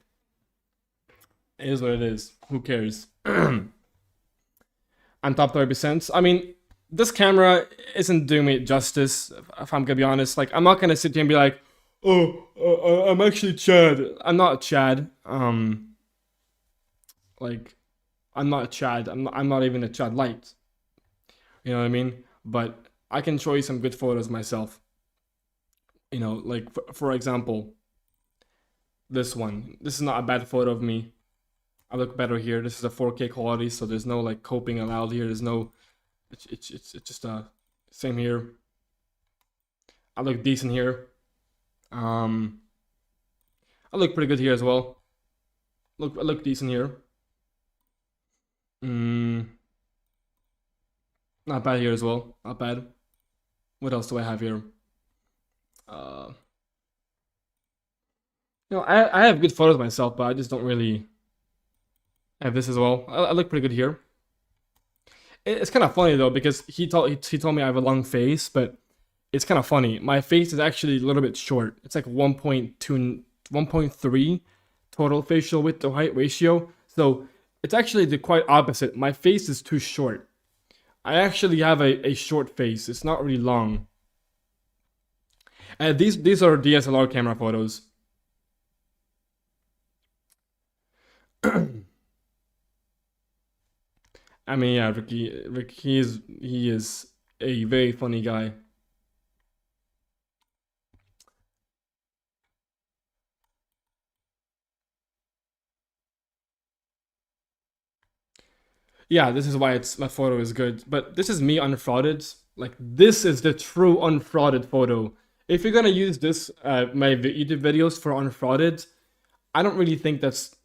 it is what it is. Who cares? I'm top 30%. I mean, this camera isn't doing me justice, if I'm gonna be honest. Like, I'm not gonna sit here and be like, oh, I'm actually Chad. I'm not Chad. Like, I'm not Chad. I'm not even a Chad Light. You know what I mean? But I can show you some good photos myself. You know, like, for example, this one. This is not a bad photo of me. I look better here. This is a 4K quality, so there's no like coping allowed here. There's no, it's just same here. I look decent here. I look pretty good here as well. I look decent here. Not bad here as well. Not bad. What else do I have here? I have good photos myself, but I just don't really have this as well. I look pretty good here. It's kind of funny though because he told me I have a long face, but it's kind of funny. My face is actually a little bit short. It's like 1.2, 1.3 total facial width to height ratio. So it's actually the quite opposite. My face is too short. I actually have a short face. It's not really long. And these are DSLR camera photos. I mean, yeah, Rick, he is a very funny guy. Yeah, this is why my photo is good. But this is me unfrauded. Like, this is the true unfrauded photo. If you're gonna use this, my YouTube videos for unfrauded, I don't really think that's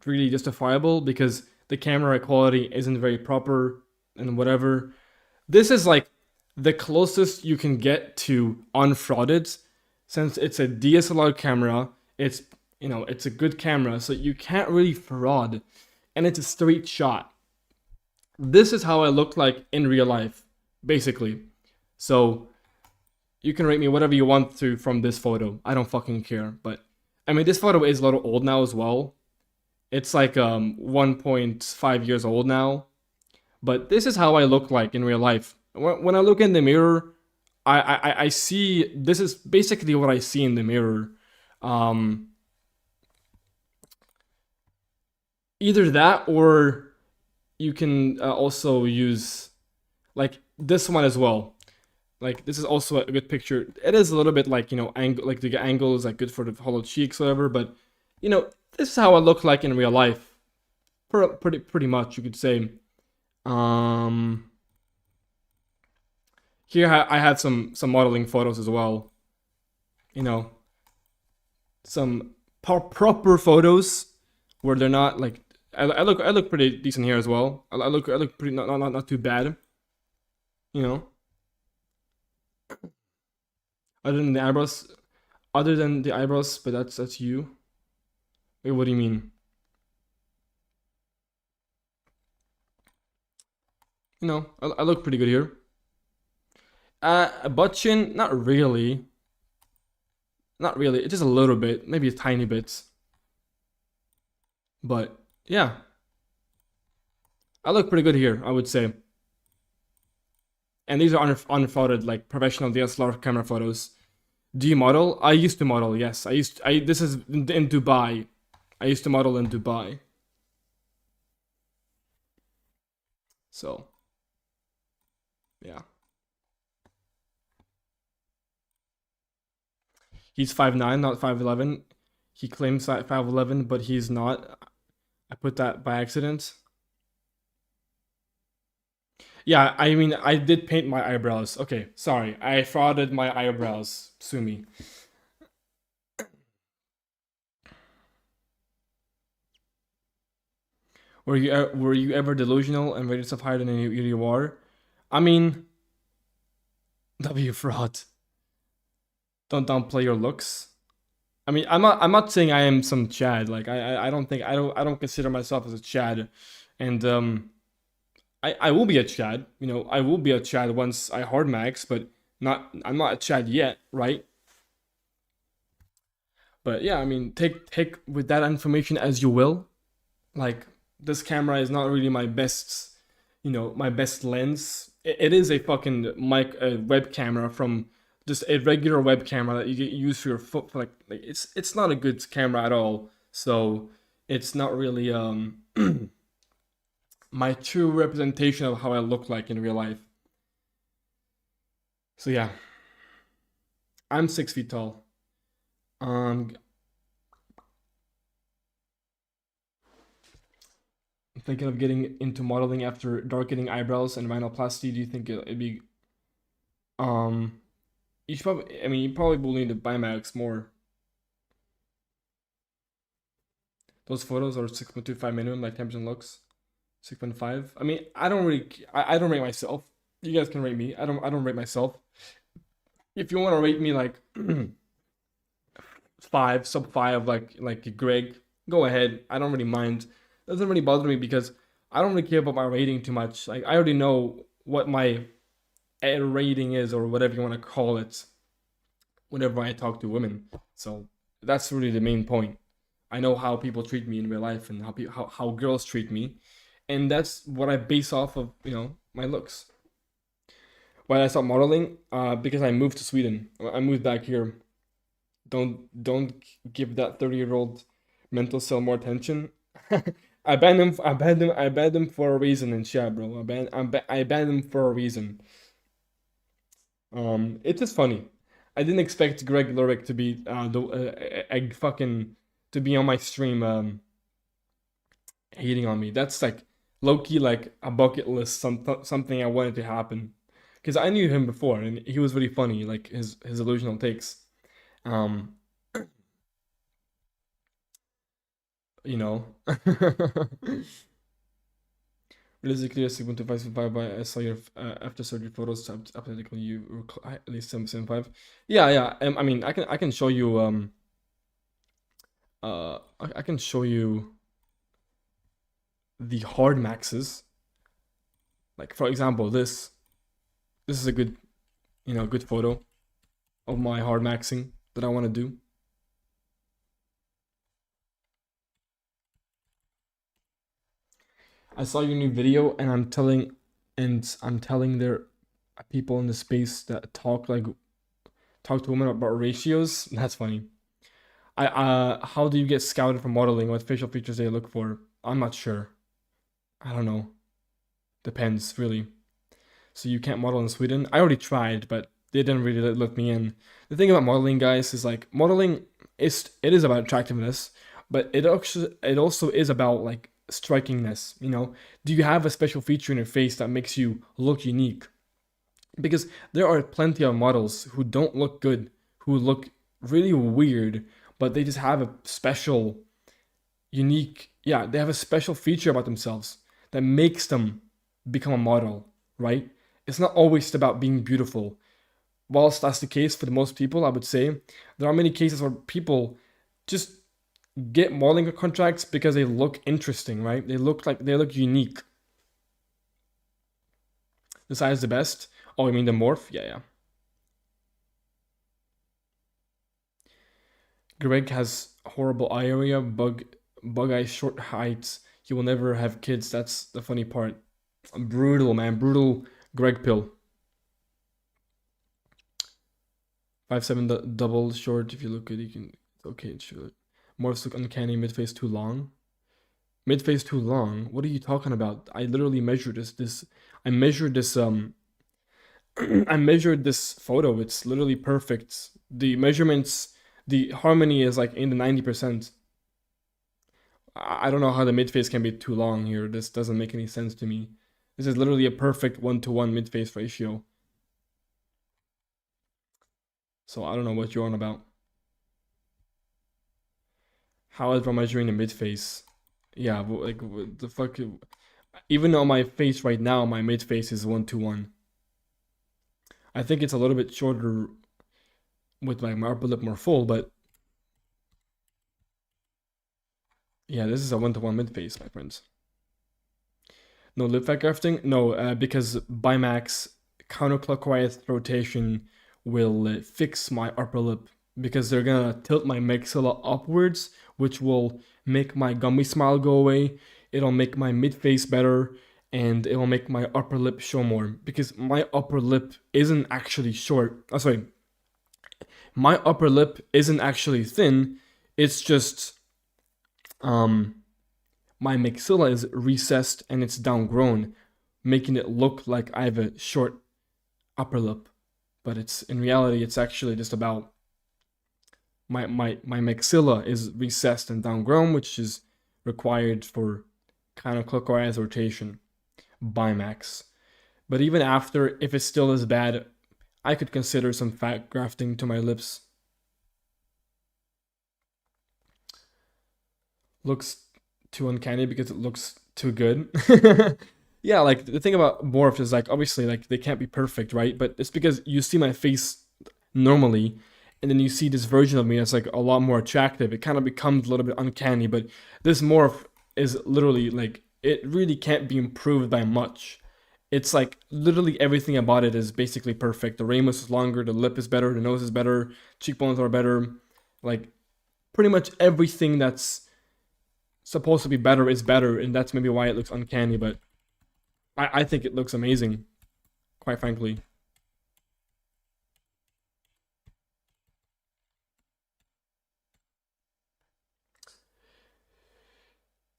really justifiable because the camera quality isn't very proper and whatever. This is like the closest you can get to unfrauded since it's a DSLR camera. It's, it's a good camera, so you can't really fraud, and it's a straight shot. This is how I look like in real life, basically. So you can rate me whatever you want to from this photo. I don't fucking care. But I mean, this photo is a little old now as well. It's like 1.5 years old now. But this is how I look like in real life. When I look in the mirror, I see, this is basically what I see in the mirror. Either that, or you can also use like this one as well. Like, this is also a good picture. It is a little bit like, angle, like the angle is like good for the hollow cheeks or whatever, but this is how I look like in real life. Pretty much, you could say. Here I have some modeling photos as well. Some proper photos where they're not like, I look pretty decent here as well. I look pretty not too bad. Other than the eyebrows, but that's you. Wait, what do you mean? I look pretty good here. A butt chin, not really. Not really. It's just a little bit, maybe a tiny bit. But yeah, I look pretty good here, I would say. And these are unfrauded, like professional DSLR camera photos. Do you model? I used to model, yes. This is in Dubai. I used to model in Dubai. So, yeah. He's 5'9", not 5'11". He claims 5'11", but he's not. I put that by accident. Yeah, I mean, I did paint my eyebrows. Okay, sorry. I frauded my eyebrows. Sue me. Were you ever delusional and rated stuff higher than you are? I mean, W fraud. Don't downplay your looks. I mean, I'm not saying I am some Chad. Like, I don't consider myself as a Chad, and I will be a Chad. I will be a Chad once I hard max, but I'm not a Chad yet, right? But yeah, I mean, take with that information as you will. Like, this camera is not really my best, my best lens. It is a fucking web camera from just a regular web camera that you get use for your foot. Like it's not a good camera at all. So it's not really my true representation of how I look like in real life. So yeah, I'm 6 feet tall. I'm thinking of getting into modeling after darkening eyebrows and rhinoplasty. Do you think it'd be you should probably, I mean, you probably will need to buy Max more. Those photos are 6.25 minimum, like 10% looks. 6.5. I mean, I don't rate myself You guys can rate me. I don't rate myself. If you want to rate me like 5, sub 5, like Greg, go ahead. I don't really mind. It doesn't really bother me because I don't really care about my rating too much. Like I already know what my rating is, or whatever you want to call it, whenever I talk to women. So that's really the main point. I know how people treat me in real life and how girls treat me, and that's what I base off of, my looks. Why I stopped modeling? Because I moved to Sweden. I moved back here. Don't give that 30-year-old mental cell more attention. I banned him. I banned him for a reason in chat, bro. I banned him for a reason. It is funny. I didn't expect Greg Lurick to be to be on my stream hating on me. That's like low-key like a bucket list, something I wanted to happen. Because I knew him before and he was really funny, like his illusional takes. You know. Realistically, 6.25 by I saw your after surgery photos. Hypothetically, you were at least 7.75. Yeah. I mean, I can show you. I can show you the hard maxes. Like for example, this is a good, good photo of my hard maxing that I want to do. I saw your new video, and I'm telling their people in the space that talk to women about ratios. That's funny. How do you get scouted for modeling? What facial features they look for? I'm not sure. I don't know. Depends, really. So you can't model in Sweden? I already tried, but they didn't really let me in. The thing about modeling, guys, is like modeling it is about attractiveness, but it also is about like strikingness. Do you have a special feature in your face that makes you look unique? Because there are plenty of models who don't look good, who look really weird, but they just have a special, unique, they have a special feature about themselves that makes them become a model, right? It's not always about being beautiful. Whilst that's the case for the most people, I would say, there are many cases where people just get modeling contracts because they look interesting, right? They look unique. The size is the best. Oh, you mean the morph? Yeah. Greg has horrible eye area, bug eye, short height. He will never have kids. That's the funny part. Brutal, man. Brutal Greg pill. 5'7" double short. If you look good, you can. Okay, it should. Morphs look uncanny. Mid-face too long. Mid-face too long? What are you talking about? I literally measured this. I measured this. I measured this photo. It's literally perfect. The measurements, the harmony is like in the 90%. I don't know how the mid-face can be too long here. This doesn't make any sense to me. This is literally a perfect 1-to-1 mid-face ratio. So I don't know what you're on about. How is from measuring the mid-face? Yeah, like what the fuck? Even on my face right now, my mid-face is 1-to-1. I think it's a little bit shorter with my upper lip more full, but yeah, this is a 1-to-1 mid-face, my friends. No lip fat grafting? No, because Bimax counterclockwise rotation will fix my upper lip, because they're gonna tilt my maxilla upwards, which will make my gummy smile go away. It'll make my mid-face better, and it will make my upper lip show more, because my upper lip isn't actually short. Oh, sorry. My upper lip isn't actually thin. It's just my maxilla is recessed and it's downgrown, making it look like I have a short upper lip. But in reality, it's actually just about my maxilla is recessed and downgrown, which is required for counterclockwise rotation, Bimax. But even after, if it still is bad, I could consider some fat grafting to my lips. Looks too uncanny because it looks too good. Yeah, like the thing about morphs is like obviously like they can't be perfect, right? But it's because you see my face normally, and then you see this version of me that's like a lot more attractive. It kind of becomes a little bit uncanny, but this morph is literally like it really can't be improved by much. It's like literally everything about it is basically perfect. The ramus is longer, the lip is better, the nose is better, cheekbones are better. Like pretty much everything that's supposed to be better is better, and that's maybe why it looks uncanny, but I think it looks amazing, quite frankly.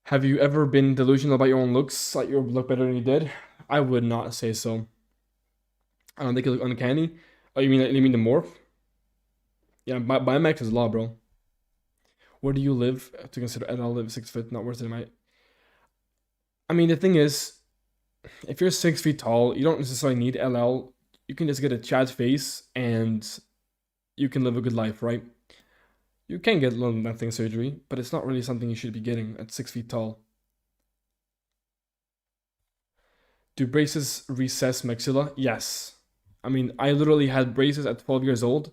Have you ever been delusional about your own looks, like you look better than you did? I would not say so. I don't think it look uncanny. Oh, you mean the morph? Yeah, Biomax is law, bro. Where do you live to consider LL live 6 foot? Not worth it, mate. I mean, the thing is, if you're 6 feet tall, you don't necessarily need LL. You can just get a Chad face and you can live a good life, right? You can get lung nothing surgery, but it's not really something you should be getting at 6 feet tall. Do braces recess maxilla? Yes. I mean, I literally had braces at 12 years old.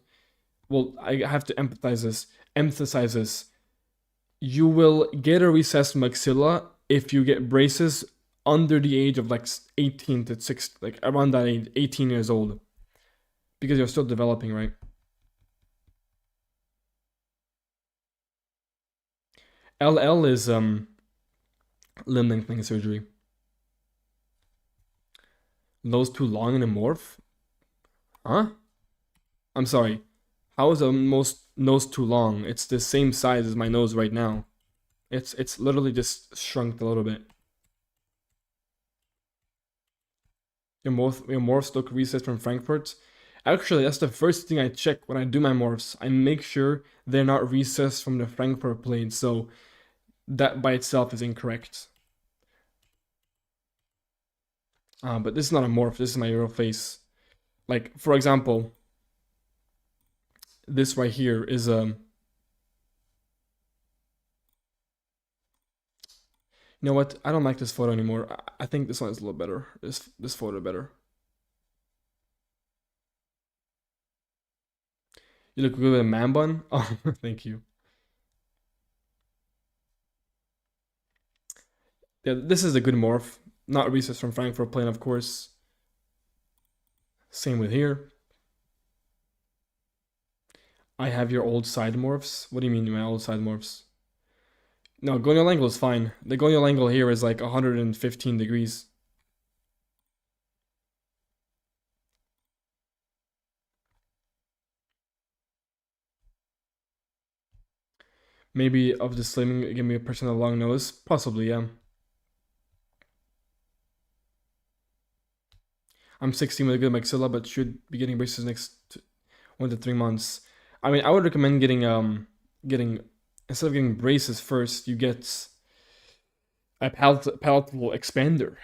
Well, I have to emphasize this. You will get a recessed maxilla if you get braces under the age of like 18 to 6, like around that age, 18 years old. Because you're still developing, right? LL is limb lengthening surgery. Nose too long in a morph? Huh? I'm sorry. How is a nose too long? It's the same size as my nose right now. It's literally just shrunk a little bit. Your morphs look recessed from Frankfurt. Actually, that's the first thing I check when I do my morphs. I make sure they're not recessed from the Frankfurt plane, so that by itself is incorrect. But this is not a morph, this is my real face. Like, for example, this right here is you know what? I don't like this photo anymore. I think this one is a little better. This photo better. You look good with a man bun. Oh, thank you. Yeah, this is a good morph. Not recessed from Frankfurt plane, of course. Same with here. I have your old side morphs. What do you mean my old side morphs? No, gonial angle is fine. The gonial angle here is like 115 degrees. Maybe of the slimming, give me a person with a long nose. Possibly, yeah. I'm 16 with a good maxilla, but should be getting braces next 1 to 3 months. I mean, I would recommend getting instead of getting braces first, you get a palatable expander.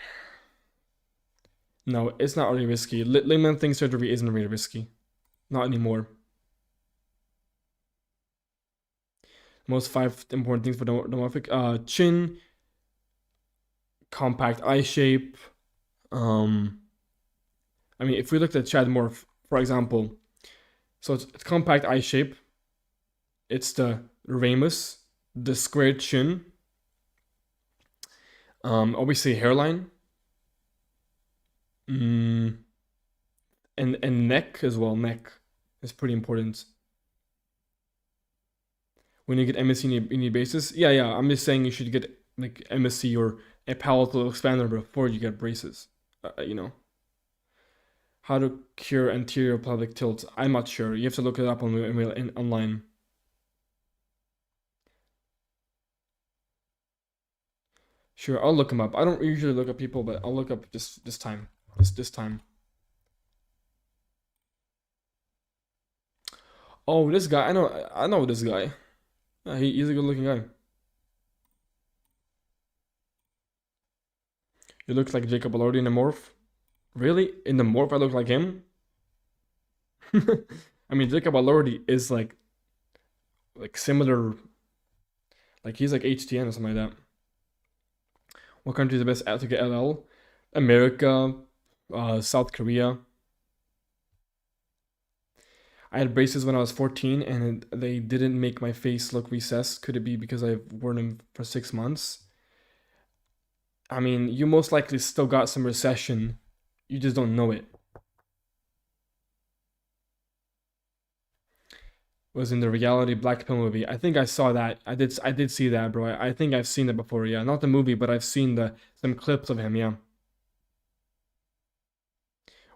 No, it's not really risky. Limb thing surgery isn't really risky. Not anymore. Most 5 important things for demorphic. Chin, compact eye shape. I mean, if we looked at Chad Morph, for example, so it's compact eye shape. It's the ramus, the square chin. Obviously hairline. And neck as well. Neck is pretty important. When you get MSC, you need braces. Yeah. I'm just saying you should get like MSC or a palatal expander before you get braces. You know. How to cure anterior pelvic tilt? I'm not sure. You have to look it up online. Sure, I'll look them up. I don't usually look up people, but I'll look up this time. This time. Oh, this guy. I know this guy. He's a good-looking guy. You look like Jacob Elordi in the morph. Really? In the morph, I look like him? I mean, Jacob Elordi is like similar. Like he's like HTN or something like that. What country is the best to get LL? America, South Korea. I had braces when I was 14 and they didn't make my face look recessed. Could it be because I've worn them for 6 months? I mean, you most likely still got some recession. You just don't know it. Was in the reality Black Pill movie. I think I saw that. I did see that, bro. I think I've seen it before. Yeah, not the movie, but I've seen some clips of him. Yeah.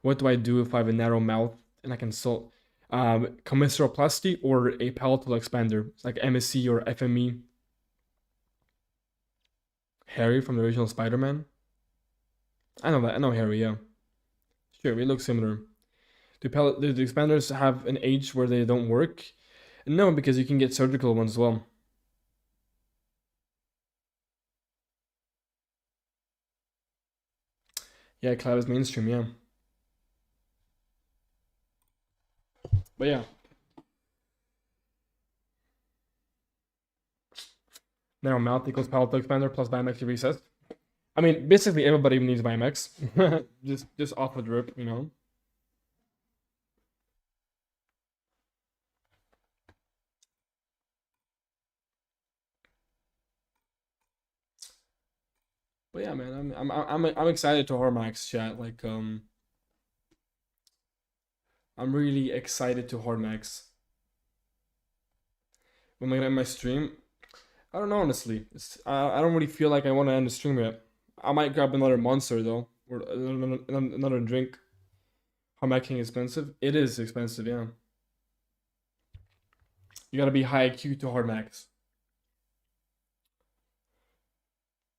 What do I do if I have a narrow mouth and I consult commissuroplasty or a palatal expander? It's like MSC or FME. Harry from the original Spider-Man. I know that. I know Harry. Yeah. Sure, we look similar. Do the expanders have an age where they don't work? No, because you can get surgical ones as well. Yeah, cloud is mainstream, yeah. But yeah. Narrow mouth equals palatal expander plus Bimax recessed. I mean, basically everybody needs Bimax. just off the drip, you know. But yeah, man, I'm excited to Hormax chat. Like, I'm really excited to Hormax. When am I gonna end my stream? I don't know, honestly. I don't really feel like I want to end the stream yet. I might grab another monster though, or another drink. Hormaxing expensive? It is expensive, yeah. You gotta be high IQ to Hormax.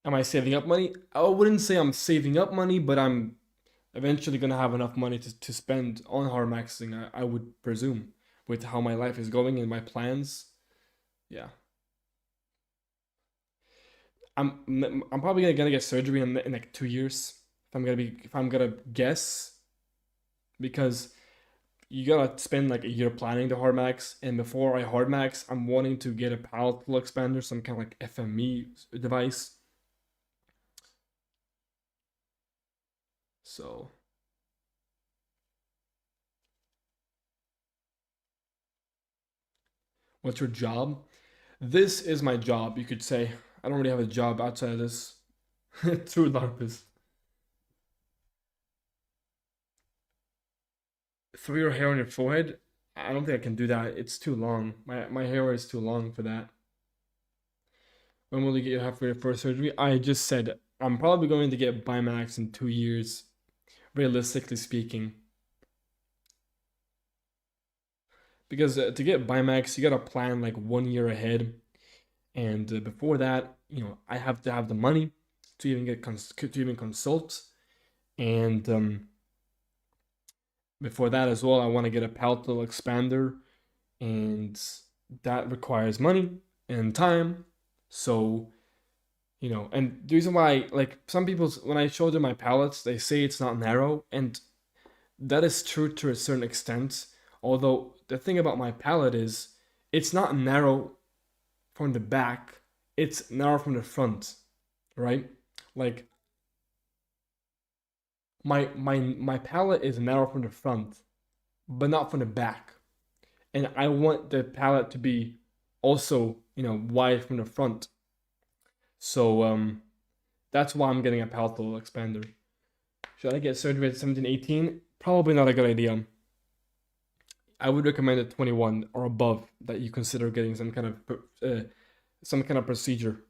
Am I saving up money? I wouldn't say I'm saving up money, but I'm eventually gonna have enough money to spend on Hormaxing, I would presume, with how my life is going and my plans. Yeah. I'm probably gonna get surgery in like 2 years. If I'm gonna guess, because you gotta spend like a year planning the Hardmax, and before I Hardmax, I'm wanting to get a palatal expander, some kind of like FME device. So what's your job? This is my job, you could say. I don't really have a job outside of this. True LARPist. Throw your hair on your forehead? I don't think I can do that. It's too long. My hair is too long for that. When will you get your first surgery? I just said I'm probably going to get Bimax in 2 years, realistically speaking. Because to get Bimax, you gotta plan like 1 year ahead, and before that, I have to have the money to even to even consult, and before that as well, I want to get a palatal expander, and that requires money and time. So, and the reason why, like, some people, when I show them my palettes, they say it's not narrow, and that is true to a certain extent. Although the thing about my palette is, it's not narrow from the back, it's narrow from the front, right? Like, my palette is narrow from the front, but not from the back. And I want the palette to be also, wide from the front. So that's why I'm getting a palatal expander. Should I get surgery at 17, 18? Probably not a good idea. I would recommend at 21 or above that you consider getting some kind of procedure.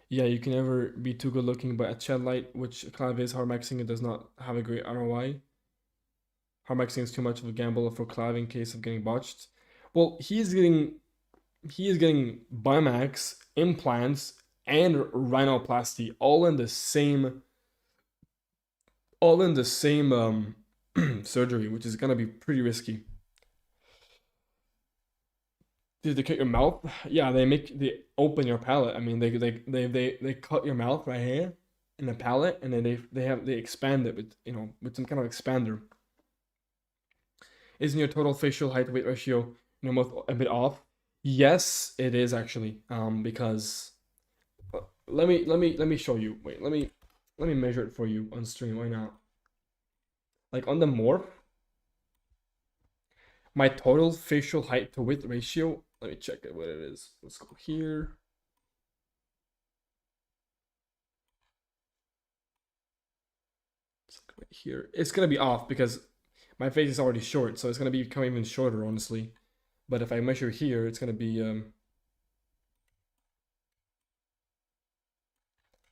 Yeah, you can never be too good looking, but at Shed Light, which Clive is, Harmaxing, it does not have a great ROI. Harmaxing is too much of a gamble for Clive in case of getting botched. Well, he is getting Bimax, implants, and rhinoplasty all in the same surgery, which is gonna be pretty risky. Did they cut your mouth? Yeah, they open your palate. I mean, they cut your mouth right here in the palate, and then they expand it with some kind of expander. Isn't your total facial height weight ratio a bit off? Yes, it is actually. Because let me show you. Wait, let me measure it for you on stream. Why not? Like on the morph, my total facial height to width ratio. Let me check it what it is. Let's go here. Right here. It's gonna be off because my face is already short, so it's gonna become even shorter, honestly. But if I measure here, it's gonna be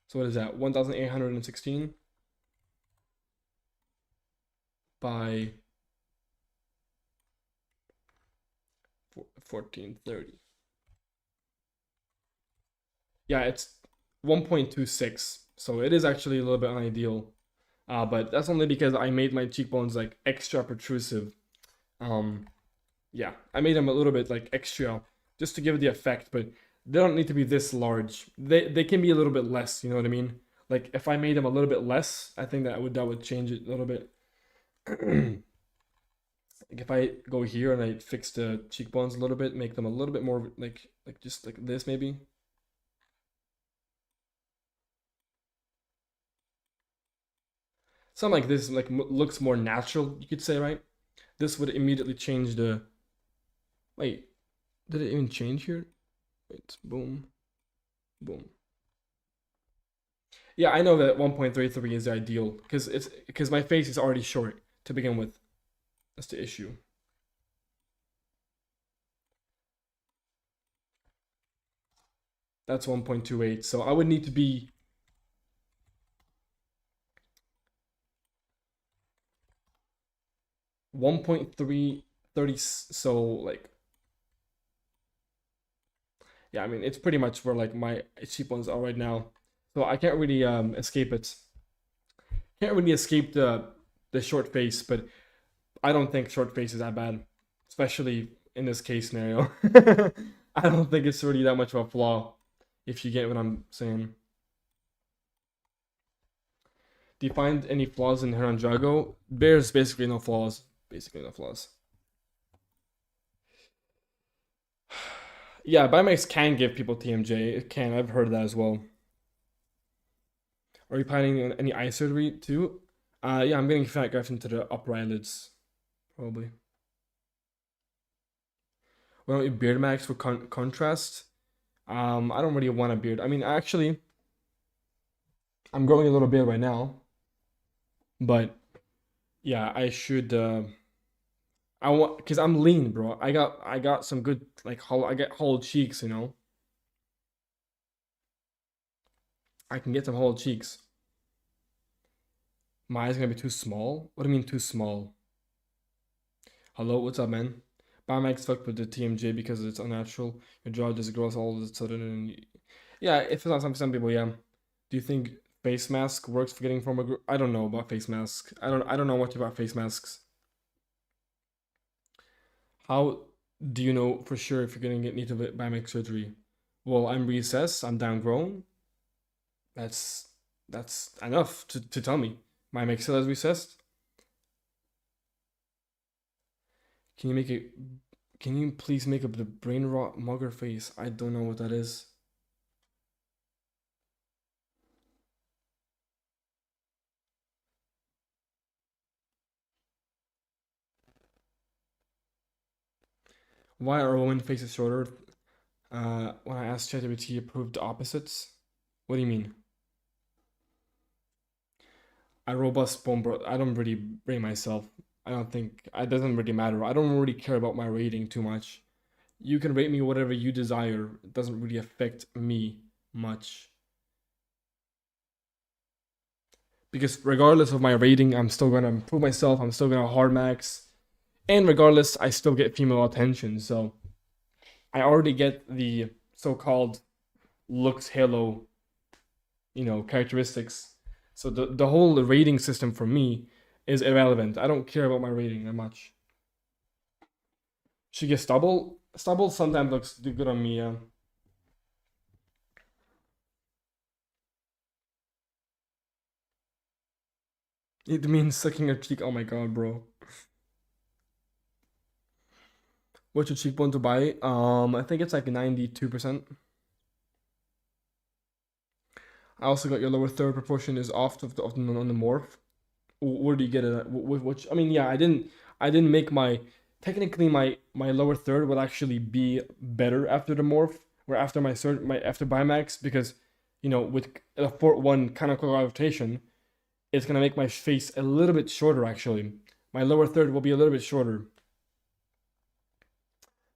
so what is that? 1,816 by 1430. Yeah, it's 1.26, so it is actually a little bit unideal. But that's only because I made my cheekbones like extra protrusive. Yeah, I made them a little bit like extra just to give it the effect, but they don't need to be this large. They can be a little bit less, you know what I mean? Like if I made them a little bit less, I think that would change it a little bit. Like if I go here and I fix the cheekbones a little bit, make them a little bit more like just like this maybe. Something like this like looks more natural, you could say, right? This would immediately change the. Wait, did it even change here? Wait, boom, boom. Yeah, I know that 1.33 is the ideal because my face is already short to begin with. That's the issue. That's 1.28, so I would need to be 1.330, so like yeah, I mean it's pretty much where like my cheekbones are right now. So I can't really escape it. Can't really escape the short face, but I don't think short face is that bad, especially in this case scenario. I don't think it's really that much of a flaw, if you get what I'm saying. Do you find any flaws in Heron Drago? There's basically no flaws. Basically no flaws. Yeah, Bimax can give people TMJ. It can. I've heard that as well. Are you planning on any eye surgery too? Yeah, I'm getting fat grafts into the upper eyelids, probably. Why don't you beard max for contrast? I don't really want a beard. I mean, actually, I'm growing a little beard right now, but yeah, I should. I want because I'm lean, bro. I got some good like hollow. I get hollow cheeks, you know. I can get some hollow cheeks. My eyes gonna be too small. What do you mean too small? Hello, what's up, man? Biomax fucked with the TMJ because it's unnatural. Your jaw just grows all of a sudden, and yeah, if it's not some people, yeah. Do you think face mask works for getting from a? I don't know about face mask. I don't know much about face masks. How do you know for sure if you're gonna need to biomax surgery? Well, I'm recessed. I'm downgrown. That's enough to tell me my maxilla is recessed. Can you make it? Can you please make up the brain rot mugger face? I don't know what that is. Why are women faces shorter? When I asked ChatGPT, it proved the opposites. What do you mean? I robust bone, bro. I don't really rate myself. I don't think it doesn't really matter. I don't really care about my rating too much. You can rate me whatever you desire. It doesn't really affect me much. Because regardless of my rating, I'm still gonna improve myself. I'm still gonna hard max, and regardless, I still get female attention. So I already get the so-called looks halo, characteristics. So the whole rating system for me is irrelevant. I don't care about my rating that much. She gets stubble. Stubble sometimes looks good on me. It means sucking her cheek. Oh my god, bro. What's your cheekbone to buy? I think it's like 92%. I also got your lower third proportion is off of on the morph. Where do you get it at? Which, I mean, yeah, I didn't make my, technically my lower third will actually be better after the morph, or after after Bimax, because, you know, with a Fort 1 counterclockwise rotation, it's gonna make my face a little bit shorter actually. My lower third will be a little bit shorter.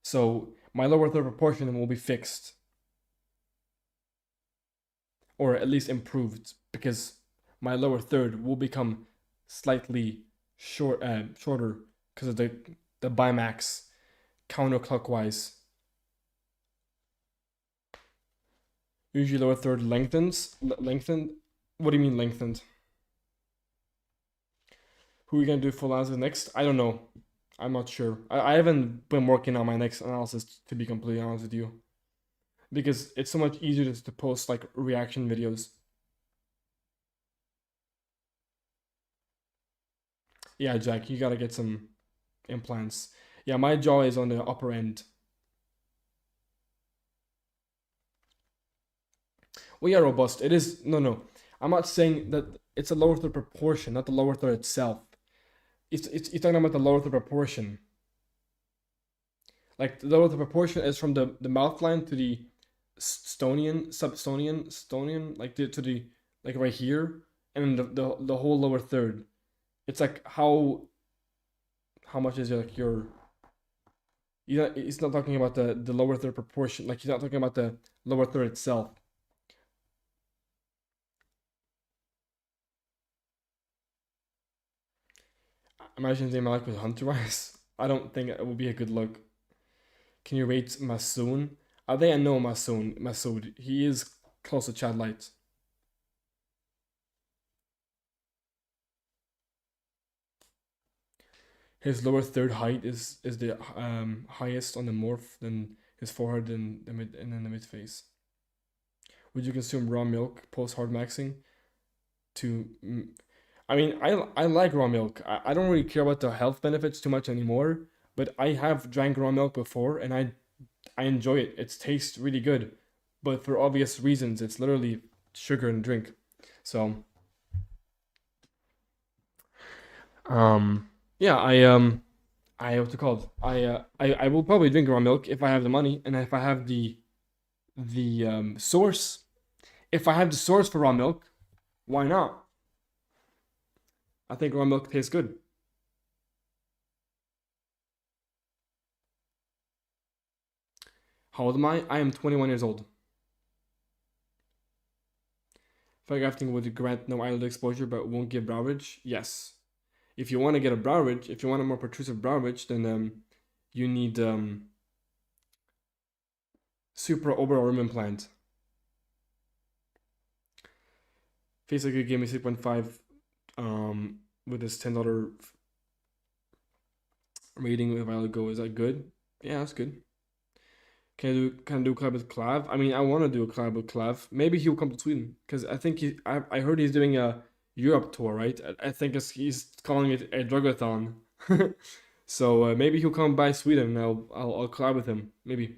So my lower third proportion will be fixed. Or at least improved, because my lower third will become slightly shorter because of the Bimax counterclockwise. Usually lower third lengthens. Lengthened? What do you mean lengthened? Who are we gonna do full analysis next? I don't know. I'm not sure. I haven't been working on my next analysis, to be completely honest with you, because it's so much easier to post like reaction videos. Yeah, Jack, you gotta get some implants. Yeah, my jaw is on the upper end. Well, yeah, robust. It is. No. I'm not saying that it's a lower third proportion, not the lower third itself. You're talking about the lower third proportion. Like the lower third proportion is from the mouth line to the stonian, like to the, like right here, and the whole lower third. It's like how much is like your. It's not talking about the lower third proportion. Like, he's not talking about the lower third itself. Imagine they like with Hunter Eyes. I don't think it would be a good look. Can you rate Masoon? I think I know Masood. He is close to Chad Light. His lower third height is the highest on the morph, then his forehead and then the mid face. Would you consume raw milk post hard maxing? I mean, I like raw milk. I don't really care about the health benefits too much anymore, but I have drank raw milk before, and I enjoy it. It tastes really good, but for obvious reasons, it's literally sugar and drink. So, yeah, what's it called? I will probably drink raw milk if I have the money, and if I have the source. If I have the source for raw milk, why not? I think raw milk tastes good. How old am I? I am 21 years old. Photographing would grant no eyelid exposure but won't give brow ridge? Yes. If you want to get a brow ridge, if you want a more protrusive brow ridge, then you need supra-orbital rim implant. Facebook gave me 6.5 with this $10 rating a while ago. Is that good? Yeah, that's good. Can I do a collab with Clav? I mean, I want to do a collab with Clav. Maybe he'll come to Sweden, because I think I heard he's doing a Europe tour, right? I think he's calling it a drugathon. So maybe he'll come by Sweden, and I'll collab with him. Maybe.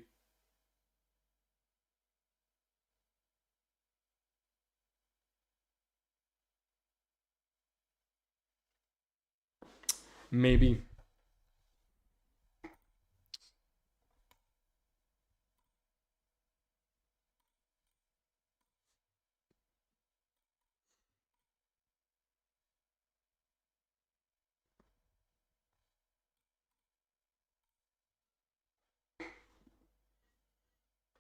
Maybe.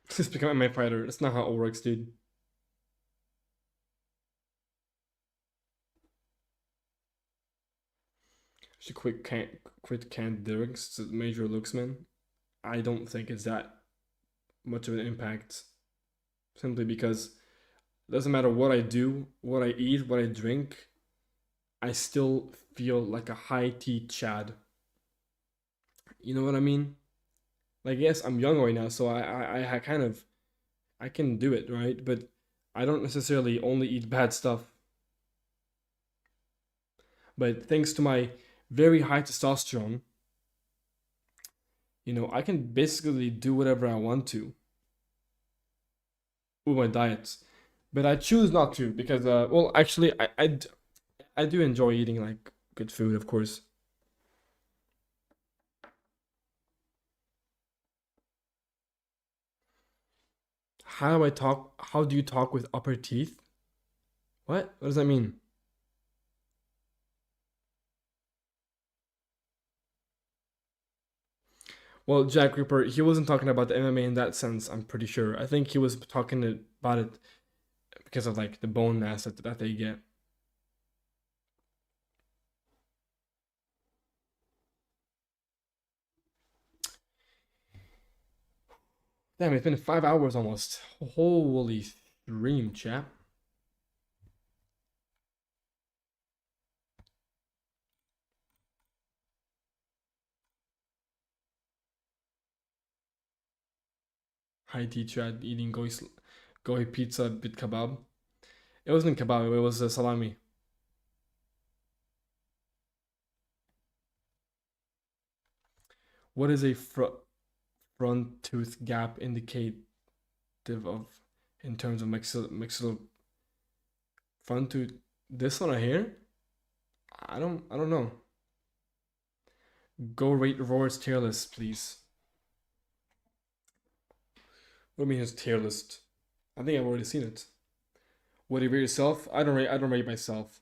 Just become MMA fighter. That's not how it works, dude. Should quit canned lyrics to major looksman. I don't think it's that much of an impact. Simply because it doesn't matter what I do, what I eat, what I drink, I still feel like a high tea Chad. You know what I mean? Like, yes, I'm young right now, so I kind of, I can do it, right? But I don't necessarily only eat bad stuff. But thanks to my very high testosterone, you know, I can basically do whatever I want to with my diet. But I choose not to because, well, actually, I do enjoy eating like good food, of course. How do I talk? How do you talk with upper teeth? What? What does that mean? Well, Jack Ripper, he wasn't talking about the MMA in that sense, I'm pretty sure. I think he was talking about it because of like the bone mass that they get. Damn, it's been 5 hours almost. Holy stream, chap. Hi, teacher, eating goy pizza bit kebab. It wasn't kebab, it was salami. What is a front tooth gap indicative of in terms of maxillary front tooth? This one right here? I don't know. Go rate Roar's tier list, please. What do you mean his tier list? I think I've already seen it. What do you rate yourself? I don't rate myself.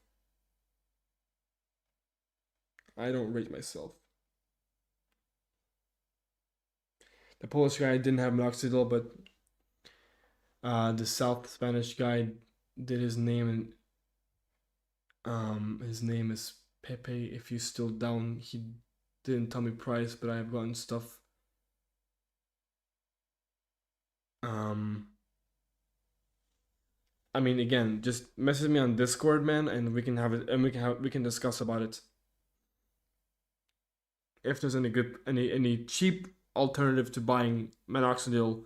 I don't rate myself. The Polish guy didn't have minoxidil, but the South Spanish guy did his name, and his name is Pepe. If you still down, he didn't tell me price, but I've gotten stuff. I mean, again, just message me on Discord, man, and we can have it, and we can discuss about it. If there's any cheap alternative to buying minoxidil,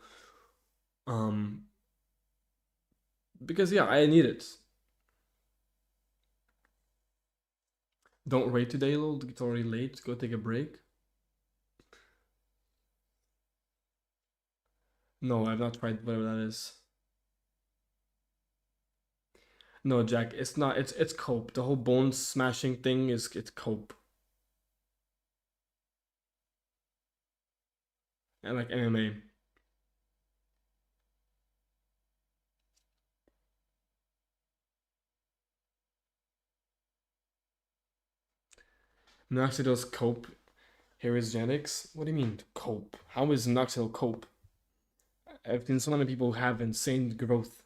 because yeah, I need it. Don't rate today, lol. It's already late. Go take a break. No, I've not tried whatever that is. No, Jack, it's not. It's cope. The whole bone smashing thing it's cope. And like MMA. Minoxidil's cope. Here is genetics. What do you mean cope? How is minoxidil cope? I've seen so many people who have insane growth.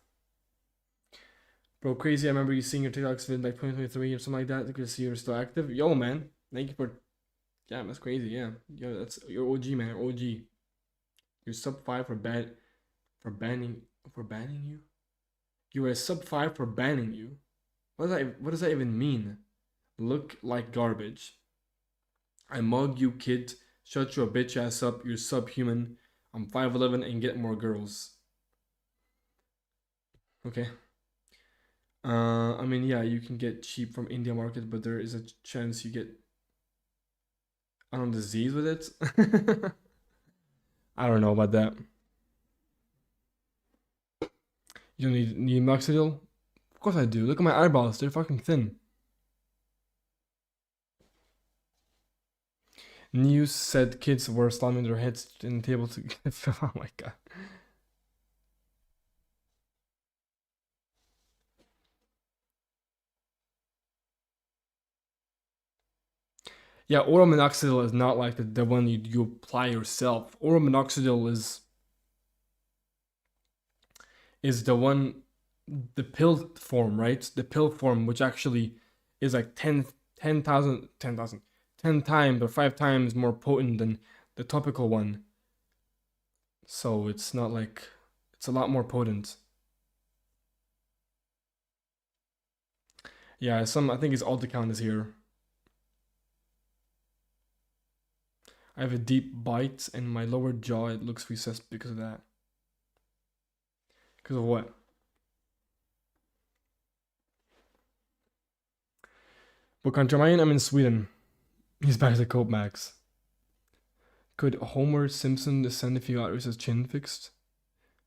Bro, crazy. I remember you seeing your TikToks in like 2023 or something like that. Because you're still active. Yo, man. Thank you for. Yeah, that's crazy. Yeah. Yo, that's your OG, man. OG. You're sub 5 for banning you. You were a sub 5 for banning you. What does that even mean? Look like garbage. I mug you, kid. Shut your bitch ass up. You're subhuman. I'm 5'11 and get more girls. Okay. I mean, yeah, you can get cheap from India market, but there is a chance you get I don't know, disease with it. I don't know about that. You don't need minoxidil? Of course I do. Look at my eyeballs. They're fucking thin. News said kids were slamming their heads in the table to oh my god. Yeah, oral minoxidil is not like the one you apply yourself. Oral minoxidil is the one, the pill form, right? The pill form, which actually is like 10 times or 5 times more potent than the topical one. So it's not like, it's a lot more potent. Yeah, I think his alt account is here. I have a deep bite in my lower jaw. It looks recessed because of that. Because of what? What country am I in? I'm in Sweden. He's back to Cope Max. Could Homer Simpson descend if he got his chin fixed?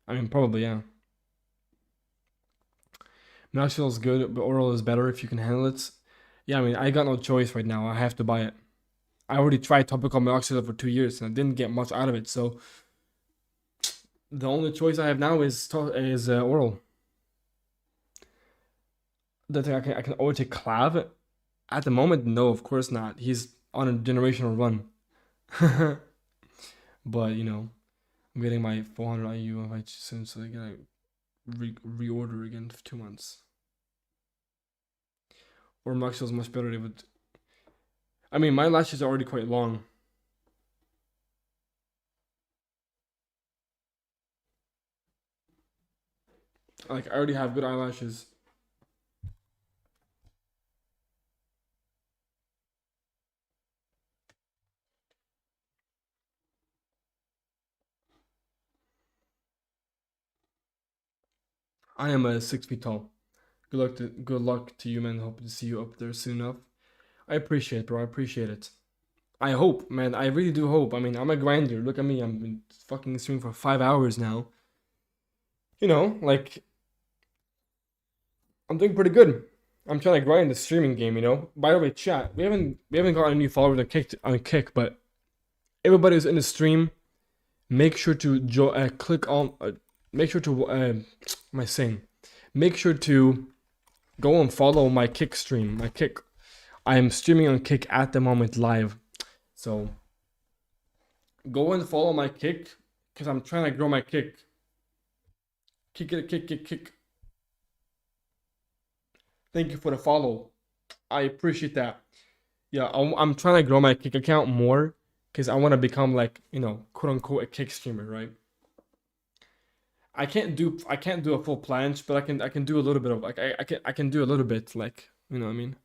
I mean, probably, yeah. Minoxidil is good, but oral is better if you can handle it. Yeah, I mean, I got no choice right now. I have to buy it. I already tried topical minoxidil for 2 years and I didn't get much out of it. So the only choice I have now is oral. That I can always take Clav. At the moment, no, of course not. He's on a generational run. But you know, I'm getting my 400 IU invite soon, so I gotta reorder again for 2 months. Or Minoxidil is much better. They would. I mean, my lashes are already quite long. Like, I already have good eyelashes. I am 6 feet tall. Good luck to you, man. Hope to see you up there soon enough. I appreciate it, bro. I appreciate it. I hope, man. I really do hope. I mean, I'm a grinder. Look at me. I've been fucking streaming for 5 hours now. You know, like, I'm doing pretty good. I'm trying to grind the streaming game, you know. By the way, chat, we haven't got any followers on Kick, but everybody who's in the stream, make sure to click on. Make sure to what am I saying? Make sure to go and follow my Kick stream. My Kick. I am streaming on Kick at the moment live, so go and follow my Kick because I'm trying to grow my Kick. Kick. Thank you for the follow. I appreciate that. Yeah, I'm trying to grow my Kick account more because I want to become like, you know, quote unquote a Kick streamer, right? I can't do a full planche, but I can do a little bit of like I can do a little bit, like, you know what I mean?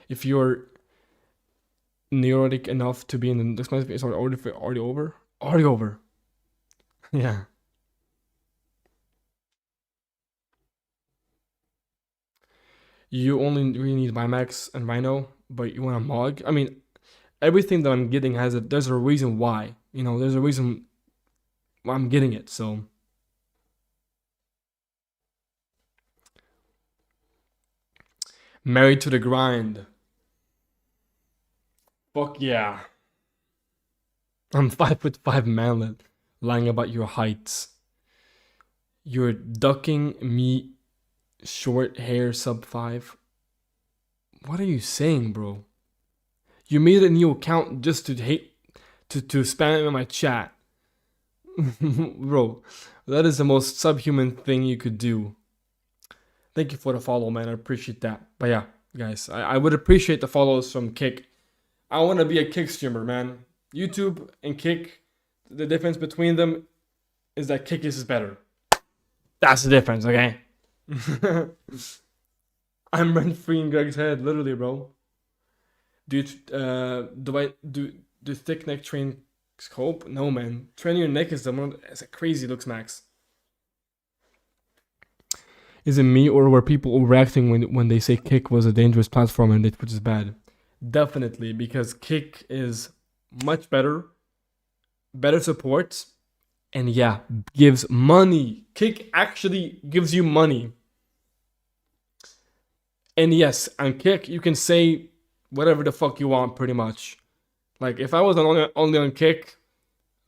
If you're neurotic enough to be in the next month, it's already over. Already over. Yeah. You only really need Bimax and Rhino, but you want a Mog. I mean, everything that I'm getting there's a reason why. You know, there's a reason why I'm getting it. So married to the grind. Fuck yeah. I'm 5'5" manlet, lying about your heights. You're ducking me, short hair, sub 5. What are you saying, bro? You made a new account just to spam it in my chat. Bro, that is the most subhuman thing you could do. Thank you for the follow, man. I appreciate that. But yeah, guys, I would appreciate the follows from Kick. I want to be a Kick streamer, man. YouTube and Kick, the difference between them is that Kick is better. That's the difference, okay? I'm rent free in Greg's head, literally, bro. Do thick neck train scope? No, man. Training your neck is a crazy looks, Max. Is it me or were people reacting when they say Kick was a dangerous platform and which is bad? Definitely, because Kick is much better support, and yeah, gives money. Kick actually gives you money. And yes, on Kick, you can say whatever the fuck you want, pretty much. Like, if I was only on Kick,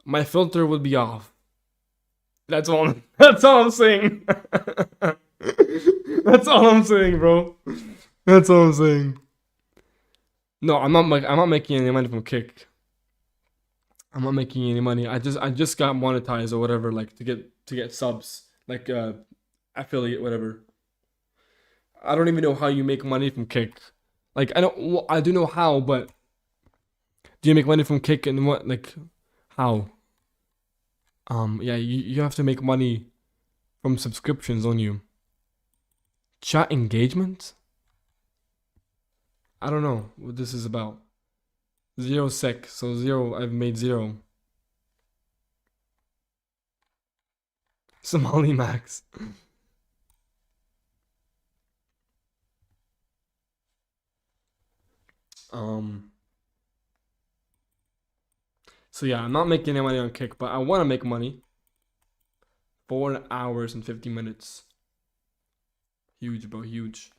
my filter would be off. That's all I'm saying. That's all I'm saying, bro. That's all I'm saying. No, I'm not making any money from Kick. I'm not making any money. I just got monetized or whatever, like to get subs, like affiliate, whatever. I don't even know how you make money from Kick. Like, I do know how, but do you make money from Kick and what, like, how? Yeah, you have to make money from subscriptions on you. Chat engagement? I don't know what this is about. 0 sec, so 0, I've made 0. Somali Max. So yeah, I'm not making any money on Kick, but I want to make money 4 hours and 50 minutes. Huge, bro, huge.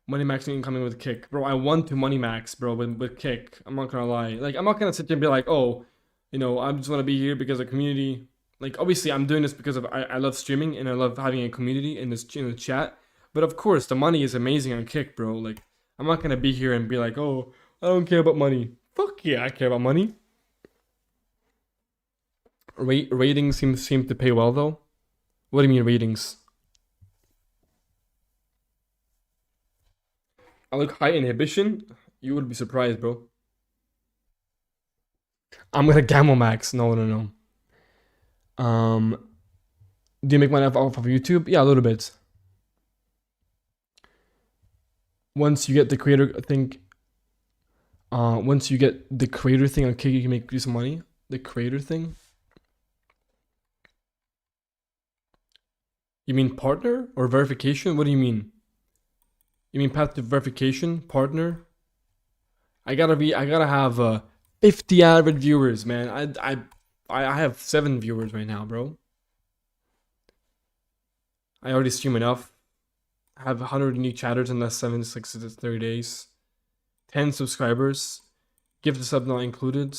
Money maxing incoming with kick. Bro, I want to money max, bro, with kick. I'm not gonna lie. Like, I'm not gonna sit there and be like, oh, you know, I just wanna be here because of community. Like, obviously, I'm doing this because of I love streaming and I love having a community in the chat. But of course, the money is amazing on kick, bro. Like, I'm not gonna be here and be like, oh, I don't care about money. Fuck yeah, I care about money. Ratings seem to pay well though. What do you mean ratings? I look high inhibition. You would be surprised, bro. I'm gonna gamble max. No. Do you make money off of YouTube? Yeah, a little bit. Once you get the creator thing, once you get the creator thing on Kick, you can make some money. The creator thing. You mean partner or verification? What do you mean? You mean path to verification, partner? I gotta have 50 average viewers, man. I have 7 viewers right now, bro. I already stream enough. I have 100 unique chatters in the 7 to 6 to 30 days. 10 subscribers. Gift sub not included.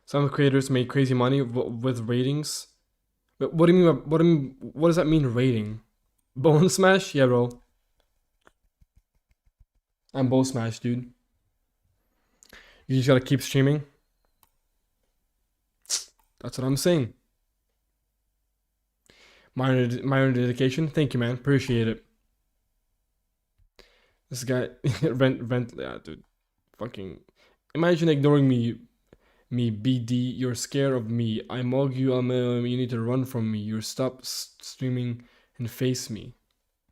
Some creators make crazy money with ratings. But what do you mean? What does that mean? Rating? Bone smash? Yeah, bro. I'm bone smash, dude. You just gotta keep streaming. That's what I'm saying. Minor dedication. Thank you, man. Appreciate it. This guy rent. Yeah, dude. Fucking. Imagine ignoring me. Me, BD. You're scared of me. I mug you. You need to run from me. You stop streaming and face me,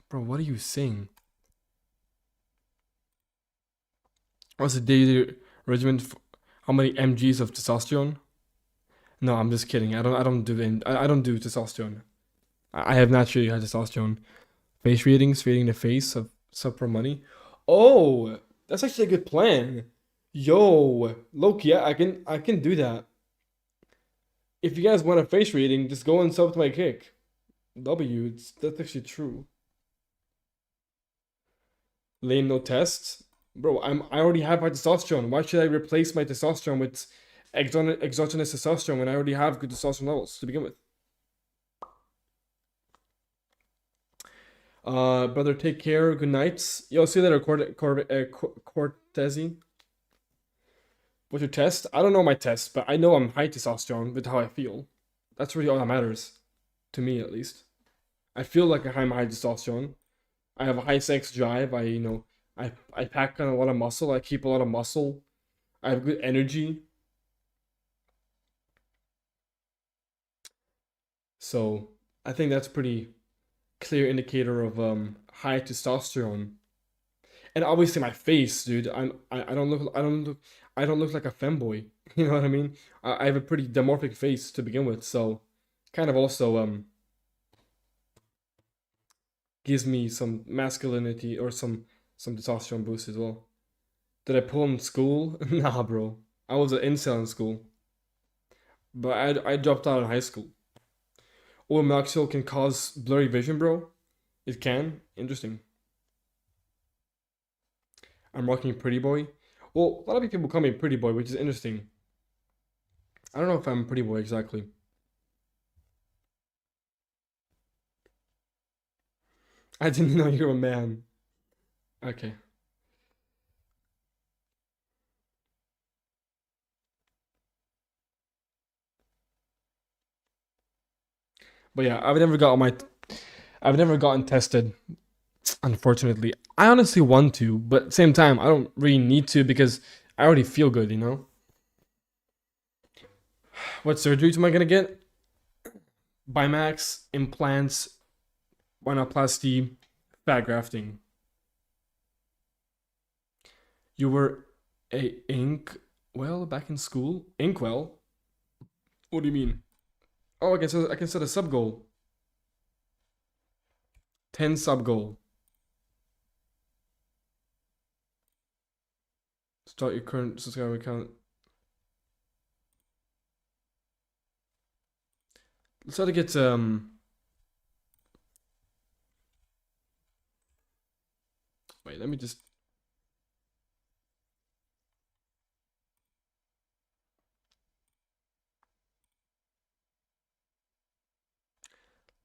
bro. What are you saying? What's the daily regimen? How many mgs of testosterone? No, I'm just kidding. I don't do testosterone. I have naturally had testosterone. Face readings, reading the face of sub for money. Oh, that's actually a good plan. Yo, Loki, I can do that. If you guys want a face reading, just go and sub to my kick. That's actually true. Lame no tests. Bro, I already have my testosterone. Why should I replace my testosterone with exogenous testosterone when I already have good testosterone levels to begin with? Brother, take care. Good night. Yo, see you later, Cortezi. What's your test? I don't know my test, but I know I'm high testosterone with how I feel. That's really all that matters. To me, at least. I feel like I'm high testosterone. I have a high sex drive. I pack on a lot of muscle. I keep a lot of muscle. I have good energy. So I think that's pretty clear indicator of high testosterone. And obviously my face, dude. I don't look like a femboy. You know what I mean? I have a pretty dimorphic face to begin with, so kind of also gives me some masculinity or some testosterone boost as well. Did I pull in school? Nah, bro. I was an incel in school. But I dropped out in high school. Or Maxwell can cause blurry vision, bro. It can. Interesting. I'm rocking pretty boy. Well, a lot of people call me pretty boy, which is interesting. I don't know if I'm a pretty boy exactly. I didn't know you were a man. Okay. But yeah, I've never gotten tested, unfortunately. I honestly want to, but at the same time, I don't really need to because I already feel good, you know? What surgeries am I gonna get? Bimax, implants, rhinoplasty, fat grafting. You were back in school? Inkwell? What do you mean? Oh, I can set a sub goal. 10 sub goal. Start your current subscriber account. Let's try to get wait, let me just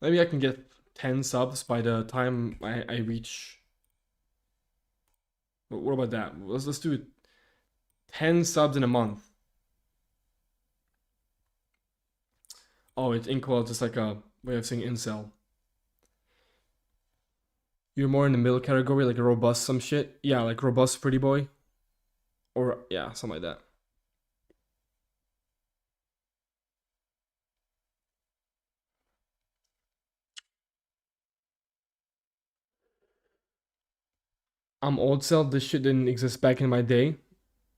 maybe I can get 10 subs by the time I reach. What about that? Let's do it. 10 subs in a month. Oh, it's incel, just like a way of saying incel. You're more in the middle category, like a robust some shit. Yeah, like robust pretty boy. Or yeah, something like that. I'm old cell, this shit didn't exist back in my day.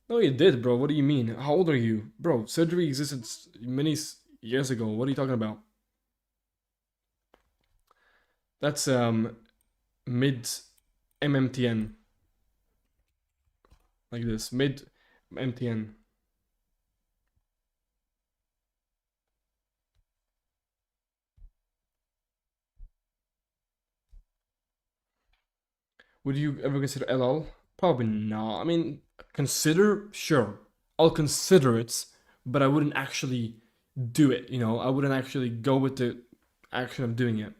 No, it did, bro. What do you mean? How old are you? Bro, surgery existed many years ago. What are you talking about? That's mid MMTN. Like this, mid MTN. Would you ever consider LL? Probably not. I mean, consider, sure. I'll consider it, but I wouldn't actually do it, you know? I wouldn't actually go with the action of doing it.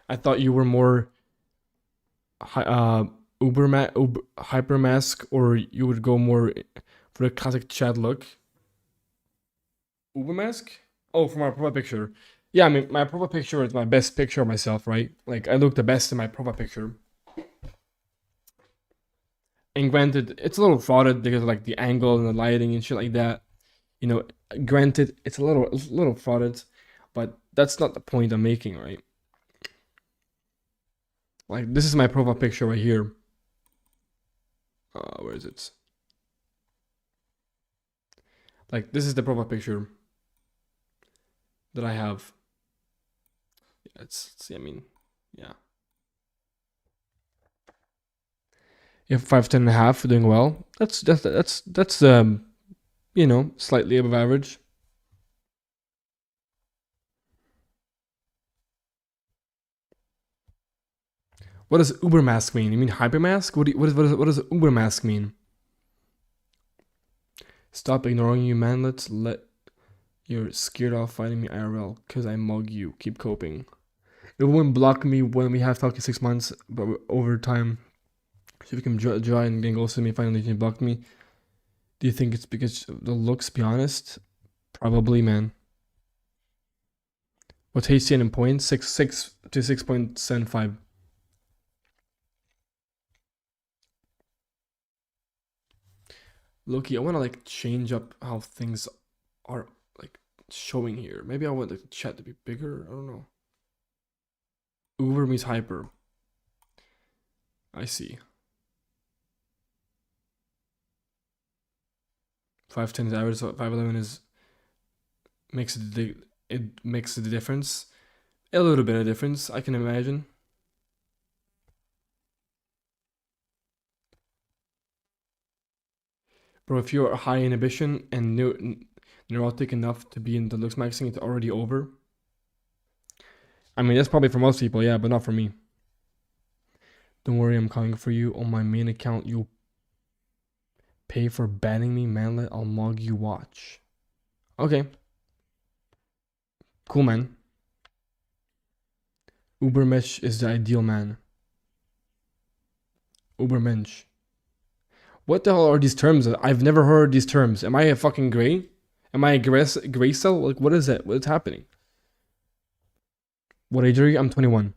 I thought you were more hyper mask, or you would go more for the classic Chad look. Uber mask? Oh, for my profile picture. Yeah, I mean, my profile picture is my best picture of myself, right? Like, I look the best in my profile picture. And granted, it's a little frauded because of like the angle and the lighting and shit like that. You know, granted, it's a little frauded, but that's not the point I'm making, right? Like, this is my profile picture right here. Where is it? Like, this is the profile picture that I have. Yeah, I mean, yeah. If 5'10.5", doing well. That's you know, slightly above average. What does Uber mask mean? You mean hypermask? What does Uber mask mean? Stop ignoring you, man. Let you're scared off fighting me IRL because I mug you. Keep coping. It won't block me when we have talked 6 months, but over time, so if you can try and then ghost me, finally you blocked me. Do you think it's because of the looks? Be honest, probably, man. What's HCN in points? 6 to 6.75. Loki, I want to like change up how things are like showing here. Maybe I want the chat to be bigger. I don't know. Uber means hyper. I see. 5'10" is average, so 5'11" is makes the difference. A little bit of difference, I can imagine. Bro, if you're high inhibition and neurotic enough to be in the Looksmaxxing, it's already over. I mean, that's probably for most people, yeah, but not for me. Don't worry, I'm coming for you. On my main account, you'll pay for banning me, manlet. I'll mug you, watch. Okay. Cool, man. Ubermensch is the ideal man. Ubermensch. What the hell are these terms? I've never heard these terms. Am I a fucking gray? Am I a gray cell? Like, what is that? What's happening? What age are you? I'm 21.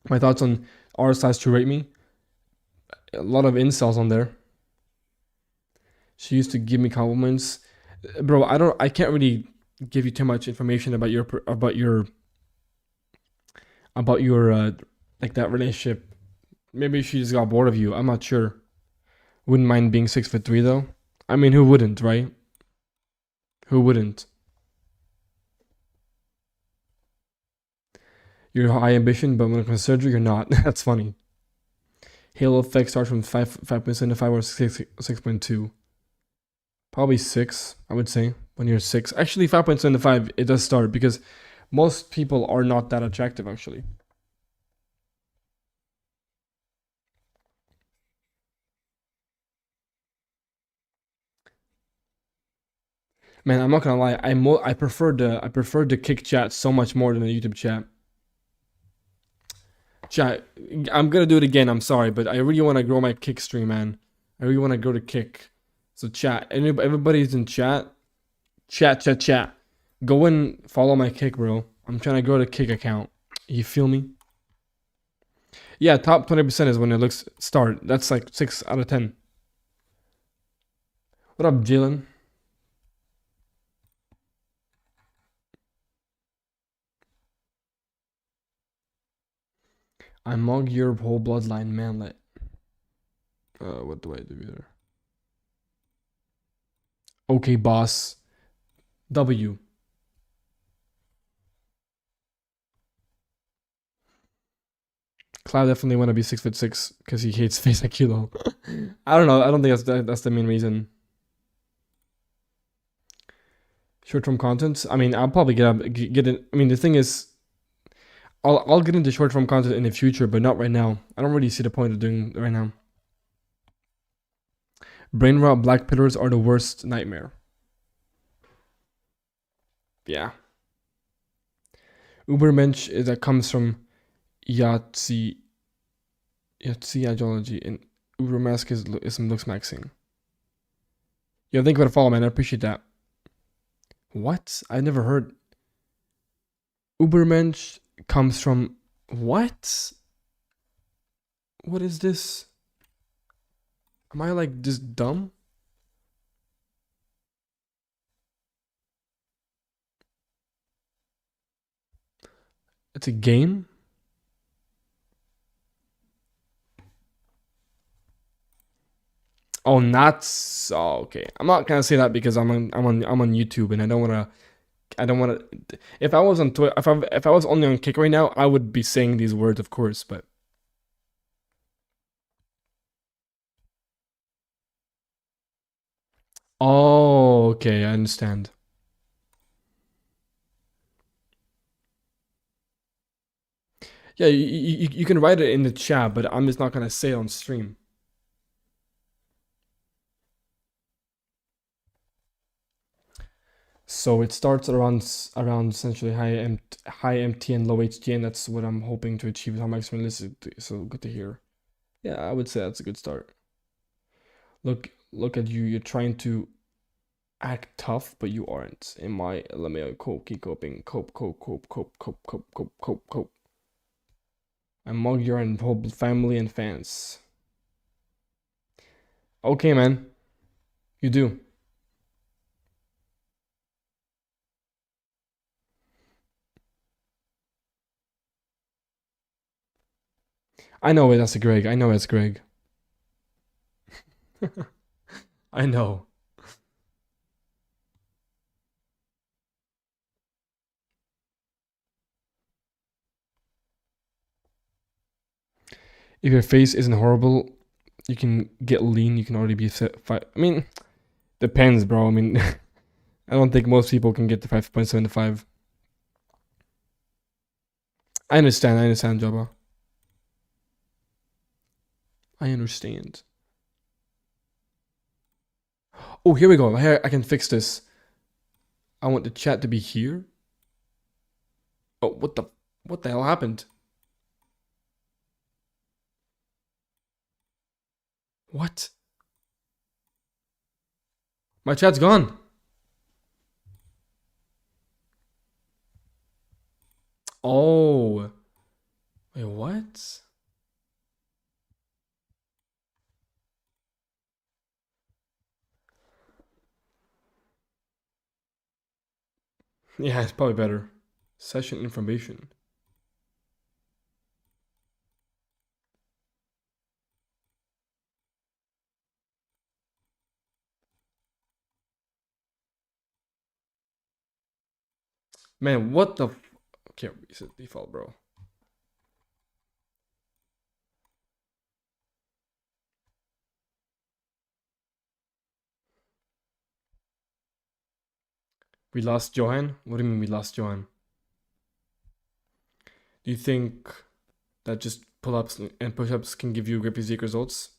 My thoughts on r/to rate me. A lot of incels on there. She used to give me compliments. Bro, I can't really give you too much information about your like that relationship. Maybe she just got bored of you. I'm not sure. Wouldn't mind being 6'3" though. I mean, who wouldn't, right? Who wouldn't? You're high ambition, but when it comes to surgery, you're not. That's funny. Halo effect starts from 5.75 or 6.2. Probably 6, I would say, when you're 6. Actually, 5.75, it does start because most people are not that attractive, actually. Man, I'm not gonna lie. I prefer the Kick chat so much more than the YouTube chat. Chat, I'm gonna do it again. I'm sorry, but I really want to grow my Kick stream, man. I really want to grow the Kick. So chat, everybody's in chat. Chat. Go and follow my Kick, bro. I'm trying to grow the Kick account. You feel me? Yeah, top 20% is when it looks start. That's like 6 out of 10. What up, Jalen? I mug your whole bloodline, manlet. What do I do here? Okay, boss. W. Cloud definitely want to be 6'6" because he hates face Kilo. I don't know. I don't think that's the main reason. Short-term content. I mean, I'll probably get it. I mean, the thing is, I'll get into short-form content in the future, but not right now. I don't really see the point of doing it right now. Brain rot black pillars are the worst nightmare. Yeah. Ubermensch that comes from Yahtzee ideology, and Ubermask is some Looksmaxxing. Yeah, thank you for the follow, man. I appreciate that. What? I never heard. Ubermensch comes from what? What is this? Am I like just dumb? It's a game? Oh, not so okay. I'm not gonna say that because I'm on YouTube and I don't wanna. If I was on Twitter, if I was only on Kick right now, I would be saying these words, of course. But oh, okay, I understand. Yeah, you can write it in the chat, but I'm just not gonna say it on stream. So it starts around essentially high MT and low HT, and that's what I'm hoping to achieve. How much realistic? So good to hear. Yeah, I would say that's a good start. Look at you. You're trying to act tough, but you aren't. In my LMAO, keep coping, cope. I mug your and whole family and fans. Okay, man. You do. I know it. That's a Greg. I know it's Greg. I know. If your face isn't horrible, you can get lean. You can already be set. I mean, depends, bro. I mean, I don't think most people can get to 5.75. I understand, Jabba. I understand. Oh, here we go. Here, I can fix this. I want the chat to be here. Oh, what the hell happened? What? My chat's gone. Oh. Wait, what? Yeah, it's probably better. Session information. Man, what the? Can't reset default, bro. We lost Johan? What do you mean we lost Johan? Do you think that just pull-ups and push-ups can give you great physique results?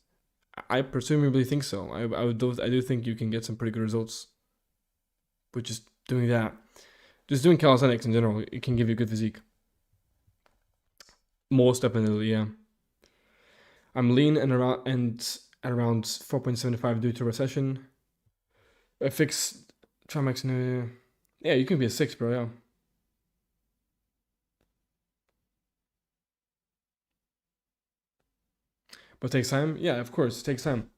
I presumably think so. I do think you can get some pretty good results with just doing that. Just doing calisthenics in general, it can give you good physique. Most definitely, yeah. I'm lean and at around 4.75 due to recession. A fixed Trimax, yeah, you can be a 6, bro, yeah. But it takes time? Yeah, of course, it takes time.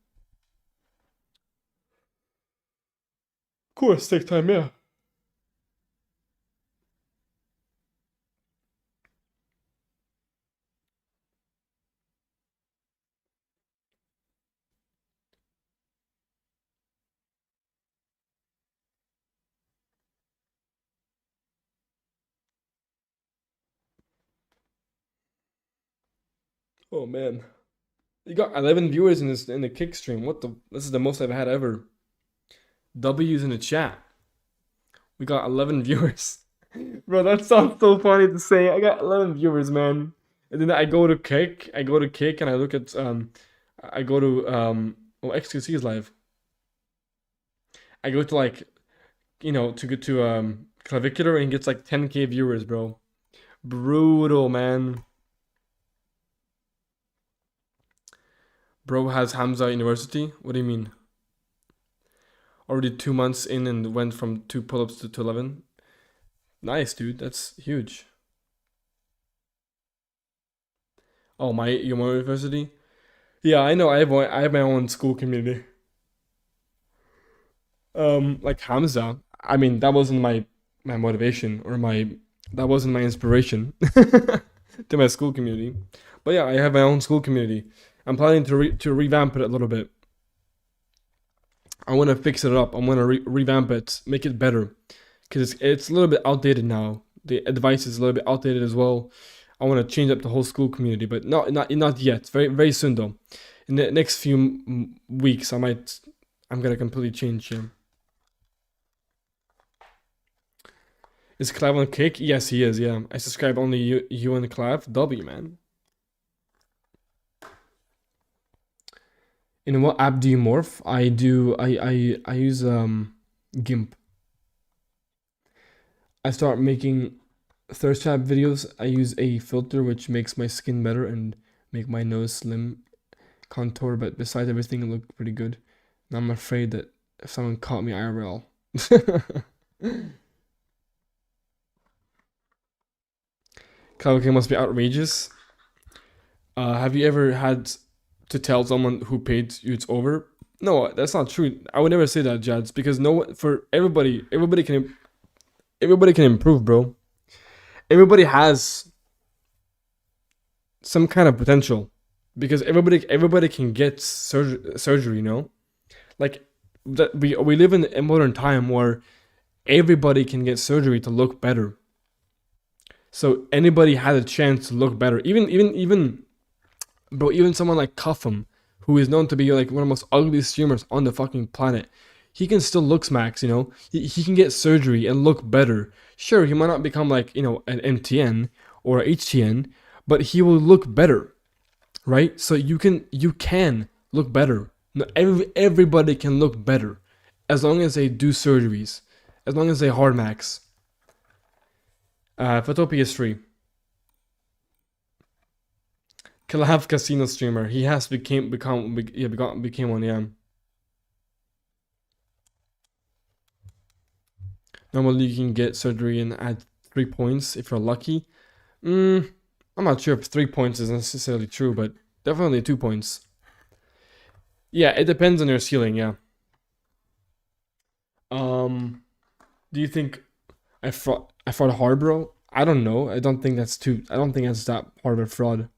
Of course, it takes time, yeah. Oh man. You got 11 viewers in the kick stream. This is the most I've had ever. W's in the chat. We got 11 viewers. Bro, that sounds so funny to say. I got 11 viewers, man. And then I go to kick and I look at I go to oh, XQC is live. I go to like, to get to clavicular and gets like 10k viewers, bro. Brutal, man. Bro has Hamza University. What do you mean? Already 2 months in and went from 2 pull-ups to 11. Nice, dude. That's huge. Oh, my university? Yeah, I know. I have my own school community. Like Hamza. I mean, that wasn't my motivation or that wasn't my inspiration to my school community. But yeah, I have my own school community. I'm planning to revamp it a little bit. I want to fix it up. I want to revamp it, make it better, because it's a little bit outdated now. The advice is a little bit outdated as well. I want to change up the whole school community, but not yet. Very very soon though. In the next few weeks, I'm gonna completely change him. Is Clav on kick? Yes, he is. Yeah, I subscribe only you and Clav. W, man. In what app do you morph? I use GIMP. I start making thirst trap videos. I use a filter which makes my skin better and make my nose slim contour, but besides everything, it looked pretty good. And I'm afraid that if someone caught me IRL. Karaoke must be outrageous. Have you ever had to tell someone who paid you it's over? No, that's not true. I would never say that, Jads, because for everybody can improve, bro. Everybody has some kind of potential, because everybody can get surgery, you know? Like that we live in a modern time where everybody can get surgery to look better. So anybody has a chance to look better. Even someone like Cuffham, who is known to be like one of the most ugliest streamers on the fucking planet, he can still Looksmaxx, you know? He can get surgery and look better. Sure, he might not become like, an MTN or HTN, but he will look better, right? So you can look better. Everybody can look better as long as they do surgeries, as long as they hard max. Photopia is free. Clav casino streamer. He has became one, yeah. Normally you can get surgery and add 3 points if you're lucky. I'm not sure if 3 points is necessarily true, but definitely 2 points. Yeah, it depends on your ceiling, yeah. Do you think I fought hard, bro? I don't know. I don't think that's that hard of a fraud.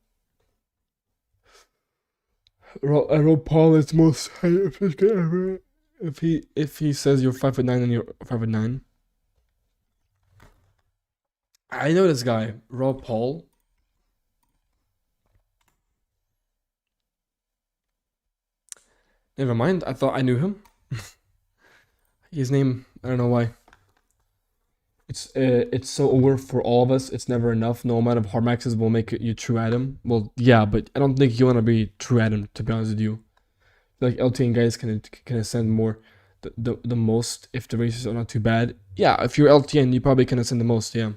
Rob Paul is most hype ever. If he says you're 5'9" and you're 5'9". I know this guy, Rob Paul. Never mind. I thought I knew him. His name, I don't know why. it's so over for all of us. It's never enough. No amount of hard maxes will make you true Adam. Well, yeah, but I don't think you want to be true Adam, to be honest with you. Like LTN guys can ascend more, the most if the races are not too bad. Yeah, if you're LTN, you probably can ascend the most. Yeah.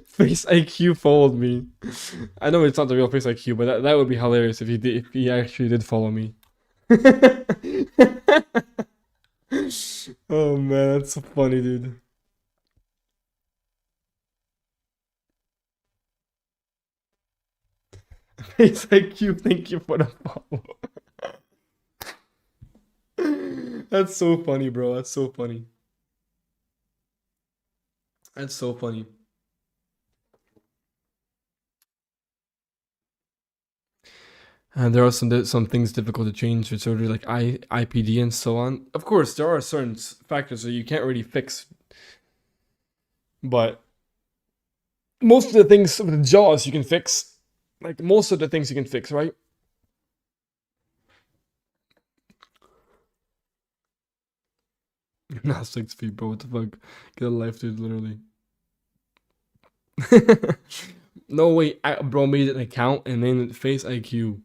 Face IQ followed me. I know it's not the real Face IQ, but that would be hilarious if he actually did follow me. Oh man, that's so funny, dude. Face IQ, thank you for the follow. That's so funny, bro. That's so funny. That's so funny. And there are some things difficult to change with surgery, like IPD and so on. Of course, there are certain factors that you can't really fix, but most of the things with the jaws you can fix. Like most of the things you can fix, right? You're not 6 feet, bro. What the fuck? Get a life, dude. Literally. No way, bro made an account and named it Face IQ.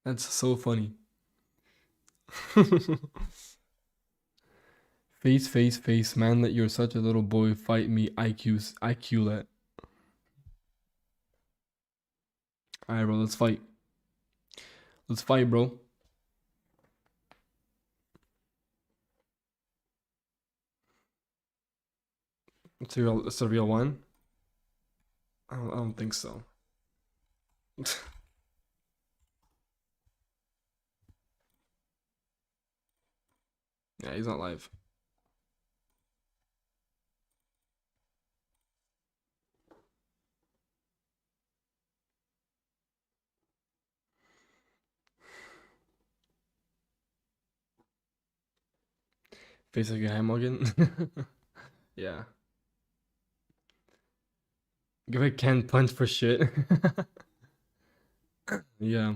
That's so funny. Face, man, that you're such a little boy. Fight me, IQ let. Alright, bro, let's fight. Let's fight, bro. It's a real one? I don't think so. Yeah, he's not live. Face like a Hamilton. Yeah. Give a can punch for shit. Yeah.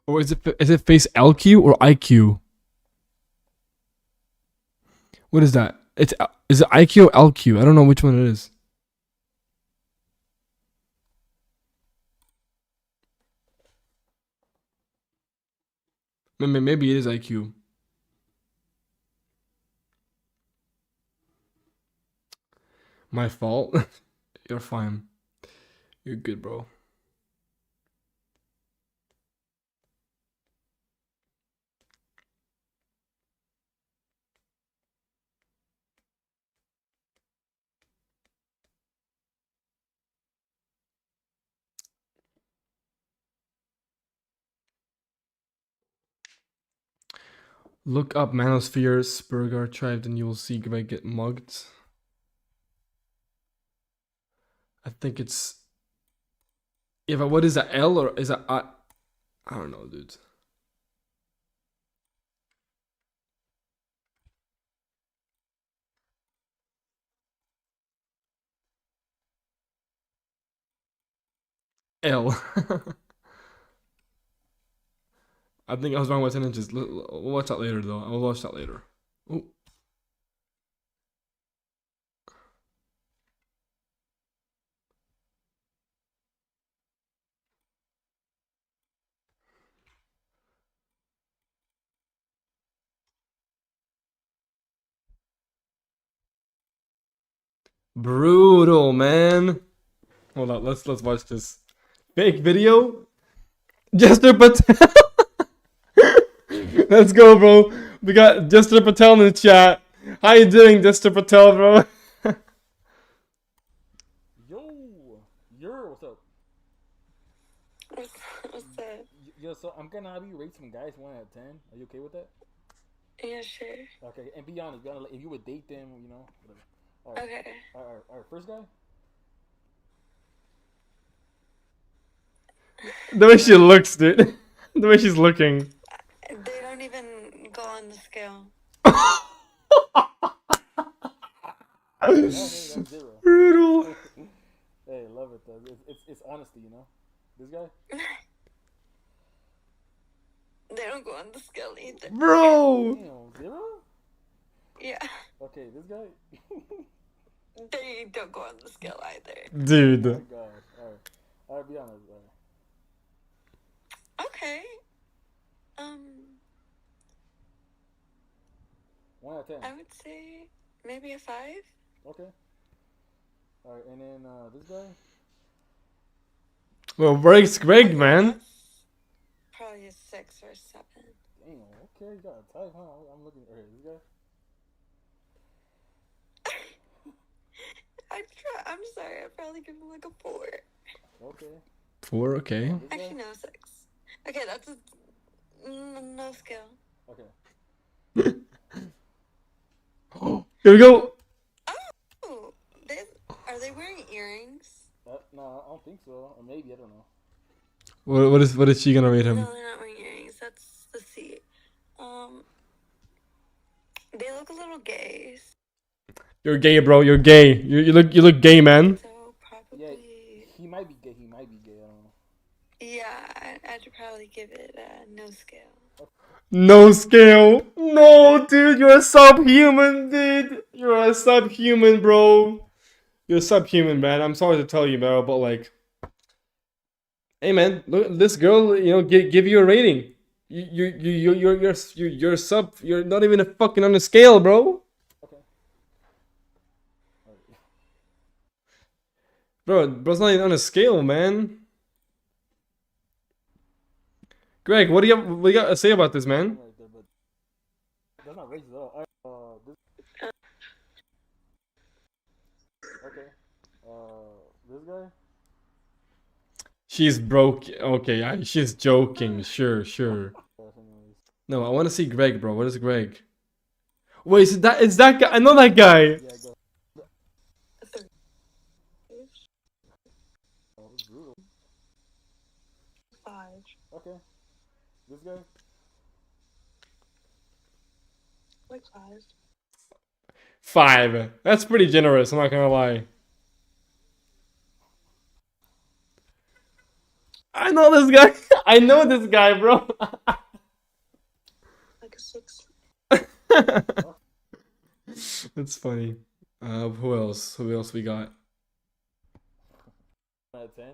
Or is it face LQ or IQ? What is that? Is it IQ or LQ? I don't know which one it is. Maybe it is IQ. My fault. You're fine. You're good, bro. Look up Manosphere Spurgar tribe, then you will see if I get mugged. I think it's... Yeah, but what is that? L or is that I don't know, dude. L. I think I was wrong with 10 inches. We'll watch that later, though. I'll watch that later. Ooh. Brutal, man. Hold on, let's watch this. Fake video? Jester Patel. Let's go, bro. We got Jester Patel in the chat. How you doing, Jester Patel, bro? What's up? What's up? Yo, so I'm gonna have you rate some guys 1 out of 10. Are you okay with that? Yeah, sure. Okay, and be honest, like, if you would date them, you know. All right. Okay. All right, first guy. The way she looks, dude. The way she's looking. They don't even go on the scale. Okay, that's 0. Brutal. Hey, love it though. It's honesty, you know. This guy. They don't go on the scale either. Bro. Damn, 0. Yeah. Okay, this guy. They don't go on the scale either. Dude. Oh my gosh. Alright, be honest. Okay. 1 out of 10. I would say maybe a 5. Okay. Alright, and then this guy. Well, where's Greg, man? Probably a 6 or a 7. Damn, okay, you got a type, huh? I'm looking. Okay, this guy. I'm sorry, I'd probably give him like a 4. Okay. 4, okay. Actually, no, 6. Okay, that's a no scale. Okay. Here we go. Oh, are they wearing earrings? No, I don't think so. Or maybe, I don't know. What is she gonna rate him? No, they're not wearing earrings. That's the C. They look a little gay. You're gay, bro. You're gay. You look gay, man. So probably. Yeah, he might be gay. I don't know. Yeah, I'd probably give it a no scale. No scale. No, dude. You're a subhuman, dude. You're a subhuman, bro. You're a subhuman, man. I'm sorry to tell you, bro, but like, hey, man, look, this girl, you know, give you a rating. You're sub. You're not even a fucking on the scale, bro. Bro's not even on a scale, man. Greg, what do you got to say about this, man? That's not racist at all. Okay. This guy. She's broke. Okay, yeah, she's joking. Sure. No, I want to see Greg, bro. What is Greg? Wait, is that guy? I know that guy. Yeah, go. Oh, it's brutal. 5. Okay. This guy. Like 5. 5. That's pretty generous. I'm not gonna lie. I know this guy. I know this guy, bro. Like a 6. That's funny. Who else? Who else we got? 1 out of 10.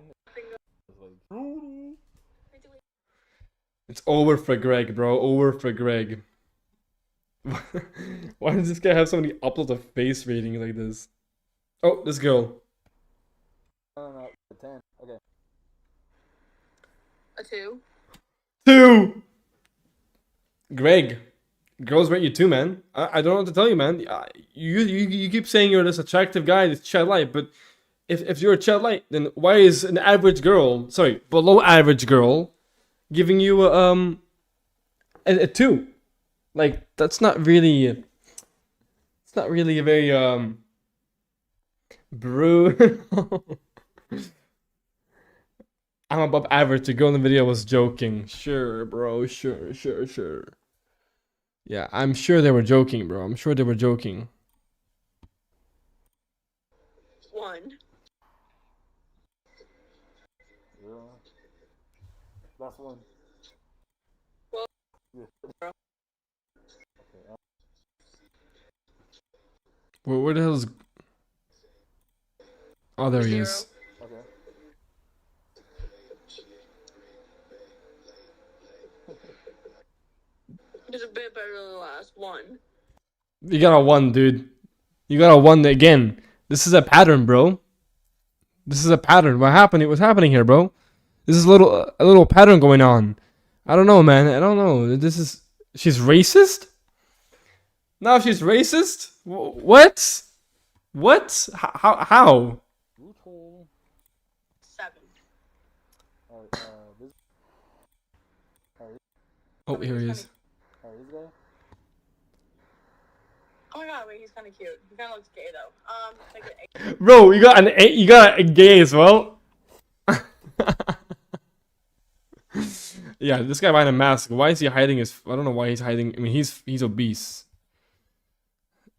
It's over for Greg, bro. Over for Greg. Why does this guy have so many uploads of face rating like this? Oh, this girl. No, 10. Okay. A 2. 2. Greg. Girls rate you 2, man. I don't know what to tell you, man. You keep saying you're this attractive guy, this Chad Light, but if you're a Chad Light, then why is an average girl, sorry, below average girl, giving you a 2? Like, that's not really. It's not really a very brutal. I'm above average. The girl in the video was joking. Sure, bro. Sure. Yeah, I'm sure they were joking, bro. I'm sure they were joking. 1. Last one. Well, yeah. Where the hell is... Oh, there he is. Okay. It's a bit better than the last one. You got a 1, dude. You got a 1 again. This is a pattern, bro. This is a pattern. What happened? What's happening here, bro? This is a little pattern going on. I don't know, man. I don't know. This is... She's racist? Now she's racist? What? What? How? 7. Oh, here he is. This guy. Oh my god, wait, he's kind of cute. He kind of looks gay though. Like an 8. Bro, you got an 8. You got a gay as well. Yeah, this guy behind a mask. Why is he hiding his? I don't know why he's hiding. I mean, he's obese.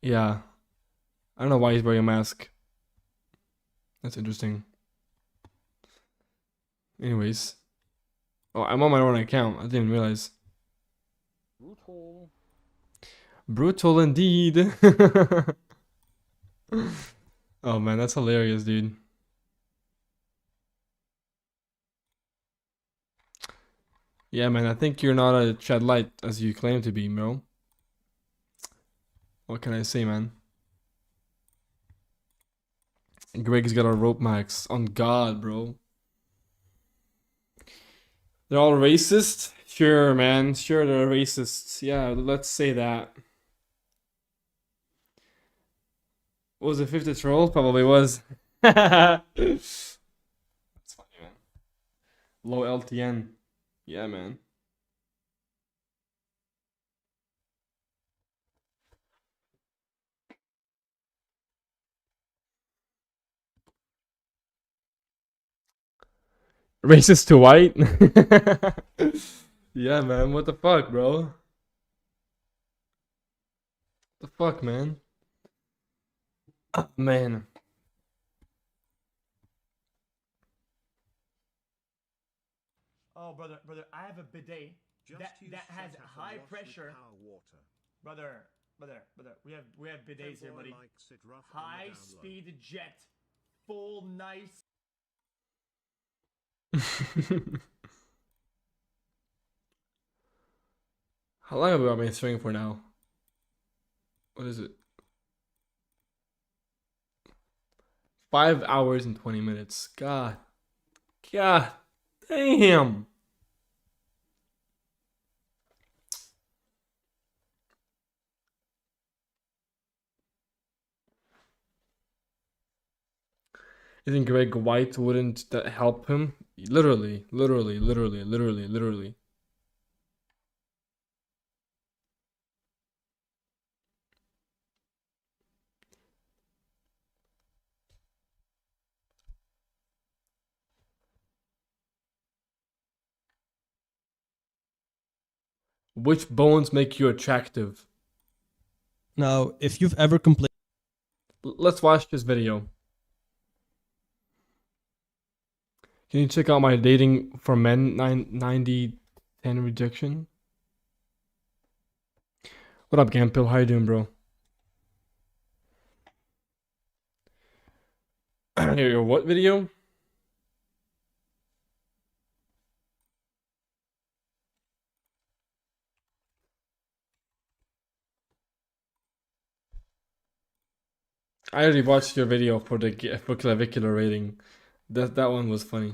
Yeah, I don't know why he's wearing a mask. That's interesting. Anyways. Oh, I'm on my own account. I didn't realize. Brutal. Brutal indeed. Oh man, that's hilarious, dude. Yeah, man, I think you're not a Chad Light as you claim to be, bro. What can I say, man? Greg's got a rope max. On God, bro. They're all racist? Sure, man. Sure, they're racists. Yeah, let's say that. Was it 50 troll? Probably was. That's funny, man. Low LTN. Yeah, man. Racist to white? Yeah, man. What the fuck, bro? The fuck, man? Man. Oh, brother, I have a bidet that has high pressure. Brother, we have bidets here, buddy. High speed jet, full nice. How long have we been streaming for now? What is it? 5 hours and 20 minutes. God damn. You think Greg White wouldn't that help him? Literally. Which bones make you attractive? Now, if you've ever complained... Let's watch this video. Can you check out my dating for men 90-10 rejection? What up, Gampil? How you doing, bro? Your what video? I already watched your video for the for clavicular rating. That one was funny.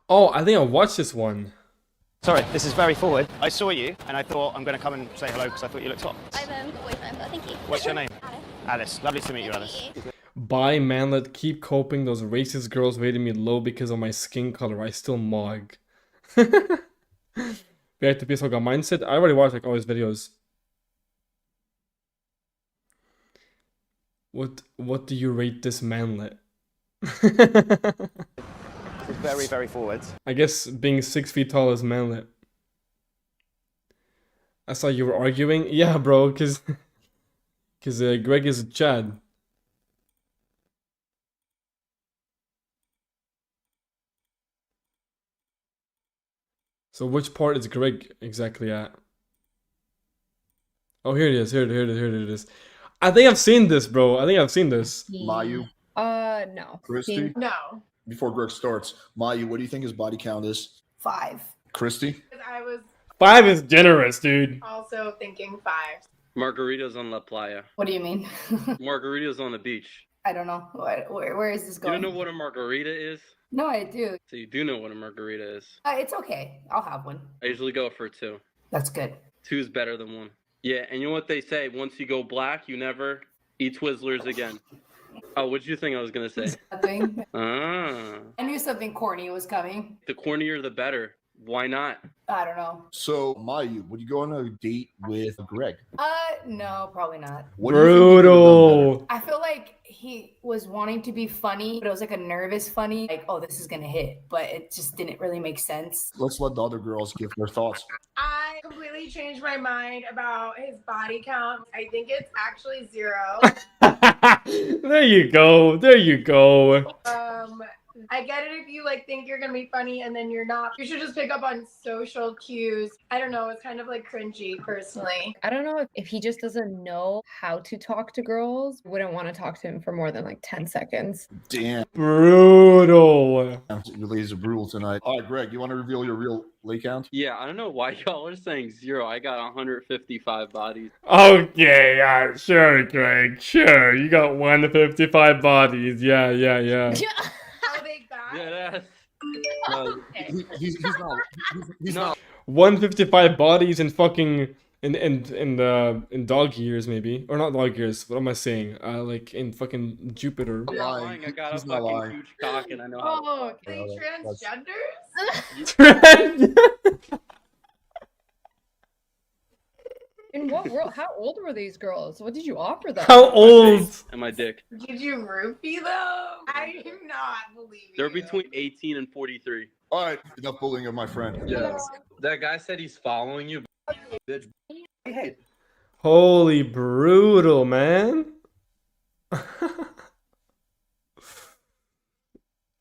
Oh, I think I watched this one. Sorry, this is very forward. I saw you and I thought I'm going to come and say hello because I thought you looked hot. I'm a boyfriend, but thank you. What's your name? Alice. Lovely to meet you, Alice. Bye, manlet. Keep coping. Those racist girls rated me low because of my skin color. I still mog. Back to Peaceful God Mindset. I already watched like all his videos. What do you rate this manlet? Very, very forward. I guess being 6 feet tall is manlet. I saw you were arguing. Yeah, bro, cause Greg is Chad. So which part is Greg exactly at? Oh, here it is. Here it is. I think I've seen this, bro. I think I've seen this. Mayu. No. Christy? No. Before Greg starts, Mayu, what do you think his body count is? 5. Christy? I was 5 is generous, dude. also thinking 5. Margaritas on La Playa. What do you mean? Margaritas on the beach. I don't know. Where is this You going? don't know what a margarita is? No, I do. So you do know what a margarita is. It's okay. I'll have one. I usually go for 2. That's good. 2 is better than 1. Yeah, and you know what they say? Once you go black, you never eat Twizzlers again. Oh, what did you think I was going to say? Nothing. Ah. I knew something corny was coming. The cornier, the better. Why not? I don't know. So, Mayu, would you go on a date with Greg? No, probably not. What do you think he could've done better? I feel like he was wanting to be funny, but it was like a nervous funny, like, oh, this is gonna hit, but it just didn't really make sense. Let's let the other girls give their thoughts. I completely changed my mind about his body count. I think it's actually 0. There you go. There you go. I get it if you like think you're gonna be funny and then you're not. You should just pick up on social cues. I don't know, it's kind of like cringy personally. I don't know if he just doesn't know how to talk to girls. Wouldn't want to talk to him for more than like 10 seconds. Damn. Brutal. Your ladies are brutal tonight. All right, Greg, you want to reveal your real leg count? Yeah, I don't know why y'all are saying 0. I got 155 bodies. Okay, yeah, sure, Greg. Sure, you got 155 bodies. Yeah. Yeah, that's... He's not. 155 bodies in fucking in dog years maybe, or not dog years. What am I saying? Like in fucking Jupiter. I'm not lying. I got a fucking huge cock and I know how. Oh, they transgenders? In what world? How old were these girls? What did you offer them? How old? And my dick. Did you roofie though? I do not believe They're between 18 and 43. All right, enough bullying of my friend. Yeah. That guy said he's following you. Bitch. Hey. Holy brutal, man.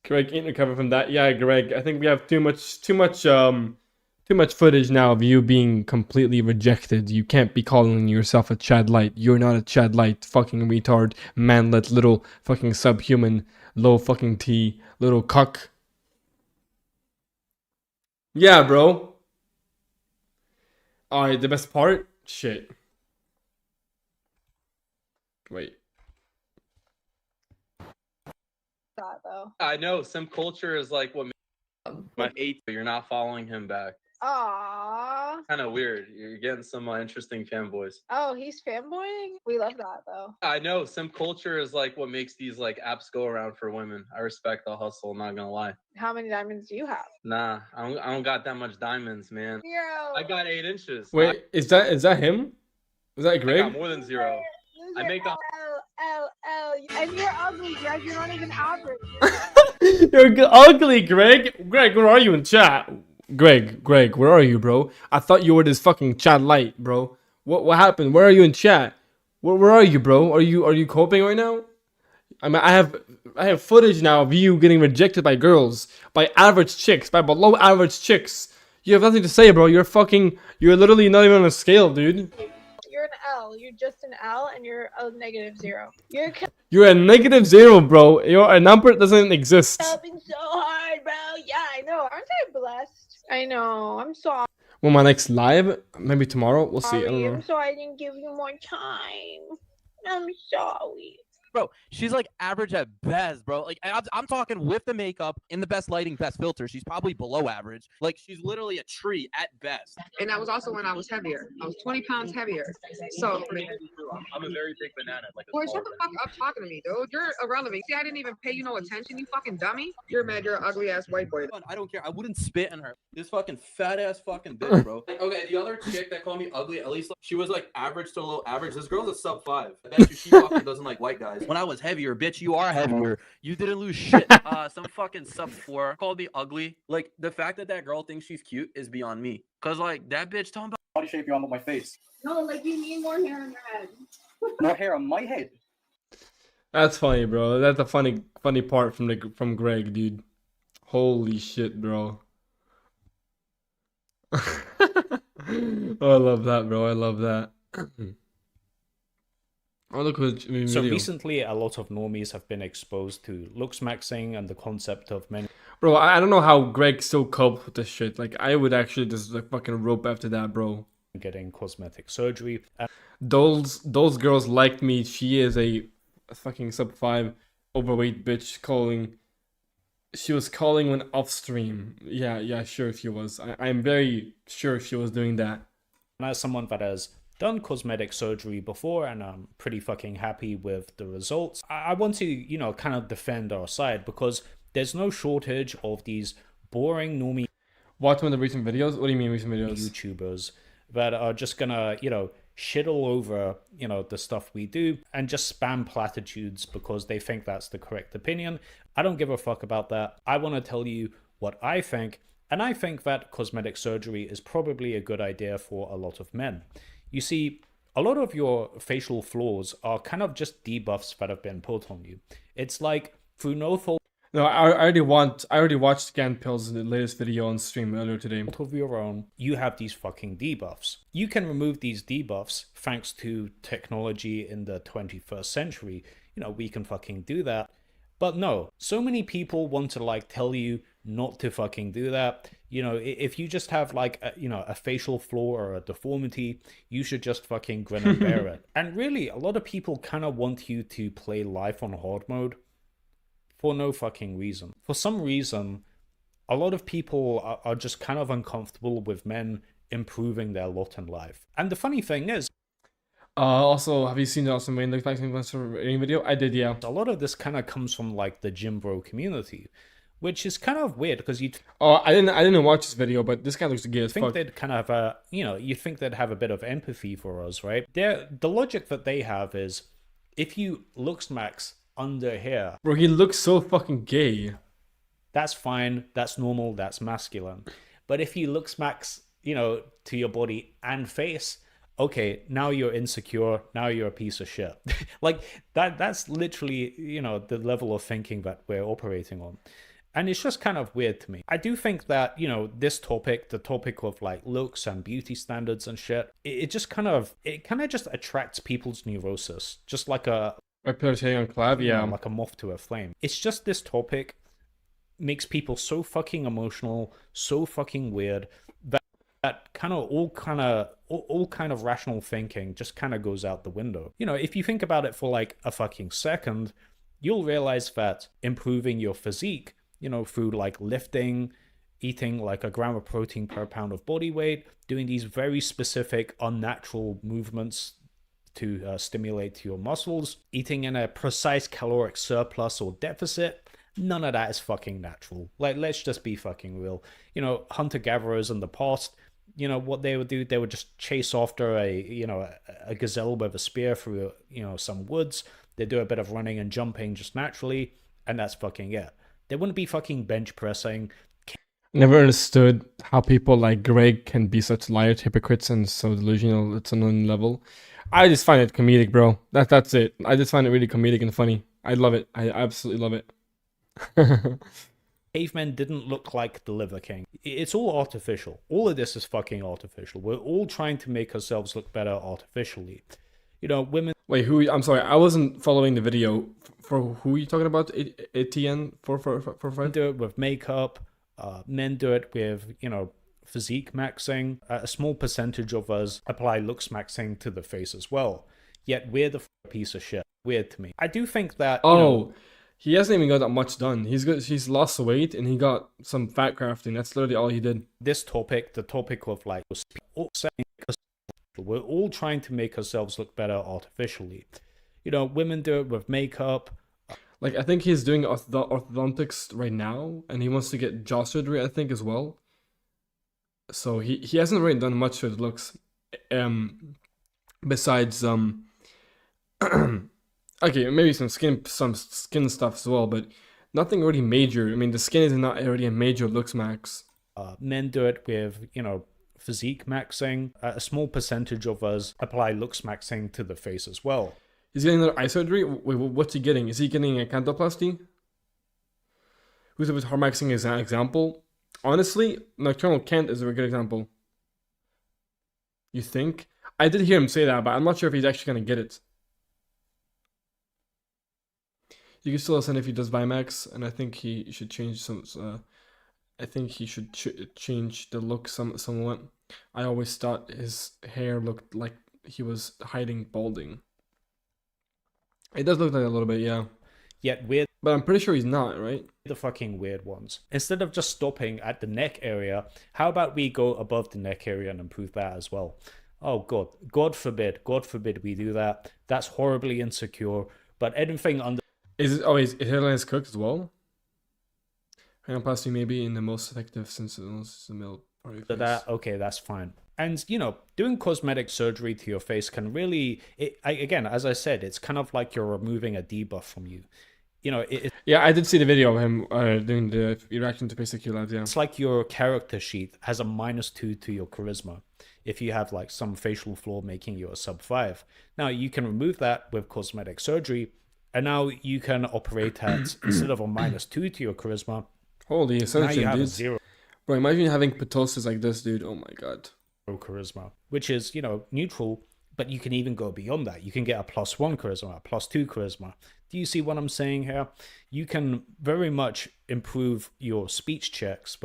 Greg ain't recovered from that. Yeah, Greg. I think we have too much footage now of you being completely rejected. You can't be calling yourself a Chad Light. You're not a Chad Light, fucking retard, manlet, little fucking subhuman, low fucking T, little cuck. Yeah, bro. Alright, the best part? Shit. Wait. That though. I know, some culture is like what my 8, but you're not following him back. Aww. Kind of weird. You're getting some interesting fanboys. Oh, he's fanboying? We love that though. I know, some culture is like what makes these like apps go around for women. I respect the hustle, not gonna lie. How many diamonds do you have? Nah, I don't got that much diamonds, man. 0. I got 8 inches. Wait, is that him? Is that Greg? I got more than 0. I make a... And you're ugly, Greg. You're not even average. You're ugly, Greg. Greg, where are you in chat? Greg, where are you, bro? I thought you were this fucking Chad Light, bro. What happened? Where are you in chat? Where are you, bro? Are you coping right now? I mean, I have footage now of you getting rejected by girls, by average chicks, by below average chicks. You have nothing to say, bro. You're literally not even on a scale, dude. You're an L. You're just an L, and you're a -0. You're a -0, bro. You're a number that doesn't exist. Helping so hard, bro. Yeah, I know. Aren't I blessed? I know. I'm sorry. Well, my next live, maybe tomorrow. We'll see. I don't know. I'm sorry I didn't give you more time. I'm sorry. Bro, she's like average at best, bro. Like I'm talking with the makeup, in the best lighting, best filter. She's probably below average. Like she's literally a tree at best. And that was also when I was heavier. I was 20 pounds heavier. So I'm a very big banana. Like boy, shut the fuck up talking to me, dude. You're irrelevant. See, I didn't even pay you no attention, you fucking dummy. You're mad. You're an ugly ass white boy. I don't care. I wouldn't spit in her. This fucking fat ass fucking bitch, bro. Okay, the other chick that called me ugly, at least she was like average to low average. This girl's a sub 5. I bet you she fucking doesn't like white guys. When I was heavier, bitch, you are heavier. You didn't lose shit. Some fucking sub 4 called me ugly. Like the fact that girl thinks she's cute is beyond me. Cause like that bitch talking about body shape you on with my face. No, like you need more hair on your head. More hair on my head. That's funny, bro. That's a funny part from Greg, dude. Holy shit, bro. I love that, bro. I love that. Oh, look who's in So video. recently, a lot of normies have been exposed to looksmaxxing and the concept of men. Bro, I don't know how Greg still copes with this shit. Like, I would actually just like fucking rope after that, bro. Getting cosmetic surgery. Those girls liked me. She is a fucking sub 5 overweight bitch she was calling when off stream. Yeah, sure she was. I'm very sure she was doing that. And as someone that has done cosmetic surgery before and I'm pretty fucking happy with the results, I want to, kind of defend our side because there's no shortage of these boring normie Watch one of the recent videos? What do you mean recent videos? YouTubers that are just gonna, shit all over, you know, the stuff we do and just spam platitudes because they think that's the correct opinion. I don't give a fuck about that. I want to tell you what I think, and I think that cosmetic surgery is probably a good idea for a lot of men. You see, a lot of your facial flaws are kind of just debuffs that have been put on you. It's like through no fault. No, I already watched Scan Pills in the latest video on stream earlier today. Of your own, you have these fucking debuffs. You can remove these debuffs thanks to technology in the 21st century. You know, we can fucking do that. But no, so many people want to like tell you not to fucking do that. You know, if you just have like a facial flaw or a deformity, you should just fucking grin and bear it. And really, a lot of people kind of want you to play life on hard mode for no fucking reason. For some reason, a lot of people are just kind of uncomfortable with men improving their lot in life. And the funny thing is, also, have you seen the Awesome Wayne Looksmaxxing video? I did, yeah. A lot of this kind of comes from like the gym bro community, which is kind of weird because you. Oh, I didn't watch this video, but this guy looks gay as fuck. Think they'd kind of you think they'd have a bit of empathy for us, right? The logic that they have is, if you Looksmax under here, bro, he looks so fucking gay. That's fine. That's normal. That's masculine. But if you Looksmax, you know, to your body and face, okay, now you're insecure. Now you're a piece of shit. Like that's literally, you know, the level of thinking that we're operating on. And it's just kind of weird to me. I do think that, you know, this topic, the topic of like looks and beauty standards and shit, it kind of just attracts people's neurosis. Just like a on Clav, yeah. Like a moth to a flame. It's just this topic makes people so fucking emotional, so fucking weird, that all kind of rational thinking just kind of goes out the window. You know, if you think about it for like a fucking second, you'll realize that improving your physique, you know, through like lifting, eating like a gram of protein per pound of body weight, doing these very specific unnatural movements to stimulate your muscles, eating in a precise caloric surplus or deficit, none of that is fucking natural. Like, let's just be fucking real. You know, hunter-gatherers in the past, you know, what they would do, they would just chase after a gazelle with a spear through, you know, some woods. They do a bit of running and jumping just naturally, and that's fucking it. They wouldn't be fucking bench pressing. Never understood how people like Greg can be such liars, hypocrites, and so delusional. It's an unknown level. I just find it comedic, bro. That's it. I just find it really comedic and funny. I love it. I absolutely love it. Cavemen didn't look like the Liver King. It's all artificial. All of this is fucking artificial. We're all trying to make ourselves look better artificially. You know, women... Wait, who... I'm sorry, I wasn't following the video. For who are you talking about? ATN 445? Do it with makeup. Men do it with, you know, physique maxing. A small percentage of us apply Looksmaxxing to the face as well. Yet we're the piece of shit. Weird to me. I do think that... He hasn't even got that much done. He's lost weight and he got some fat crafting. That's literally all he did. This topic, the topic of like, we're all trying to make ourselves look better artificially. You know, women do it with makeup. Like, I think he's doing orthodontics right now, and he wants to get jaw surgery, I think, as well. So he hasn't really done much with looks, besides okay, maybe some skin stuff as well, but nothing really major. I mean, the skin is not already a major looks max. Men do it with, you know, physique maxing. A small percentage of us apply Looksmaxxing to the face as well. He's getting another eye surgery? Wait, what's he getting? Is he getting a cantoplasty? Who's with Harmaxing is an example? Honestly, Nocturnal Kent is a very good example. You think? I did hear him say that, but I'm not sure if he's actually going to get it. You can still listen if he does Vimax, and I think he should change some. I think he should change the look somewhat. I always thought his hair looked like he was hiding balding. It does look like a little bit, yeah. Yet weird. But I'm pretty sure he's not, right? The fucking weird ones. Instead of just stopping at the neck area, how about we go above the neck area and improve that as well? Oh God, God forbid we do that. That's horribly insecure. But anything under... Is hairline cooked as well? Rhinoplasty may be in the most effective since it's the middle part of your face. Okay, that's fine. And, you know, doing cosmetic surgery to your face can really, again, as I said, it's kind of like you're removing a debuff from you. You know, yeah, I did see the video of him doing the reaction to basic lads. Yeah, it's like your character sheet has a -2 to your charisma if you have like some facial flaw making you a sub-5. Now you can remove that with cosmetic surgery, and now you can operate at instead of a -2 to your charisma. Holy now ascension, you have dude. a 0. Bro, imagine having ptosis like this, dude. Oh my god. Charisma, which is, you know, neutral, but you can even go beyond that. You can get a +1 charisma, a +2 charisma. Do you see what I'm saying here? You can very much improve your speech checks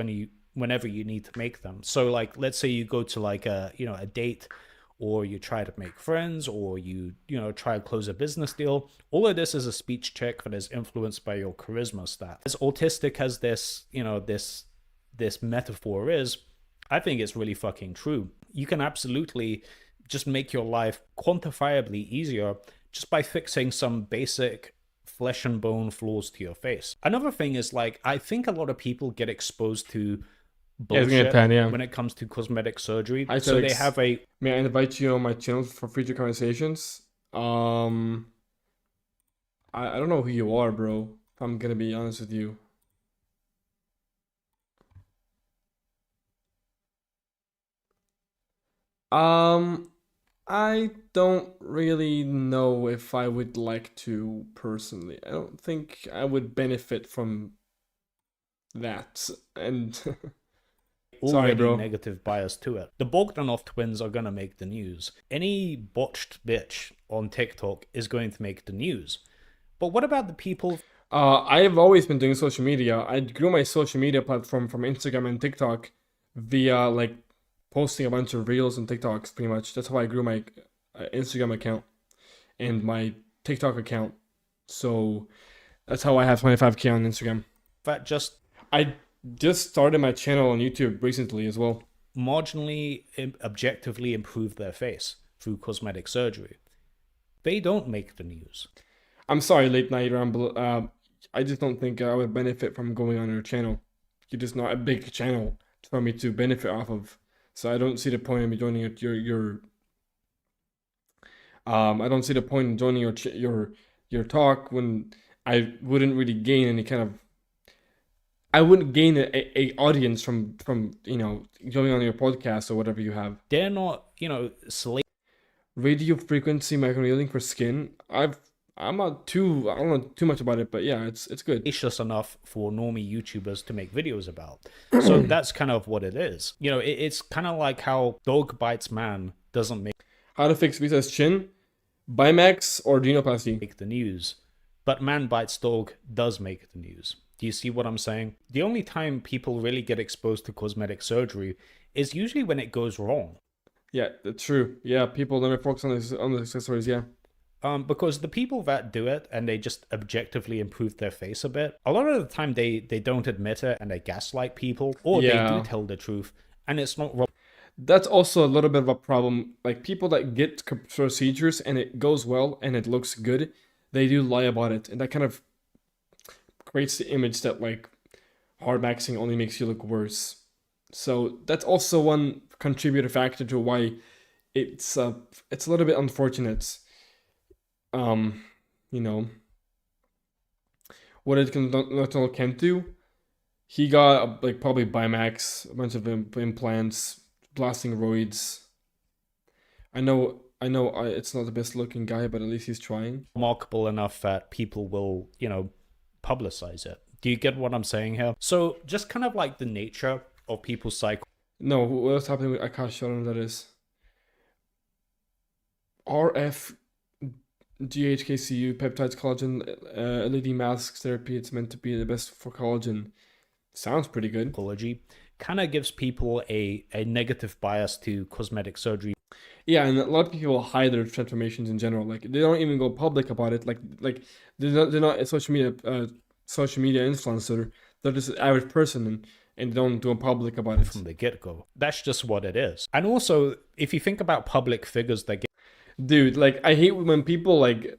whenever you need to make them. So like, let's say you go to like a, you know, a date, or you try to make friends, or you know, try to close a business deal. All of this is a speech check that is influenced by your charisma stat. As autistic as this, you know, this metaphor is, I think it's really fucking true. You can absolutely just make your life quantifiably easier just by fixing some basic flesh and bone flaws to your face. Another thing is, like, I think a lot of people get exposed to bullshit when it comes to cosmetic surgery. So they have a... May I invite you on my channel for future conversations? I don't know who you are, bro, if I'm gonna be honest with you. I don't really know if I would like to personally. I don't think I would benefit from that. And sorry, bro. Negative bias to it. The Bogdanov twins are gonna make the news. Any botched bitch on TikTok is going to make the news. But what about the people? I've always been doing social media. I grew my social media platform from Instagram and TikTok via like posting a bunch of reels and TikToks, pretty much. That's how I grew my Instagram account and my TikTok account. So that's how I have 25K on Instagram. I just started my channel on YouTube recently as well. Marginally, objectively improve their face through cosmetic surgery. They don't make the news. I'm sorry, Late Night Ramble. I just don't think I would benefit from going on your channel. You're just not a big channel for me to benefit off of. So I don't see the point in me joining your I don't see the point in joining your talk when I wouldn't really gain any kind of... I wouldn't gain a audience from you know, joining on your podcast or whatever you have. They're not, you know, radio frequency microneedling for skin. I don't know too much about it, but yeah, it's good. It's enough for normie YouTubers to make videos about. So that's kind of what it is. You know, it's kind of like how Dog Bites Man doesn't make... How to fix Visa's chin, Bimax, or genoplasty. Make the news. But Man Bites Dog does make the news. Do you see what I'm saying? The only time people really get exposed to cosmetic surgery is usually when it goes wrong. Yeah, that's true. Yeah, people never focus on the accessories, yeah. Because the people that do it and they just objectively improve their face a bit, a lot of the time they don't admit it and they gaslight people, or they do tell the truth and it's not wrong. That's also a little bit of a problem. Like, people that get procedures and it goes well and it looks good, they do lie about it, and that kind of creates the image that like hard maxing only makes you look worse. So that's also one contributor factor to why it's a little bit unfortunate. You know, what it can do, he got like probably Bimax, a bunch of implants, blasting roids. I know it's not the best looking guy, but at least he's trying. Remarkable enough that people will, you know, publicize it. Do you get what I'm saying here? So just kind of like the nature of people's cycle. No, what's happening with Akash? I don't know what that is. RF GHKCU peptides collagen LED masks therapy. It's meant to be the best for collagen. Sounds pretty good. Ecology kind of gives people a negative bias to cosmetic surgery. Yeah, and a lot of people hide their transformations in general. Like, they don't even go public about it. Like they're not a social media influencer. They're just an average person and don't do a public about it from the get-go. That's just what it is. And also, if you think about public figures that get... Dude, like, I hate when people like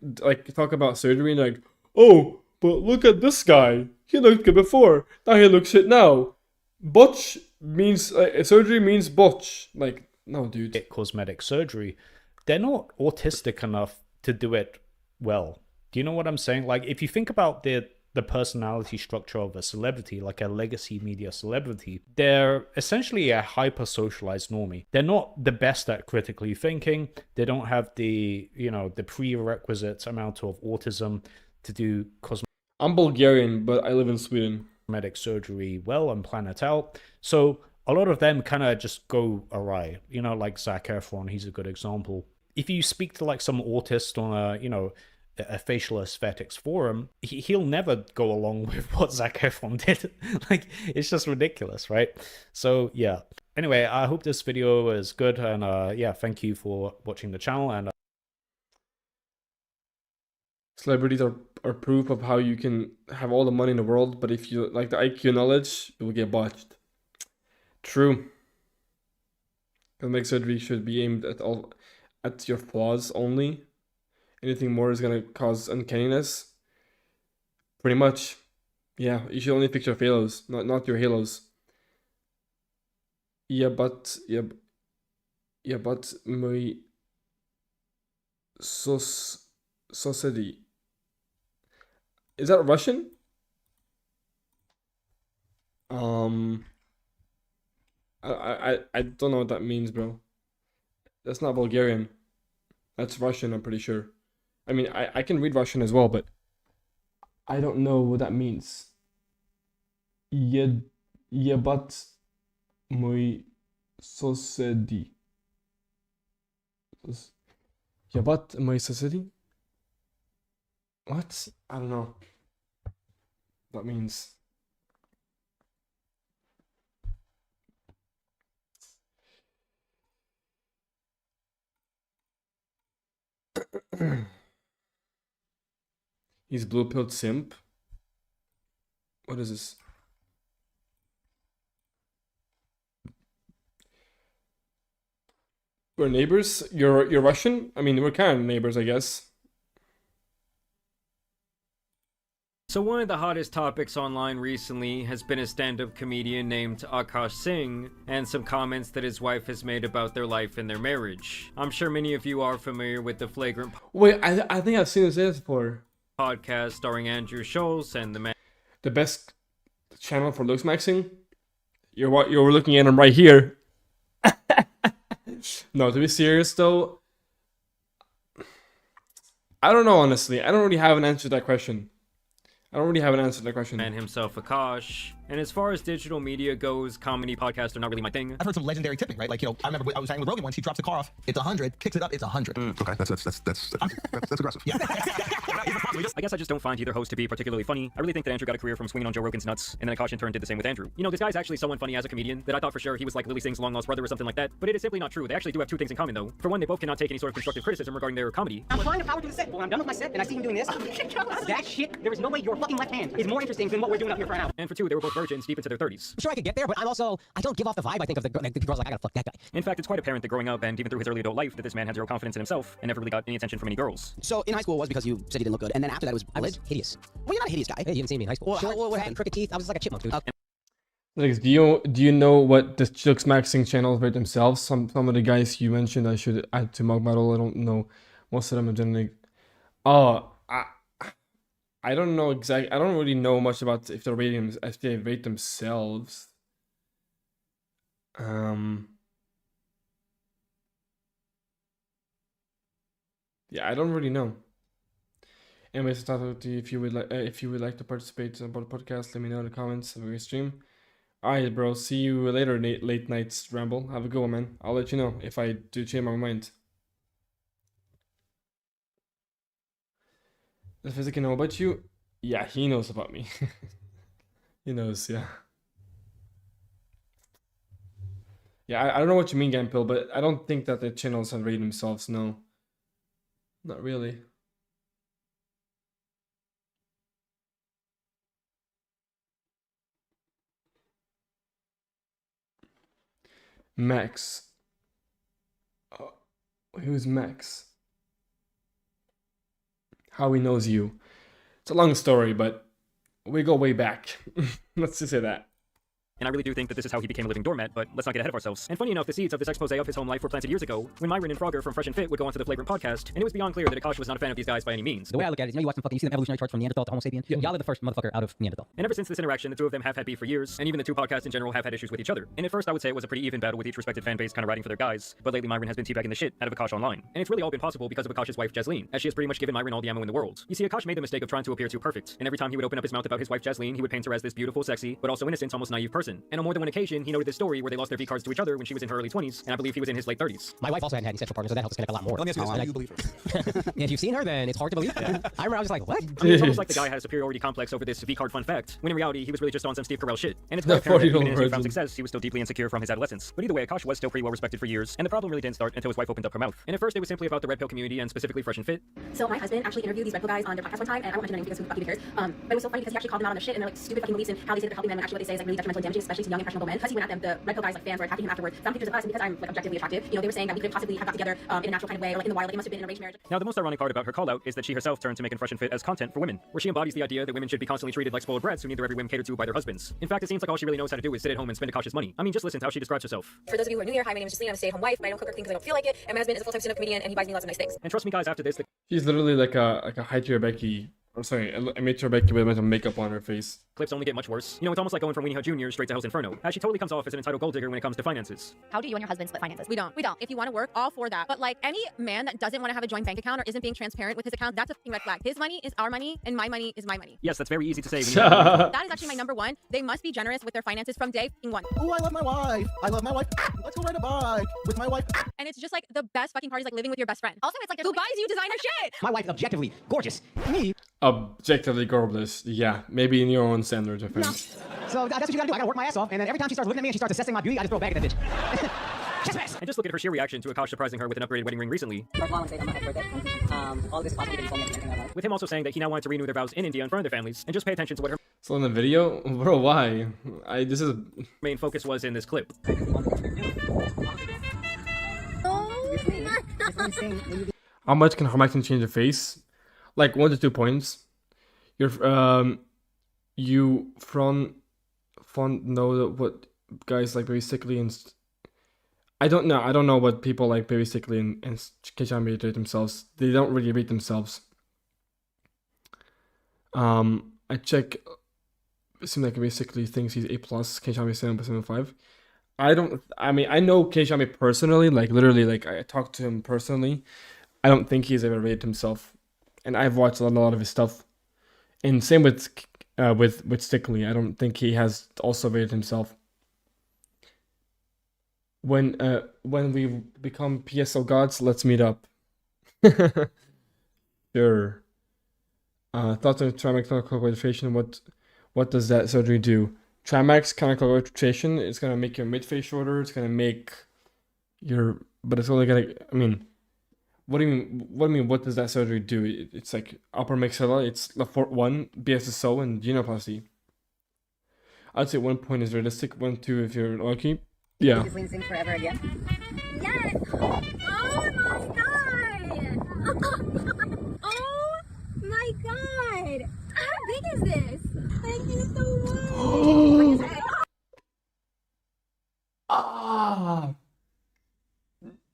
talk about surgery and like, oh, but look at this guy. He looked good before. Now he looks shit now. Botch means surgery means botch. Like, No, dude. Get cosmetic surgery, they're not autistic enough to do it well. Do you know what I'm saying? Like, if you think about the personality structure of a celebrity, like a legacy media celebrity, they're essentially a hyper socialized normie. They're not the best at critically thinking. They don't have the, you know, the prerequisite amount of autism to do I'm Bulgarian, but I live in Sweden. Cosmetic surgery well and plan it out. So a lot of them kind of just go awry. You know, like Zac Efron, he's a good example. If you speak to like some autist on a, you know, a facial aesthetics forum, he'll never go along with what Zac Efron did. Like, it's just ridiculous, right? So yeah. Anyway, I hope this video is good, and yeah, thank you for watching the channel. And celebrities are proof of how you can have all the money in the world, but if you like the IQ knowledge, it will get botched. True. Cosmetic surgery should be aimed at your flaws only. Anything more is gonna cause uncanniness. Pretty much. Yeah, you should only fix your halos, not your halos. Yeah, but my society. Is that Russian? I don't know what that means, bro. That's not Bulgarian. That's Russian, I'm pretty sure. I mean, I can read Russian as well, but I don't know what that means. Ебать мой соседи. Ебать мои соседи? What? I don't know. That means. He's blue-pilled simp. What is this? We're neighbors? You're Russian? I mean, we're kind of neighbors, I guess. So one of the hottest topics online recently has been a stand-up comedian named Akash Singh and some comments that his wife has made about their life and their marriage. I'm sure many of you are familiar with the Flagrant Wait, I think I've seen this before. Podcast starring Andrew Schultz and the best channel for Looksmaxxing. You're looking at him right here. No, to be serious though, I don't know, honestly. I don't really have an answer to that question. And himself, Akash. And as far as digital media goes, comedy podcasts are not really my thing. I've heard some legendary tipping, right? Like, you know, I remember I was hanging with Rogan once. He drops the car off. It's 100. Kicks it up. It's 100. Okay, that's aggressive. Yeah. I guess I just don't find either host to be particularly funny. I really think that Andrew got a career from swinging on Joe Rogan's nuts, and then Akash in turn did the same with Andrew. You know, this guy's actually someone funny as a comedian that I thought for sure he was like Lily Singh's long-lost brother or something like that. But it is simply not true. They actually do have two things in common, though. For one, they both cannot take any sort of constructive criticism regarding their comedy. I'm trying to power through the set. When I'm done with my set and I see him doing this, that shit, there is no way your fucking left hand is more interesting than what we're doing up here for an hour. And for two, they were both virgins deep into their 30s. I'm sure I could get there, but I don't give off the vibe I think of the girls like, I gotta fuck that guy. In fact, it's quite apparent that growing up and even through his early adult life that this man had zero confidence in himself and never really got any attention from any girls. So in high school it was because you said you didn't look good, and then after that it was hideous. Well, you're not a hideous guy. Hey, you didn't see me in high school. What happened? Crooked teeth. I was just like a chipmunk, dude. Like, do you know what the Looksmaxxing channels rate themselves? Some of the guys you mentioned, I should add to Mug Battle. I don't know. Most of them are generally. Oh, I don't know exactly. I don't really know much about if they rate themselves. Yeah, I don't really know. Anyways, I thought if you would like to participate on the podcast, let me know in the comments of your stream. Alright, bro. See you later, late nights ramble. Have a good one, man. I'll let you know if I do change my mind. Does Physical know about you? Yeah, he knows about me. He knows, yeah. Yeah, I don't know what you mean, Gampill, but I don't think that the channels have rated themselves, no. Not really. Max. Oh, who's Max? How he knows you. It's a long story, but we go way back. Let's just say that. And I really do think that this is how he became a living doormat, but let's not get ahead of ourselves. And funny enough, the seeds of this expose of his home life were planted years ago, when Myron and Frogger from Fresh and Fit would go onto the Flagrant podcast, and it was beyond clear that Akash was not a fan of these guys by any means. The way I look at it is, you know, you watch them fucking, you see them evolutionary charts from Neanderthal to Homo sapien. Y'all are the first motherfucker out of Neanderthal. And ever since this interaction, the two of them have had beef for years, and even the two podcasts in general have had issues with each other. And at first, I would say it was a pretty even battle with each respective fan base kind of riding for their guys, but lately Myron has been teabagging the shit out of Akash online. And it's really all been possible because of Akash's wife Jasleen, as she has pretty much given Myron all the ammo in the world. You see, Akash made the mistake of trying to appear too perfect, and every time he would open up his mouth about his wife Jasleen, he would paint her as this beautiful, sexy, but also innocent, almost naive person. And on more than one occasion, he noted this story where they lost their V-cards to each other when she was in her early 20s, and I believe he was in his late 30s. My wife also hadn't had any sexual partners, so that helps us connect a lot more. Let me ask you this, how do you believe her? If you've seen her, then it's hard to believe. I remember I was just like, what? I mean, it's almost like the guy had a superiority complex over this V-card fun fact, when in reality, he was really just on some Steve Carell shit. And it's quite apparent that even in his newfound success, he was still deeply insecure from his adolescence. But either way, Akash was still pretty well respected for years, and the problem really didn't start until his wife opened up her mouth. And at first, it was simply about the Red Pill community and specifically Fresh and Fit. So my husband actually interviewed these Red Pill guys on their podcast one time, and I won't mention their names because who the fuck even cares. But it was so funny because he actually called them out on their shit and their like stupid fucking beliefs and how they say they're helping men, when actually what they say is like really detrimental and damaging, especially to young impressionable men. Because he went at them, the Red Pill guys like fans were attacking him afterwards. Some pictures of us, and because I'm like objectively attractive, you know, they were saying that we could possibly have got together in a natural kind of way, or like in the wild, like it must have been an arranged marriage. Now, the most ironic part about her call out is that she herself turned to making Fresh and Fit as content for women, where she embodies the idea that women should be constantly treated like spoiled brats who need their every whim catered to by their husbands. In fact, it seems like all she really knows how to do is sit at home and spend Akash's money. I mean, just listen to how she describes herself. For those of you who are new here, hi, my name is Jasleen. I'm a stay-at-home wife, but I don't cook or clean because I don't feel like it. And my husband is a full-time stand-up comedian, and he buys me lots of nice things. And trust me, guys, after this, She's literally like a high-tier Becky. Or sorry, a mid-tier Becky with a bunch of makeup on her face. clips only get much worse. You know, it's almost like going from Weenie Hut Jr. straight to Hell's Inferno, as she totally comes off as an entitled gold digger when it comes to finances. How do you and your husband split finances? We don't. If you want to work, all for that. But like any man that doesn't want to have a joint bank account or isn't being transparent with his account, that's a fucking red flag. His money is our money, and my money is my money. Yes, that's very easy to say. That is actually my number one. They must be generous with their finances from day one. Oh, I love my wife. I love my wife. Let's go ride a bike with my wife. And it's just like the best fucking parties, like living with your best friend. Also, it's like who buys you designer shit? My wife is objectively gorgeous. Me. Objectively gorgeous. Yeah, maybe in your own standards, I think. No. So that's what you gotta do. I gotta work my ass off, and then every time she starts looking at me and she starts assessing my beauty, I just throw a bag at that bitch. And just look at her sheer reaction to Akash surprising her with an upgraded wedding ring recently. With him also saying that he now wanted to renew their vows in India in front of their families, and just pay attention to what her So in the video, bro, why? This is main focus was in this clip. How much can Harmaxon change a face? Like 1 to 2 points. You from know that what guys like Baby Sickly and I don't know what people like Baby Sickly and Kejami rate themselves. They don't really rate themselves. I check. It seems like Baby Sickly thinks he's A+. Kejami 7.75. I know Kejami personally, like literally, like I talked to him personally. I don't think he's ever rated himself, and I've watched a lot of his stuff. And same with Sickly. I don't think he has also rated himself. When we become PSL gods, let's meet up. Sure. Thoughts on Trimax chemical filtration? What does that surgery do? Trimax chemical filtration is gonna make your mid-face shorter. It's gonna make but it's only gonna. I mean, what do you mean? What does that surgery do? It's like upper maxilla. It's Lafort 1, BSSO, and genoplasty. I'd say 1 point is realistic. 1, 2 if you're lucky. Yeah. Sing forever again. Yes! Oh my god! Oh my god! How big is this? Thank you so much! Ah!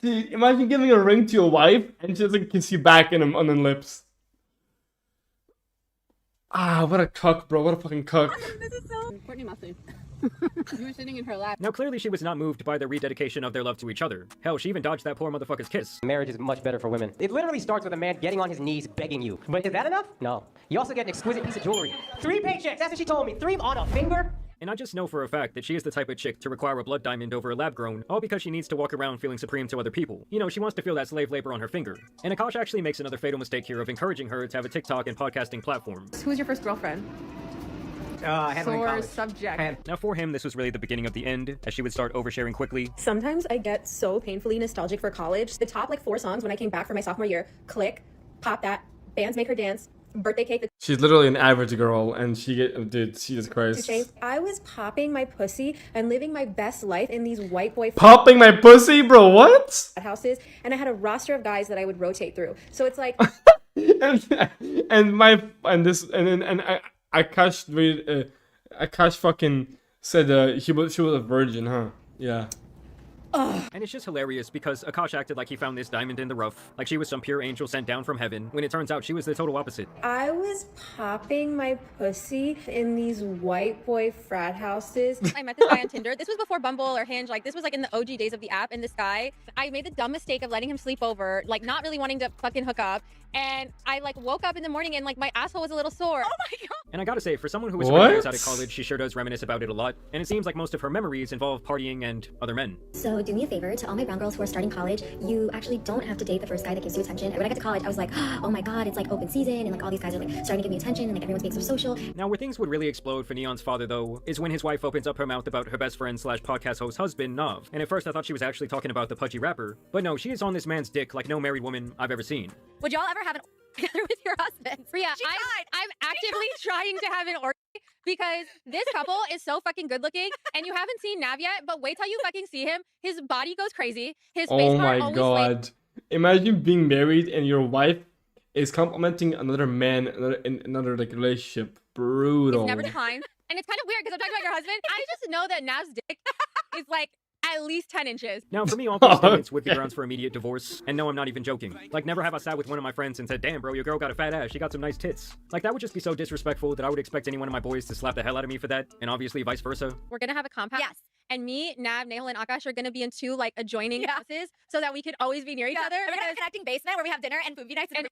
Dude, imagine giving a ring to your wife and she doesn't kiss you back on the lips. Ah, what a cuck, bro. What a fucking cuck. Courtney Muffin. You were sitting in her lap. Now, clearly she was not moved by the rededication of their love to each other. Hell, she even dodged that poor motherfucker's kiss. Marriage is much better for women. It literally starts with a man getting on his knees begging you. But is that enough? No. You also get an exquisite piece of jewelry. 3 paychecks, that's what she told me. 3 on a finger? And I just know for a fact that she is the type of chick to require a blood diamond over a lab grown, all because she needs to walk around feeling supreme to other people. You know, she wants to feel that slave labor on her finger. And Akash actually makes another fatal mistake here of encouraging her to have a TikTok and podcasting platform. Who was your first girlfriend? I had one in Sore college. subject. Now for him, this was really the beginning of the end, as she would start oversharing quickly. Sometimes I get so painfully nostalgic for college. The top 4 songs when I came back for my sophomore year: Click, Pop That, Bands Make Her Dance, Birthday Cake. She's literally an average girl, and dude, Jesus Christ. I was popping my pussy and living my best life in these white boy Popping my pussy, bro, what? houses, and I had a roster of guys that I would rotate through. So it's like Akash fucking Said she was a virgin, huh? Yeah. And it's just hilarious because Akash acted like he found this diamond in the rough, like she was some pure angel sent down from heaven, when it turns out she was the total opposite. I was popping my pussy in these white boy frat houses. I met this guy on Tinder. This was before Bumble or Hinge. Like, this was like in the OG days of the app. And this guy, I made the dumb mistake of letting him sleep over, like not really wanting to fucking hook up. And I like woke up in the morning and like my asshole was a little sore. Oh my god. And I gotta say, for someone who was 20 years out of college, she sure does reminisce about it a lot. And it seems like most of her memories involve partying and other men. So do me a favor, to all my brown girls who are starting college, you actually don't have to date the first guy that gives you attention. And when I got to college, I was like, oh my god, it's like open season, and like all these guys are like starting to give me attention, and like everyone's being so social. Now, where things would really explode for Neon's father, though, is when his wife opens up her mouth about her best friend slash podcast host husband, Nav. And at first I thought she was actually talking about the pudgy rapper. But no, she is on this man's dick like no married woman I've ever seen. Would y'all ever have an together with your husband? Priya, I'm actively trying to have an orgy because this couple is so fucking good looking, and you haven't seen Nav yet, but wait till you fucking see him. His body goes crazy. His face Oh part my always god. Imagine being married and your wife is complimenting another man in another like relationship. Brutal. It's never defined. And it's kind of weird because I'm talking about your husband. I just know that Nav's dick is like at least 10 inches. Now, for me, all these statements would be grounds for immediate divorce. And no, I'm not even joking. Like, never have I sat with one of my friends and said, damn, bro, your girl got a fat ass. She got some nice tits. Like, that would just be so disrespectful that I would expect any one of my boys to slap the hell out of me for that. And obviously, vice versa. We're going to have a compound. Yes. And me, Nav, Nahal, and Akash are going to be in two, like, adjoining houses so that we could always be near each other. We're going to have a connecting basement where we have dinner and movie nights. And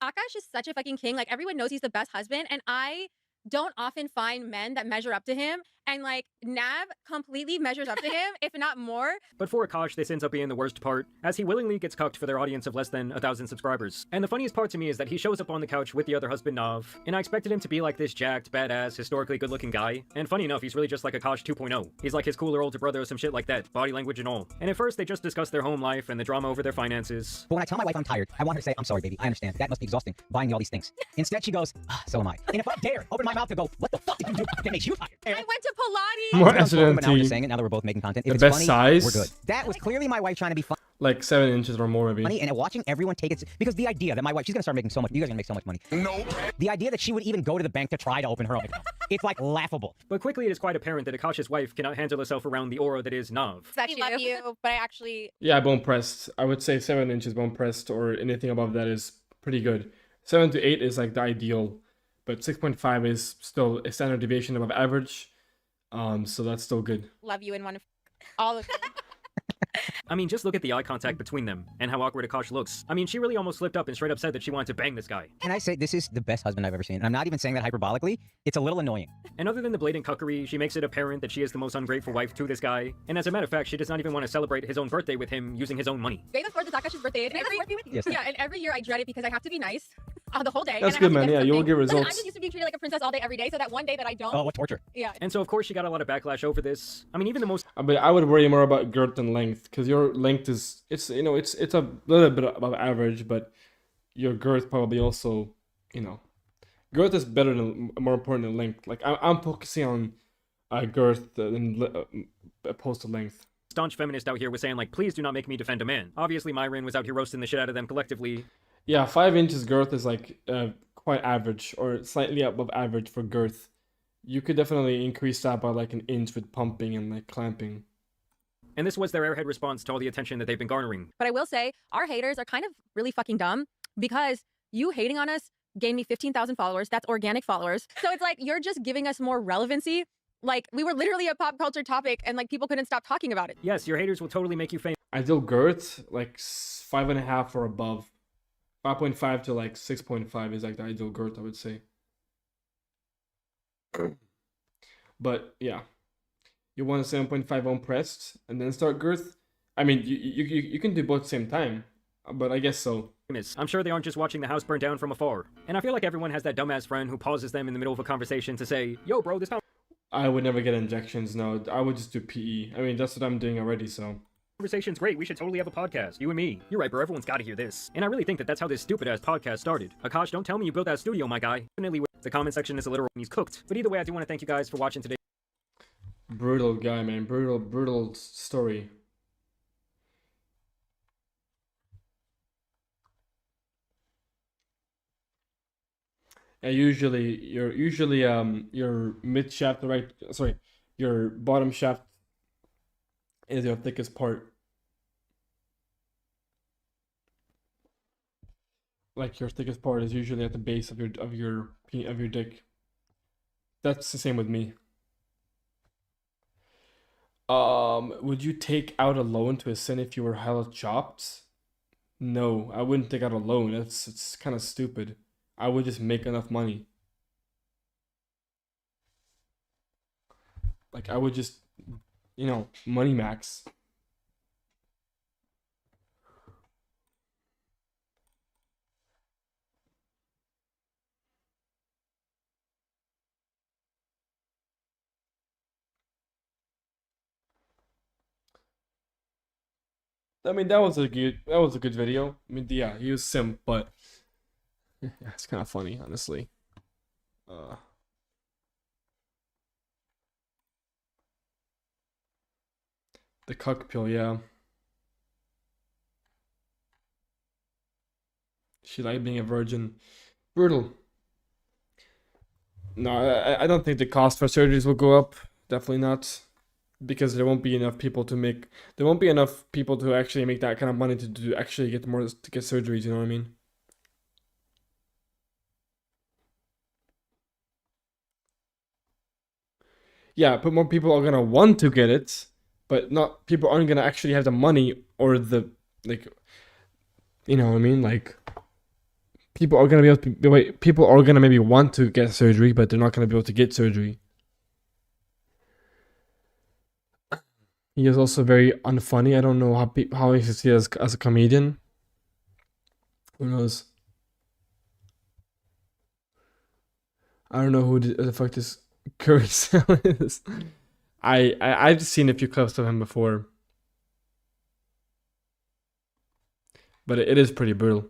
Akash is such a fucking king. Like, everyone knows he's the best husband. And I don't often find men that measure up to him. And like Nav completely measures up to him, if not more. But for Akash, this ends up being the worst part, as he willingly gets cucked for their audience of less than 1,000 subscribers. And the funniest part to me is that he shows up on the couch with the other husband, Nav, and I expected him to be like this jacked, badass, historically good-looking guy. And funny enough, he's really just like Akash 2.0. He's like his cooler older brother or some shit like that, body language and all. And at first, they just discuss their home life and the drama over their finances. But when I tell my wife I'm tired, I want her to say, I'm sorry, baby, I understand. That must be exhausting, buying me all these things. Instead, she goes, so am I. And if I dare open my mouth to go, what the fuck did you do that makes you tired? I went to Pilates. More But now I'm just SNT. saying it, now that we're both making content. The If it's best funny, size? we're good. That was clearly my wife trying to be funny. Like 7 inches or more, maybe. And watching everyone take it, because the idea that my wife, she's gonna start making so much, you guys are gonna make so much money. No. The idea that she would even go to the bank to try to open her own account, it's like laughable. But quickly, it is quite apparent that Akash's wife cannot handle herself around the aura that is Nav. I love you, but I actually... Yeah, bone pressed. I would say 7 inches bone pressed or anything above that is pretty good. 7 to 8 is like the ideal, but 6.5 is still a standard deviation above average. So that's still good. Love you and want to all of them. I mean, just look at the eye contact between them, and how awkward Akash looks. I mean, she really almost slipped up and straight up said that she wanted to bang this guy. Can I say, this is the best husband I've ever seen. And I'm not even saying that hyperbolically. It's a little annoying. And other than the blatant cuckery, she makes it apparent that she is the most ungrateful wife to this guy. And as a matter of fact, she does not even want to celebrate his own birthday with him using his own money. May the 4th is Akash's birthday. And Yes. yeah, and every year I dread it because I have to be nice the whole day. That's and I good, have to man. Yeah, get you'll something. get Listen, I'm results. just used to being treated like a princess all day, every day. So that one day that I don't. Oh, what torture. Yeah. And so, of course, she got a lot of backlash over this. I mean, even the most... But I would worry more about girth than length, because your length is, it's a little bit above average, but your girth probably also, girth is better than, more important than length. Like I'm focusing on girth than opposed to length. Staunch feminist out here was saying, like, please do not make me defend a man. Obviously, Myron was out here roasting the shit out of them collectively. Yeah, 5 inches girth is like quite average or slightly above average for girth. You could definitely increase that by like an inch with pumping and like clamping. And this was their airhead response to all the attention that they've been garnering. But I will say, our haters are kind of really fucking dumb because you hating on us gained me 15,000 followers. That's organic followers. So it's like, you're just giving us more relevancy. Like, we were literally a pop culture topic and like people couldn't stop talking about it. Yes, your haters will totally make you famous. Ideal girth, like 5.5 or above. 5.5 to like 6.5 is like the ideal girth, I would say. But yeah, you want a 7.5 on pressed and then start girth. I mean, you can do both at the same time, but I guess so. I'm sure they aren't just watching the house burn down from afar. And I feel like everyone has that dumbass friend who pauses them in the middle of a conversation to say, yo, bro, this I would never get injections, no. I would just do PE. I mean, that's what I'm doing already, so. Conversation's great. We should totally have a podcast. You and me. You're right, bro. Everyone's got to hear this. And I really think that that's how this stupid-ass podcast started. Akash, don't tell me you built that studio, my guy. Definitely. The comment section is a literal he's cooked. But either way, I do want to thank you guys for watching today. Brutal guy, man. Brutal story. Usually your mid shaft, right? Sorry, your bottom shaft is your thickest part. Like your thickest part is usually at the base of your dick. That's the same with me. Would you take out a loan to ascend if you were hella chopped? No, I wouldn't take out a loan. It's kind of stupid. I would just make enough money. Like I would just, money max. I mean, that was a good video. I mean, yeah, he was simp, but yeah, it's kind of funny, honestly. The cuck pill, yeah. She liked being a virgin. Brutal. No, I don't think the cost for surgeries will go up. Definitely not. Because there won't be enough people to make. There won't be enough people to actually make that kind of money to actually get surgeries. You know what I mean? Yeah, but more people are gonna want to get it, but not people aren't gonna actually have the money or the like. You know what I mean? Like people are gonna be able to. Wait, people are gonna maybe want to get surgery, but they're not gonna be able to get surgery. He is also very unfunny. I don't know how he should see as a comedian. Who knows? I don't know who the fuck this Curry Sale is. I've seen a few clips of him before, but it is pretty brutal.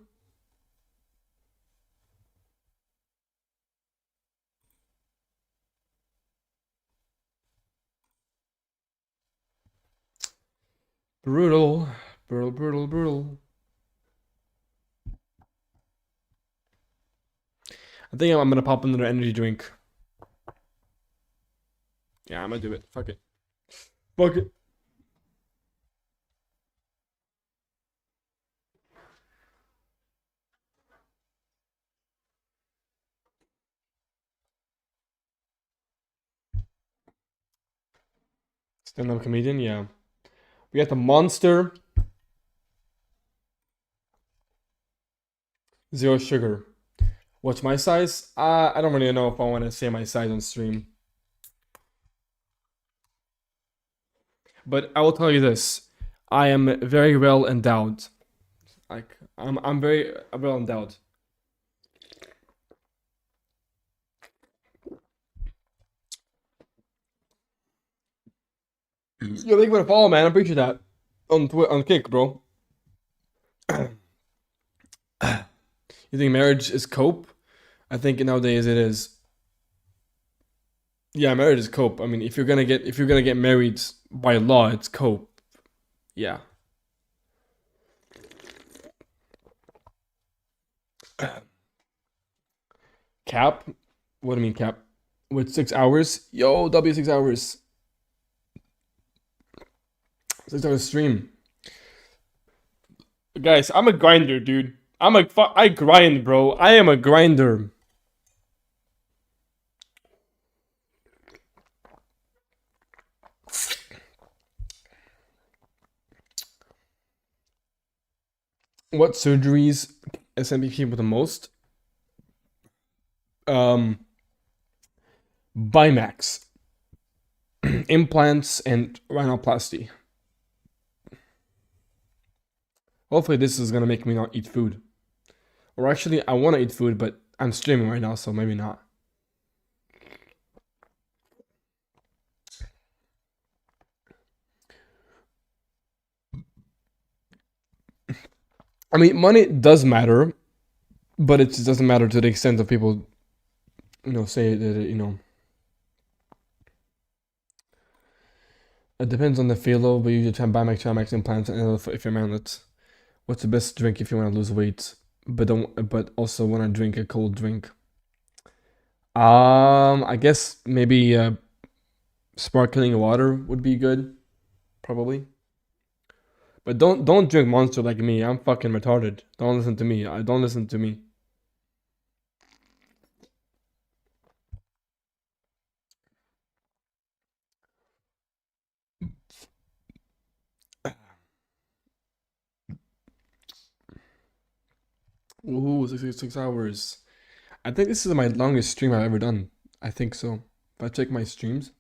Brutal, brutal, brutal, brutal. I think I'm gonna pop another energy drink. Yeah, I'm gonna do it. Fuck it. Fuck it. Stand-up comedian, yeah. We got the Monster. Zero sugar. What's my size? I don't really know if I want to say my size on stream. But I will tell you this. I am very well endowed. Like I'm very well endowed. Yo, thank you for the follow, man. I appreciate that. On Kick, bro. You think marriage is cope? I think nowadays it is. Yeah, marriage is cope. I mean, if you're gonna get married by law, it's cope. Yeah. Cap? What do you mean cap? With 6 hours? Yo, W 6 hours. 6 hours stream. Guys, I'm a grinder, dude. I grind, bro. I am a grinder. What surgeries SMB people the most? Bimax, implants, and rhinoplasty. Hopefully this is gonna make me not eat food. Or actually, I want to eat food, but I'm streaming right now, so maybe not. I mean, money does matter, but it just doesn't matter to the extent of people, say that, it depends on the philo, but you usually try Bimax implants, and if you're man, what's the best drink if you want to lose weight, but also want to drink a cold drink? I guess maybe sparkling water would be good, probably. But don't drink Monster like me. I'm fucking retarded. Don't listen to me. Don't listen to me. Ooh, 6 hours. I think this is my longest stream I've ever done. I think so. If I check my streams.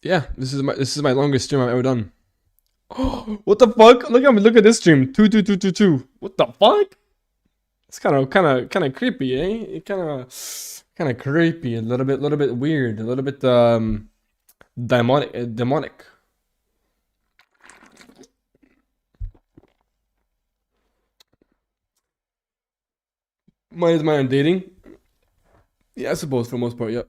Yeah, this is my longest stream I've ever done. Oh, what the fuck? Look at this stream. 22222. What the fuck? It's kind of creepy, eh? Kind of creepy, a little bit weird, a little bit demonic. Mine is mine on dating. Yeah, I suppose for the most part, yep.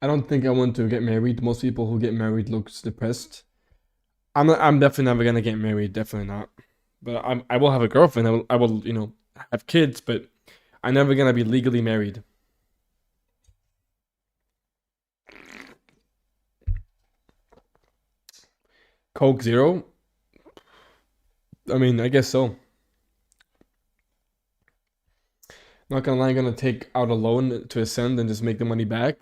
I don't think I want to get married. Most people who get married looks depressed. I'm definitely never gonna get married. Definitely not. But I will have a girlfriend. I will have kids. But I'm never gonna be legally married. Coke Zero. I mean, I guess so. Not gonna lie, I'm gonna take out a loan to Ascend and just make the money back.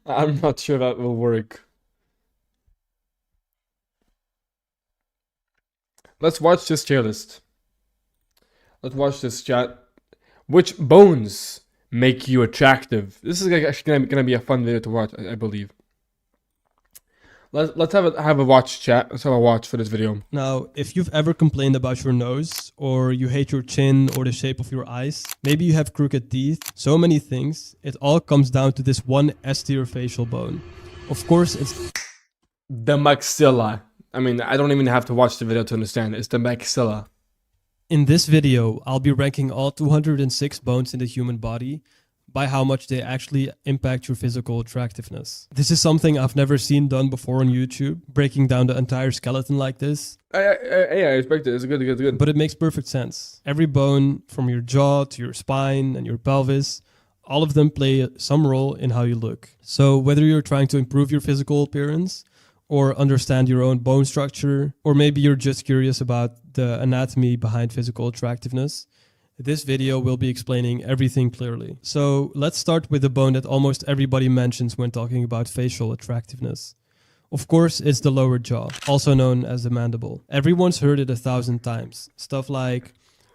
I'm not sure that will work. Let's watch this tier list. Let's watch this chat. Which bones make you attractive? This is actually gonna be a fun video to watch, I believe. Let's have a watch, chat. Let's have a watch for this video. Now, if you've ever complained about your nose, or you hate your chin or the shape of your eyes, maybe you have crooked teeth, so many things, it all comes down to this one S-tier facial bone. Of course, it's the maxilla. I mean, I don't even have to watch the video to understand. It's the maxilla. In this video, I'll be ranking all 206 bones in the human body by how much they actually impact your physical attractiveness. This is something I've never seen done before on YouTube, breaking down the entire skeleton like this. I respect it. It's good. But it makes perfect sense. Every bone, from your jaw to your spine and your pelvis, all of them play some role in how you look. So whether you're trying to improve your physical appearance, or understand your own bone structure, or maybe you're just curious about the anatomy behind physical attractiveness, this video will be explaining everything clearly. So let's start with the bone that almost everybody mentions when talking about facial attractiveness. Of course, it's the lower jaw, also known as the mandible. Everyone's heard it 1,000 times. Stuff like,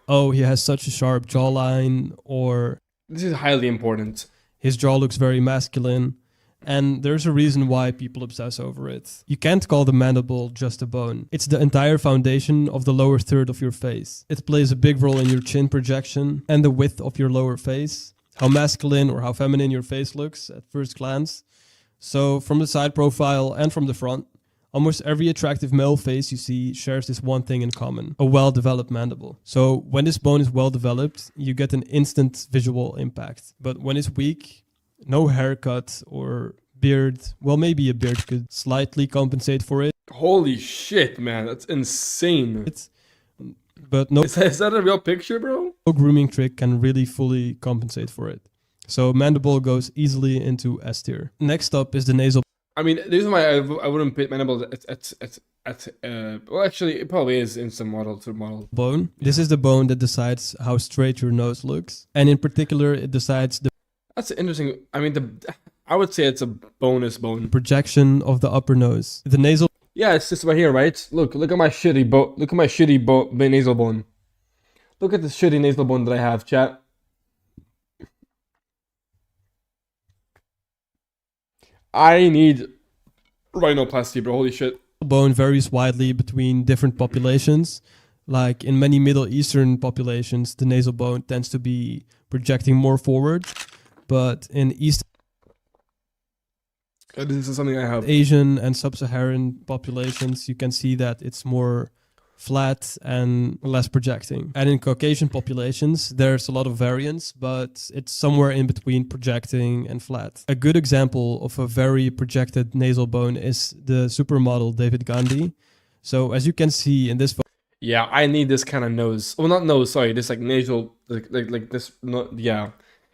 oh, he has such a sharp jawline, or this is highly important. His jaw looks very masculine. And there's a reason why people obsess over it. You can't call the mandible just a bone. It's the entire foundation of the lower third of your face. It plays a big role in your chin projection and the width of your lower face, how masculine or how feminine your face looks at first glance. So from the side profile and from the front, almost every attractive male face you see shares this one thing in common, a well-developed mandible. So when this bone is well-developed, you get an instant visual impact. But when it's weak, no haircut or beard, well, maybe a beard could slightly compensate for it. Holy shit, man, that's insane. But no, is that a real picture, bro? No grooming trick can really fully compensate for it. So mandible goes easily into S tier. Next up is the nasal. I mean, the reason why I wouldn't put mandible well, actually, it probably is in some model to model. Bone. Yeah. This is the bone that decides how straight your nose looks. And in particular, it decides the... That's interesting. I mean, I would say it's a bonus bone. Projection of the upper nose. The nasal... Yeah, it's just right here, right? Look at my shitty nasal bone. Look at the shitty nasal bone that I have, chat. I need rhinoplasty, bro. Holy shit. Bone varies widely between different populations. Like in many Middle Eastern populations, the nasal bone tends to be projecting more forward. But in East this is something I have. Asian and sub-Saharan populations, you can see that it's more flat, and less projecting. And in Caucasian populations, there's a lot of variance, but it's somewhere in between projecting and flat. A good example of a very projected nasal bone is the supermodel David Gandhi. So as you can see in this Yeah, I need this kind of nose. Well, not nose, sorry, this like nasal, like this, no, yeah.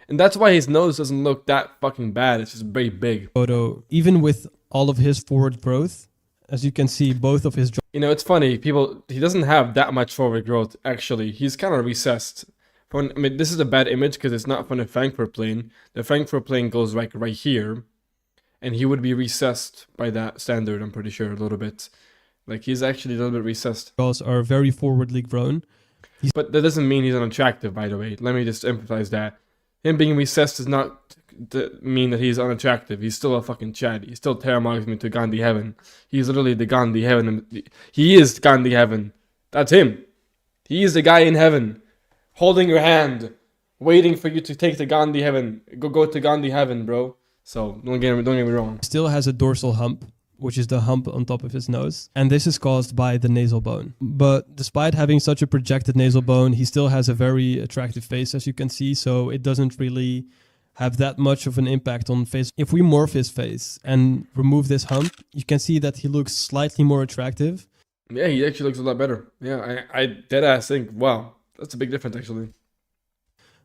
And that's why his nose doesn't look that fucking bad. It's just very big. photo, even with all of his forward growth, as you can see, both of his You know, it's funny, he doesn't have that much forward growth, actually. He's kind of recessed. I mean, this is a bad image because it's not from the Frankfurt plane. The Frankfurt plane goes like right here. And he would be recessed by that standard, I'm pretty sure, a little bit. Like, he's actually a little bit recessed. jaws are very forwardly grown. But that doesn't mean he's unattractive, by the way. Let me just emphasize that. Him being recessed does not mean that he's unattractive. He's still a fucking Chad. He still terrorizes me to Gandhi heaven. He's literally the Gandhi heaven. He is Gandhi heaven. That's him. He is the guy in heaven, holding your hand, waiting for you to take the Gandhi heaven. Go to Gandhi heaven, bro. So don't get me wrong. Still has a dorsal hump, which is the hump on top of his nose. And this is caused by the nasal bone. But despite having such a projected nasal bone, he still has a very attractive face, as you can see. So it doesn't really have that much of an impact on face. If we morph his face and remove this hump, you can see that he looks slightly more attractive. Yeah, he actually looks a lot better. Yeah, I deadass think, wow, that's a big difference, actually.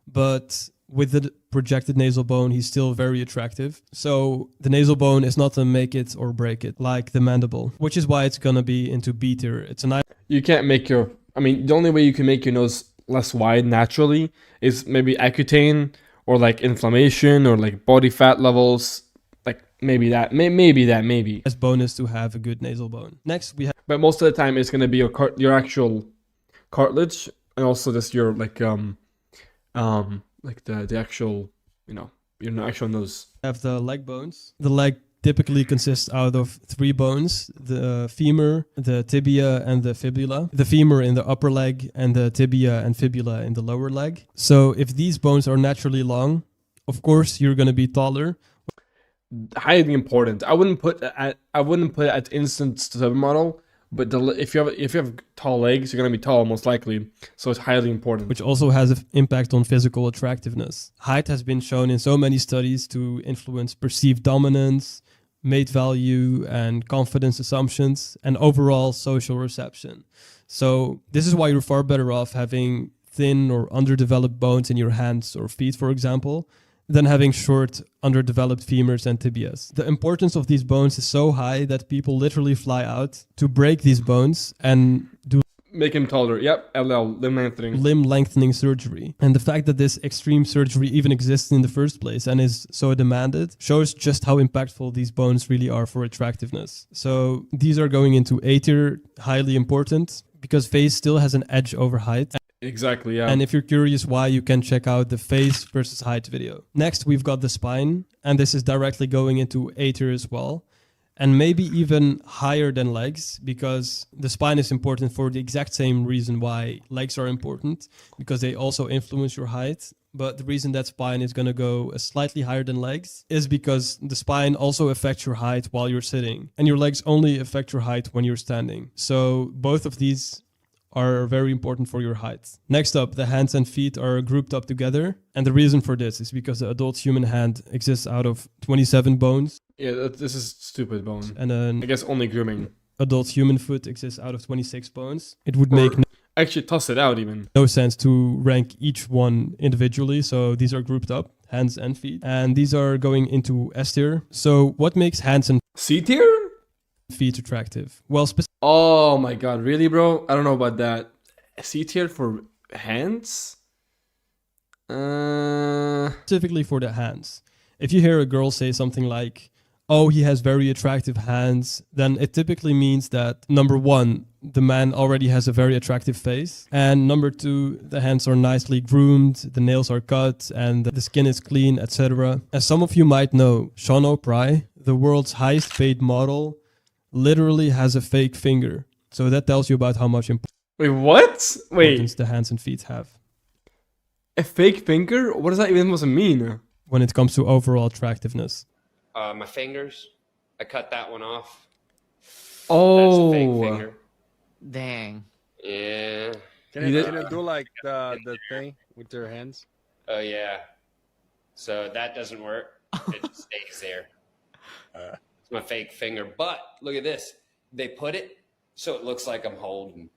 But with the projected nasal bone, he's still very attractive. So the nasal bone is not a make it or break it like the mandible, which is why it's gonna be into B tier. It's a nice. You can't make your, I mean, the only way you can make your nose less wide naturally is maybe Accutane or like inflammation or like body fat levels. Like maybe that, maybe. As bonus to have a good nasal bone. Next we have. But most of the time it's gonna be your actual cartilage and also just your like the actual, you know, your actual nose. Have the leg bones. The leg typically consists out of 3 bones: the femur, the tibia, and the fibula. The femur in the upper leg and the tibia and fibula in the lower leg. So if these bones are naturally long, of course you're going to be taller. Highly important. I wouldn't put it at instant supermodel. But if you have tall legs, you're gonna be tall most likely. So it's highly important. Which also has an impact on physical attractiveness. Height has been shown in so many studies to influence perceived dominance, mate value, and confidence assumptions, and overall social reception. So this is why you're far better off having thin or underdeveloped bones in your hands or feet, for example, than having short, underdeveloped femurs and tibias. The importance of these bones is so high that people literally fly out to break these bones and do make him taller. Yep, LL, limb lengthening surgery. And the fact that this extreme surgery even exists in the first place and is so demanded shows just how impactful these bones really are for attractiveness. So these are going into A tier, highly important, because face still has an edge over height. Exactly, yeah. And if you're curious why, you can check out the face versus height video. Next, we've got the spine, and this is directly going into A tier as well. And maybe even higher than legs, because the spine is important for the exact same reason why legs are important, because they also influence your height. But the reason that spine is going to go slightly higher than legs is because the spine also affects your height while you're sitting, and your legs only affect your height when you're standing. So both of these are very important for your height. Next up, the hands and feet are grouped up together. And the reason for this is because the adult human hand exists out of 27 bones. Yeah, this is stupid bone. And then I guess only grooming. Adult human foot exists out of 26 bones. It would make actually toss it out even. No sense to rank each one individually. So these are grouped up, hands and feet. And these are going into S tier. So what makes hands and C tier? Feet attractive? Well, oh my god, really, bro? I don't know about that. C tier for hands? Specifically for the hands. If you hear a girl say something like, oh, he has very attractive hands, then it typically means that, number one, the man already has a very attractive face. And number two, the hands are nicely groomed, the nails are cut, and the skin is clean, etc. As some of you might know, Sean O'Pry, the world's highest paid model, literally has a fake finger. So that tells you about how much importance the hands and feet have. A fake finger? What does that even supposed to mean? When it comes to overall attractiveness. My fingers. I cut that one off. Oh. That's a fake finger. Dang. Yeah. Can He it, did- can it do like the thing with your hands? Oh yeah. So that doesn't work. It just stays there. It's my fake finger. But look at this. They put it so it looks like I'm holding.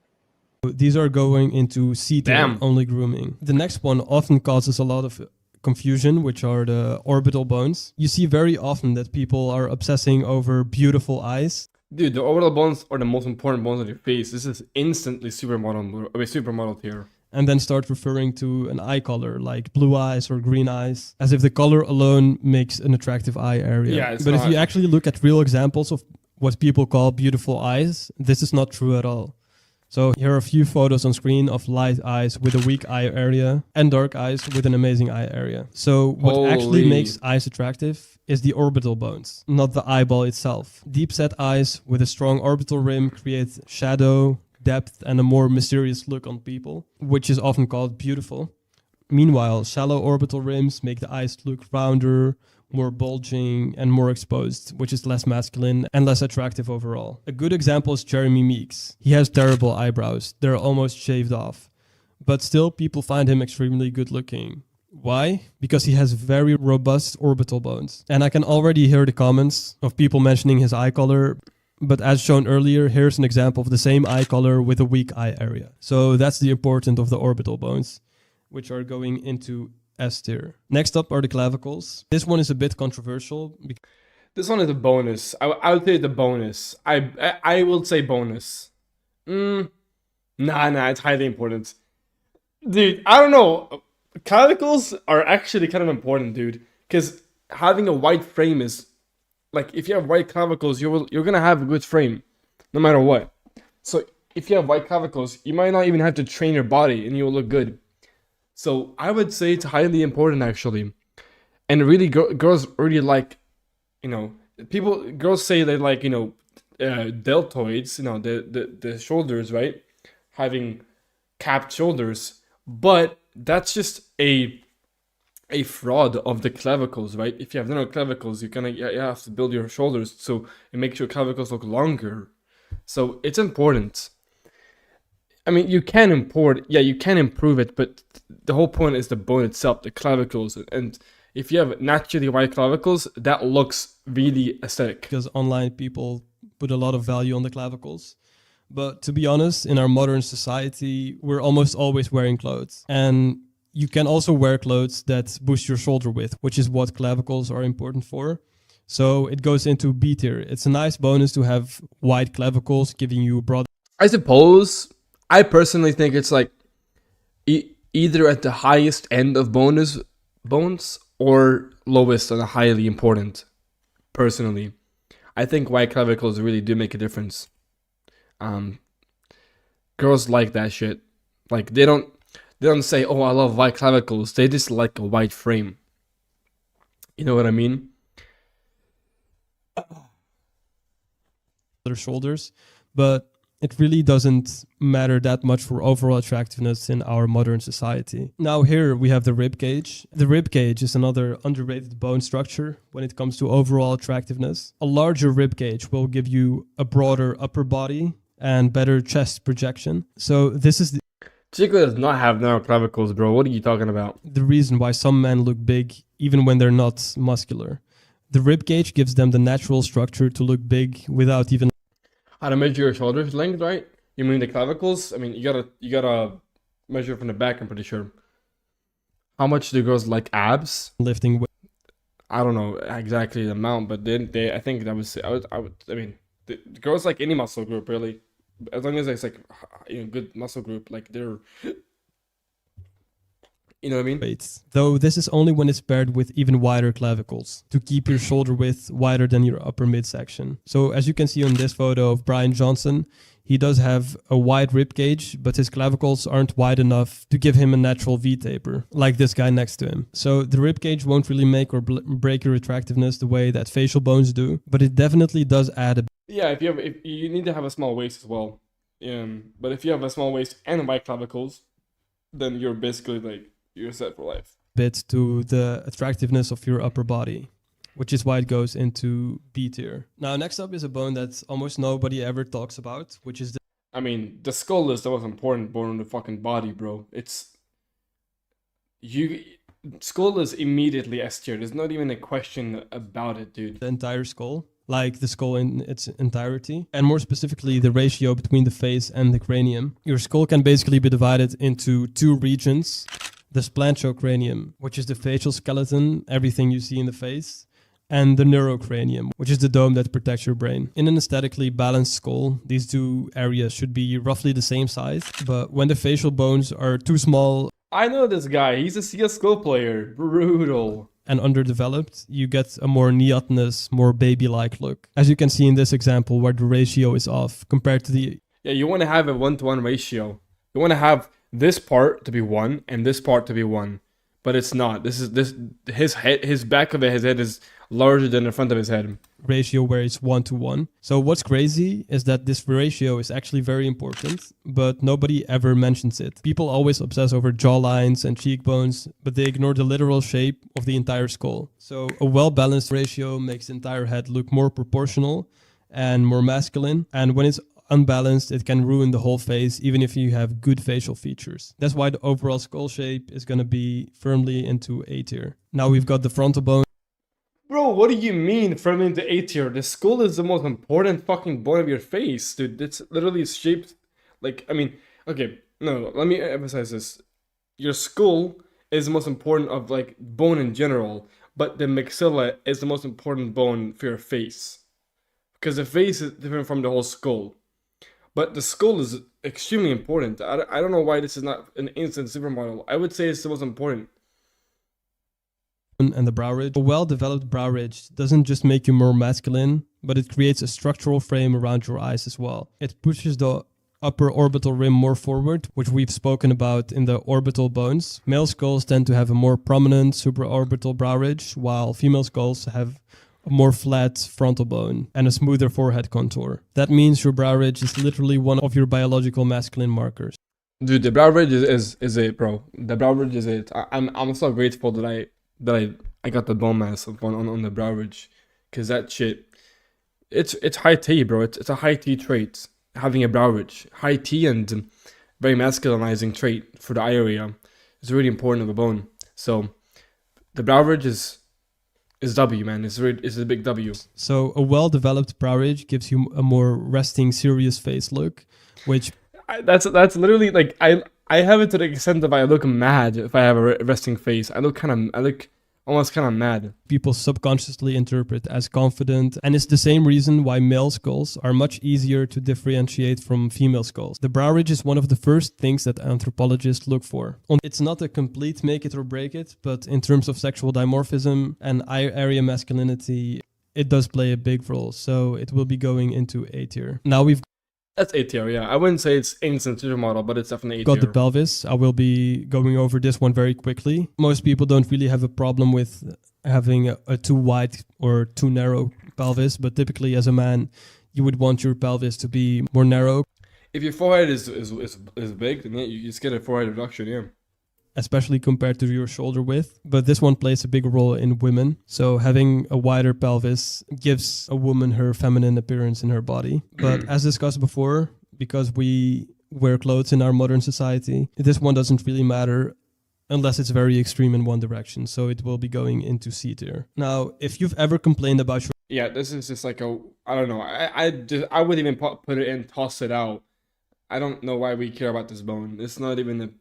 These are going into C-tier Damn. only grooming. The next one often causes a lot of confusion, which are the orbital bones. You see very often that people are obsessing over beautiful eyes. Dude, the orbital bones are the most important bones on your face. This is instantly supermodel tier. And then start referring to an eye color like blue eyes or green eyes, as if the color alone makes an attractive eye area. Yeah, it's but if not. you actually look at real examples of what people call beautiful eyes, this is not true at all. So here are a few photos on screen of light eyes with a weak eye area and dark eyes with an amazing eye area. So what actually Holy. makes eyes attractive is the orbital bones, not the eyeball itself. Deep set eyes with a strong orbital rim create shadow, depth, and a more mysterious look on people, which is often called beautiful. Meanwhile, shallow orbital rims make the eyes look rounder, more bulging, and more exposed, which is less masculine and less attractive overall. A good example is Jeremy Meeks. He has terrible eyebrows. They're almost shaved off. But still, people find him extremely good looking. Why? Because he has very robust orbital bones. And I can already hear the comments of people mentioning his eye color. But as shown earlier, here's an example of the same eye color with a weak eye area. So that's the importance of the orbital bones, which are going into S tier. Next up are the clavicles. This one is a bit controversial. This one is a bonus. I would say the bonus. I will say bonus. Nah, it's highly important. Dude, I don't know. Clavicles are actually kind of important, dude. Because having a white frame is... Like, if you have white clavicles, you're gonna have a good frame. No matter what. So, if you have white clavicles, you might not even have to train your body and you'll look good. So I would say it's highly important actually, and really girls really like, girls say they like deltoids, the shoulders, right, having capped shoulders, but that's just a fraud of the clavicles, right? If you have narrow clavicles, you have to build your shoulders so it makes your clavicles look longer. So it's important. I mean, you can improve it, but the whole point is the bone itself, the clavicles. And if you have naturally white clavicles, that looks really aesthetic. Because online people put a lot of value on the clavicles. But to be honest, in our modern society, we're almost always wearing clothes. And you can also wear clothes that boost your shoulder width, which is what clavicles are important for. So it goes into B tier. It's a nice bonus to have wide clavicles, giving you broad... I suppose... I personally think it's like either at the highest end of bones or lowest on a highly important. Personally, I think white clavicles really do make a difference. Girls like that shit. Like they don't say, "Oh, I love white clavicles." They just like a white frame. You know what I mean? Their shoulders, but it really doesn't matter that much for overall attractiveness in our modern society. Now here we have the rib cage. The rib cage is another underrated bone structure when it comes to overall attractiveness. A larger rib cage will give you a broader upper body and better chest projection. So this is Chico does not have narrow clavicles, bro. What are you talking about? the reason why some men look big even when they're not muscular. The rib cage gives them the natural structure to look big without even... How to measure your shoulder length, right? You mean the clavicles? I mean, you gotta measure from the back, I'm pretty sure. How much do girls like abs? Lifting weight. I don't know exactly the amount, but I think that was, I mean, the girls like any muscle group, really. As long as it's like, good muscle group, like they're, you know what I mean? Weights. Though this is only when it's paired with even wider clavicles to keep your shoulder width wider than your upper midsection. So as you can see on this photo of Brian Johnson, he does have a wide rib cage, but his clavicles aren't wide enough to give him a natural V-taper, like this guy next to him. So the rib cage won't really make or break your attractiveness the way that facial bones do, but it definitely does add a... Yeah, if you need to have a small waist as well. But if you have a small waist and wide clavicles, then you're basically like, you're set for life. Bit to the attractiveness of your upper body, which is why it goes into B tier. Now, next up is a bone that almost nobody ever talks about, which is I mean, the skull is the most important bone in the fucking body, bro. Skull is immediately S tier. There's not even a question about it, dude. The entire skull, like the skull in its entirety, and more specifically the ratio between the face and the cranium. Your skull can basically be divided into two regions. The splantocranium, which is the facial skeleton, everything you see in the face, and the neurocranium, which is the dome that protects your brain. In an aesthetically balanced skull, these two areas should be roughly the same size, but when the facial bones are too small, I know this guy. He's a CSGO player. Brutal. And underdeveloped, you get a more neotenous, more baby-like look. As you can see in this example where the ratio is off compared to the... Yeah, you want to have a 1-to-1 ratio. You want to have this part to be 1 and this part to be 1. But it's not. His back of his head is larger than the front of his head. Ratio where it's 1-to-1. So what's crazy is that this ratio is actually very important, but nobody ever mentions it. People always obsess over jawlines and cheekbones, but they ignore the literal shape of the entire skull. So a well-balanced ratio makes the entire head look more proportional and more masculine. And when it's unbalanced, it can ruin the whole face, even if you have good facial features. That's why the overall skull shape is going to be firmly into A tier. Now we've got the frontal bone. Bro, what do you mean firmly into A tier? The skull is the most important fucking bone of your face, dude. It's literally shaped like, I mean, okay, no, let me emphasize this. Your skull is the most important of like bone in general, but the maxilla is the most important bone for your face. Because the face is different from the whole skull. But the skull is extremely important. I don't know why this is not an instant supermodel. I would say it's the most important. And the brow ridge. A well-developed brow ridge doesn't just make you more masculine, but it creates a structural frame around your eyes as well. It pushes the upper orbital rim more forward, which we've spoken about in the orbital bones. Male skulls tend to have a more prominent supraorbital brow ridge, while female skulls have a more flat frontal bone and a smoother forehead contour. That means your brow ridge is literally one of your biological masculine markers. Dude, the brow ridge is it, bro. The brow ridge is it. I'm so grateful that I got the bone mass on the brow ridge, cause that shit, it's high T, bro. It's a high T trait, having a brow ridge. High T and very masculinizing trait for the eye area. It's really important of a bone. So the brow ridge is W, man. It's a big W. So a well-developed brow ridge gives you a more resting, serious face look, which that's literally like I have it to the extent that I look mad if I have a resting face. I look almost kind of mad. People subconsciously interpret as confident, and it's the same reason why male skulls are much easier to differentiate from female skulls. The brow ridge is one of the first things that anthropologists look for. It's not a complete make it or break it, but in terms of sexual dimorphism and eye area masculinity, it does play a big role, so it will be going into A tier. Now That's A tier, yeah. I wouldn't say it's instant supermodel, but it's definitely A tier. Got the pelvis. I will be going over this one very quickly. Most people don't really have a problem with having a too wide or too narrow pelvis, but typically as a man, you would want your pelvis to be more narrow. If your forehead is big, then yeah, you just get a forehead reduction, yeah. Especially compared to your shoulder width. But this one plays a big role in women. So having a wider pelvis gives a woman her feminine appearance in her body. But as discussed before, because we wear clothes in our modern society, this one doesn't really matter unless it's very extreme in one direction. So it will be going into C tier. Now, if you've ever complained about your... Yeah, this is just like I don't know. I would even put it in, toss it out. I don't know why we care about this bone. It's not even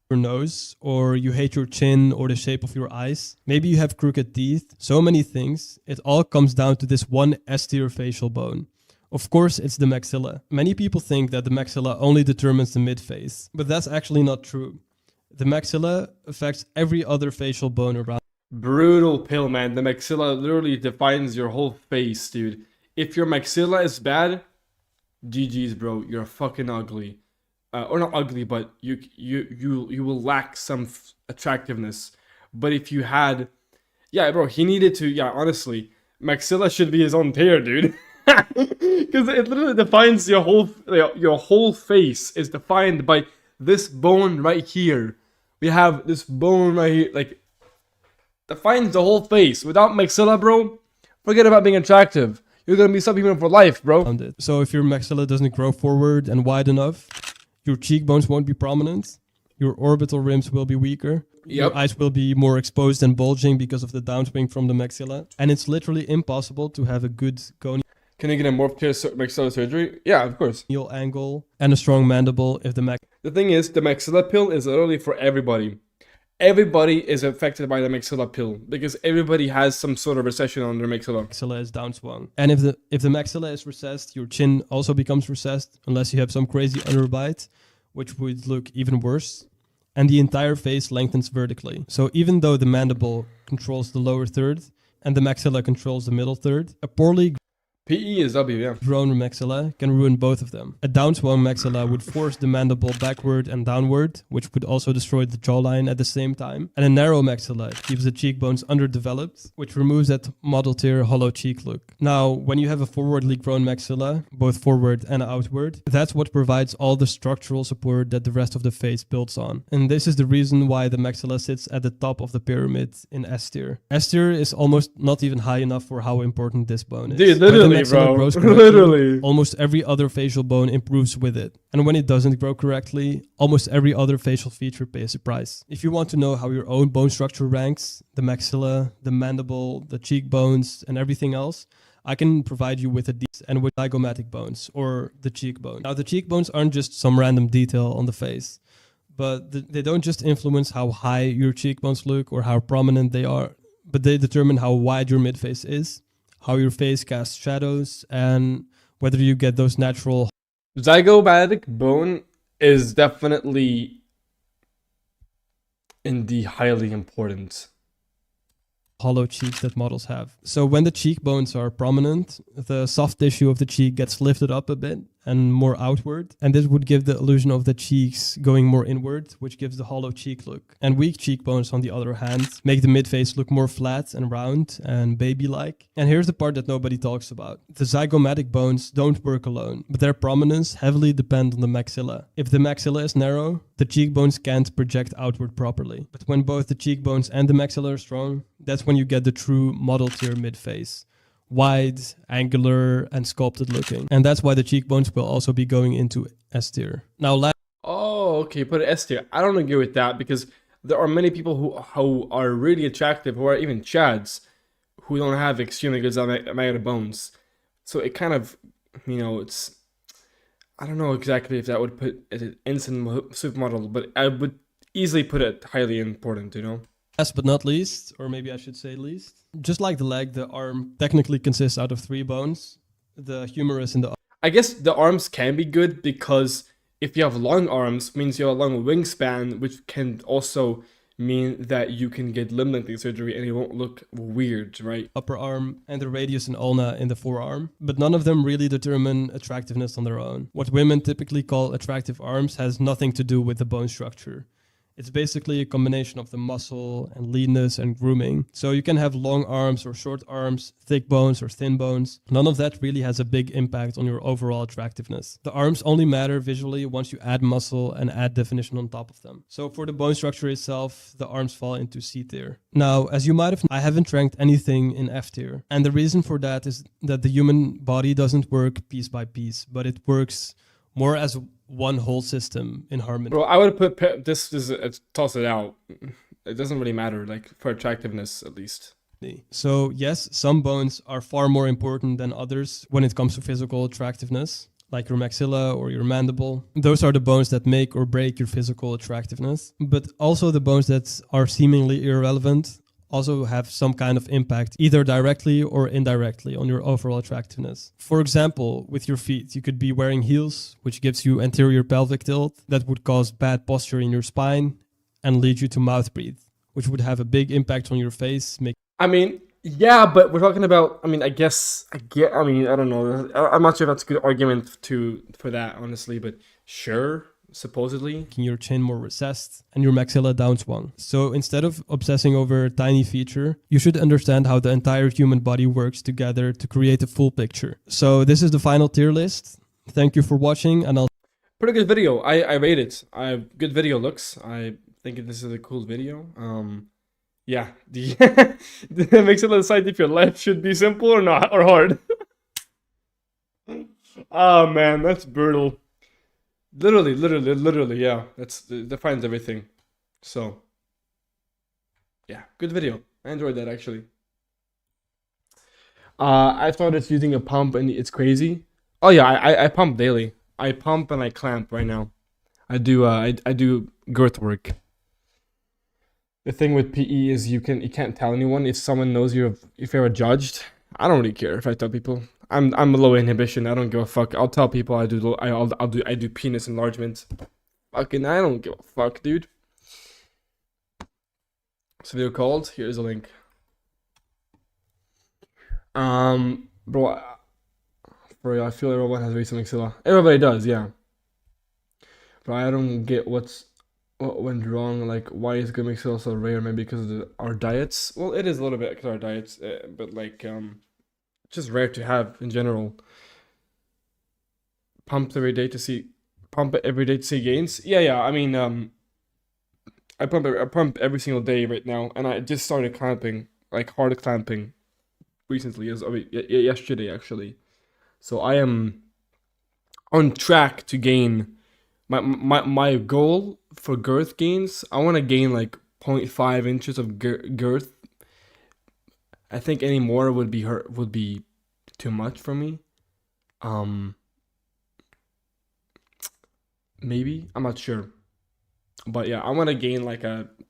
your nose, or you hate your chin or the shape of your eyes. Maybe you have crooked teeth. So many things. It all comes down to this one S tier facial bone. Of course, it's the maxilla. Many people think that the maxilla only determines the mid-face, but that's actually not true. The maxilla affects every other facial bone around. Brutal pill, man. The maxilla literally defines your whole face, dude. If your maxilla is bad, GG's, bro. You're fucking ugly. Or not ugly, but you will lack some attractiveness. But if you had, yeah, bro, he needed to, yeah, honestly, maxilla should be his own tier, dude. Because it literally defines your whole face is defined by this bone right here. We have this bone right here, like, defines the whole face. Without maxilla, bro, forget about being attractive. you're gonna be subhuman for life, bro. So if your maxilla doesn't grow forward and wide enough, your cheekbones won't be prominent, your orbital rims will be weaker, your eyes will be more exposed and bulging because of the downswing from the maxilla, and it's literally impossible to have a good conial. Can you get a morph maxilla surgery? Yeah, of course. Angle and a strong mandible if the The thing is, the maxilla pill is literally for everybody. Everybody is affected by the maxilla pill because everybody has some sort of recession on their maxilla. Maxilla is downswung. And if the maxilla is recessed, your chin also becomes recessed unless you have some crazy underbite, which would look even worse. And the entire face lengthens vertically. So even though the mandible controls the lower third and the maxilla controls the middle third, a poorly PE is W, yeah. grown maxilla can ruin both of them. A downswung maxilla would force the mandible backward and downward, which would also destroy the jawline at the same time. And a narrow maxilla keeps the cheekbones underdeveloped, which removes that model tear hollow cheek look. Now, when you have a forwardly grown maxilla, both forward and outward, that's what provides all the structural support that the rest of the face builds on. And this is the reason why the maxilla sits at the top of the pyramid in S tier. S tier is almost not even high enough for how important this bone is. Dude, literally, bro. Literally. Almost every other facial bone improves with it. And when it doesn't grow correctly, almost every other facial feature pays a price. If you want to know how your own bone structure ranks, the maxilla, the mandible, the cheekbones, and everything else, I can provide you with a and with zygomatic bones, or the cheekbone. Now, the cheekbones aren't just some random detail on the face, but they don't just influence how high your cheekbones look or how prominent they are, but they determine how wide your midface is, how your face casts shadows, and whether you get those natural. Zygomatic bone is definitely in the highly important hollow cheeks that models have. So when the cheekbones are prominent, the soft tissue of the cheek gets lifted up a bit and more outward, and this would give the illusion of the cheeks going more inward, which gives the hollow cheek look. And weak cheekbones, on the other hand, make the midface look more flat and round and baby-like. And here's the part that nobody talks about. The zygomatic bones don't work alone, but their prominence heavily depends on the maxilla. If the maxilla is narrow, the cheekbones can't project outward properly. But when both the cheekbones and the maxilla are strong, that's when you get the true model tier midface. Wide, angular, and sculpted looking. And that's why the cheekbones will also be going into S tier. Now, oh, okay, put it S tier. I don't agree with that because there are many people who are really attractive, who are even chads, who don't have extremely good zygomatic bones. So it kind of, you know, it's, I don't know exactly if that would put it an instant supermodel, but I would easily put it highly important, you know? Last but not least, or maybe I should say least, just like the leg, the arm technically consists out of 3 bones, the humerus and the... I guess the arms can be good because if you have long arms, means you have a long wingspan, which can also mean that you can get limb lengthening surgery and it won't look weird, right? Upper arm and the radius and ulna in the forearm, but none of them really determine attractiveness on their own. What women typically call attractive arms has nothing to do with the bone structure. It's basically a combination of the muscle and leanness and grooming. So you can have long arms or short arms, thick bones or thin bones. None of that really has a big impact on your overall attractiveness. The arms only matter visually once you add muscle and add definition on top of them. So for the bone structure itself, the arms fall into C tier. Now, as you might have known, I haven't ranked anything in F tier. And the reason for that is that the human body doesn't work piece by piece, but it works more as one whole system in harmony. Bro, I would put this toss it out. It doesn't really matter, like for attractiveness at least. So yes, some bones are far more important than others when it comes to physical attractiveness, like your maxilla or your mandible. Those are the bones that make or break your physical attractiveness. But also the bones that are seemingly irrelevant also have some kind of impact, either directly or indirectly, on your overall attractiveness. For example, with your feet, you could be wearing heels, which gives you anterior pelvic tilt. That would cause bad posture in your spine and lead you to mouth breathe, which would have a big impact on your face. I mean, yeah, but we're talking about, I mean, I don't know. I'm not sure if that's a good argument for that, honestly, but sure. Supposedly, making your chin more recessed and your maxilla downswung. So instead of obsessing over a tiny feature, you should understand how the entire human body works together to create a full picture. So this is the final tier list. Thank you for watching, and I'll... Pretty good video. I rate it. Good video looks. I think this is a cool video. Yeah, the maxilla decide if your life should be simple or not, or hard. Oh man, that's brutal. Literally, yeah. That defines everything. So, yeah, good video. I enjoyed that actually. I started using a pump and it's crazy. Oh yeah, I pump daily. I pump and I clamp right now. I do girth work. The thing with PE is you can't tell anyone if someone knows if you're judged. I don't really care if I tell people. I'm low inhibition. I don't give a fuck. I'll tell people I do penis enlargement. Fucking I don't give a fuck, dude. This video called. Here's a link. Bro, for real, I feel everyone has recent maxilla. Everybody does, yeah. But I don't get what went wrong. Like, why is good maxilla so rare? Maybe because of our diets. Well, it is a little bit because of our diets, but like just rare to have in general. Pump every day to see gains. Yeah. I mean, I pump every single day right now, and I just started clamping, like hard clamping, recently, yesterday actually. So I am on track to gain my goal for girth gains. I want to gain like 0.5 inches of girth. I think any more would be too much for me. Maybe, I'm not sure, but yeah, I want to gain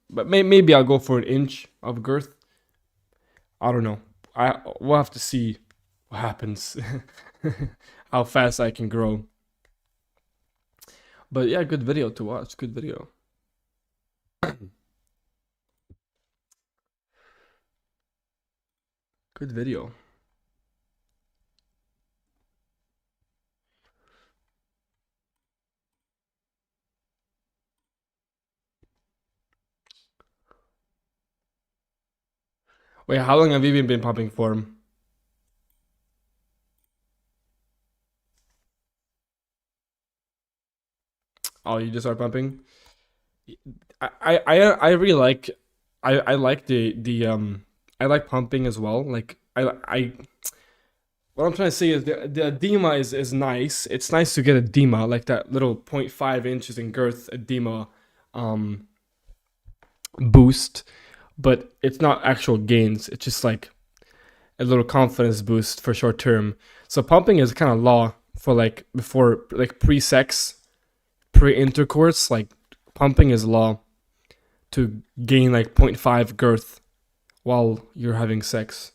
but maybe I'll go for an inch of girth. I don't know. We'll have to see what happens. How fast I can grow. But yeah, good video to watch. Good video. Good video. Wait, how long have you been pumping for? Oh, you just started pumping? I really like I like I like pumping as well. Like I what I'm trying to say is the edema is nice. It's nice to get edema, like that little 0.5 inches in girth edema boost, but it's not actual gains. It's just like a little confidence boost for short term. So pumping is kind of law for like before, like pre-sex, pre-intercourse. Like pumping is law to gain like 0.5 girth while you're having sex.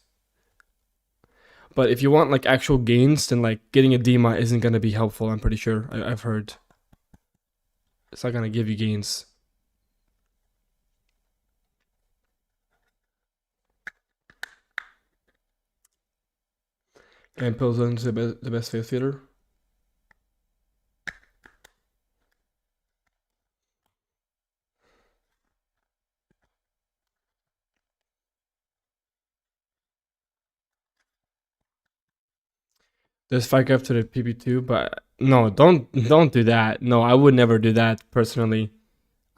But if you want like actual gains, then like getting edema isn't gonna be helpful. I'm pretty sure. I've heard it's not gonna give you gains. And Pilsen's the best face theater. There's fight after the PP2, but no, don't do that. No, I would never do that personally.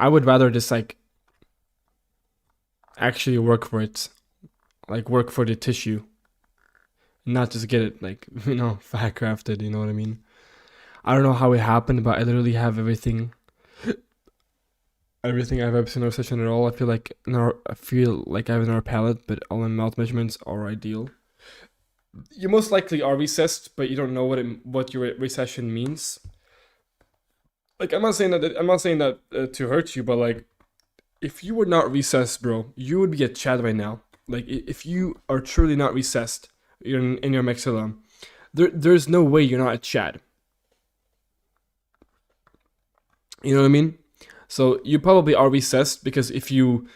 I would rather just like actually work for it, like work for the tissue, not just get it like fat crafted. You know what I mean? I don't know how it happened, but I literally have everything. Everything I've ever seen in a session at all. I feel like I have an R palette, but all my mouth measurements are ideal. You most likely are recessed, but you don't know what your recession means. Like I'm not saying that to hurt you, but like if you were not recessed, bro, you would be a Chad right now. Like if you are truly not recessed in your maxilla, there's no way you're not a Chad. You know what I mean? So you probably are recessed, because if you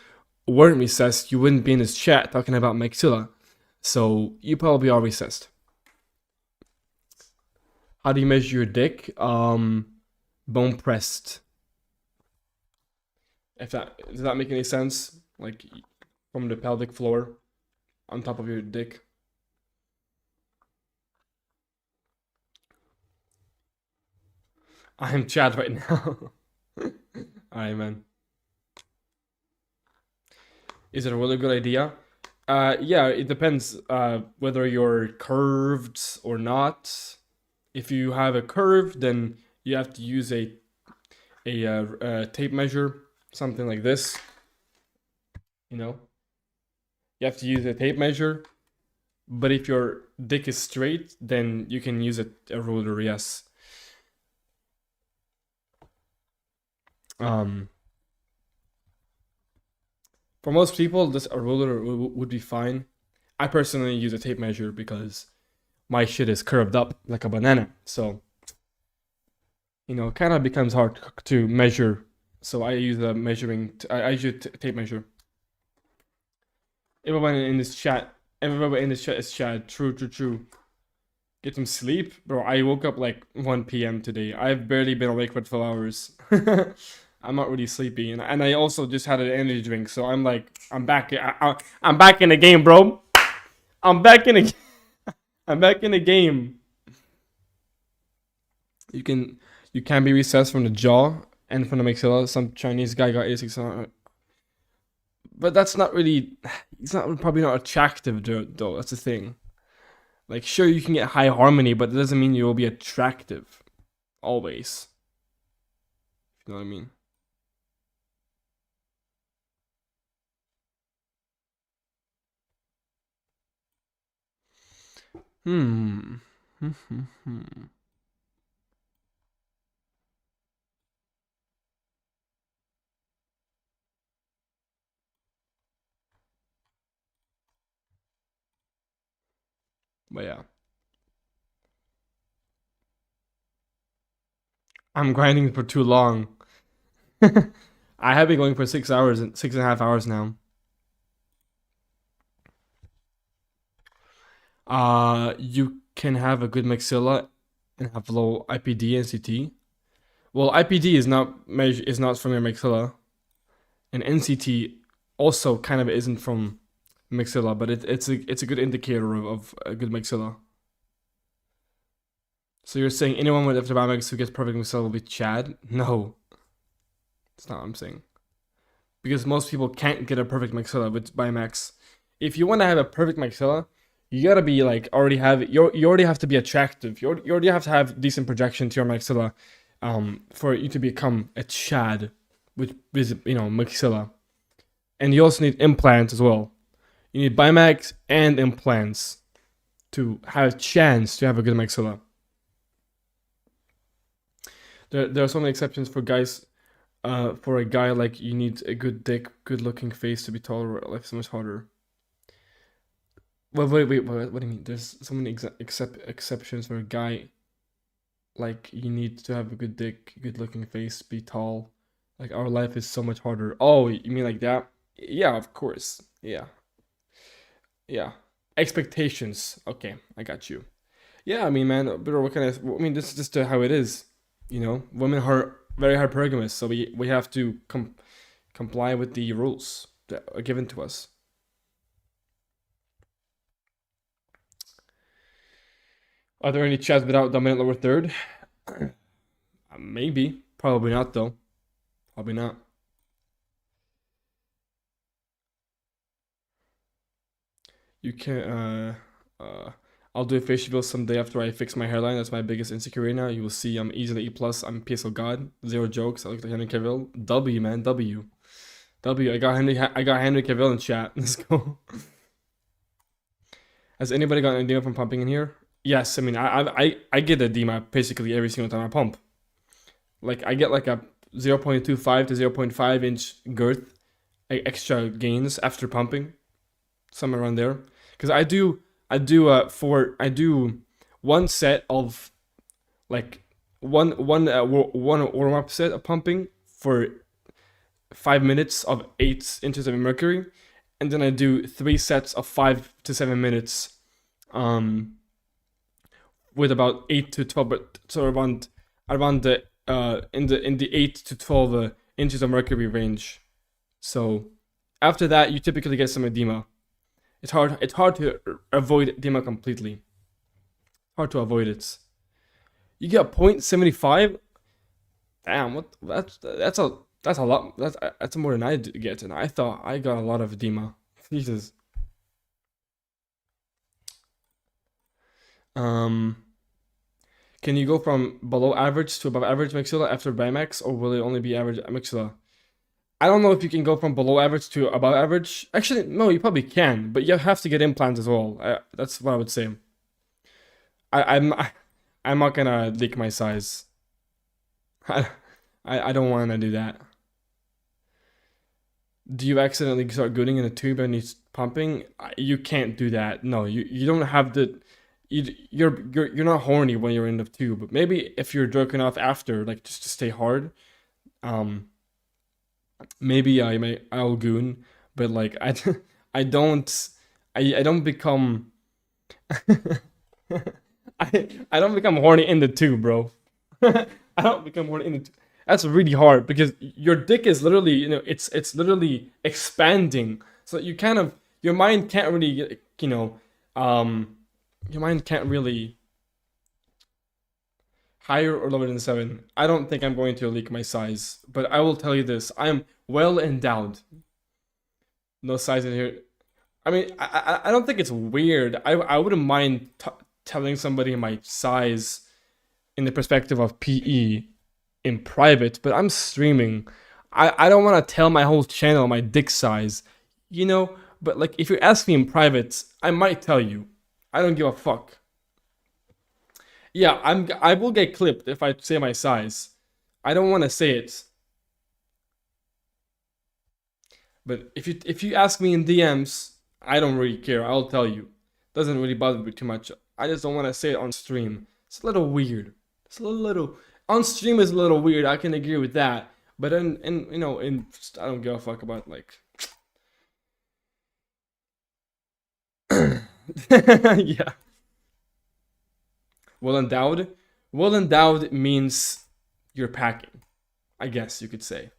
weren't recessed, you wouldn't be in this chat talking about maxilla. So you probably are recessed. How do you measure your dick? Bone pressed. Does that make any sense? Like from the pelvic floor on top of your dick. I am Chad right now. Alright, man. Is it a really good idea? Yeah, it depends whether you're curved or not. If you have a curve, then you have to use a tape measure, something like this. You know, you have to use a tape measure. But if your dick is straight, then you can use a ruler. Yes. For most people, a ruler would be fine. I personally use a tape measure because my shit is curved up like a banana. So, you know, it kind of becomes hard to measure. So I use a I use a tape measure. Everyone in this chat is Chad. True. Get some sleep, bro. I woke up like 1 p.m. today. I've barely been awake for 12 hours. I'm not really sleepy, and I also just had an energy drink, so I'm like, I'm back. I'm back in the game, bro. I'm back in the. I'm back in the game. You can be recessed from the jaw and from the maxilla. Some Chinese guy got 86 on it. But that's not really. It's probably not attractive though. That's the thing. Like, sure, you can get high harmony, but that doesn't mean you will be attractive. Always. You know what I mean? But yeah. I'm grinding for too long. I have been going for 6 hours and 6.5 hours now. You can have a good maxilla and have low IPD and CT. Well, IPD is not from your maxilla, and NCT also kind of isn't from maxilla, but it's a good indicator of a good maxilla. So you're saying anyone with FWMX who gets perfect maxilla will be Chad? No, that's not what I'm saying. Because most people can't get a perfect maxilla with Bimax. If you want to have a perfect maxilla, you gotta be like you already have to be attractive. You already have to have decent projection to your maxilla, for you to become a Chad, which is maxilla. And you also need implants as well. You need Bimax and implants to have a chance to have a good maxilla. There are so many exceptions for guys. For a guy, like, you need a good dick, good looking face to be taller. Life is so much harder. Wait, what do you mean? There's so many exceptions for a guy. Like, you need to have a good dick, good looking face, be tall. Like, our life is so much harder. Oh, you mean like that? Yeah, of course. Yeah. Expectations. Okay, I got you. Yeah, I mean, man, but what can I mean, this is just how it is. You know, women are very hypergamous, so we have to comply with the rules that are given to us. Are there any chats without dominant lower third? Maybe. Probably not, though. Probably not. You can, I'll do a face reveal someday after I fix my hairline. That's my biggest insecurity now. You will see I'm easily E+. I'm PSO God. Zero jokes. I look like Henry Cavill. W, man. W. I got Henry Cavill in chat. Let's go. Has anybody got an edema from pumping in here? Yes, I mean, I get edema basically every single time I pump. Like, I get like a 0.25 to 0.5 inch girth, like extra gains after pumping, somewhere around there. Because I do one set of, like, one warm up set of pumping for 5 minutes of 8 inches of mercury, and then I do 3 sets of 5 to 7 minutes, with about 8 to 12, but so around the in the 8 to 12 inches of mercury range. So after that, you typically get some edema. It's hard to avoid edema completely. Hard to avoid it. You get 0.75. Damn, that's a lot. That's more than I get, and I thought I got a lot of edema. Jesus. Can you go from below average to above average maxilla after Bimax, or will it only be average maxilla? I don't know if you can go from below average to above average. Actually, no, you probably can, but you have to get implants as well. That's what I would say. I'm not gonna leak my size. I don't want to do that. Do you accidentally start gooning in a tube and it's pumping? You can't do that. No, you don't have the. You're not horny when you're in the tube. Maybe if you're jerking off after, like just to stay hard. Maybe I'll goon, but like I don't become I don't become horny in the tube, bro. I don't become horny in the tube. That's really hard because your dick is literally, it's literally expanding. So you kind of, your mind can't really, your mind can't really higher or lower than 7. I don't think I'm going to leak my size, but I will tell you this: I'm well endowed. No size in here. I mean, I don't think it's weird. I wouldn't mind telling somebody my size in the perspective of PE in private, but I'm streaming. I don't want to tell my whole channel my dick size, but like if you ask me in private, I might tell you. I don't give a fuck. Yeah, I will get clipped if I say my size. I don't want to say it. But if you ask me in DMs, I don't really care. I'll tell you. Doesn't really bother me too much. I just don't want to say it on stream. It's a little weird. It's a little on stream is a little weird. I can agree with that. But in I don't give a fuck about like. Yeah. Well endowed. Well endowed means you're packing, I guess you could say.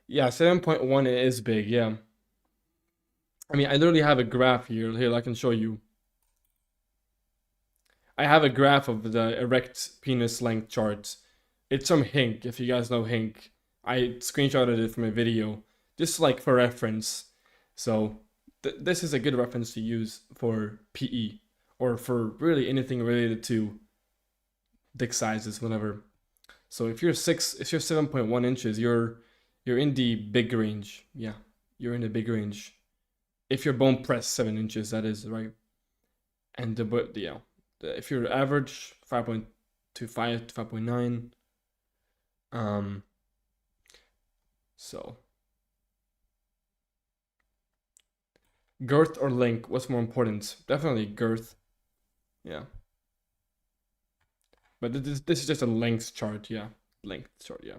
Yeah, 7.1 is big, yeah. I mean, I literally have a graph here. Here, I can show you. I have a graph of the erect penis length chart. It's from Hink, if you guys know Hink. I screenshotted it from a video, just like for reference. So, this is a good reference to use for PE, or for really anything related to dick sizes, whatever. So if you're 7.1 inches, you're in the big range. Yeah, you're in the big range. If you're bone pressed 7 inches, that is right. And if you're average 5.25 to 5.9. So girth or length, what's more important? Definitely girth. Yeah. But this is just a length chart, yeah. Length chart, yeah.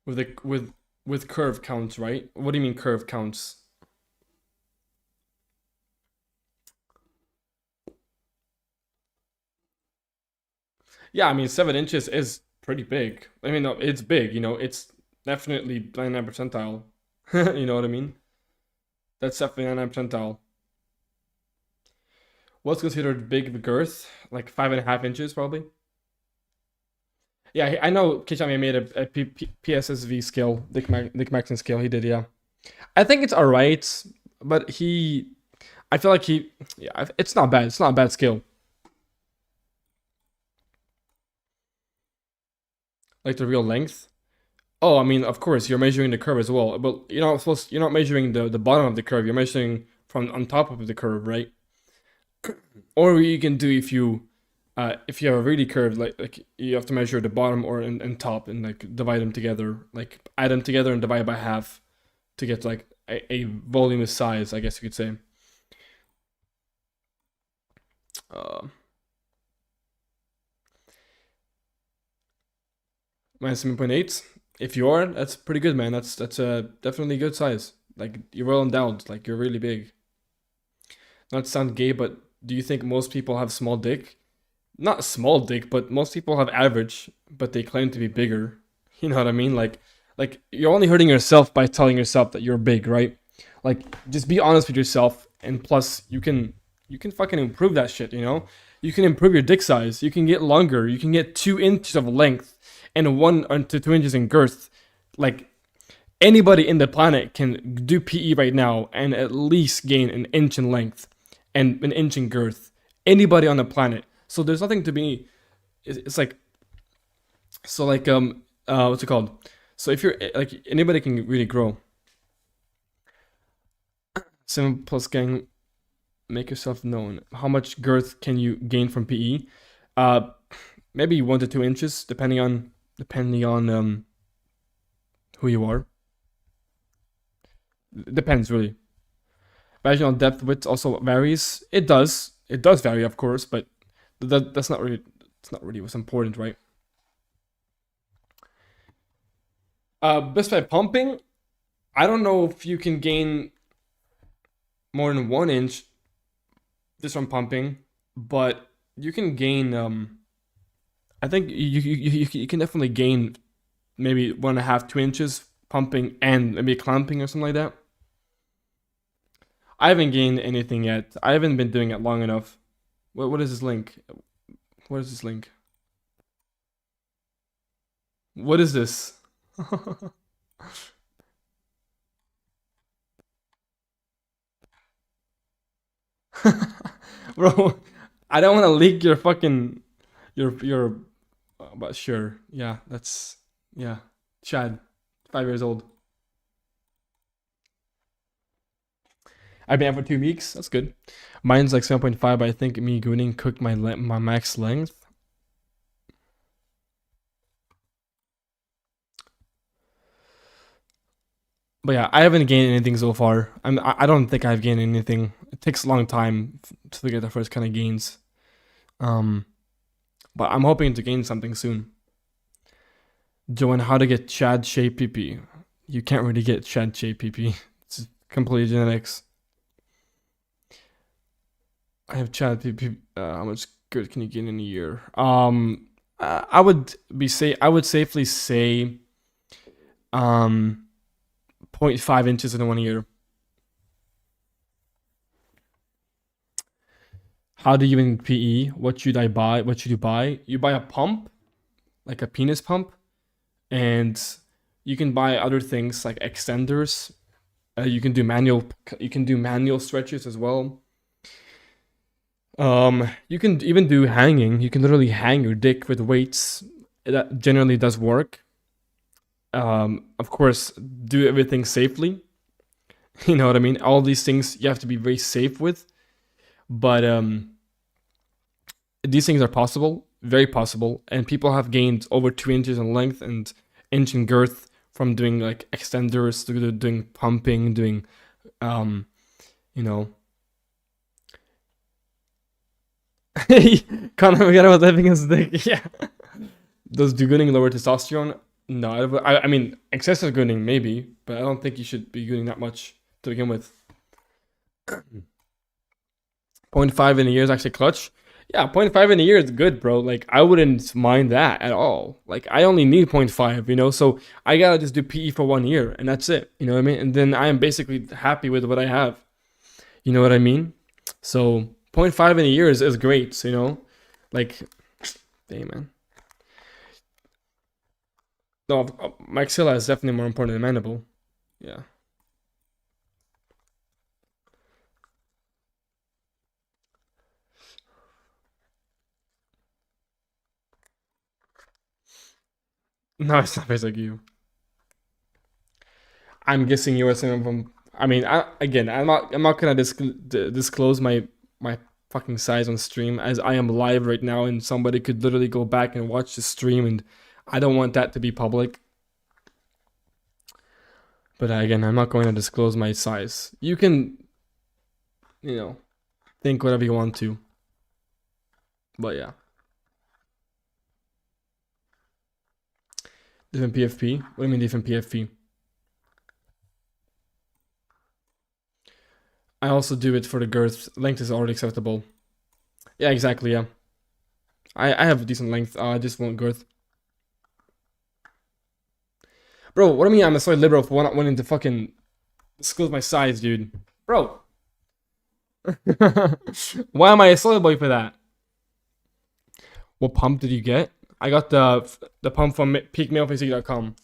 With curve counts, right? What do you mean curve counts? Yeah, I mean 7 inches is pretty big. I mean, no, it's big, it's definitely 99 percentile. You know what I mean? That's definitely 99 percentile. What's considered big girth? Like 5.5 inches, probably. Yeah, I know Kichami made a PSSV scale, Looksmaxxing scale. He did, yeah. I think it's alright, but I feel like it's not bad. It's not a bad scale. Like the real length. Oh, I mean, of course, you're measuring the curve as well, but you're not measuring the bottom of the curve. You're measuring from on top of the curve, right? Or you can do if you have a really curved, like you have to measure the bottom or and top and like divide them together, like add them together and divide by half to get like a voluminous size, I guess you could say. Minus 7.8. If you are, that's pretty good, man. That's a definitely good size. Like you're well endowed. Like you're really big. Not to sound gay, but do you think most people have small dick? Not small dick, but most people have average, but they claim to be bigger. You know what I mean? Like you're only hurting yourself by telling yourself that you're big, right? Like just be honest with yourself, and plus you can fucking improve that shit. You can improve your dick size. You can get longer. You can get 2 inches of length and 1 to 2 inches in girth. Like Anybody in the planet can do PE right now and at least gain an inch in length and an inch in girth. Anybody on the planet. So there's nothing to be. It's like, so like what's it called? So if you're like, anybody can really grow. 7+ gang, make yourself known. How much girth can you gain from PE? Maybe 1 to 2 inches, depending on who you are. Depends really. Vaginal depth width also varies. It does vary, of course, but that's not really, it's not really what's important, right? Best by pumping, I don't know if you can gain more than 1 inch just from pumping, but you can gain. I think you can definitely gain maybe 1.5, 2 inches pumping and maybe clamping or something like that. I haven't gained anything yet. I haven't been doing it long enough. What is this link? What is this link? What is this? Bro, I don't want to leak your fucking your but sure. Yeah, that's yeah. Chad, 5 years old. I've been out for 2 weeks. That's good. Mine's like 7.5, but I think me gooning cooked my max length. But yeah, I haven't gained anything so far. I don't think I've gained anything. It takes a long time to get the first kind of gains. But I'm hoping to gain something soon. Join how to get Chad shape PP. You can't really get Chad shape PP. It's completely genetics. I have Chad PP. How much good can you gain in a year? I would safely say 0.5 inches in 1 year. How do you win PE? What should I buy? What should you buy? You buy a pump, like a penis pump, and you can buy other things like extenders. You can do manual stretches as well. You can even do hanging. You can literally hang your dick with weights. That generally does work. Of course, do everything safely. You know what I mean? All these things you have to be very safe with. But these things are possible, very possible, and people have gained over 2 inches in length and inch in girth from doing like extenders, doing pumping, doing, you know. Can't forget about living his dick. Yeah. Does gooning lower testosterone? No, I mean, excessive gooning maybe, but I don't think you should be gooning that much to begin with. 0.5 in a year is actually clutch. Yeah, 0.5 in a year is good, bro. Like, I wouldn't mind that at all. Like, I only need 0.5, you know? So, I gotta just do PE for 1 year, and that's it. You know what I mean? And then I am basically happy with what I have. You know what I mean? So, 0.5 in a year is great, you know? Like, dang, man. No, maxilla is definitely more important than mandible. Yeah. No, it's not based like you. I'm guessing you are some from. I mean, I'm not gonna disclose my fucking size on stream, as I am live right now, and somebody could literally go back and watch the stream, and I don't want that to be public. But again, I'm not going to disclose my size. You can, you know, think whatever you want to. But yeah. Different PFP? What do you mean different PFP? I also do it for the girth. Length is already acceptable. Yeah, exactly, yeah. I have a decent length. I just want girth. Bro, what do you mean I'm a soy liberal for not wanting to fucking disclose my size, dude? Bro. Why am I a soy boy for that? What pump did you get? I got the pump from peakmalephysique.com.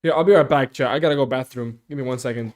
Here, I'll be right back, chat. I gotta go bathroom. Give me 1 second.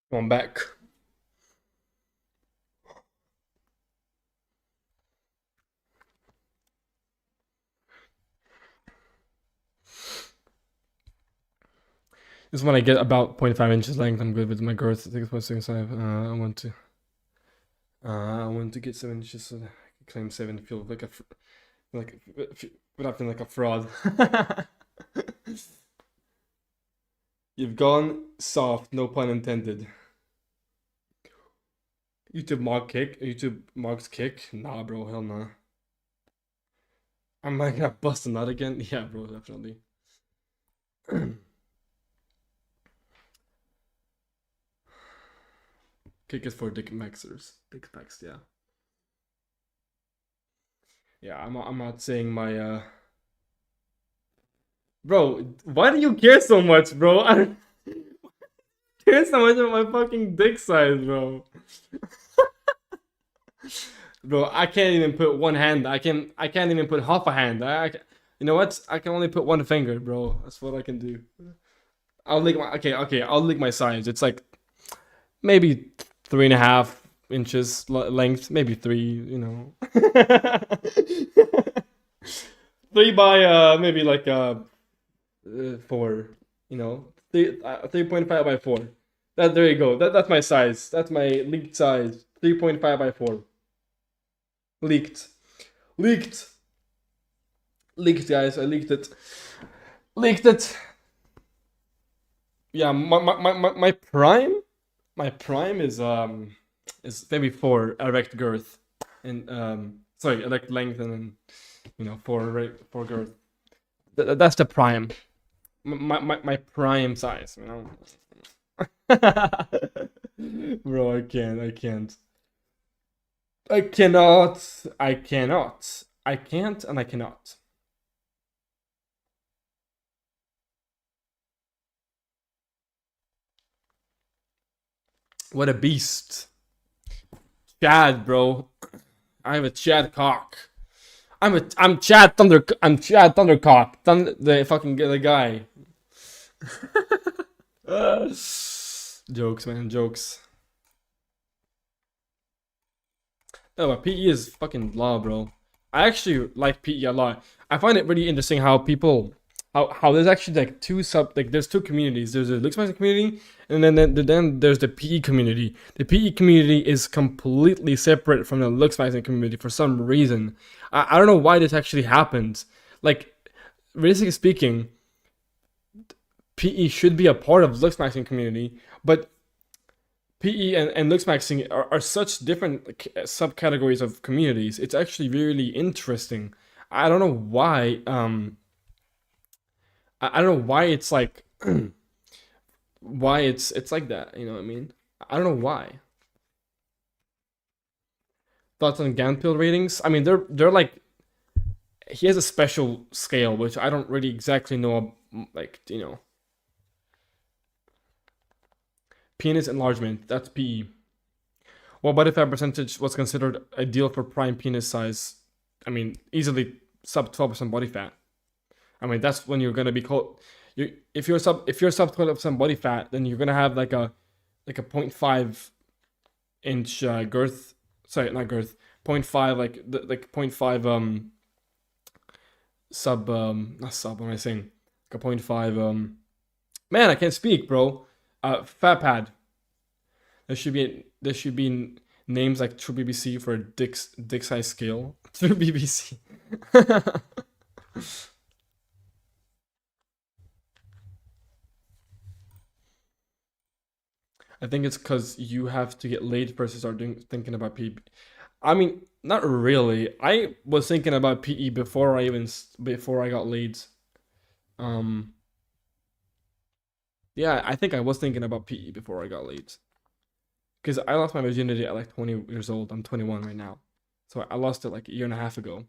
I'm back. This is when I get about 0.5 inches length. I'm good with my girth. 6.65. I want to get 7 inches so that I can claim 7. Feel like without feeling like a fraud. You've gone soft. No pun intended. YouTube mock kick. YouTube mocks kick. Nah, bro. Hell nah. I might get busted nut again. Yeah, bro. Definitely. Kick is for dick maxers. Dick max, yeah. Yeah, I'm not saying my Bro, why do you care so much, bro? I don't care so much about my fucking dick size, bro. Bro, I can't even put one hand. I can't even put half a hand. You know what? I can only put one finger, bro. That's what I can do. I'll lick my I'll lick my size. It's like maybe 3.5 inches length, maybe 3, you know. 3 by maybe like 4, you know. 3.5 by 4. There you go. That's my size. That's my leaked size. 3.5 by 4. Leaked, guys. I leaked it. Yeah, my prime is maybe 4 erect girth and sorry, erect length and then, you know, 4 girth. That's the prime. My prime size, you know. Bro, I can't. I cannot. I can't and I cannot. What a beast. Chad, bro. I have a Chad cock. I'm Chad Thundercock. The fucking the guy. Jokes, man, jokes. No, but PE is fucking law, bro. I actually like PE a lot. I find it really interesting how people, how there's actually like there's two communities. There's the Looksmaxxing community, and then there's the PE community. The PE community is completely separate from the Looksmaxxing community for some reason. I don't know why this actually happens. Like, realistically speaking, PE should be a part of the Looksmaxxing community, but PE and Looksmaxxing are such different subcategories of communities. It's actually really interesting. I don't know why. I don't know why it's like why it's like that. You know what I mean? I don't know why. Thoughts on Ganfield ratings? I mean, they're like, he has a special scale which I don't really exactly know. Like, you know, penis enlargement. That's PE. What body fat percentage was considered ideal for prime penis size? I mean, easily sub 12% body fat. I mean, that's when you're gonna be called. If you're sub 12% body fat, then you're gonna have like a 0.5 inch girth. Sorry, not girth. 0.5 like 0.5 sub not sub. What am I saying? Like a 0.5 Man, I can't speak, bro. Fat pad. There should be names like True BBC for a dick size scale. True BBC. I think it's because you have to get laid first to start thinking about PE. I mean, not really. I was thinking about PE before I got laid. Yeah, I think I was thinking about PE before I got laid. Because I lost my virginity at like 20 years old. I'm 21 right now. So I lost it like a year and a half ago.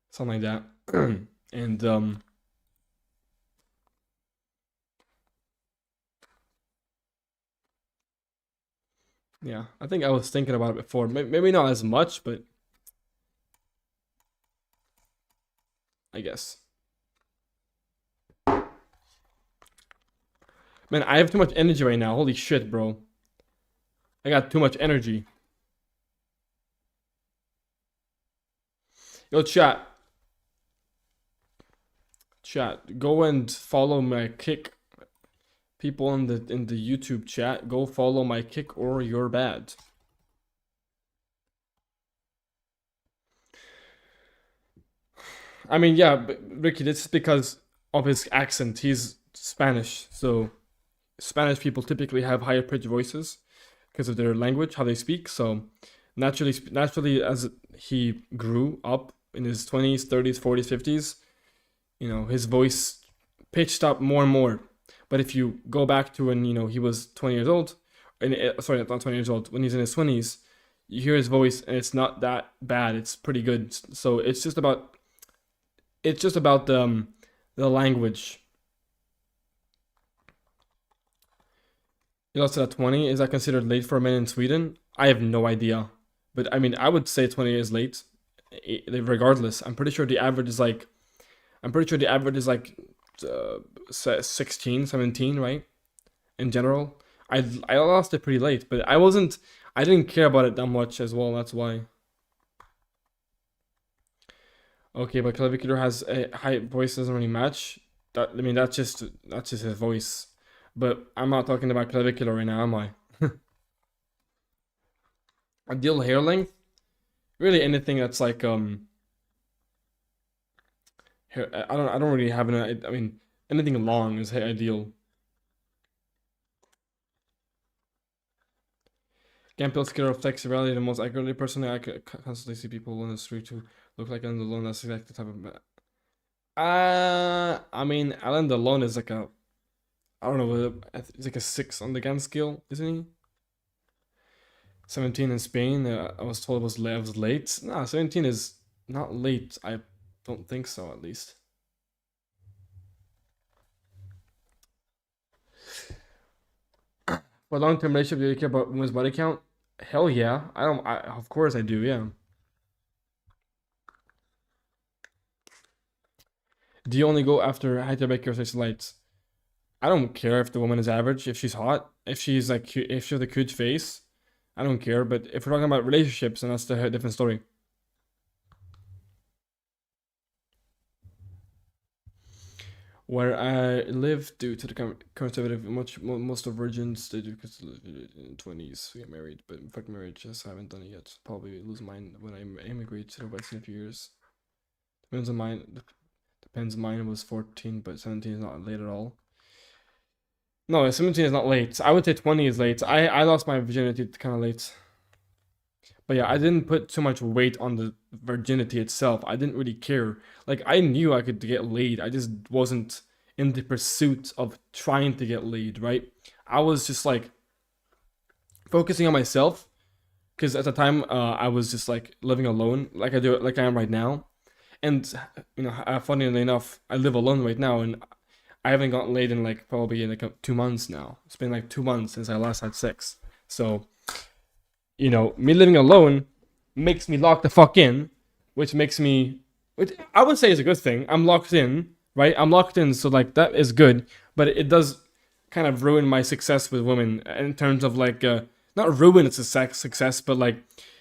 Something like that. And yeah, I think I was thinking about it before. Maybe not as much, but I guess. Man, I have too much energy right now. Holy shit, bro. I got too much energy. Yo, chat. Chat, go and follow my kick. People in the YouTube chat, go follow my kick or you're bad. I mean, yeah, but Ricky, this is because of his accent. He's Spanish, so Spanish people typically have higher pitched voices because of their language, how they speak. So naturally, as he grew up in his 20s, 30s, 40s, 50s, you know, his voice pitched up more and more. But if you go back to when, you know, he was 20 years old, and sorry, not 20 years old, when he's in his 20s, you hear his voice and it's not that bad. It's pretty good. So it's just about the language. You lost it at 20. Is that considered late for men in Sweden? I have no idea. But I mean, I would say 20 is late. Regardless, I'm pretty sure the average is like 16, 17, right? In general. I lost it pretty late, but I didn't care about it that much as well, that's why. Okay, but Clavicular has a high voice, doesn't really match. I mean, that's just his voice. But I'm not talking about Clavicular right now, am I? Ideal hair length? Really anything that's like hair, I don't really have I mean, anything long is ideal. Gameplay skill reflects reality the most accurately. Personally, I could constantly see people on the street who look like Alan Delon. That's exactly the type of. I mean, Alan Delon is like a. I don't know. It's like a 6 on the gun skill, isn't he? 17 in Spain. I was told it was late. Nah, 17 is not late. I don't think so, at least. For long-term relationship, do you care about women's body count? Hell yeah. Of course I do, yeah. Do you only go after height or sexy lights? I don't care if the woman is average, if she's hot, if she's like, if she has a cute face. I don't care, but if we're talking about relationships, then that's a different story. Where I live, due to the conservative, most of virgins they do because in 20s get married, but fuck marriage, just haven't done it yet. Probably lose mine when I immigrate to the West in a few years. Depends on mine. Depends. Mine was 14, but 17 is not late at all. No, 17 is not late. I would say 20 is late. I lost my virginity kind of late. But yeah, I didn't put too much weight on the virginity itself. I didn't really care. Like, I knew I could get laid. I just wasn't in the pursuit of trying to get laid, right? I was just like focusing on myself, because at the time I was just like living alone, like I am right now. And you know, funnily enough, I live alone right now, and I haven't gotten laid in like probably in like 2 months now. It's been like 2 months since I last had sex. So, you know, me living alone makes me lock the fuck in, which makes me, which I would say is a good thing. I'm locked in, right? I'm locked in, so like that is good. But it does kind of ruin my success with women in terms of like, not ruin its success, but like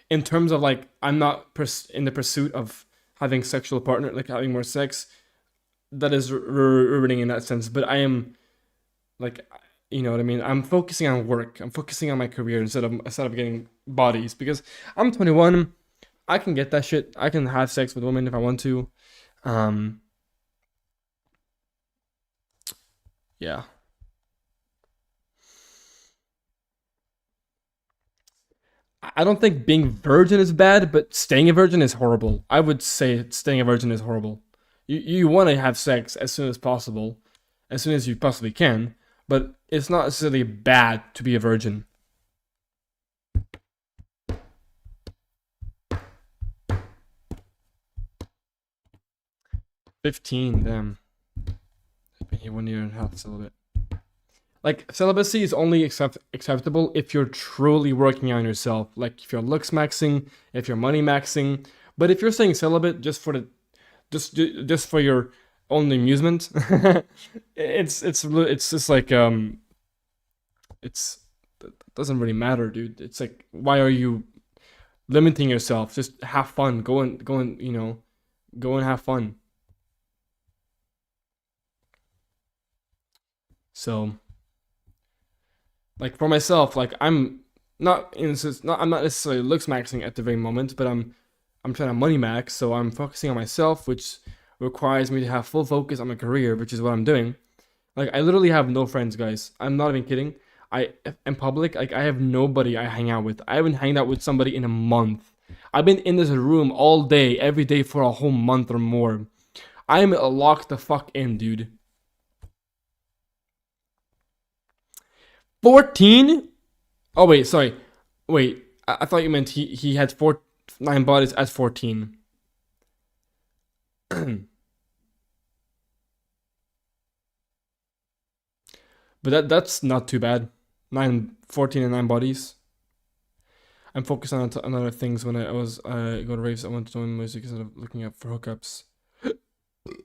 in terms of like I'm not in the pursuit of having sexual partner, like having more sex. That is ruining in that sense. But I am like, you know what I mean? I'm focusing on work. I'm focusing on my career instead of getting bodies, because I'm 21. I can get that shit. I can have sex with women if I want to. Yeah. I don't think being virgin is bad, but staying a virgin is horrible. I would say staying a virgin is horrible. You want to have sex as soon as possible, as soon as you possibly can, but it's not necessarily bad to be a virgin. $15, damn. I've been here 1 year and a half celibate. Like, celibacy is only acceptable if you're truly working on yourself. Like, if you're looks maxing, if you're money maxing. But if you're staying celibate just for just for your own amusement, it's just like it doesn't really matter, dude. It's like, why are you limiting yourself? Just have fun. Go and you know, go and have fun. So, like for myself, like I'm not necessarily looks maxing at the very moment, but I'm trying to money max, so I'm focusing on myself, which requires me to have full focus on my career, which is what I'm doing. Like, I literally have no friends, guys. I'm not even kidding. In public, like, I have nobody I hang out with. I haven't hanged out with somebody in a month. I've been in this room all day, every day for a whole month or more. I'm locked the fuck in, dude. 14? Oh, wait, sorry. Wait, I thought you meant he had 9 bodies at 14. But that's not too bad. 14 and 9 bodies. I'm focused on other things. When I was going to raves, I wanted to join music instead of looking up for hookups.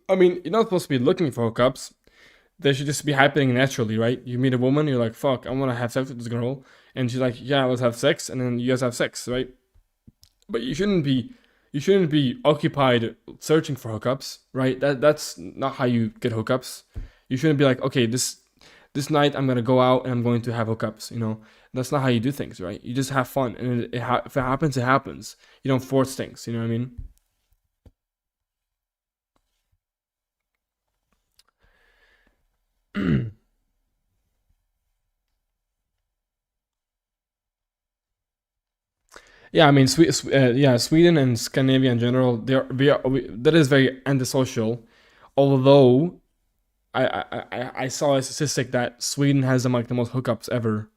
I mean, you're not supposed to be looking for hookups. They should just be happening naturally, right? You meet a woman, you're like, fuck, I want to have sex with this girl. And she's like, yeah, let's have sex. And then you guys have sex, right? But you shouldn't be occupied searching for hookups, right? That's not how you get hookups. You shouldn't be like, okay, this night I'm gonna go out and I'm going to have hookups. You know, that's not how you do things, right? You just have fun, and if it happens, it happens. You don't force things. You know what I mean? Yeah, I mean, Sweden and Scandinavia in general, that is very antisocial. Although I saw a statistic that Sweden has the most hookups ever.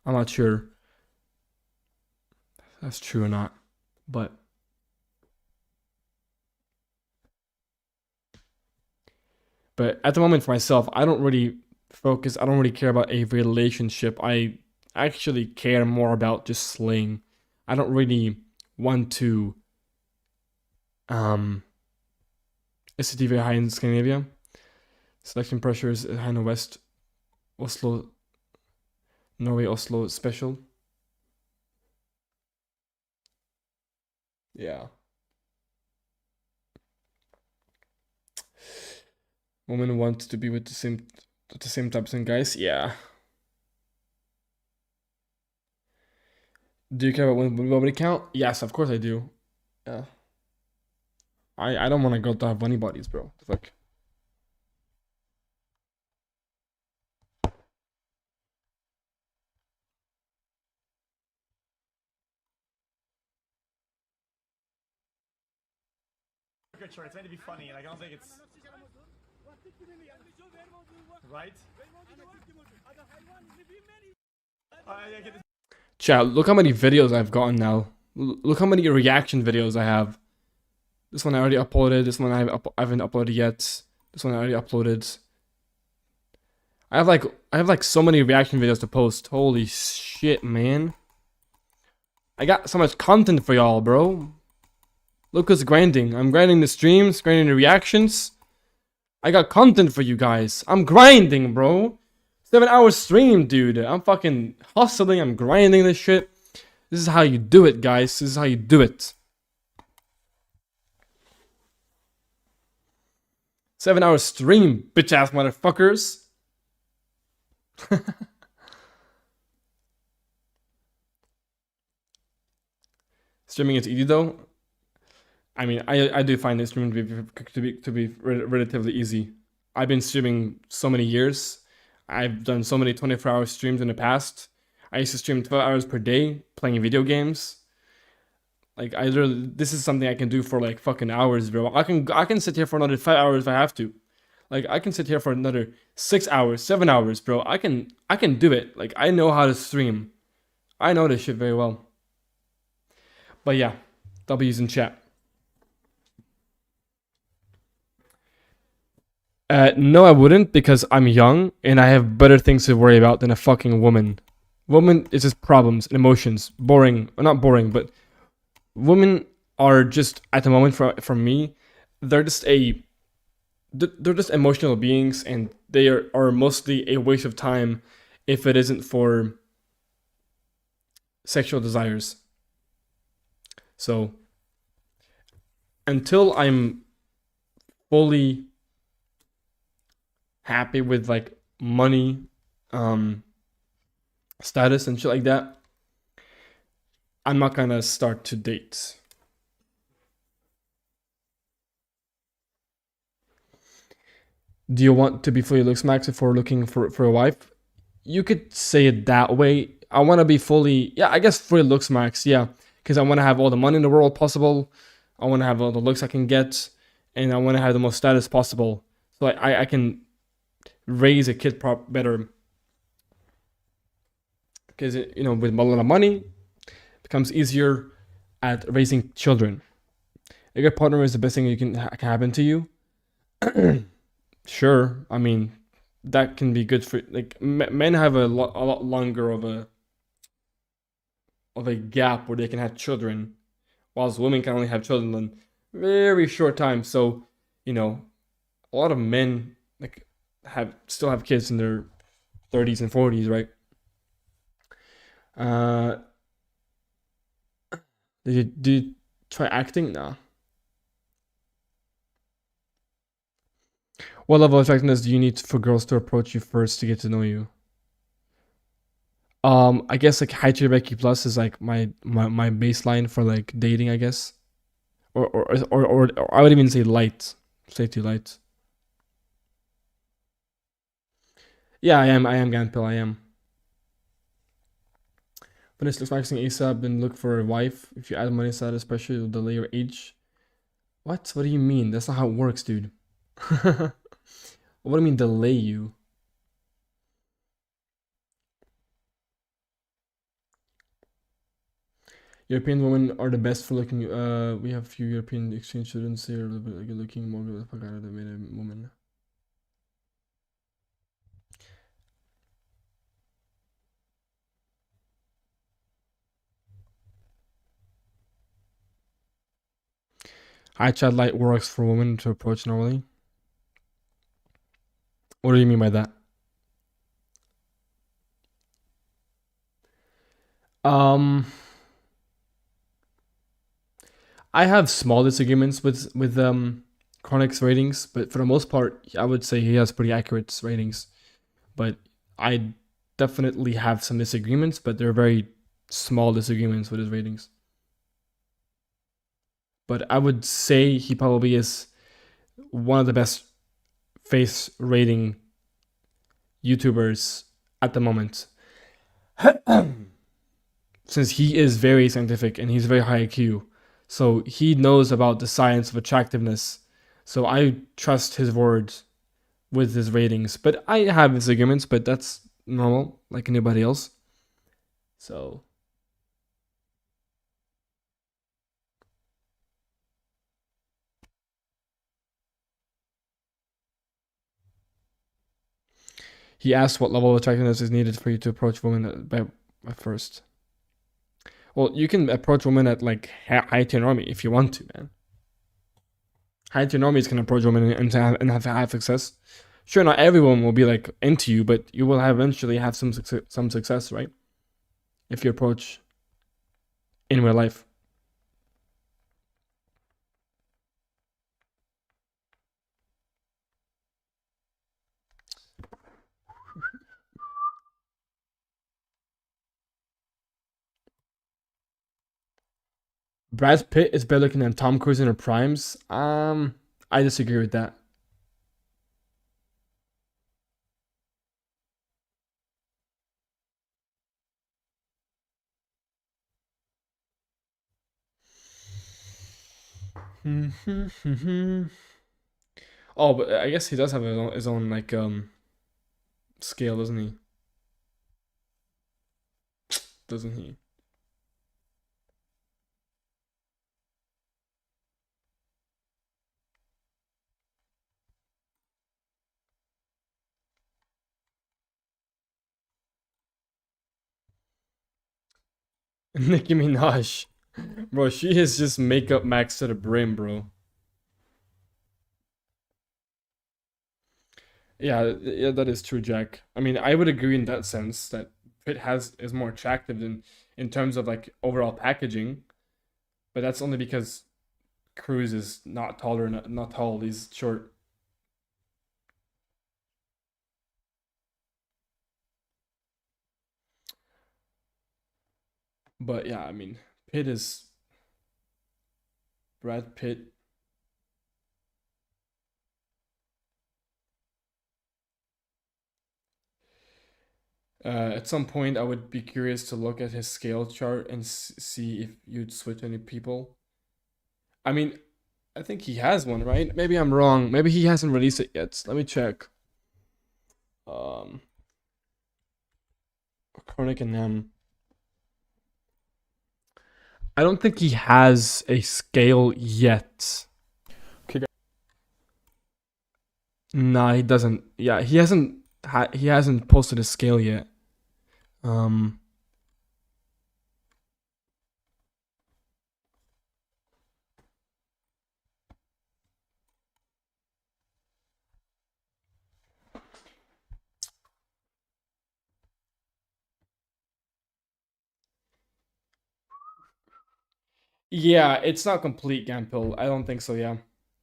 I'm not sure if that's true or not, but at the moment for myself, I don't really focus. I don't really care about a relationship. I actually care more about just slaying. I don't really want to. Is it very high in Scandinavia? Selection pressure is high in the West. Oslo, Norway, Oslo special. Yeah. Women want to be with the same types of guys. Yeah. Do you care about body count? Yes, of course I do. Yeah. I don't want to go to have bunny bodies, bro. Fuck. Sure, it's meant to be funny. Like, I don't think it's. Right? Chat, look how many videos I've gotten now. Look how many reaction videos I have. This one I already uploaded. This one I haven't uploaded yet. This one I already uploaded. I have like so many reaction videos to post. Holy shit, man. I got so much content for y'all, bro. Look what's grinding. I'm grinding the streams, grinding the reactions. I got content for you guys. I'm grinding, bro. 7-hour stream, dude. I'm fucking hustling. I'm grinding this shit. This is how you do it, guys. This is how you do it. 7-hour stream, bitch ass motherfuckers. Streaming is easy though. I mean, I do find this streaming to be relatively easy. I've been streaming so many years. I've done so many 24-hour streams in the past. I used to stream 12 hours per day playing video games. Like this is something I can do for like fucking hours, bro. I can sit here for another 5 hours if I have to. Like I can sit here for another 6 hours, 7 hours, bro. I can do it. Like I know how to stream. I know this shit very well. But yeah, W's in chat. No, I wouldn't, because I'm young and I have better things to worry about than a fucking woman. Woman is just problems and emotions. Boring. Well, not boring, but women are just, at the moment for me, they're just emotional beings, and they are mostly a waste of time if it isn't for sexual desires. So until I'm fully happy with like money, status and shit like that, I'm not gonna start to date. Do you want to be fully Looksmaxxed before looking for a wife? You could say it that way. I want to be fully, yeah, I guess fully Looksmaxxed, yeah, because I want to have all the money in the world possible. I want to have all the looks I can get, and I want to have the most status possible, so I can raise a kid better. Because you know, with a lot of money, it becomes easier at raising children. A good partner is the best thing can happen to you. Sure, I mean, that can be good for, like, men have a lot longer of a gap where they can have children, whilst women can only have children in very short time. So, you know, a lot of men like still have kids in their 30s and 40s, right? Did you try acting? Nah. What level of effectiveness do you need for girls to approach you first to get to know you? I guess like high tier Becky Plus is like my baseline for like dating, I guess. Or I would even say light. Safety light. Yeah, I am Ganpil, I am. Finish Looksmaxxing ASAP and look for a wife. If you add money side, especially, it'll delay your age. What? What do you mean? That's not how it works, dude. What do you mean delay you? European women are the best for looking. We have a few European exchange students here, a little bit good looking, more good fuck out of the woman. High chat light works for women to approach normally. What do you mean by that? I have small disagreements with Chronic's ratings, but for the most part, I would say he has pretty accurate ratings. But I definitely have some disagreements, but they're very small disagreements with his ratings. But I would say he probably is one of the best face rating YouTubers at the moment. Since he is very scientific and he's very high IQ. So he knows about the science of attractiveness. So I trust his words with his ratings. But I have disagreements, but that's normal, like anybody else. So he asked what level of attractiveness is needed for you to approach women at first. Well, you can approach women at like high tier normie if you want to, man. High tier normies can approach women and have success. Sure, not everyone will be like into you, but you will eventually have some success, right? If you approach in real life. Brad Pitt is better looking than Tom Cruise in her primes. I disagree with that. Oh, but I guess he does have his own like scale, doesn't he? Doesn't he? Nicki Minaj. Bro, she is just makeup max to the brim, bro. Yeah, that is true, Jack. I mean, I would agree in that sense that Pitt is more attractive than in terms of like overall packaging, but that's only because Cruz is not taller, not tall. He's short. But yeah, I mean, Pitt is Brad Pitt. At some point, I would be curious to look at his scale chart and see if you'd switch any people. I mean, I think he has one, right? Maybe I'm wrong. Maybe he hasn't released it yet. Let me check. Chronic and them. I don't think he has a scale yet. Nah, he doesn't. Yeah, he hasn't posted a scale yet. Yeah, it's not complete, Gampil. I don't think so, yeah.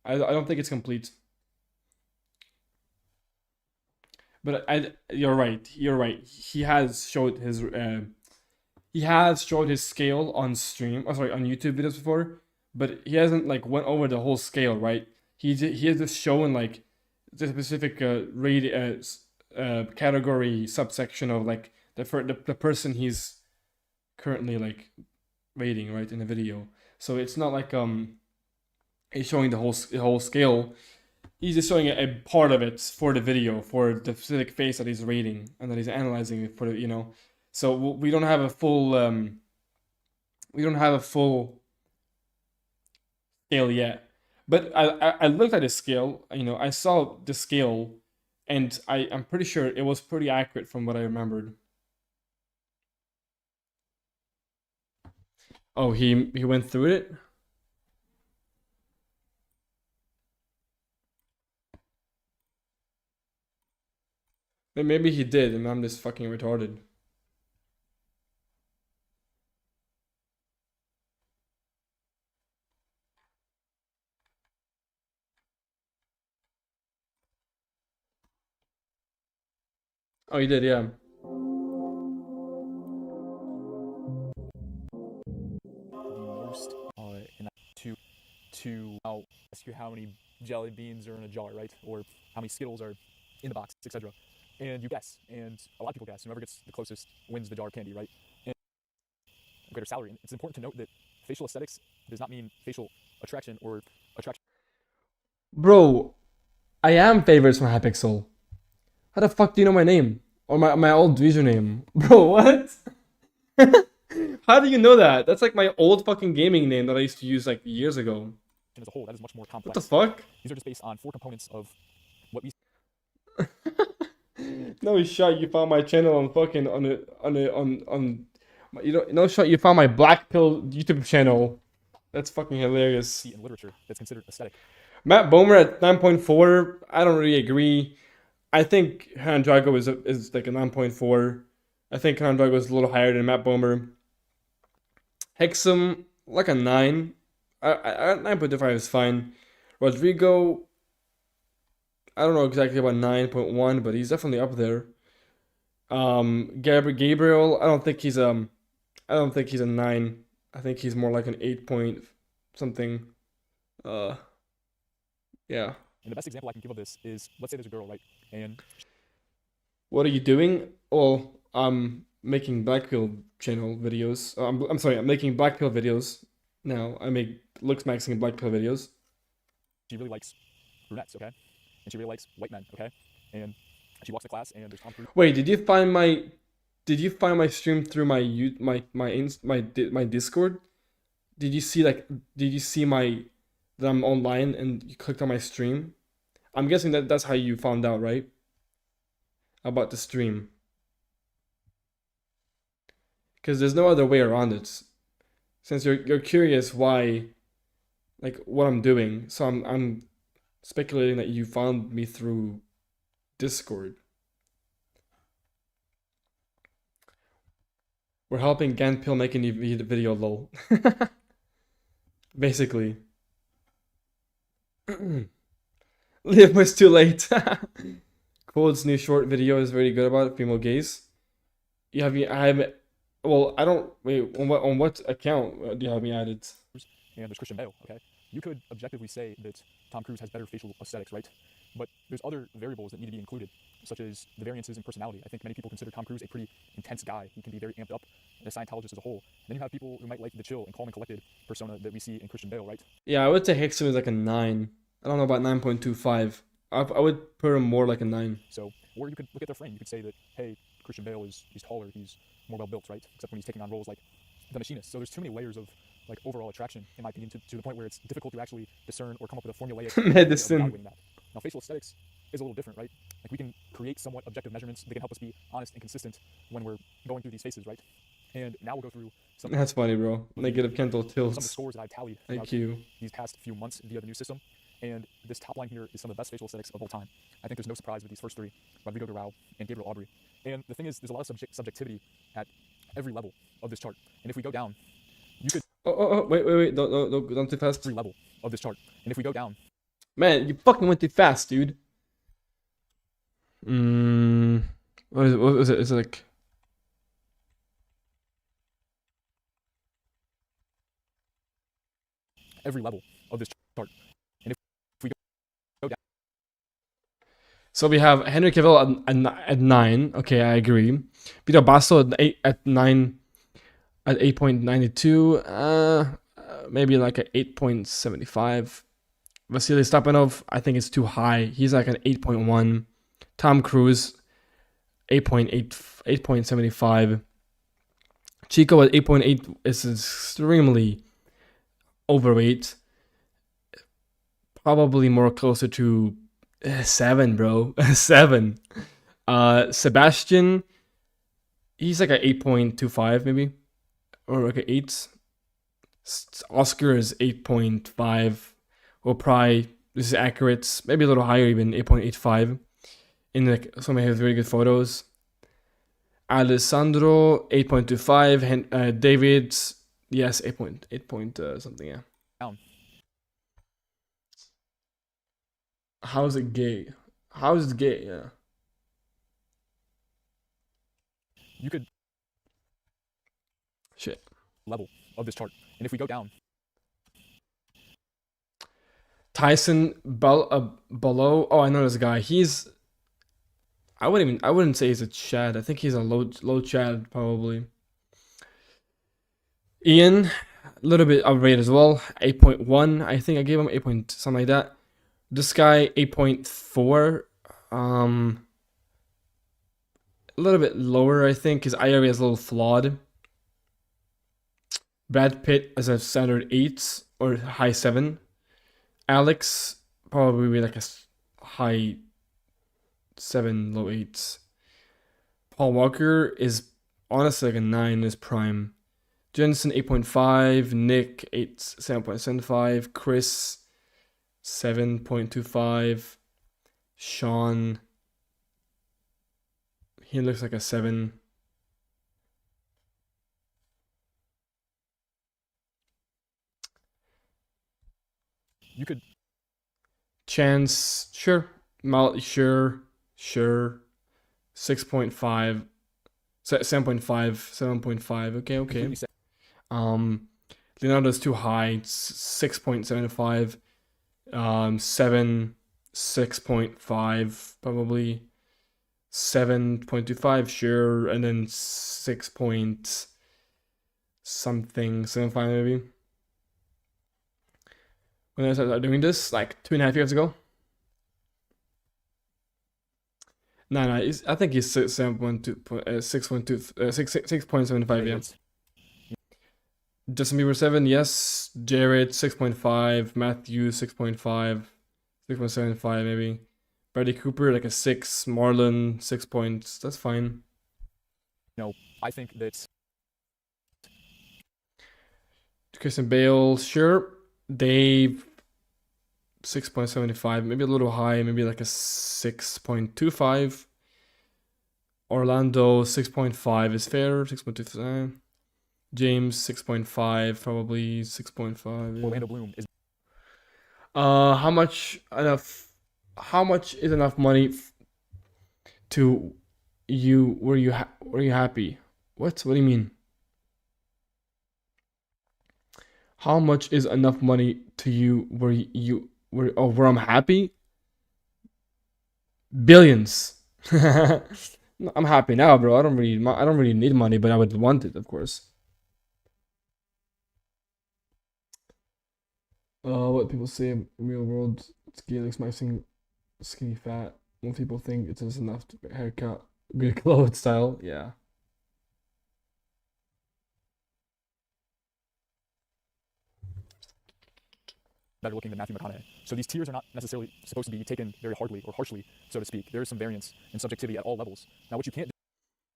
I don't think it's complete. But you're right. You're right. He has showed his scale on stream. Oh, sorry, on YouTube videos before, but he hasn't like went over the whole scale, right? He has just shown like the specific category subsection of like the person he's currently like rating, right, in the video. So it's not like he's showing the whole scale. He's just showing a part of it for the video, for the specific face that he's rating and that he's analyzing it for the, So we don't have a full scale yet. But I looked at his scale. I saw the scale, and I'm pretty sure it was pretty accurate from what I remembered. Oh, he went through it. Maybe he did, and I'm just fucking retarded. Oh, you did, yeah. Most to ask you how many jelly beans are in a jar, right? Or how many Skittles are in the box, etc. And you guess, and a lot of people guess. Whoever gets the closest wins the jar of candy, right? And greater salary. And it's important to note that facial aesthetics does not mean facial attraction or attraction. Bro, I am favorites from Hypixel. How the fuck do you know my name? Or my old username? Bro, what? How do you know that? That's like my old fucking gaming name that I used to use like years ago. As a whole, that is much more complex. What the fuck? These are just based on 4 components of what we. No shot, you found my channel on fucking on you know, no shot, you found my Black Pill YouTube channel. That's fucking hilarious. See in literature that's considered aesthetic. Matt Bomer at 9.4. I don't really agree. I think Handrago is like a 9.4. I think Handrago is a little higher than Matt Bomer. Hexum, like a 9. 9.5 is fine. Rodrigo, I don't know exactly about 9.1, but he's definitely up there. Gabriel, I don't think he's a 9. I think he's more like an 8 point something. Yeah. And the best example I can give of this is, let's say there's a girl, right? And what are you doing? Well, I'm making Black Pill channel videos. I'm sorry, I'm making Black Pill videos now. I make Looksmaxxing Black Pill videos. She really likes brunettes, okay? And she really likes white men, okay? And she walks to class, and there's Tom Cruise. Wait, did you find my stream through my Discord? Did you see that I'm online and you clicked on my stream? I'm guessing that's how you found out, right? About the stream. Because there's no other way around it. Since you're curious why, like, what I'm doing, so I'm speculating that you found me through Discord. We're helping Ganpil make a new video, lol. Basically. Live was too late. Cold's new short video is very good about female gaze. You have me. Well, I don't. Wait. On what account do you have me added? And there's Christian Bale. Okay, you could objectively say that Tom Cruise has better facial aesthetics, right? But there's other variables that need to be included, such as the variances in personality. I think many people consider Tom Cruise a pretty intense guy. He can be very amped up, and a Scientologist as a whole. Then you have people who might like the chill and calm and collected persona that we see in Christian Bale, right? Yeah, I would say Hickson is like a 9. I don't know about 9.25. I would put him more like a 9. So, or you could look at their frame. You could say that, hey, Christian Bale he's taller, he's more well built, right? Except when he's taking on roles like the machinist. So there's too many layers of like overall attraction, in my opinion, to the point where it's difficult to actually discern or come up with a formulaic medicine. Way of evaluating that. Now, facial aesthetics is a little different, right? Like we can create somewhat objective measurements that can help us be honest and consistent when we're going through these phases, right? And now we'll go through some. That's funny, bro. Negative Kendall tilts. Some of the scores that I've tallied these past few months via the new system. And this top line here is some of the best facial aesthetics of all time. I think there's no surprise with these first 3, Rodrigo Durao and Gabriel Aubry. And the thing is, there's a lot of subjectivity at every level of this chart. And if we go down, you could... Wait, don't too fast. Every level of this chart. And if we go down... Man, you fucking went too fast, dude. What is it? Is it like... Every level of this chart. And if we go down... So we have Henry Cavill at 9. Okay, I agree. Peter Basso at 9, at 8.92. Maybe like an 8.75. Vasily Stepanov, I think it's too high. He's like an 8.1. Tom Cruise, 8.75. Chico at 8.8 is extremely overweight. Probably more closer to 7, bro. 7. Sebastian, he's like an 8.25 maybe, or like an 8. Oscar is 8.5. Well, probably this is accurate. Maybe a little higher, even 8.85. In like some have very good photos. Alessandro 8.25. David, yes, 8 something. Yeah. Down. How is it gay? How is it gay? Yeah. You could. Shit. Level of this chart, and if we go down. Tyson below. Oh, I know this guy. He's. I wouldn't say he's a Chad. I think he's a low Chad probably. Ian, a little bit overrated as well. 8.1. I think I gave him 8 point something like that. This guy 8.4. A little bit lower, I think. His eye area is a little flawed. Brad Pitt is a standard 8 or high 7. Alex probably like a high 7, low 8. Paul Walker is honestly like a 9 in his prime. Jensen 8.5, Nick 7.75, Chris 7.25, Sean, he looks like a 7. You could. Chance, sure. Mal, sure. 6.5, 7.5, okay. Leonardo's too high, 6.75, 7, 6.5, probably, 7.25, sure, and then 6 point something, 7.5 maybe. When I started doing this, like 2.5 years ago. No, I think he's 6.75, yeah. Justin Bieber 7, yes. Jared 6.5, Matthew 6.5, 6.75 maybe. Bradley Cooper like a 6, Marlon 6 points. That's fine. No, I think that Christian Bale, sure. Dave 6.75, maybe a little high, maybe like a 6.25. Orlando 6.5 is fair, 6.25. James 6.5, probably 6.5. Yeah. Orlando Bloom is. How much is enough money to you? Were you happy? What do you mean? How much is enough money to you where I'm happy? Billions. I'm happy now, bro. I don't really need money, but I would want it, of course. What people say in real world, Looksmaxxing skinny fat. Most people think it's just enough to haircut, good clothes style. Yeah. Better looking than Matthew McConaughey. So these tiers are not necessarily supposed to be taken very hardly or harshly, so to speak. There is some variance and subjectivity at all levels. Now, what you can't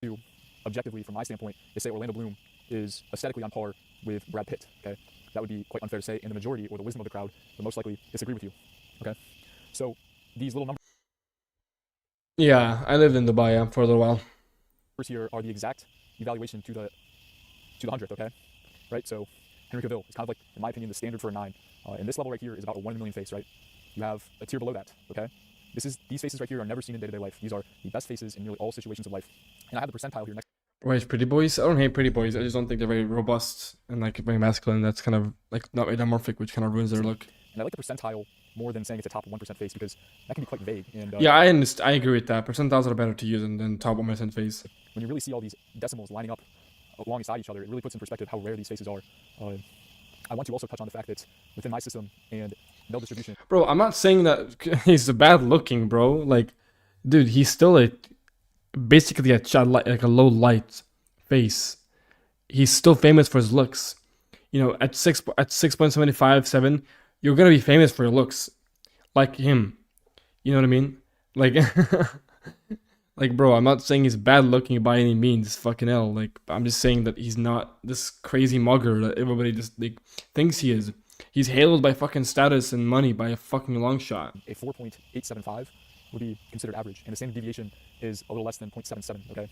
do objectively, from my standpoint, is say Orlando Bloom is aesthetically on par with Brad Pitt. Okay, that would be quite unfair to say, and the majority or the wisdom of the crowd would most likely disagree with you. Okay, so these little numbers. Yeah, I lived in Dubai for a little while. Here are the exact evaluation to the 100th. Okay, right? So Henry Cavill is kind of like, in my opinion, the standard for a 9. And this level right here is about a 1 in a million face, right? You have a tier below that, okay? These faces right here are never seen in day-to-day life. These are the best faces in nearly all situations of life. And I have the percentile here next. Right, pretty boys. I don't hate pretty boys. I just don't think they're very robust and like very masculine. That's kind of like not metamorphic, which kind of ruins their look. And I like the percentile more than saying it's a top 1% face because that can be quite vague. And yeah, I agree with that. Percentiles are better to use than top 1% face. When you really see all these decimals lining up alongside each other, it really puts in perspective how rare these faces are. I want to also touch on the fact that within my system and no distribution. Bro, I'm not saying that he's bad looking, bro. Like, dude, he's still basically a low light face. He's still famous for his looks. You know, at 6.75, 7, you're gonna be famous for your looks, like him. You know what I mean? Like, like, bro, I'm not saying he's bad looking by any means. Fucking hell. Like, I'm just saying that he's not this crazy mugger that everybody just like thinks he is. He's hailed by fucking status and money by a fucking long shot. A 4.875 would be considered average, and the standard deviation is a little less than 0.77, okay?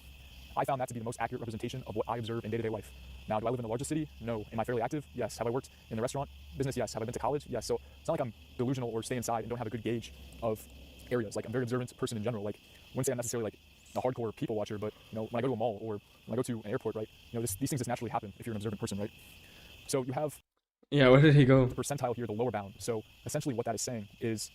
I found that to be the most accurate representation of what I observe in day-to-day life. Now, do I live in the largest city? No. Am I fairly active? Yes. Have I worked in the restaurant business? Yes. Have I been to college? Yes. So it's not like I'm delusional or stay inside and don't have a good gauge of areas. Like, I'm a very observant person in general. Like, I wouldn't say I'm necessarily like a hardcore people watcher, but you know, when I go to a mall or when I go to an airport, right? You know, these things just naturally happen if you're an observant person, right? So you have. Yeah, where did he go? The percentile here, the lower bound. So essentially, what that is saying is,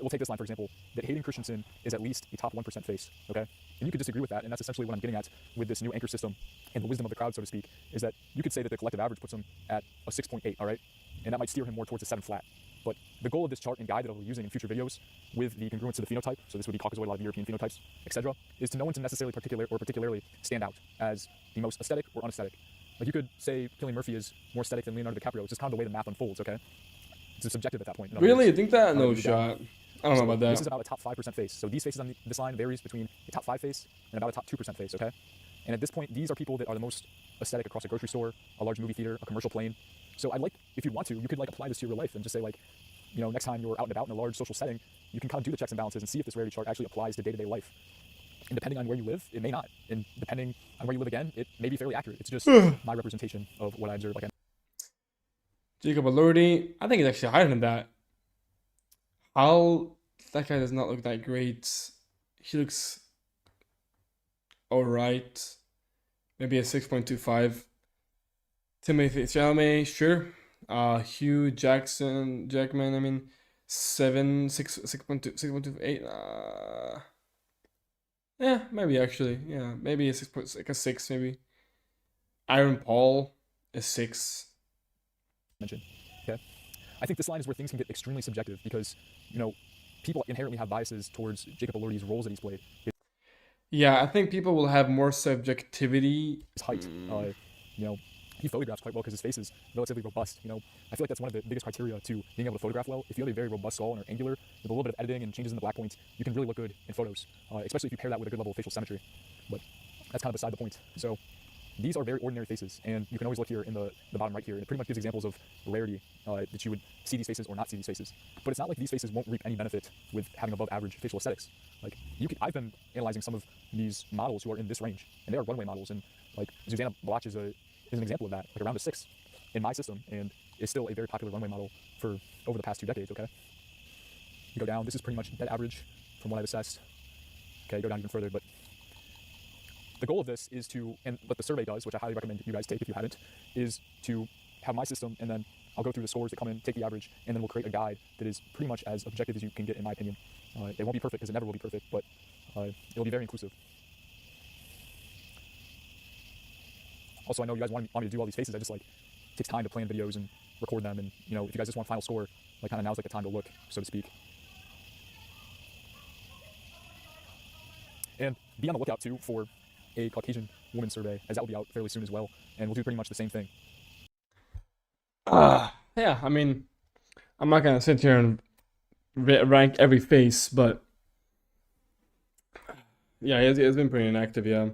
we'll take this line for example, that Hayden Christensen is at least a top 1% face. Okay, and you could disagree with that, and that's essentially what I'm getting at with this new anchor system and the wisdom of the crowd, so to speak, is that you could say that the collective average puts him at a 6.8. All right, and that might steer him more towards a 7 flat. But the goal of this chart and guide that I'll be using in future videos with the congruence of the phenotype, so this would be Caucasoid, a lot of European phenotypes, etc., is to no one to necessarily particularly stand out as the most aesthetic or unaesthetic. Like you could say Cillian Murphy is more aesthetic than Leonardo DiCaprio. It's just kind of the way the math unfolds, okay? It's subjective at that point. Really? You think that? No shot. I don't know about that. This is about a top 5% face. So these faces on this line varies between a top 5 face and about a top 2% face, okay? And at this point, these are people that are the most aesthetic across a grocery store, a large movie theater, a commercial plane. So I'd like, if you want to, you could like apply this to your real life and just say like, you know, next time you're out and about in a large social setting, you can kind of do the checks and balances and see if this rarity chart actually applies to day-to-day life. And depending on where you live, it may not. And depending on where you live again, it may be fairly accurate. It's just my representation of what I observe. Like Jacob Elordi, I think it's actually higher than that. That guy does not look that great. He looks alright. Maybe a 6.25. Timothy Chalamet, sure. Hugh Jackman, I mean, 6.28. Yeah, maybe actually. Yeah, maybe a 6. Like a 6, maybe. Aaron Paul is 6. Mention. Okay. I think this line is where things can get extremely subjective because, you know, people inherently have biases towards Jacob Elordi's roles that he's played. Yeah, I think people will have more subjectivity. His height, you know, he photographs quite well because his face is relatively robust. You know, I feel like that's one of the biggest criteria to being able to photograph well. If you have a very robust skull and are angular with a little bit of editing and changes in the black points, you can really look good in photos, especially if you pair that with a good level of facial symmetry. But that's kind of beside the point. So these are very ordinary faces, and you can always look here in the bottom right here, and it pretty much gives examples of rarity that you would see these faces or not see these faces. But it's not like these faces won't reap any benefit with having above average facial aesthetics. Like I've been analyzing some of these models who are in this range, and they are runway models, and like Susanna Blotch is an example of that, like around a 6 in my system, and is still a very popular runway model for over the past 2 decades. Okay, you go down. This is pretty much dead average from what I've assessed. Okay, go down even further, but the goal of this is to, and what the survey does, which I highly recommend you guys take if you haven't, is to have my system, and then I'll go through the scores that come in, take the average, and then we'll create a guide that is pretty much as objective as you can get, in my opinion. It won't be perfect because it never will be perfect, but it'll be very inclusive. Also, I know you guys want me to do all these faces. I just like it takes time to plan videos and record them, and you know, if you guys just want final score, like kind of now's like the time to look, so to speak. And be on the lookout too for a Caucasian woman survey, as that will be out fairly soon as well, and we'll do pretty much the same thing. Yeah, I mean, I'm not gonna sit here and rank every face, but yeah, he's been pretty inactive. Yeah,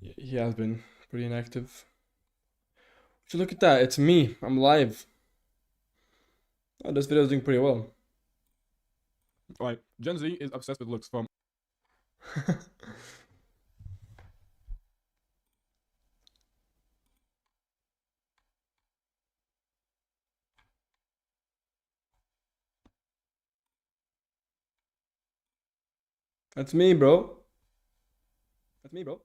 he has been pretty inactive. So look at that, it's me. I'm live. Oh, this video is doing pretty well. Alright, Gen Z is obsessed with looks from. That's me, bro. That's me, bro.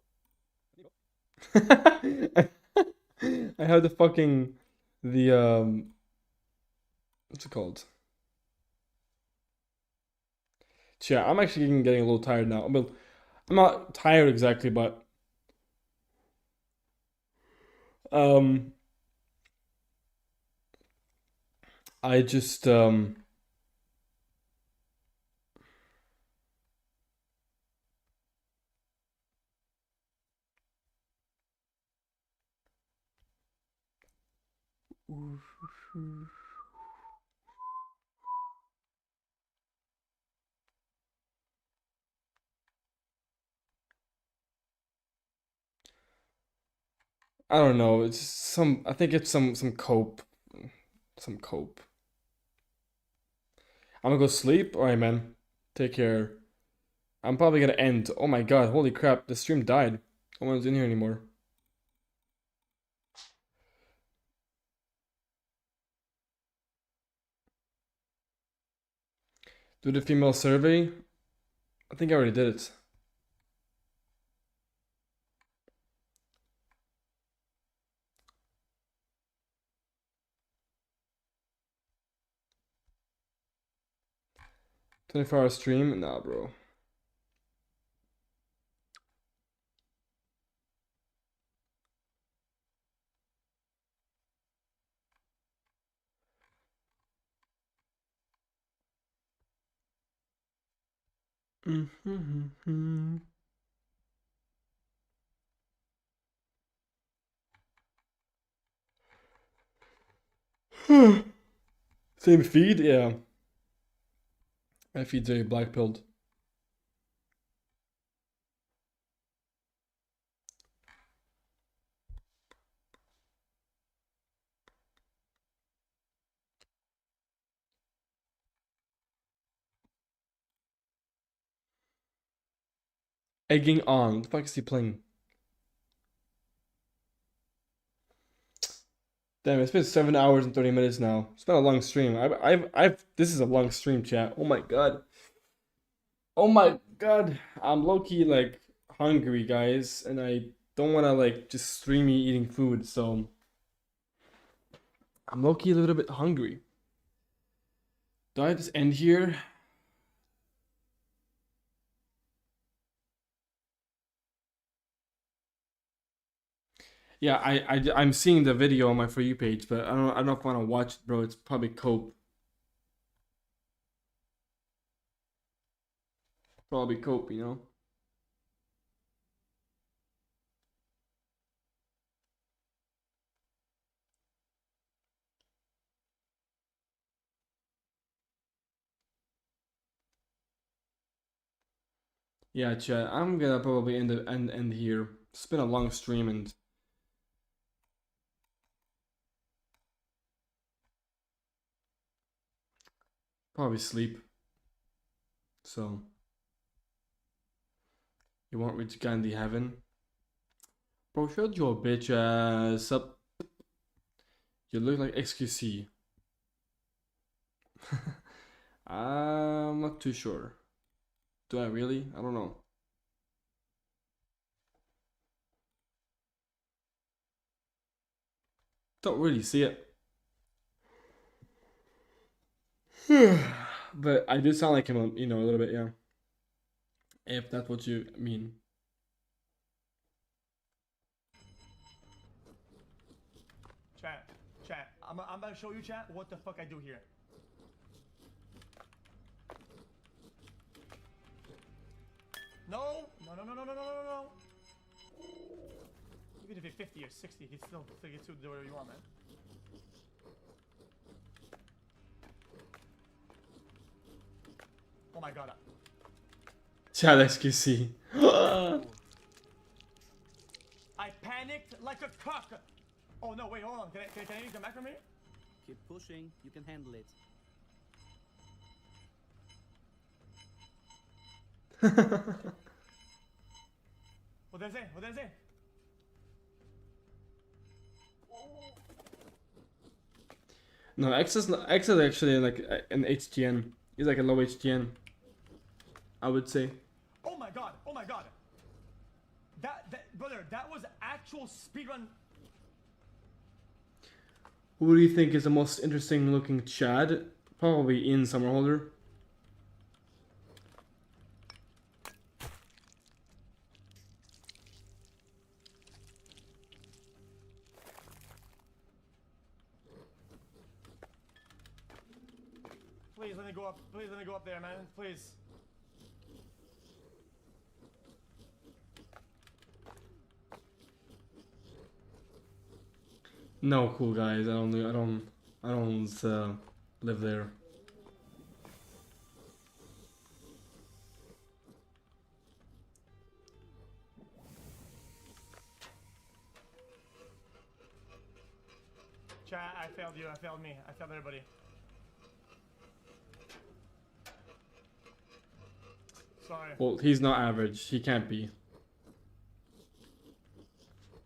I have the fucking what's it called? Yeah, I'm actually getting a little tired now. Well, I'm not tired exactly, but I just I don't know. It's some. I think it's some cope. Some cope. I'm gonna go sleep. Alright, man. Take care. I'm probably gonna end. Oh my god, holy crap, the stream died. No one's in here anymore. Do the female survey? I think I already did it. $24-hour stream? Nah, bro. Same feed, yeah. My feed's very black pilled. Egging on. What the fuck is he playing? Damn, it's been 7 hours and 30 minutes now. It's been a long stream. This is a long stream, chat. Oh my god. Oh my god. I'm low-key, like, hungry, guys. And I don't want to, like, just stream me eating food, so... I'm low-key a little bit hungry. Do I just end here? Yeah, I'm seeing the video on my For You page, but I don't know if I want to watch it, bro. It's probably cope. Probably cope, you know? Yeah, chat. I'm gonna probably end here. It's been a long stream and probably sleep. So you won't reach Gandhi heaven. Bro, shut your bitch ass up. You look like XQC. I'm not too sure. Do I really? I don't know. Don't really see it. But I do sound like him, you know, a little bit, yeah. If that's what you mean. Chat. I'm about to show you, chat, what the fuck I do here. No. Even if you're 50 or 60, you can still figure to do whatever you want, man. Oh my god. Chat XQC. I panicked like a cock. Oh no, wait, hold on. Can you come back from me? Keep pushing. You can handle it. What did I say? What did I say? No, X is actually like an HTN. He's like a low HTN, I would say. Oh my god. Oh my god. Brother, that was actual speedrun. Who do you think is the most interesting looking Chad? Probably Ian Summerholder. Please let me go up. Please let me go up there, man. Please. No, cool guys. I don't live there. Chat, I failed you. I failed me. I failed everybody. Sorry. Well, he's not average. He can't be.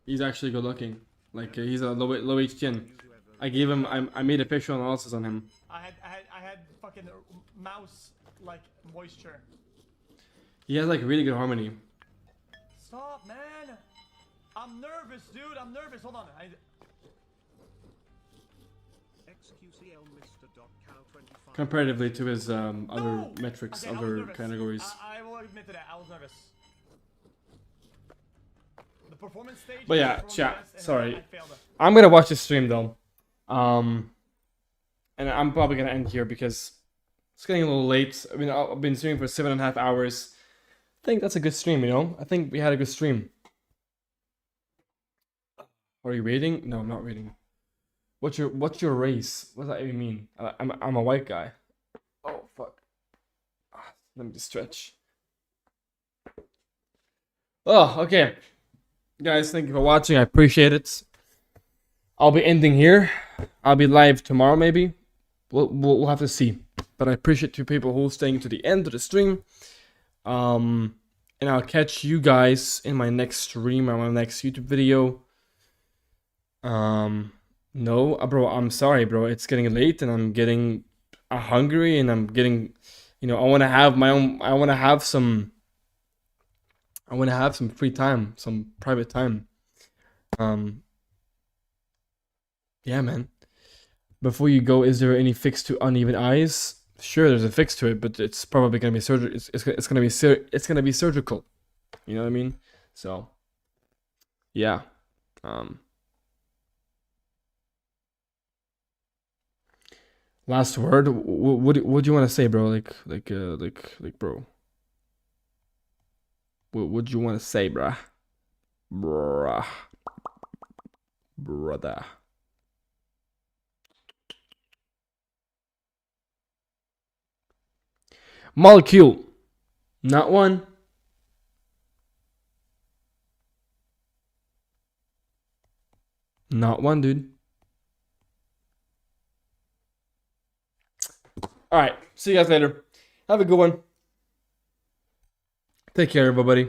He's actually good looking. Like he's a low HTN. I gave him. I made a facial analysis on him. I had fucking mouse like moisture. He has like really good harmony. Stop, man. I'm nervous, dude. I'm nervous. Hold on. Comparatively to his other metrics, okay, other categories. I will admit to that. I was nervous. The performance stage. But yeah, chat. Sorry, I'm gonna watch the stream though, and I'm probably gonna end here because It's getting a little late. I mean, I've been streaming for 7.5 hours. I think that's a good stream, you know? I think we had a good stream. Are you reading? No, I'm not reading. What's your race? What does that even mean? I'm a white guy. Oh fuck. Let me just stretch. Oh, okay. Guys, thank you for watching. I appreciate it. I'll be ending here. I'll be live tomorrow, maybe. We'll have to see. But I appreciate you people who are staying to the end of the stream. And I'll catch you guys in my next stream or my next YouTube video. No, bro, I'm sorry, bro. It's getting late and I'm getting hungry and I'm getting, you know, I want to have my own, I want to have some free time, some private time. Yeah, man. Before you go, is there any fix to uneven eyes? Sure, there's a fix to it, but it's probably gonna be surgery. It's gonna be surgical. You know what I mean? So, yeah. Last word. What do you want to say, bro? Like, bro. What do you want to say, bruh? Brother. Molecule. Not one. Not one, dude. All right. See you guys later. Have a good one. Take care, everybody.